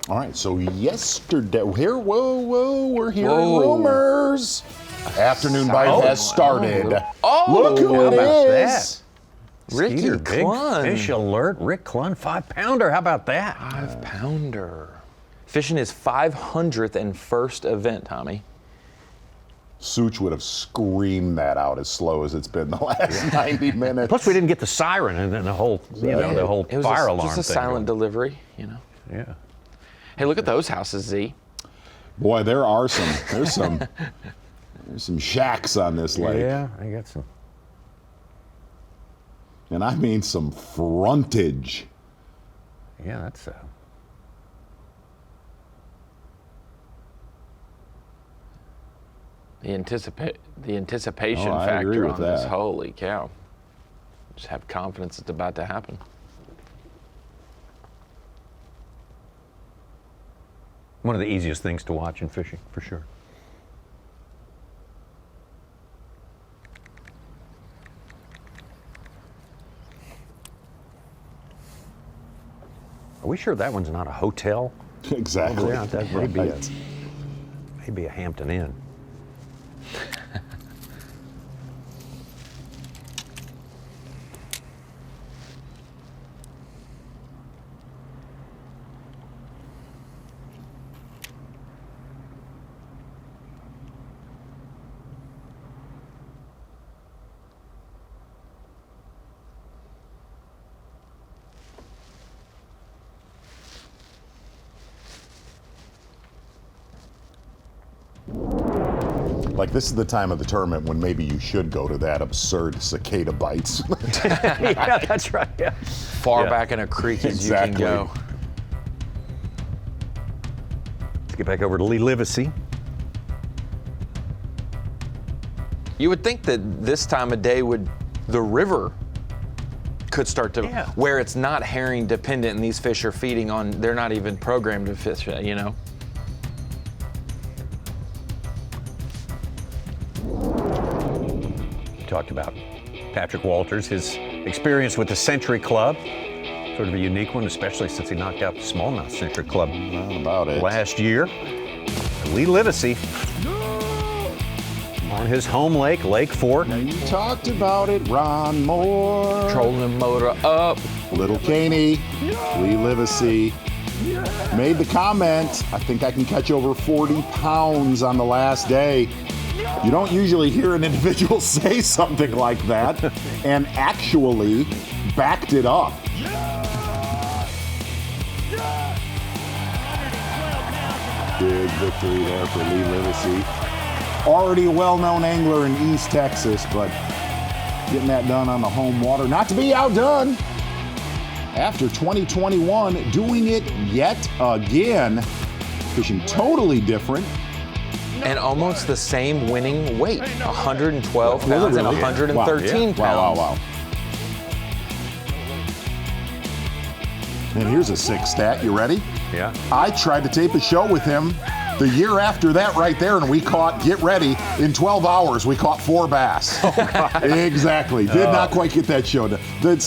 All right, so yesterday, we're hearing rumors. Afternoon bite has started. Look who it is. Ricky Skeeter, Big Clun. Fish alert. Rick Clun, 5-pounder. How about that? 5-pounder. Fishing his 501st event, Tommy. Such would have screamed that out as slow as it's been the last 90 minutes. Plus, we didn't get the siren and then the whole, the whole It was fire alarm just a thing silent going. delivery, you know. Yeah. Hey, look at those houses, Z. Boy, there's some shacks on this lake. Yeah, I got some. And I mean some frontage. Yeah, that's The anticipation Oh, I agree factor with on this. that. Holy cow! Just have confidence it's about to happen. one of the easiest things to watch in fishing, for sure. Are we sure that one's not a hotel? Exactly. Over there? That may be maybe a Hampton Inn. Like, this is the time of the tournament when maybe you should go to that absurd cicada bites. Yeah, that's right. Yeah. Far back in a creek as you can go. Let's get back over to Lee Livesey. You would think that this time of day the river could start to, where it's not herring dependent and these fish are feeding on, they're not even programmed to fish, you know? Talked about Patrick Walters, his experience with the Century Club. Sort of a unique one, especially since he knocked out the Smallmouth Century Club last year. And Lee Livesey on his home lake, Lake Fork. Now you talked about it, Ron Moore. Trolling the motor up. Little Caney, Lee Livesey made the comment, I think I can catch over 40 pounds on the last day. You don't usually hear an individual say something like that, and actually backed it up. Big victory there for Lee Livesey. Already a well-known angler in East Texas, but getting that done on the home water. Not to be outdone. After 2021, doing it yet again. Fishing totally different. And almost the same winning weight, 112 pounds Really? and 113 pounds. Wow. And here's a sick stat. You ready? Yeah. I tried to tape a show with him the year after that right there, and we caught, get ready, in 12 hours, we caught 4 bass. Oh, God. Exactly. Did not quite get that show done. The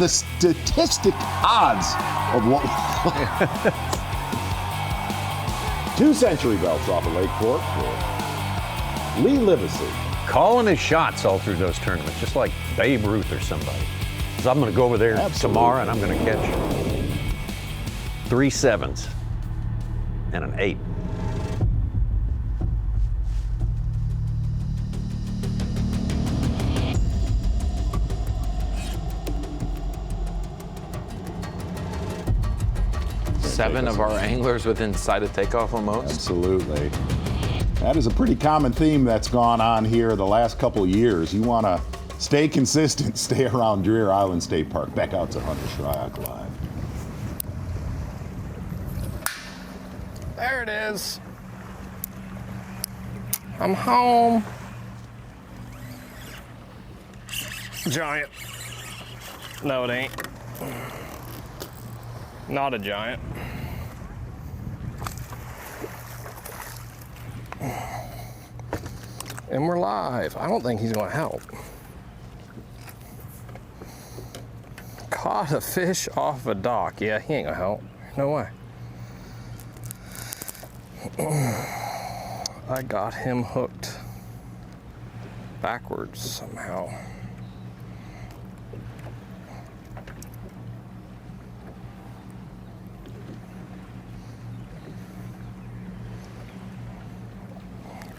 statistic odds of what... 2 century belts off of Lake Fork for Lee Livesey. Calling his shots all through those tournaments, just like Babe Ruth or somebody. So I'm going to go over there tomorrow and I'm going to catch 3 7s and an 8. Seven of our anglers within sight of takeoff almost. Absolutely. That is a pretty common theme that's gone on here the last couple of years. You want to stay consistent, stay around Deer Island State Park. Back out to Hunter Shryock Live. There it is. I'm home. Giant. No, it ain't. Not a giant. And we're live. I don't think he's going to help. Caught a fish off a dock. Yeah, he ain't going to help. No way. I got him hooked backwards somehow.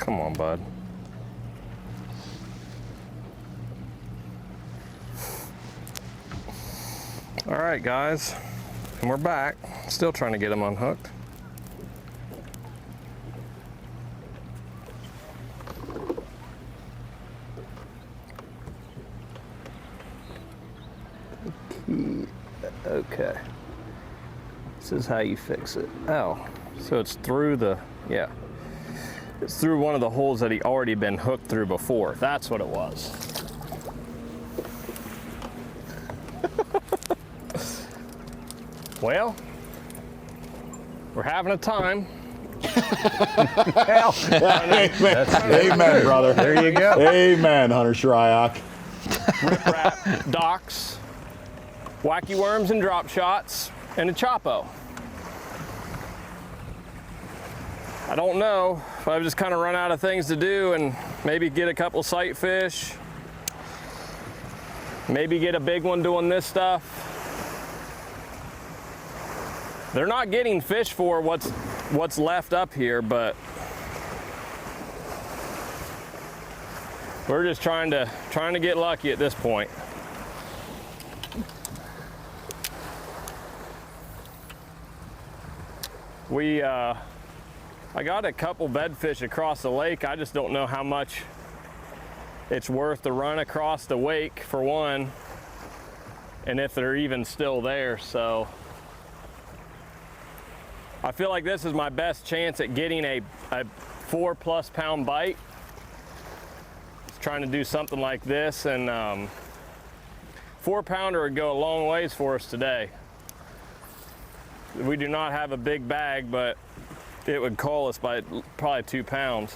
Come on, bud. All right, guys, and we're back. Still trying to get him unhooked. Okay. This is how you fix it. Oh, so it's through the, yeah. It's through one of the holes that he already been hooked through before. That's what it was. Well, we're having a time. Amen, brother. There you go. Amen, Hunter Shryock. Rip-rap, docks, wacky worms and drop shots, and a chopo. I don't know if I've just kind of run out of things to do and maybe get a couple sight fish, maybe get a big one doing this stuff. They're not getting fish for what's left up here, but we're just trying to get lucky at this point. I got a couple bedfish across the lake. I just don't know how much it's worth to run across the wake, for one, and if they're even still there. So I feel like this is my best chance at getting a 4+ pound bite. Just trying to do something like this, and 4-pounder would go a long ways for us today. We do not have a big bag, but it would call us by probably 2 pounds.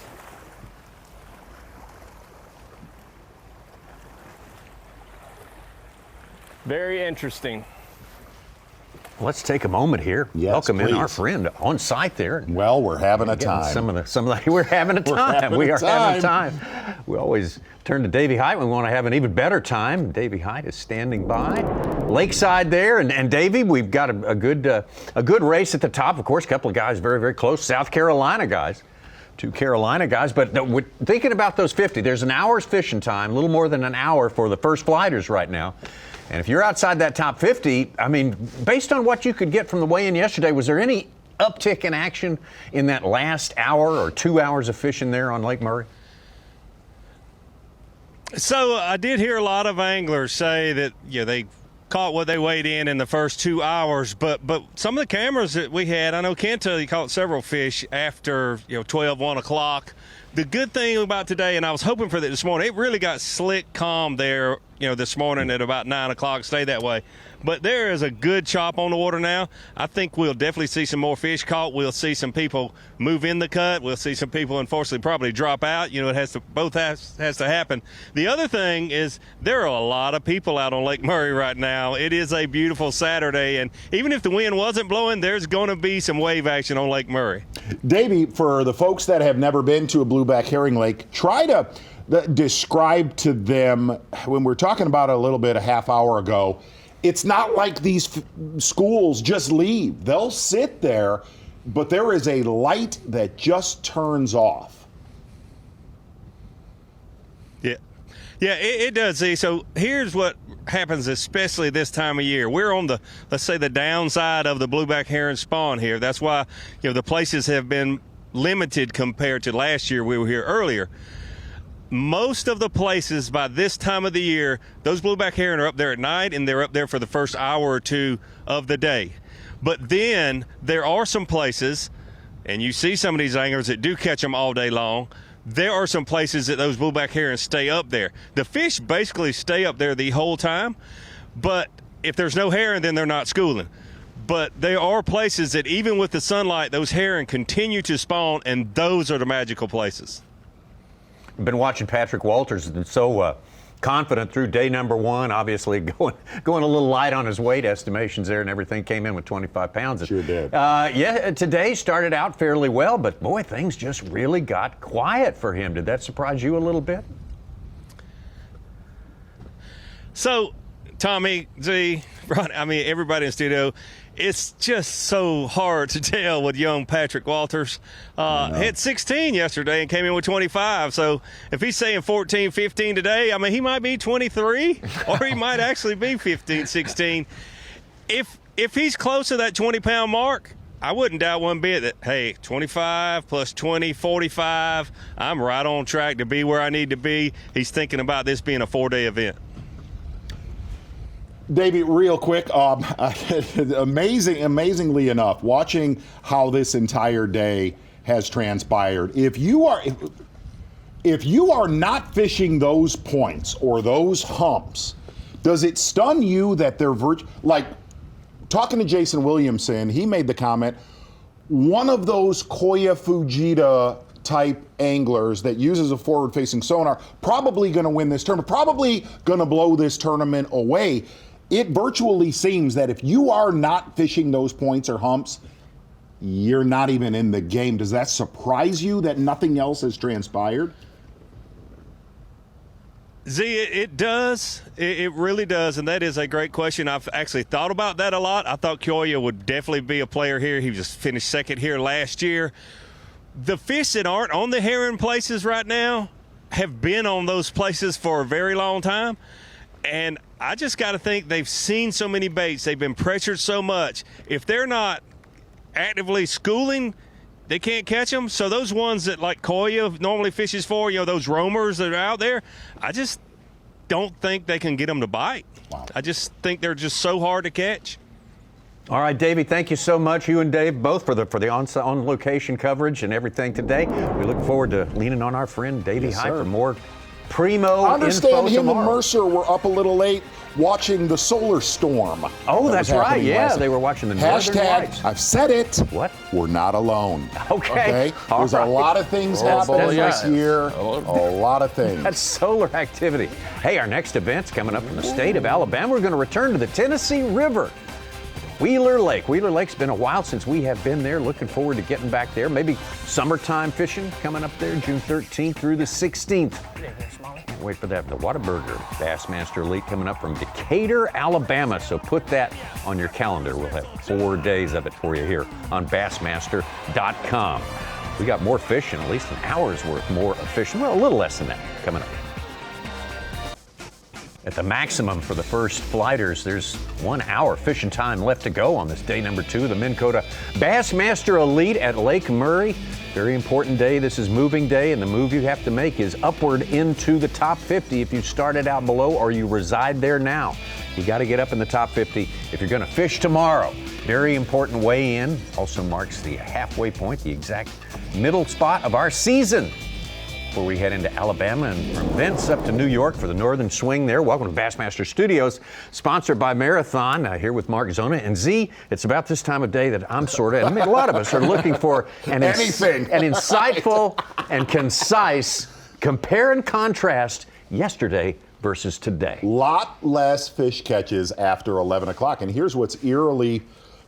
Very interesting. Let's take a moment here. Yes, Welcome in please. our friend on site there. Well, we're having a time. We're having a time. We are having a time. We always turn to Davey Height when we want to have an even better time. Davey Height is standing by, lakeside there, and Davey, we've got a good race at the top. Of course, a couple of guys very, very close. South Carolina guys, 2 Carolina guys. But we're thinking about those 50. There's an hour's fishing time, a little more than an hour for the first flighters right now. And if you're outside that top 50, I mean, based on what you could get from the weigh-in yesterday, was there any uptick in action in that last hour or 2 hours of fishing there on Lake Murray? So I did hear a lot of anglers say that they caught what they weighed in the first 2 hours, but some of the cameras that we had, I know Kenta, he caught several fish after 12, 1 o'clock. The good thing about today, and I was hoping for that this morning, it really got slick calm there, this morning at about 9 o'clock, stay that way. But there is a good chop on the water now. I think we'll definitely see some more fish caught. We'll see some people move in the cut. We'll see some people, unfortunately, probably drop out. It has to happen. The other thing is there are a lot of people out on Lake Murray right now. It is a beautiful Saturday, and even if the wind wasn't blowing, there's going to be some wave action on Lake Murray. Davey, for the folks that have never been to a blueback herring lake, try to describe to them, when we're talking about it a little bit a half hour ago, it's not like these schools just leave. They'll sit there, but there is a light that just turns off. Yeah, it does. See, so here's what happens, especially this time of year. We're on the, let's say, the downside of the blueback heron spawn here. That's why, the places have been limited compared to last year. We were here earlier. Most of the places by this time of the year, those blueback heron are up there at night, and they're up there for the first hour or two of the day. But then there are some places, and you see some of these anglers that do catch them all day long. There are some places that those blueback herons stay up there. The fish basically stay up there the whole time, but if there's no heron, then they're not schooling. But there are places that even with the sunlight, those heron continue to spawn, and those are the magical places. Been watching Patrick Walters, and so confident through day number 1, obviously going a little light on his weight estimations there, and everything came in with 25 pounds. Sure did. Today started out fairly well, but boy, things just really got quiet for him. Did that surprise you a little bit? So, Tommy Z, Ron, I mean, everybody in the studio, it's just so hard to tell with young Patrick Walters. Hit 16 yesterday and came in with 25. So if he's saying 14, 15 today, I mean, he might be 23 or he might actually be 15, 16. If he's close to that 20-pound mark, I wouldn't doubt one bit that, hey, 25 plus 20, 45, I'm right on track to be where I need to be. He's thinking about this being a 4-day event. Davey, real quick, amazingly enough, watching how this entire day has transpired. If you are not fishing those points or those humps, does it stun you that they're like talking to Jason Williamson? He made the comment, one of those Koya Fujita type anglers that uses a forward-facing sonar probably going to win this tournament, probably going to blow this tournament away. It virtually seems that if you are not fishing those points or humps, you're not even in the game. Does that surprise you that nothing else has transpired? Z, it does. It really does, and that is a great question. I've actually thought about that a lot. I thought Koya would definitely be a player here. He just finished second here last year. The fish that aren't on the herring places right now have been on those places for a very long time. And I just got to think they've seen so many baits. They've been pressured so much. If they're not actively schooling, they can't catch them. So those ones that like Koya normally fishes for, those roamers that are out there, I just don't think they can get them to bite. Wow. I just think they're just so hard to catch. All right, Davey, thank you so much, you and Dave, both for the on-location coverage and everything today. We look forward to leaning on our friend Davey High for more primo I understand info him tomorrow. and Mercer were up a little late watching the solar storm. Oh, that's right. Yeah, they were watching the Northern Lights. I've said it. What? We're not alone. Okay. There's a lot of things happening this year. A lot of things. That's solar activity. Hey, our next event's coming up in the state of Alabama. We're going to return to the Tennessee River. Wheeler Lake. Wheeler Lake's been a while since we have been there. Looking forward to getting back there. Maybe summertime fishing coming up there, June 13th through the 16th. Can't wait for that. The Whataburger Bassmaster Elite coming up from Decatur, Alabama. So put that on your calendar. We'll have 4 days of it for you here on Bassmaster.com. We got more fishing, at least an hour's worth more of fishing. Well, a little less than that coming up. At the maximum for the first flighters, there's 1 hour fishing time left to go on this day number 2 of the Minn Kota Bassmaster Elite at Lake Murray. Very important day. This is moving day, and the move you have to make is upward into the top 50 if you started out below or you reside there now. You got to get up in the top 50 if you're going to fish tomorrow. Very important weigh-in. Also marks the halfway point, the exact middle spot of our season. Before we head into Alabama and from thence up to New York for the Northern Swing there. Welcome to Bassmaster Studios, sponsored by Marathon. Here with Mark Zona and Z. It's about this time of day that I'm a lot of us are looking for an insightful and concise compare and contrast yesterday versus today. Lot less fish catches after 11 o'clock. And here's what's eerily,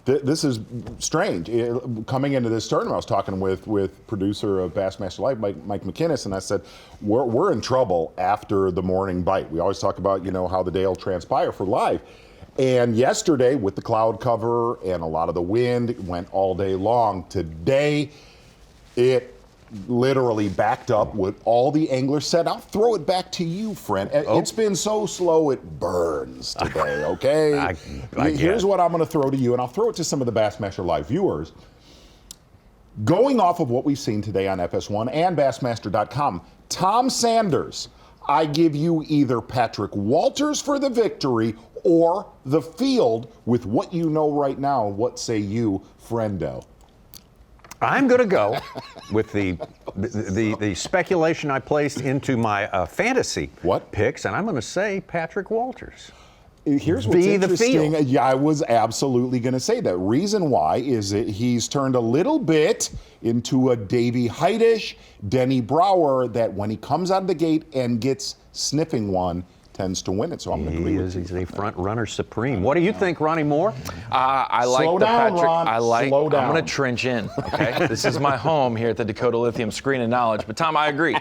this is strange. Coming into this tournament, I was talking with producer of Bassmaster Live, Mike McInnes, and I said, we're in trouble after the morning bite. We always talk about, how the day will transpire for live. And yesterday, with the cloud cover and a lot of the wind, it went all day long. Today, it literally backed up with all the anglers said. I'll throw it back to you, friend. It's been so slow it burns today, okay? Here's what I'm going to throw to you, and I'll throw it to some of the Bassmaster Live viewers. Going off of what we've seen today on FS1 and Bassmaster.com, Tom Sanders, I give you either Patrick Walters for the victory or the field with what you know right now. What say you, friendo? I'm going to go with the speculation I placed into my fantasy picks, and I'm going to say Patrick Walters. Here's what's interesting. Yeah, I was absolutely going to say that. Reason why is that he's turned a little bit into a Davey Heidish, Denny Brower, that when he comes out of the gate and gets sniffing one, tends to win it. So I'm going to agree with you. He's a front runner supreme. What do you think, Ronnie Moore? I like Slow the down, Patrick. Ron. Slow down. I'm going to trench in. Okay, this is my home here at the Dakota Lithium Screen of Knowledge. But Tom, I agree.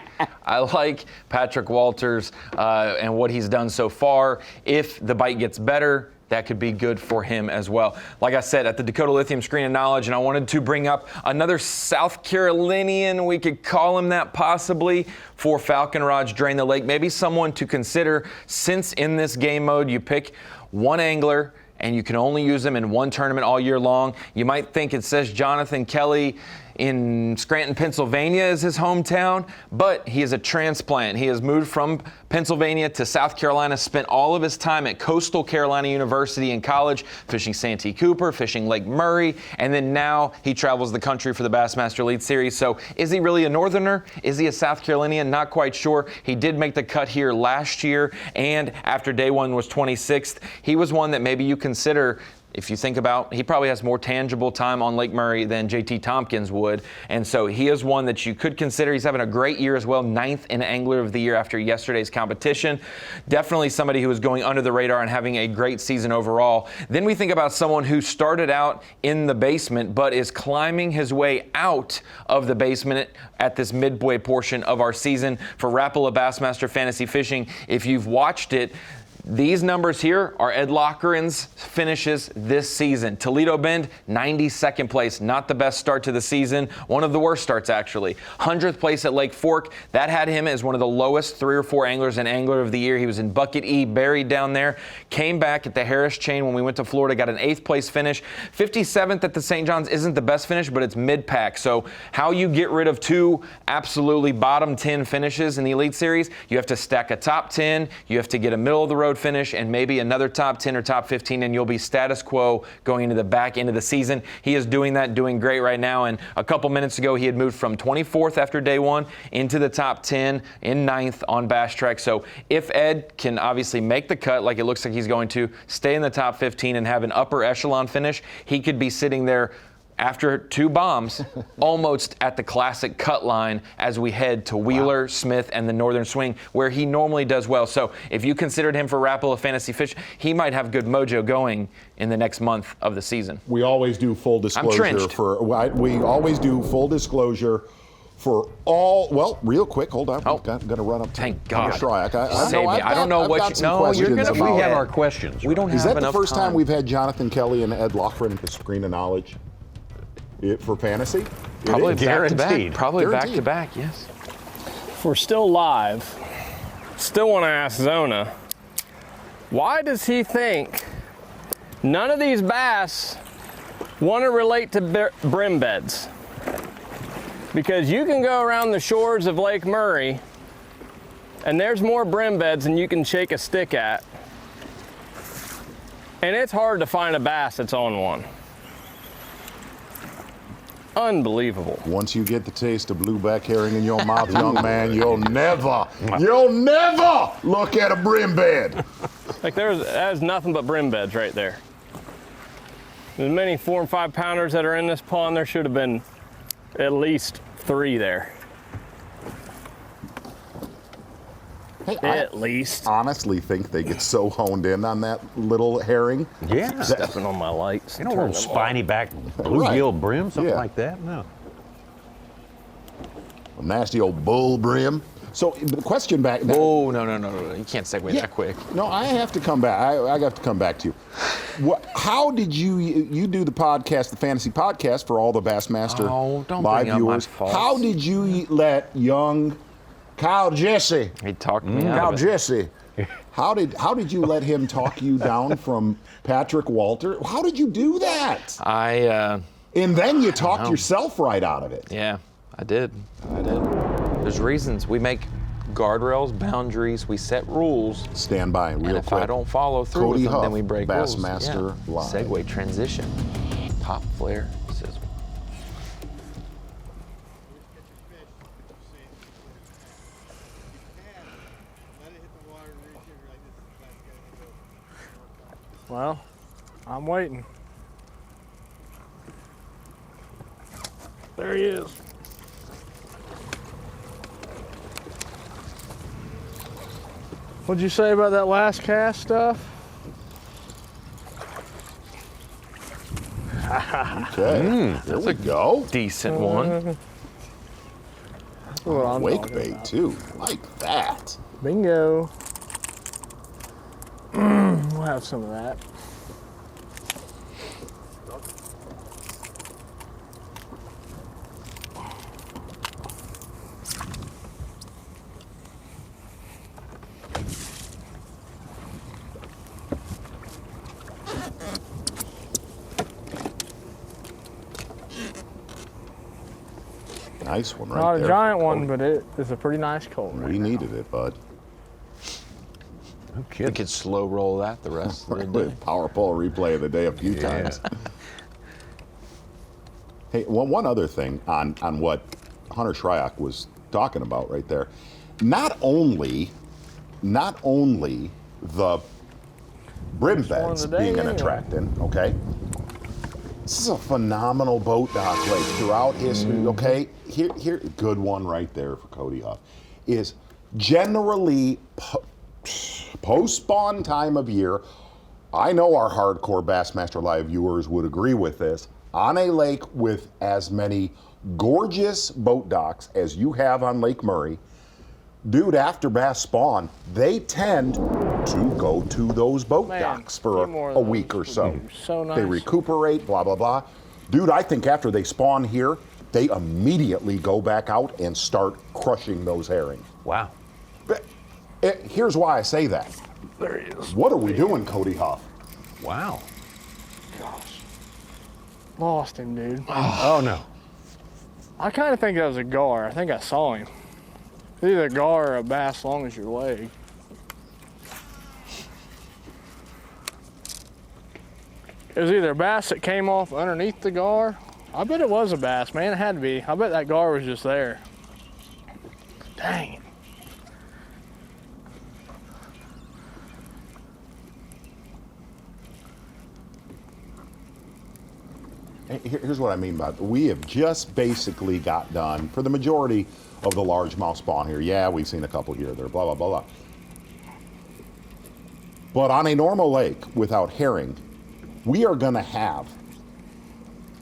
I like Patrick Walters and what he's done so far. If the bite gets better, that could be good for him as well. Like I said, at the Dakota Lithium Screen of Knowledge, and I wanted to bring up another South Carolinian, we could call him that possibly, for Falcon Rods Drain the Lake. Maybe someone to consider, since in this game mode you pick one angler and you can only use them in one tournament all year long. You might think it says Jonathan Kelly in Scranton, Pennsylvania is his hometown, but he is a transplant. He has moved from Pennsylvania to South Carolina, spent all of his time at Coastal Carolina University in college, fishing Santee Cooper, fishing Lake Murray, and then now he travels the country for the Bassmaster Elite Series. So is he really a Northerner? Is he a South Carolinian? Not quite sure. He did make the cut here last year, and after day one was 26th. He was one that maybe you consider. If you think about, he probably has more tangible time on Lake Murray than JT Tompkins would. And so he is one that you could consider. He's having a great year as well, 9th in Angler of the Year after yesterday's competition. Definitely somebody who is going under the radar and having a great season overall. Then we think about someone who started out in the basement but is climbing his way out of the basement at this midway portion of our season for Rapala Bassmaster Fantasy Fishing. If you've watched it, these numbers here are Ed Lochran's finishes this season. Toledo Bend, 92nd place. Not the best start to the season. One of the worst starts, actually. 100th place at Lake Fork. That had him as one of the lowest 3 or 4 anglers in Angler of the Year. He was in Bucket E, buried down there. Came back at the Harris Chain when we went to Florida, got an 8th place finish. 57th at the St. John's isn't the best finish, but it's mid-pack. So how you get rid of 2 absolutely bottom 10 finishes in the Elite Series, you have to stack a top 10, you have to get a middle-of-the-road finish, and maybe another top 10 or top 15, and you'll be status quo going into the back end of the season. He is doing that, doing great right now, and a couple minutes ago he had moved from 24th after day one into the top 10 in 9th on Bass Track. So if Ed can obviously make the cut like it looks like he's going to, stay in the top 15 and have an upper echelon finish, he could be sitting there after 2 bombs, almost at the classic cut line as we head to Wheeler, Smith, and the Northern Swing, where he normally does well. So if you considered him for Rapala Fantasy Fish, he might have good mojo going in the next month of the season. We always do full disclosure we always do full disclosure for all. Well, real quick, hold on. I'm going to run up to Thank God. Shryock. I don't know what you. No, you're going to. We have our questions. We don't have enough time. Is that the first time we've had Jonathan Kelly and Ed Lochran at the Screen of Knowledge? For fantasy? Probably back to back. Guaranteed. Probably back to back, yes. If we're still live, still want to ask Zona, why does he think none of these bass want to relate to brim beds? Because you can go around the shores of Lake Murray and there's more brim beds than you can shake a stick at. And it's hard to find a bass that's on one. Unbelievable. Once you get the taste of blueback herring in your mouth, young man, you'll never look at a brim bed. Like there's nothing but brim beds right there. As many 4 and 5 pounders that are in this pond, there should have been at least 3 there. Hey, at least. Honestly think they get so honed in on that little herring. Yeah. Stepping on my lights. You know, a little spiny back bluegill brim, something like that? No. A nasty old bull brim. So the question back. Oh, no. You can't segue that quick. No, I have to come back. I have to come back to you. How did you do the podcast, the fantasy podcast for all the Bassmaster live viewers? How did you let young Kyle Jesse. He talked me out Kyle of it. Jesse. How did you let him talk you down from Patrick Walter? How did you do that? And then you talked yourself right out of it. Yeah, I did. There's reasons. We make guardrails, boundaries, we set rules. Stand by real quick. And if I don't follow through Cody with them, Huff, then we break rules. Bassmaster Live. Segue, transition, pop, flare, sizzle. Well, I'm waiting. There he is. What'd you say about that last cast stuff? Okay, there we go. Decent one. That's what I'm Wake talking bait about. too, like that. Bingo. We'll have some of that. Nice one right Not there. a giant one, but it is a pretty nice colt. We needed it, bud. Okay. We could slow roll that the rest of the day. Power pull replay of the day a few times. Hey, one other thing on what Hunter Shryock was talking about right there. Not only the brim beds being an attractant, okay? This is a phenomenal boat dock lake throughout history, okay? Here, good one right there for Cody Huff, is generally post-spawn time of year. I know our hardcore Bassmaster Live viewers would agree with this. On a lake with as many gorgeous boat docks as you have on Lake Murray, dude, after bass spawn, they tend to go to those boat docks for a week or so. So nice. They recuperate, blah, blah, blah. Dude, I think after they spawn here, they immediately go back out and start crushing those herring. Wow. Here's why I say that. There he is. What are we doing, Cody Huff? Wow. Gosh. Lost him, dude. Oh, no. I kind of think that was a gar. I think I saw him. It's either a gar or a bass long as your leg. It was either a bass that came off underneath the gar. I bet it was a bass, man. It had to be. I bet that gar was just there. Dang it. Here's what I mean by it. We have just basically got done, for the majority of the largemouth spawn here. Yeah, we've seen a couple here, there, blah, blah, blah, blah. But on a normal lake without herring, we are going to have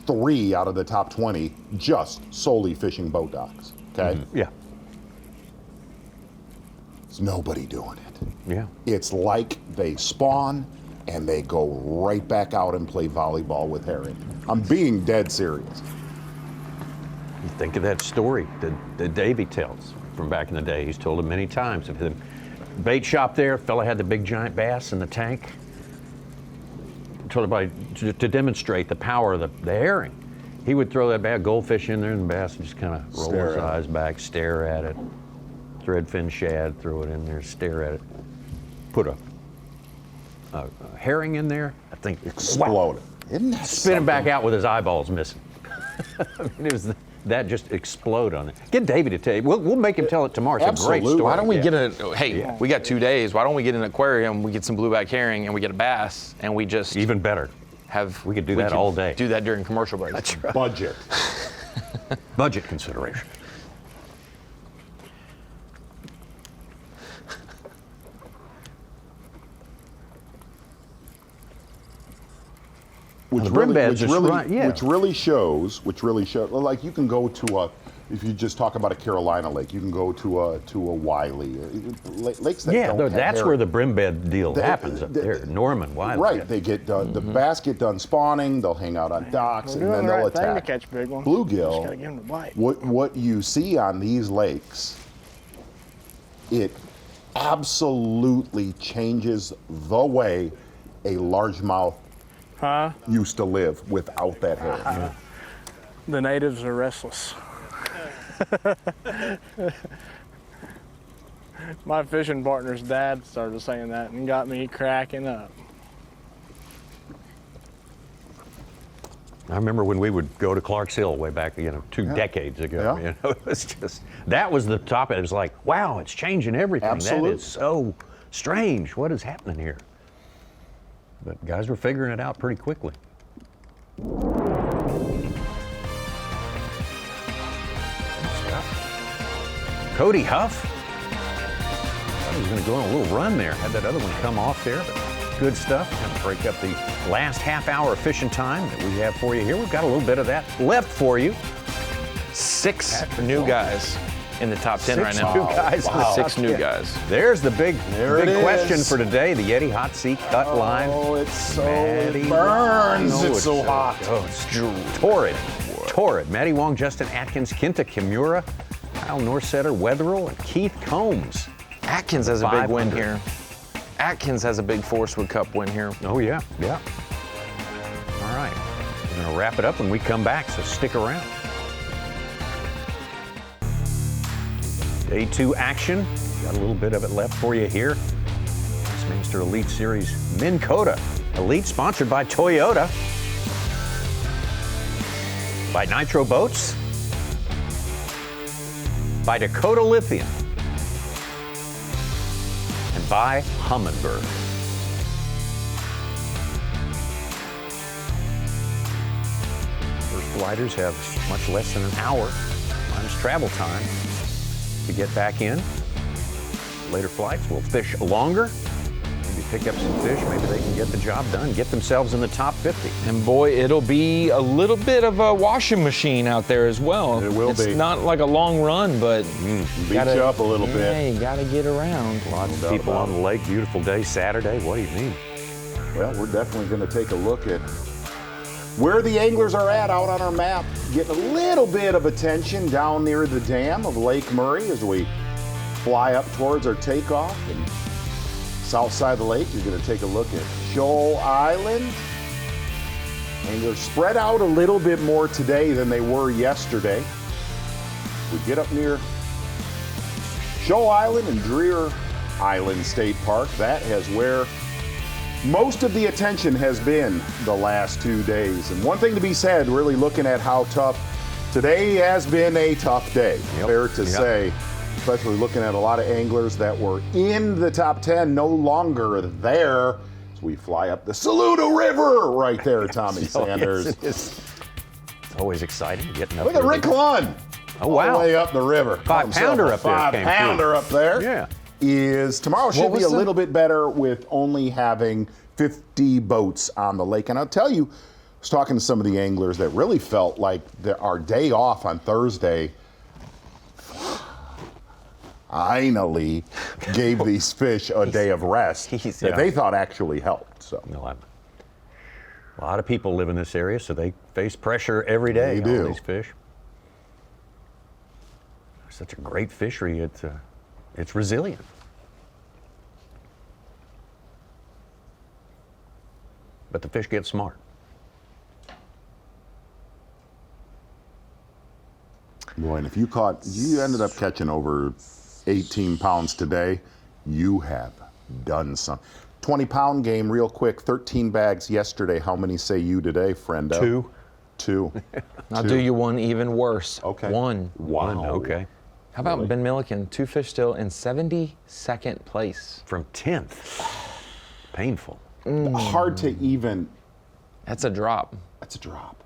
3 out of the top 20 just solely fishing boat docks, okay? Yeah. There's nobody doing it. Yeah. It's like they spawn and they go right back out and play volleyball with herring. I'm being dead serious. You think of that story that Davey tells from back in the day. He's told it many times. Of the bait shop there, fella had the big giant bass in the tank. Told everybody to demonstrate the power of the herring. He would throw that bad goldfish in there and the bass would just kind of roll his eyes back, stare at it. Threadfin shad, throw it in there, stare at it. Put a herring in there, I think exploded. Isn't that spin him back out with his eyeballs missing. I mean, it was that just explode on it. Get Davey to tell you. We'll make him tell it tomorrow. It's a great story. Why don't we get we got 2 days. Why don't we get an aquarium, we get some blueback herring, and we get a bass, and we just... Even better. We could do that all day. Do that during commercial breaks. That's right. Budget. Budget consideration. Which really shows, like you can go to if you just talk about a Carolina lake, you can go to a Wiley, lakes that don't have that's herring. where the brim bed deal happens up there, Norman, Wiley. Right, they get done, the bass get done spawning, they'll hang out on docks, and then they'll attack. To catch big ones. Bluegill, Just gotta give them the bite. what you see on these lakes, it absolutely changes the way a largemouth used to live without that hair. The natives are restless. My fishing partner's dad started saying that and got me cracking up. I remember when we would go to Clark's Hill way back, 2 decades ago. Yeah. It was just, that was the top. It was like, wow, it's changing everything. Absolutely. That is so strange. What is happening here? But guys were figuring it out pretty quickly. Cody Huff. Thought he was going to go on a little run there. Had that other one come off there, but good stuff. Going to break up the last half hour of fishing time that we have for you here. We've got a little bit of that left for you. 6 new guys in the top 10 right now. 6 new guys. Wow. 6 new guys. There's the big question for today. The Yeti Hot Sea Cut Line. Oh, it's so it burns. It's so hot. Oh, it's torrid. Matty Wong, Justin Atkins, Kinta Kimura, Kyle Norsetter, Wetherill, and Keith Combs. Atkins has a big win here. Atkins has a big Forestwood Cup win here. Oh, yeah. All right. We're going to wrap it up when we come back, so stick around. Day 2 action. Got a little bit of it left for you here. Bassmaster Elite Series Minn Kota Elite, sponsored by Toyota, by Nitro Boats, by Dakota Lithium, and by Humminbird. First gliders have much less than an hour minus travel time to get back in. Later flights will fish longer, maybe pick up some fish, maybe they can get the job done, get themselves in the top 50. And boy, it'll be a little bit of a washing machine out there as well. It will be. It's not like a long run, but beat you up a little bit. Yeah, you gotta get around. Lots of people on the lake, beautiful day Saturday. What do you mean? Well, we're definitely going to take a look at where the anglers are at out on our map. Getting a little bit of attention down near the dam of Lake Murray as we fly up towards our takeoff. And south side of the lake, you're going to take a look at Shoal Island. Anglers spread out a little bit more today than they were yesterday. We get up near Shoal Island and Dreer Island State Park. That is where most of the attention has been the last 2 days. And one thing to be said, really looking at how tough today has been, a tough day, fair to say, especially looking at a lot of anglers that were in the top 10 no longer there as we fly up the Saluda River right there, Tommy Sanders. It's always exciting getting up Look at there. Rick Clunn. Oh, wow. All the way up the river. 5-pounder up there. 5-pounder up there. Yeah. Is tomorrow should be a little bit better with only having 50 boats on the lake. And I'll tell you, I was talking to some of the anglers that really felt like our day off on Thursday finally gave these fish a day of rest that they thought actually helped. So a lot of people live in this area, so they face pressure every day. They do. All these fish. Such a great fishery. It's resilient. But the fish get smart. Boy, and if you ended up catching over 18 pounds today, you have done some. 20-pound game, real quick, 13 bags yesterday. How many say you today, friendo? Two. I'll do you one even worse. Okay. One. Wow. Okay. How about Ben Milliken, 2 fish still in 72nd place. From 10th. Painful. Hard to even. That's a drop. That's a drop.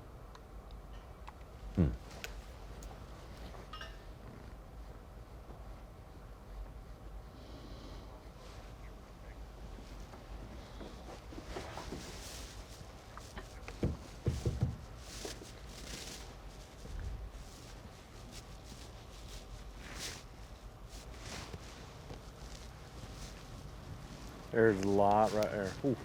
There's a lot right there. Ooh.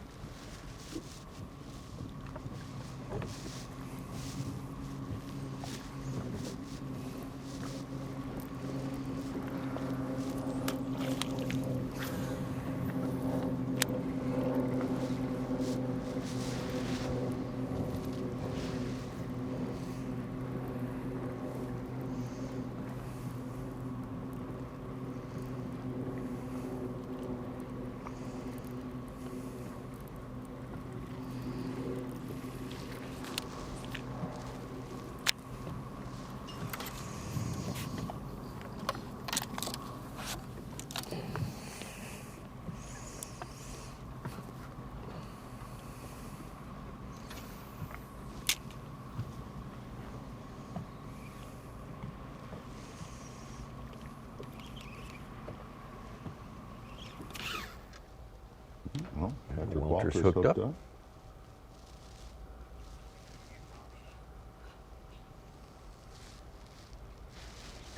Well, Walter's hooked up.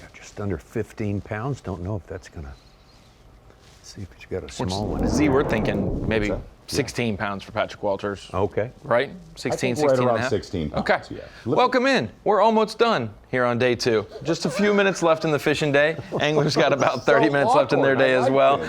Got just under 15 pounds. Don't know if that's gonna. See if you got a small one. Z, we're thinking maybe 16 pounds for Patrick Walters. Okay. Right? 16, I think 16 right and a around half? 16 pounds, Okay. yeah. Welcome in. We're almost done here on day 2. Just a few minutes left in the fishing day. Anglers got about 30 minutes left in their day as well.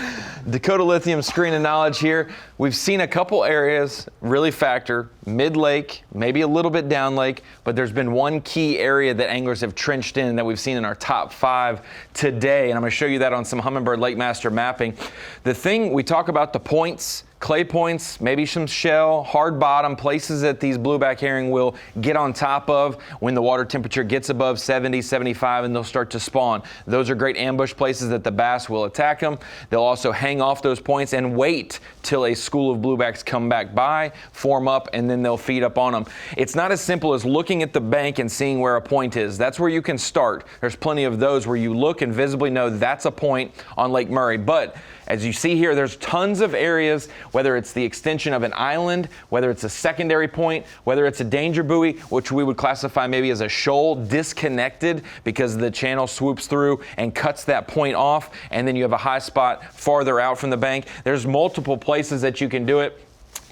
Dakota Lithium Screen of Knowledge here. We've seen a couple areas really factor, mid-lake, maybe a little bit down lake, but there's been one key area that anglers have trenched in that we've seen in our top 5 today, and I'm going to show you that on some Humminbird Lakemaster mapping. The thing, we talk about the points, clay points, maybe some shell, hard bottom, places that these blueback herring will get on top of when the water temperature gets above 70, 75, and they'll start to spawn. Those are great ambush places that the bass will attack them. They'll also hang off those points and wait till a school of bluebacks come back by, form up, and then they'll feed up on them. It's not as simple as looking at the bank and seeing where a point is. That's where you can start. There's plenty of those where you look and visibly know that's a point on Lake Murray. But as you see here, there's tons of areas, whether it's the extension of an island, whether it's a secondary point, whether it's a danger buoy, which we would classify maybe as a shoal disconnected because the channel swoops through and cuts that point off, and then you have a high spot farther out from the bank. There's multiple places that you can do it,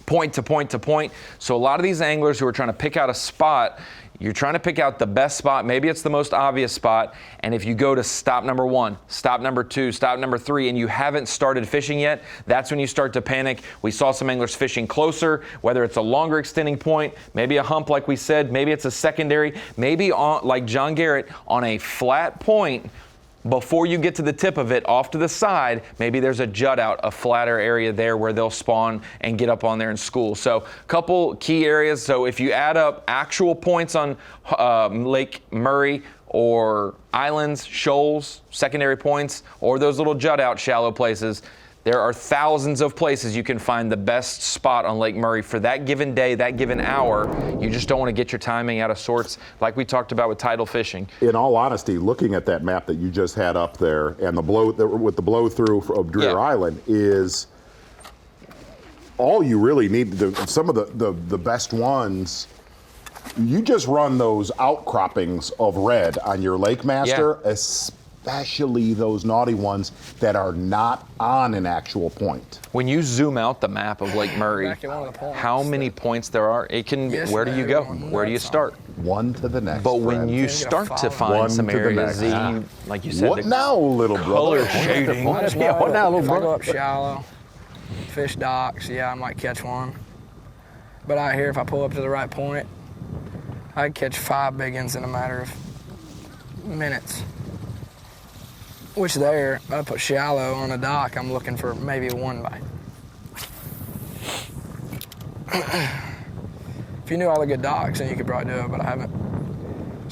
point to point to point. So a lot of these anglers who are trying to pick out a spot, you're trying to pick out the best spot. Maybe it's the most obvious spot. And if you go to stop number 1, stop number 2, stop number 3, and you haven't started fishing yet, that's when you start to panic. We saw some anglers fishing closer, whether it's a longer extending point, maybe a hump like we said, maybe it's a secondary, maybe on, like John Garrett, on a flat point. Before you get to the tip of it, off to the side, maybe there's a jut out, a flatter area there where they'll spawn and get up on there in school. So a couple key areas. So if you add up actual points on Lake Murray or islands, shoals, secondary points, or those little jut out shallow places, there are thousands of places you can find the best spot on Lake Murray for that given day, that given hour. You just don't want to get your timing out of sorts like we talked about with tidal fishing. In all honesty, looking at that map that you just had up there and the blow with the blow through of Dreher Island is all you really need. Some of the best ones, you just run those outcroppings of red on your Lakemaster, especially those naughty ones that are not on an actual point. When you zoom out the map of Lake Murray, how many points there are, it can, where do you go? Where do you start? One to the next. But when you start to find some areas, like you said, what now, little color brother? shading. What now, little brother? If I go up shallow, fish docks, I might catch one. But out here, if I pull up to the right point, I can catch 5 big ones in a matter of minutes. Which there, I put shallow on a dock, I'm looking for maybe 1 bite. If you knew all the good docks, then you could probably do it, but I haven't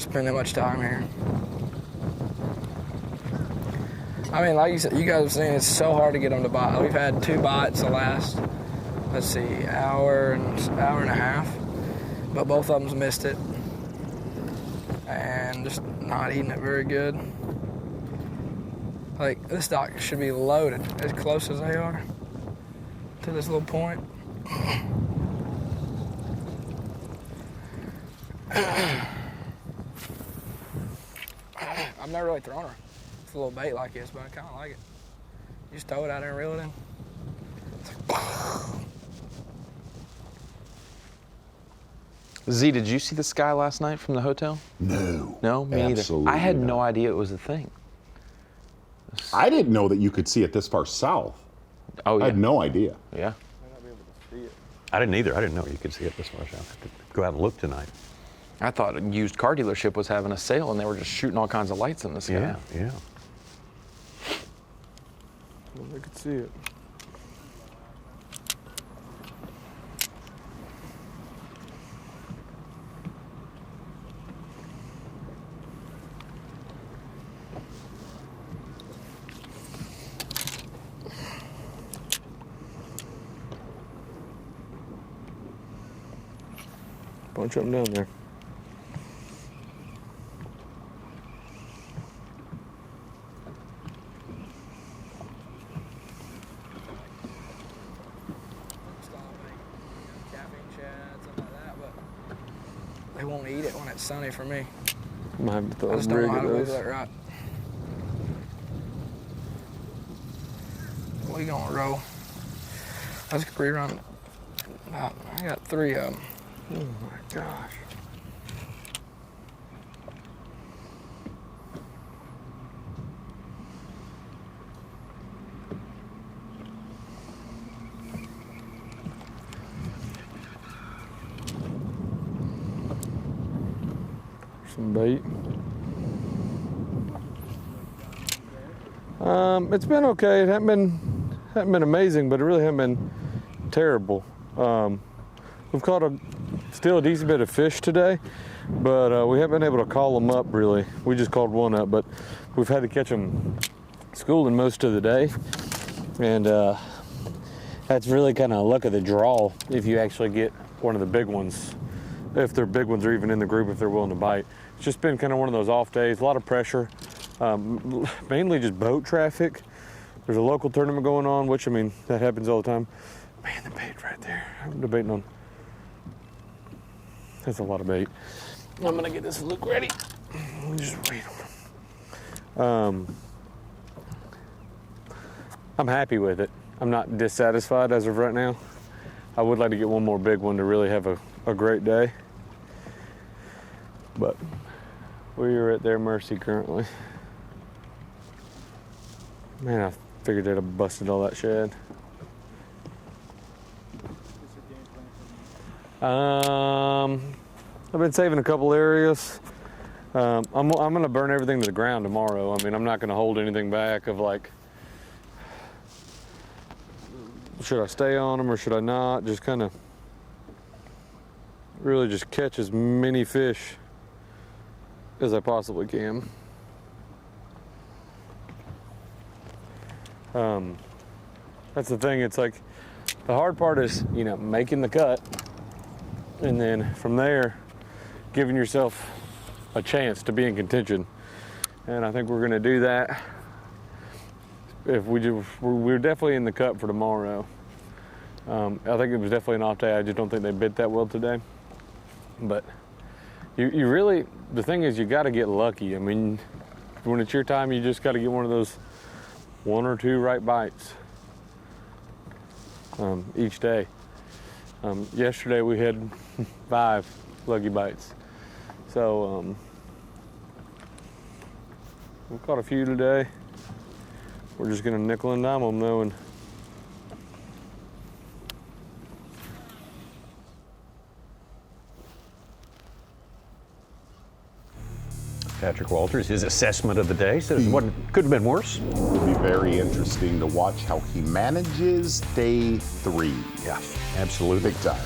spent that much time here. I mean, like you said, you guys have seen it's so hard to get them to bite. We've had 2 bites the last, let's see, hour and a half, but both of them's missed it. And just not eating it very good. Like, this dock should be loaded as close as they are to this little point. I've never really thrown her. It's a little bait like this, but I kind of like it. You just throw it out there and reel it in. Z, did you see the sky last night from the hotel? No. No, me absolutely either. I had not. no idea it was a thing. I didn't know that you could see it this far south. Oh, yeah. I had no idea. Yeah. I didn't either. I didn't know you could see it this far south. Go out and look tonight. I thought a used car dealership was having a sale and they were just shooting all kinds of lights in the sky. Yeah, yeah. I could see it. Bunch of them down there. They won't eat it when it's sunny for me. Might have to throw I just a don't rig know how at to do those. that right. What are you gonna roll? I just rerun I got 3 of them. Oh my gosh. Some bait. It's been okay. It hasn't been amazing, but it really hasn't been terrible. We've caught still a decent bit of fish today, but we haven't been able to call them up really. We just called one up, but we've had to catch them schooling most of the day, and that's really kind of luck of the draw if you actually get one of the big ones, if they're big ones or even in the group if they're willing to bite. It's just been kind of one of those off days, a lot of pressure, mainly just boat traffic. There's a local tournament going on, which, I mean, that happens all the time. Man, the bait right there. I'm debating on. That's a lot of bait. I'm gonna get this Luke ready. Just wait. I'm happy with it. I'm not dissatisfied as of right now. I would like to get one more big one to really have a great day. But we are at their mercy currently. Man, I figured they'd have busted all that shad. I've been saving a couple areas. I'm gonna burn everything to the ground tomorrow. I mean, I'm not gonna hold anything back of like, should I stay on them or should I not? Just kind of really just catch as many fish as I possibly can. That's the thing. It's like the hard part is, you know, making the cut, and then from there, giving yourself a chance to be in contention. And I think we're going to do that. If we do, we're definitely in the cut for tomorrow. I think it was definitely an off day. I just don't think they bit that well today. But you really, the thing is, you got to get lucky. I mean, when it's your time, you just got to get one of those 1 or 2 right bites each day. Yesterday we had 5 lucky bites. So we caught a few today. We're just gonna nickel and dime them though. And Patrick Walters, his assessment of the day says what could have been worse. It'll be very interesting to watch how he manages day 3. Yeah, absolutely. Big time.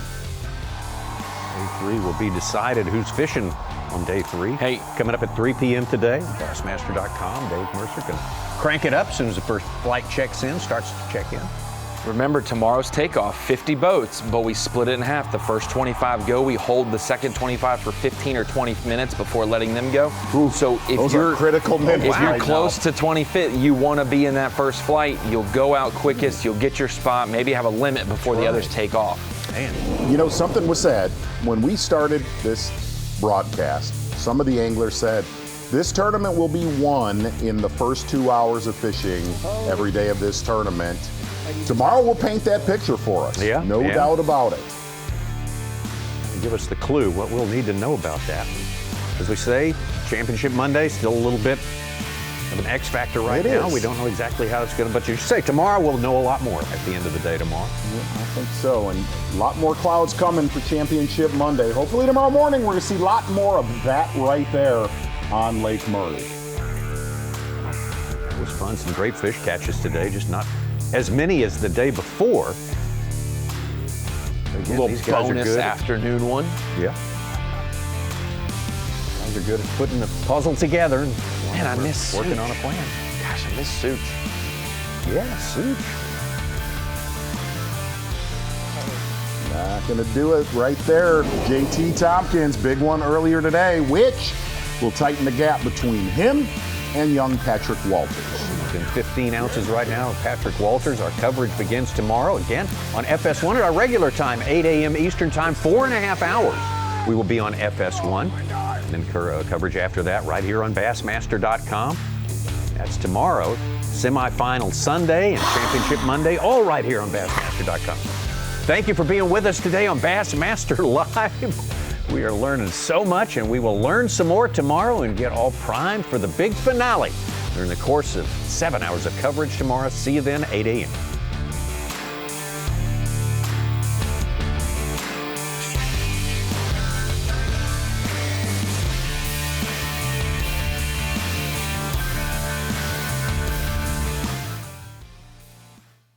Day 3 will be decided who's fishing on day 3. Hey, coming up at 3 p.m. today, Bassmaster.com. Dave Mercer can crank it up as soon as the first flight checks in, starts to check in. Remember, tomorrow's takeoff, 50 boats, but we split it in half. The first 25 go. We hold the second 25 for 15 or 20 minutes before letting them go. Ooh, so if you're critical minutes, if you're right close now to 25th, you want to be in that first flight. You'll go out quickest. You'll get your spot. Maybe have a limit before the others take off. Man. You know, something was said when we started this broadcast. Some of the anglers said, this tournament will be won in the first 2 hours of fishing every day of this tournament. Tomorrow will paint that picture for us. Yeah, no doubt about it. Give us the clue, what we'll need to know about that. As we say, Championship Monday, still a little bit of an X factor right now. We don't know exactly how it's going to, but you say tomorrow we'll know a lot more at the end of the day tomorrow. Yeah, I think so, and a lot more clouds coming for Championship Monday. Hopefully tomorrow morning we're going to see a lot more of that right there on Lake Murray. It was fun, some great fish catches today, just not as many as the day before. Again, A little these guys bonus are good. afternoon one. Yeah. Guys are good at putting the puzzle together. And Man, I miss working Such. on a plan. Gosh, I miss Such. Yeah, Such. Not going to do it right there. JT Tompkins, big one earlier today, which will tighten the gap between him and young Patrick Walters. In 15 ounces right now of Patrick Walters. Our coverage begins tomorrow again on FS1 at our regular time, 8 a.m. Eastern time, 4.5 hours. We will be on FS1. And then coverage after that right here on Bassmaster.com. That's tomorrow. Semifinal Sunday and Championship Monday, all right here on Bassmaster.com. Thank you for being with us today on Bassmaster Live. We are learning so much, and we will learn some more tomorrow and get all primed for the big finale during the course of 7 hours of coverage tomorrow. See you then, 8 a.m.